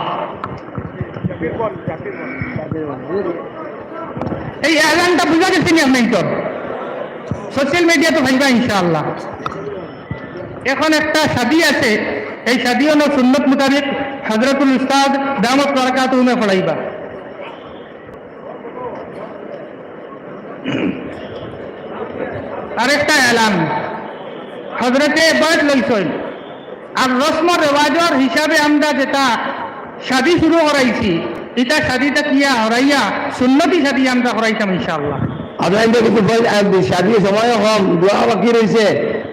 এই এলানটা বুঝা গেছি নি আপনি তো সোশ্যাল মিডিয়া তো ভাইবা ইনশাআল্লাহ। এখন একটা শাদী আছে, এই শাদী হলো সুন্নত মোতাবেক হযরতুল উস্তাদ দামত বরকাতুহুমে পড়াইবা। আরেকটা এলান হজরতে বয়স লইছেন। আর রসম রেওয়াজর হিসাবে আমরা যেটা শাদী শুরু করাইছি, এটা শাদীটা কিয়া হরাইয়া সুন্নতি শাদী আমরা করাইতাম ইনশাআল্লাহ। আপনার কিন্তু শাদী সময় কম, দোয়া বাকি রয়েছে।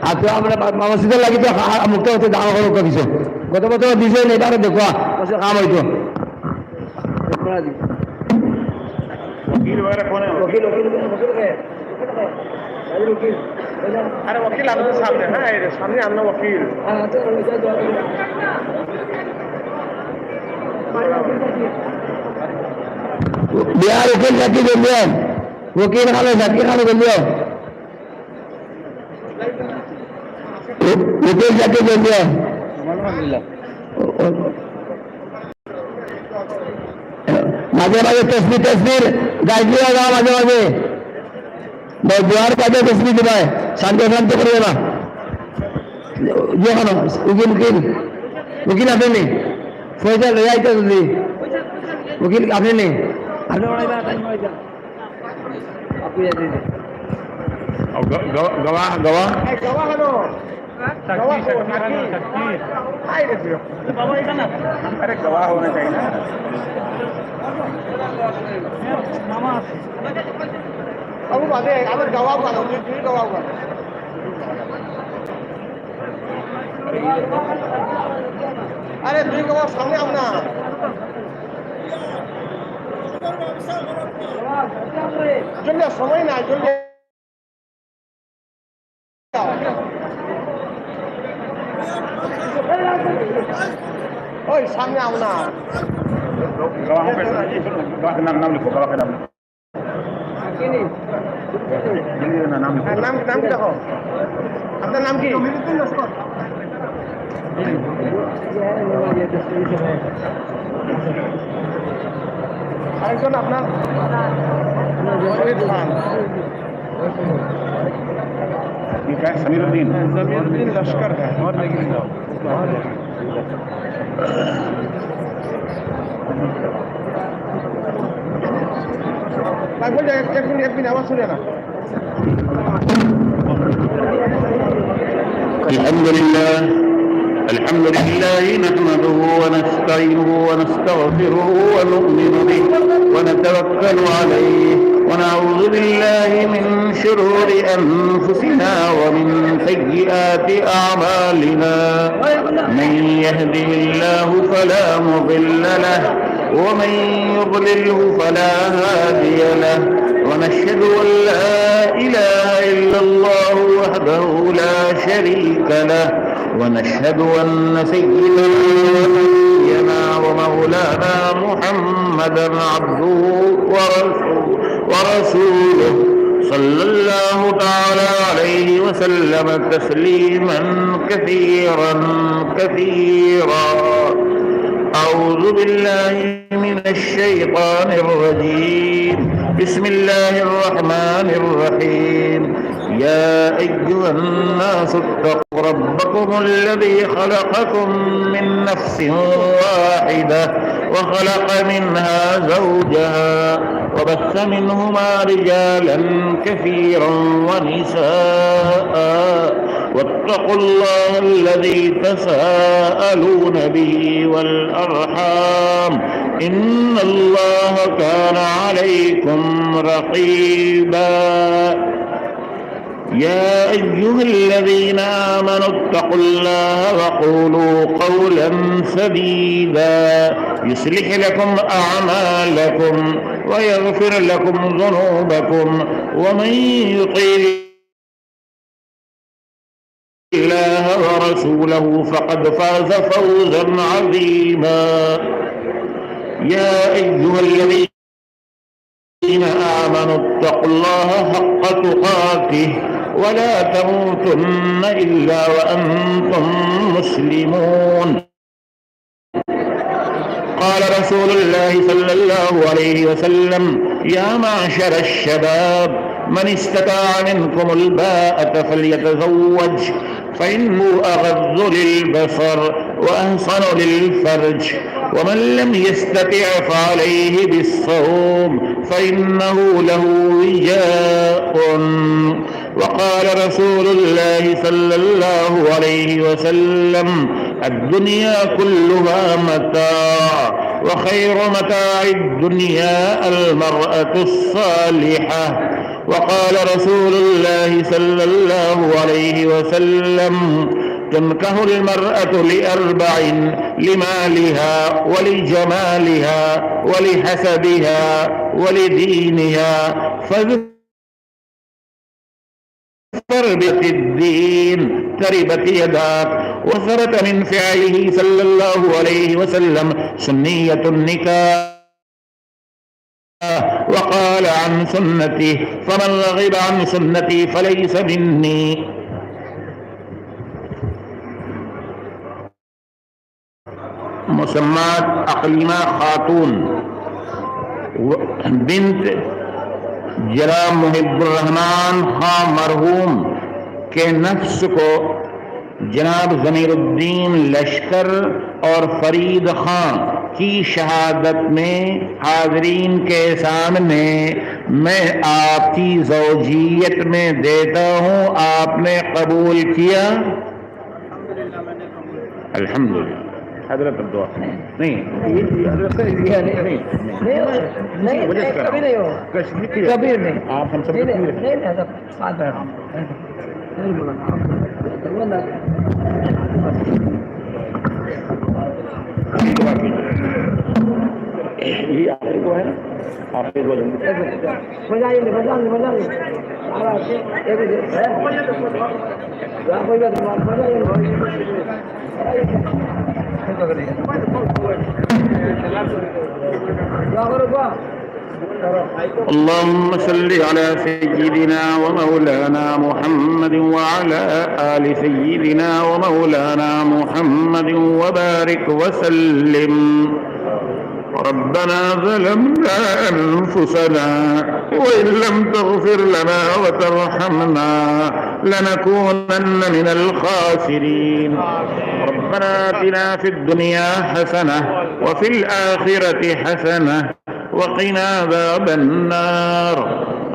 আর তো আমরা মসজিদের লাগি তো মুক্ত হতে দাম করো কিছু গত বছর দিছে এবারে দেখো কাম হইতো আরে ওকিল আমাদের সামনে, হ্যাঁ সামনে আমরা ওকিল। बिहार वकील जाके बोल दिया, वकील खाने जाके खाने बोल दिया, वकील जाके बोल दिया। माजे माजे तस्वीर गाइड दिया जाओ, माजे माजे बिहार पाजे तस्वीर दिवाए शांति शांति करिएगा। ये खाना वकील वकील वकील आपने नहीं फैसला ले जाए तो वकील आपने नहीं आपने गवाह गवाह अरे गवाह होना चाहिए ना। अब बात है अगर गवाह करो तुम गवाह करो। अरे तुम गवाह सामने आओ ना। जल्दी समय ना जल्दी ओए सामने आओ ना। गवाह का नाम लिखो, गवाह का नाम नाम नाम की देखो, अपना नाम की আরেকজন আপনার समीरुद्दीन लश्कर है और लेकिन एक मिनट आवाज सुने ना। الحمد لله نحمده ونستعينه ونستغفره ونؤمن به ونتوكل عليه ونعوذ بالله من شرور أنفسنا ومن سيئات أعمالنا من يهده الله فلا مضل له ومن يضلله فلا هادي له ونشهد أن لا إله إلا الله وحده لا شريك له ونشهد أن سيدنا ومولانا محمدا عبده ورسوله صلى الله تعالى عليه وسلم تسليما كثيرا كثيرا. أعوذ بالله من الشيطان الرجيم. بسم الله الرحمن الرحيم. يا أيها الناس اتقوا ربكم الذي خلقكم من نفس واحدة وخلق منها زوجها وبث منهما رجالا كثيرا ونساء واتقوا الله الذي تساءلون به والأرحام إن الله كان عليكم رقيبا. يا أيها الذين آمنوا اتقوا الله وقولوا قولا سديدا يصلح لكم أعمالكم ويغفر لكم ذنوبكم ومن يطع الله ورسوله فقد فاز فوزا عظيما. يا أيها الذين آمنوا اتقوا الله حق تقاته ولا تموتن إلا وأنتم مسلمون. قال رسول الله صلى الله عليه وسلم يا معشر الشباب من استطاع منكم الباءة فليتزوج فإنه أغض للبصر وأحصن للفرج ومن لم يستطع فعليه بالصوم فإنه له وجاء. وقال رسول الله صلى الله عليه وسلم الدنيا كلها متاع وخير متاع الدنيا المرأة الصالحة. وقال رسول الله صلى الله عليه وسلم تنكح المرأة لأربع لمالها ولجمالها ولحسبها ولدينها فاظفر بالدين تربت يداك. وثبت من فعله صلى الله عليه وسلم سنية النكاح وقال عن سنتي فمن رغب عن سنتي فليس مني. مسمات اقلیمہ خاتون بنت جناب محب الرحمان خان مرحوم کے نفس کو جناب ضمیر الدین لشکر اور فرید خان کی شہادت میں حاضرین کے سامنے میں آپ کی زوجیت میں دیتا ہوں. آپ نے قبول کیا؟ الحمدللہ. حضرت الدعا نہیں کبھی نہیں. آپ ہم سب یہ آپ کو ہے نا آپ کے اللهم صل على سيدنا ومولانا محمد وعلى آل سيدنا ومولانا محمد وبارك وسلم. ربنا ظلمنا أنفسنا وإن لم تغفر لنا وترحمنا لنكونن من الخاسرين. ربنا آتنا في الدنيا حسنة وفي الآخرة حسنة وقنا عذاب النار.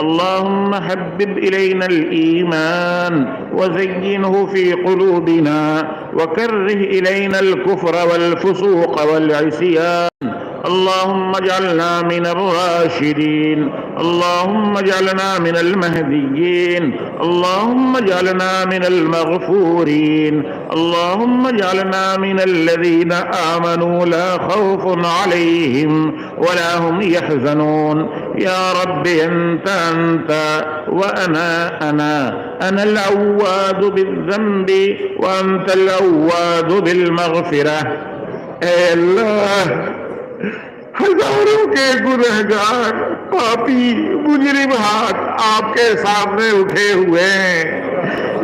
اللهم حبب إلينا الإيمان وزينه في قلوبنا وكره إلينا الكفر والفسوق والعصيان. اللهم اجعلنا من الراشدين، اللهم اجعلنا من المهديين، اللهم اجعلنا من المغفورين، اللهم اجعلنا من الذين آمنوا لا خوف عليهم ولا هم يحزنون. يا رب أنت وأنا أنا العواد بالذنب وأنت العواد بالمغفرة. اے اللہ، ہزاروں کے گنہگار پاپی مجرم ہاتھ آپ کے سامنے اٹھے ہوئے ہیں.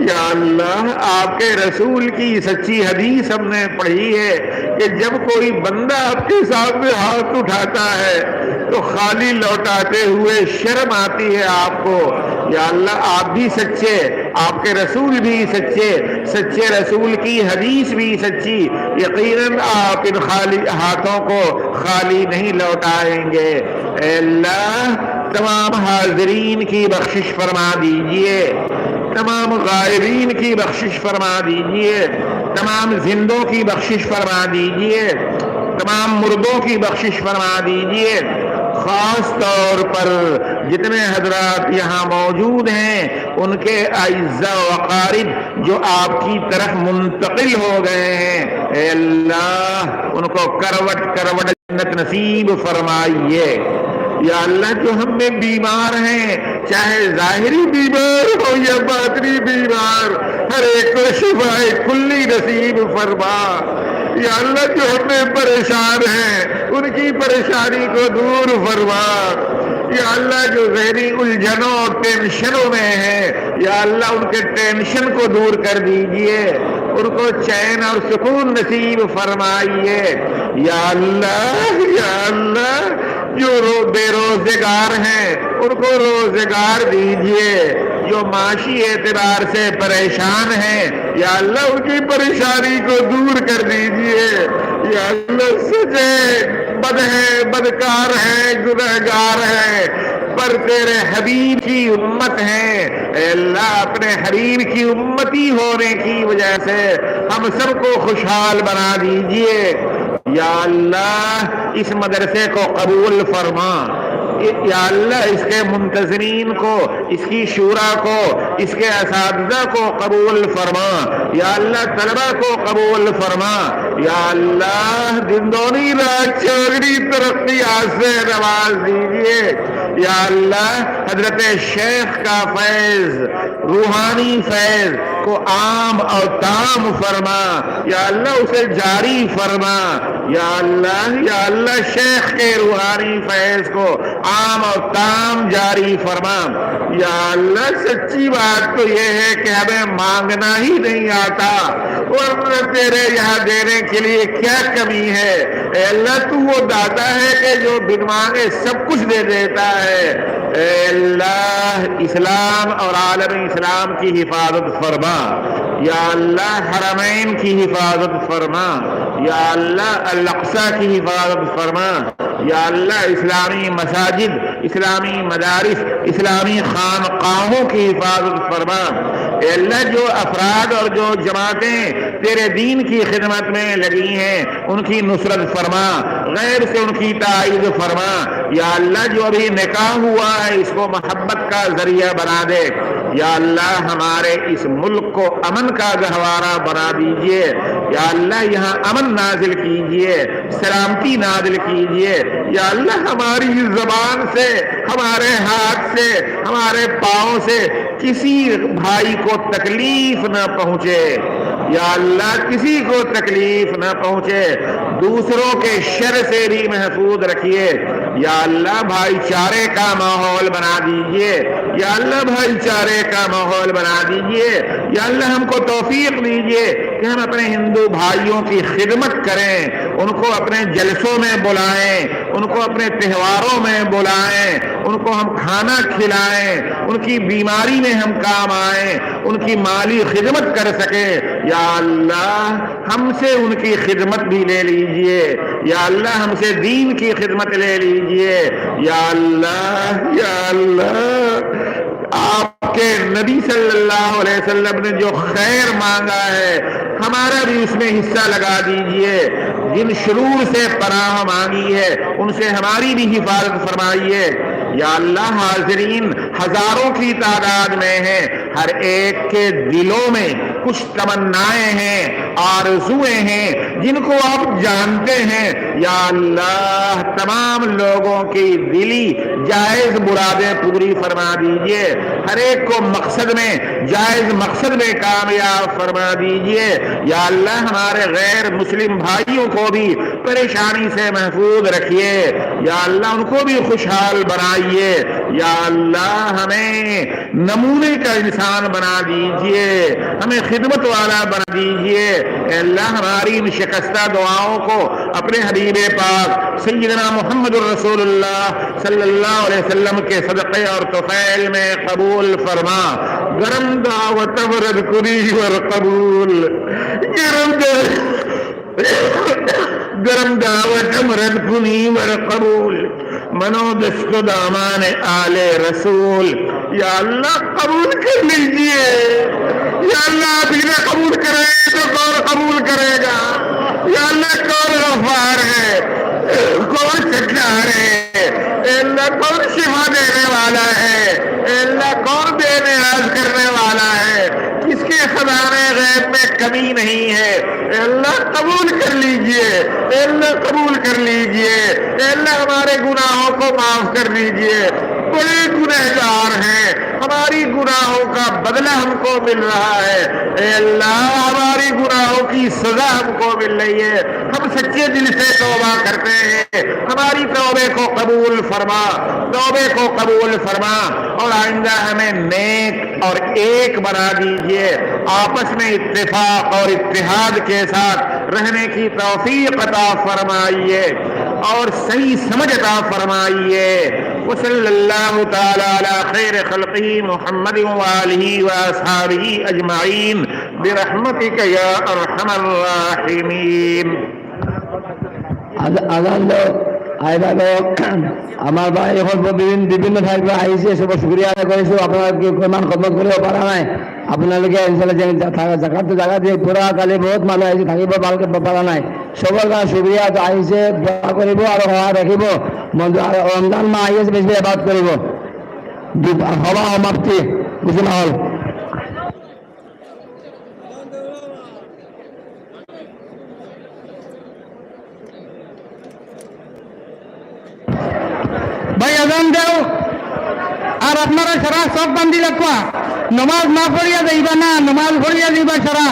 یا اللہ، آپ کے رسول کی سچی حدیث ہم نے پڑھی ہے کہ جب کوئی بندہ آپ کے سامنے ہاتھ اٹھاتا ہے تو خالی لوٹاتے ہوئے شرم آتی ہے آپ کو. یا اللہ، آپ بھی سچے، آپ کے رسول بھی سچے، سچے رسول کی حدیث بھی سچی. یقیناً آپ ان خالی ہاتھوں کو خالی نہیں لوٹائیں گے. اے اللہ، تمام حاضرین کی بخشش فرما دیجئے، تمام غائبین کی بخشش فرما دیجئے، تمام زندوں کی بخشش فرما دیجئے، تمام مردوں کی بخشش فرما دیجئے. خاص طور پر جتنے حضرات یہاں موجود ہیں ان کے اعزاء و اقارب جو آپ کی طرف منتقل ہو گئے ہیں، اے اللہ ان کو کروٹ کروٹ جنت نصیب فرمائیے. یا اللہ، جو ہم میں بیمار ہیں، چاہے ظاہری بیمار ہو یا باطنی بیمار، ہر ایک کو شفائے کلی نصیب فرما. یا اللہ، جو ہم میں پریشان ہیں ان کی پریشانی کو دور فرما. یا اللہ، جو ذہنی الجھنوں اور ٹینشنوں میں ہیں، یا اللہ ان کے ٹینشن کو دور کر دیجئے، ان کو چین اور سکون نصیب فرمائیے. یا اللہ، یا اللہ، جو بے روزگار ہیں ان کو روزگار دیجئے، جو معاشی اعتبار سے پریشان ہیں یا اللہ ان کی پریشانی کو دور کر دیجئے. یا اللہ، سچے بد ہیں، بدکار ہیں، گنہگار ہیں، پر تیرے حبیب کی امت ہیں. اے اللہ، اپنے حبیب کی امتی ہونے کی وجہ سے ہم سب کو خوشحال بنا دیجئے. یا اللہ، اس مدرسے کو قبول فرما. یا اللہ، اس کے منتظمین کو، اس کی شورا کو، اس کے اساتذہ کو قبول فرما. یا اللہ، طلبہ کو قبول فرما. یا اللہ، دن دونی رات چوگنی ترقیات سے نواز دیجیے. یا اللہ، حضرت شیخ کا فیض، روحانی فیض کو عام اور تام فرما. یا اللہ، اسے جاری فرما. یا اللہ، یا اللہ، شیخ کے روحانی فیض کو عام اور تام جاری فرما. یا اللہ، سچی بات تو یہ ہے کہ ہمیں مانگنا ہی نہیں آتا، ورنہ تیرے یہاں دینے کے لیے کیا کمی ہے. اے اللہ، تو وہ داتا ہے کہ جو بن مانگے سب کچھ دے دیتا ہے. اے اللہ، اسلام اور عالم اسلام کی حفاظت فرما. یا اللہ، حرمین کی حفاظت فرما. یا اللہ، الاقصی کی حفاظت فرما. یا اللہ، اسلامی مساجد، اسلامی مدارس، اسلامی خانقاہوں کی حفاظت فرما. اے اللہ، جو افراد اور جو جماعتیں تیرے دین کی خدمت میں لگی ہیں ان کی نصرت فرما، غیر سے ان کی تائید فرما. یا اللہ، جو ابھی نکاح ہوا ہے اس کو محبت کا ذریعہ بنا دے. یا اللہ، ہمارے اس ملک کو امن کا گہوارہ بنا دیجئے. یا اللہ، یہاں امن نازل کیجئے، سلامتی نازل کیجئے. یا اللہ، ہماری زبان سے، ہمارے ہاتھ سے، ہمارے پاؤں سے کسی بھائی کو تکلیف نہ پہنچے. یا اللہ، کسی کو تکلیف نہ پہنچے. دوسروں کے شر سے بھی محفوظ رکھیے. یا اللہ، بھائی چارے کا ماحول بنا دیجئے. یا اللہ، بھائی چارے کا ماحول بنا دیجئے. یا اللہ، ہم کو توفیق دیجئے کہ ہم اپنے ہندو بھائیوں کی خدمت کریں، ان کو اپنے جلسوں میں بلائیں، ان کو اپنے تہواروں میں بلائیں، ان کو ہم کھانا کھلائیں، ان کی بیماری میں ہم کام آئیں، ان کی مالی خدمت کر سکیں. یا اللہ، ہم سے ان کی خدمت بھی لے لیجئے. یا اللہ، ہم سے دین کی خدمت لے لیجئے. یا اللہ، یا اللہ، آپ کہ نبی صلی اللہ علیہ وسلم نے جو خیر مانگا ہے ہمارا بھی اس میں حصہ لگا دیجئے، جن شرور سے پناہ مانگی ہے ان سے ہماری بھی حفاظت فرمائیے۔ یا اللہ حاضرین ہزاروں کی تعداد میں ہیں، ہر ایک کے دلوں میں کچھ تمنائیں ہیں، آرزویں ہیں جن کو آپ جانتے ہیں۔ یا اللہ تمام لوگوں کی دلی جائز مرادیں پوری فرما دیجئے، ہر ایک کو مقصد میں جائز مقصد میں کامیاب فرما دیجئے۔ یا اللہ ہمارے غیر مسلم بھائیوں کو بھی پریشانی سے محفوظ رکھیے، یا اللہ ان کو بھی خوشحال بنائیے۔ یا اللہ ہمیں نمونے کا انسان بنا دیجئے، ہمیں خدمت والا بنا دیجئے۔ اے اللہ ہماری ان شکستہ دعاؤں کو اپنے حبیب پاک سیدنا محمد الرسول اللہ صلی اللہ علیہ وسلم کے صدقے اور طفیل میں قبول فرما۔ گرم دعوت ورد کری ور قبول، گرم دعوت مرد کنی ور قبول، منو دست دامان آل رسول۔ یا اللہ قبول کر لیجئے، یا اللہ آپ انہیں قبول کریں تو کون قبول کرے گا؟ یا اللہ کون غفار ہے، کون ستار ہے، اے اللہ کون شفا دینے والا ہے، اے اللہ کون بے نیاز کرنے والا ہے، کس کے خزانے غیب میں کمی نہیں ہے۔ اے اللہ قبول کر لیجئے، اے اللہ قبول کر لیجئے، اے اللہ ہمارے گناہوں کو معاف کر دیجئے، بڑے گنہگار ہیں، ہماری گناہوں کا بدلہ ہم کو مل رہا ہے۔ اے اللہ ہماری گناہوں کی سزا ہم کو مل رہی ہے، ہم سچے دل سے توبہ کرتے ہیں، ہماری توبے کو قبول فرما، توبے کو قبول فرما، اور آئندہ ہمیں نیک اور ایک بنا دیجئے، آپس میں اتفاق اور اتحاد کے ساتھ رہنے کی توفیق عطا فرمائیے اور صحیح سمجھ عطا فرمائیے۔ وصلی اللہ تعالی علی خیر خلقہ محمد وآلہ واصحابہ اجمعین برحمتک یا ارحم الراحمین۔ আনন্দ আইদালক আমার ভাই এখন বিভিন্ন ঠাইৰ পৰা আহিছে, সব শুক্ৰিয়া আদায় কৰিছো। আপোনালোকে ইমান খদমত কৰিব পৰা নাই, আপোনালোকে জাগা দিয়ে পুৰা কালি বহুত মানুহ আহিছে, থাকিব ভালকে পৰা নাই, সবৰ কাৰণে শুক্ৰিয়া আহিছে, দোৱা কৰিব আৰু সহায় ৰাখিব। ৰমজান মাহ আহি আছে, বেছি আবাদ কৰিব। সভা সমাপ্তি ঘোষণা হ'ল। ভাই আজান দেও, আর আপনারা সারা সব বান্ধি রাখবা, নমাজ না পড়িয়া যাইবা না, নমাজ পড়িয়া যাইবা সারা।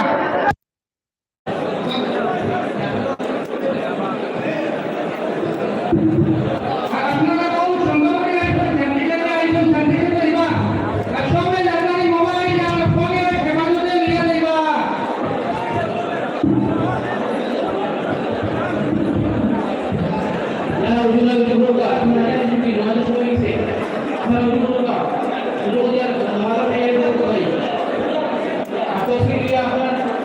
আপনার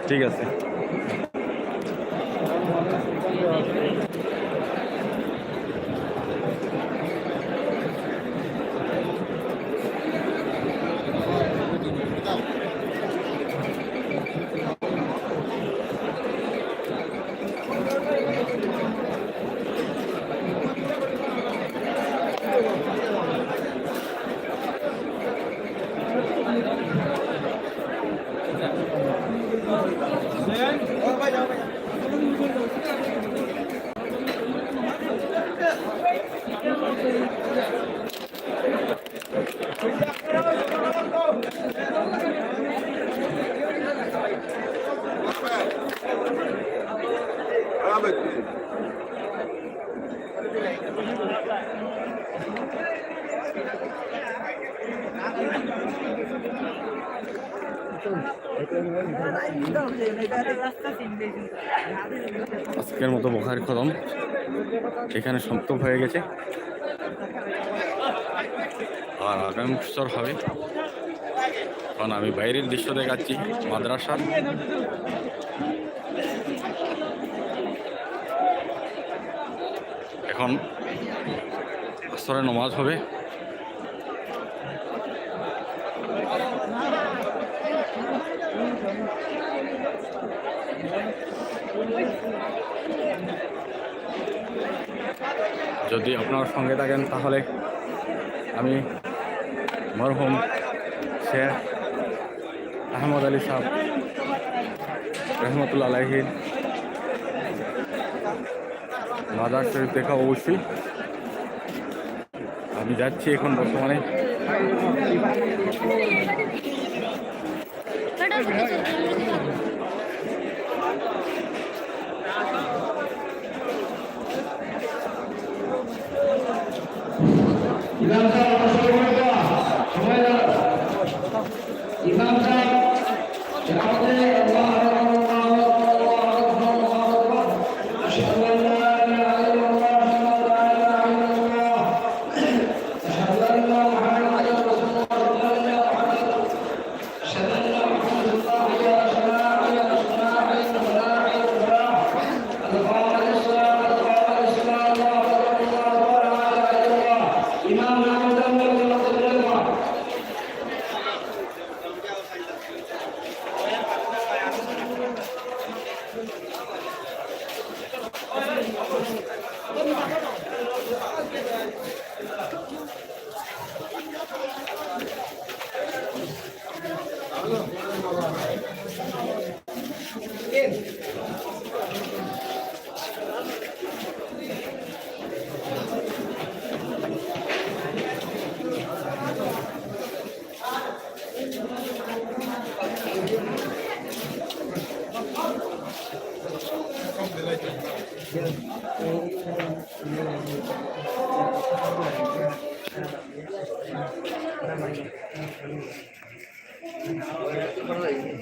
ঠিক আছে। আজকের মতো বুখারী খতম এখানে সমাপ্ত হয়ে গেছে, আর আগামী বছর হবে। কারণ আমি বাইরের দৃশ্য দেখাচ্ছি মাদ্রাসার। এখন আসরের নামাজ হবে। যদি আপনার সঙ্গে থাকেন তাহলে আমি মরহুম শেখ আহমদ আলী সাহেব রহমতুল্লাহ আলাইহির মাজার শরীফ দেখা অবশ্যই। আমি যাচ্ছি এখন বর্তমানে। Thank you.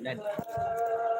Nah.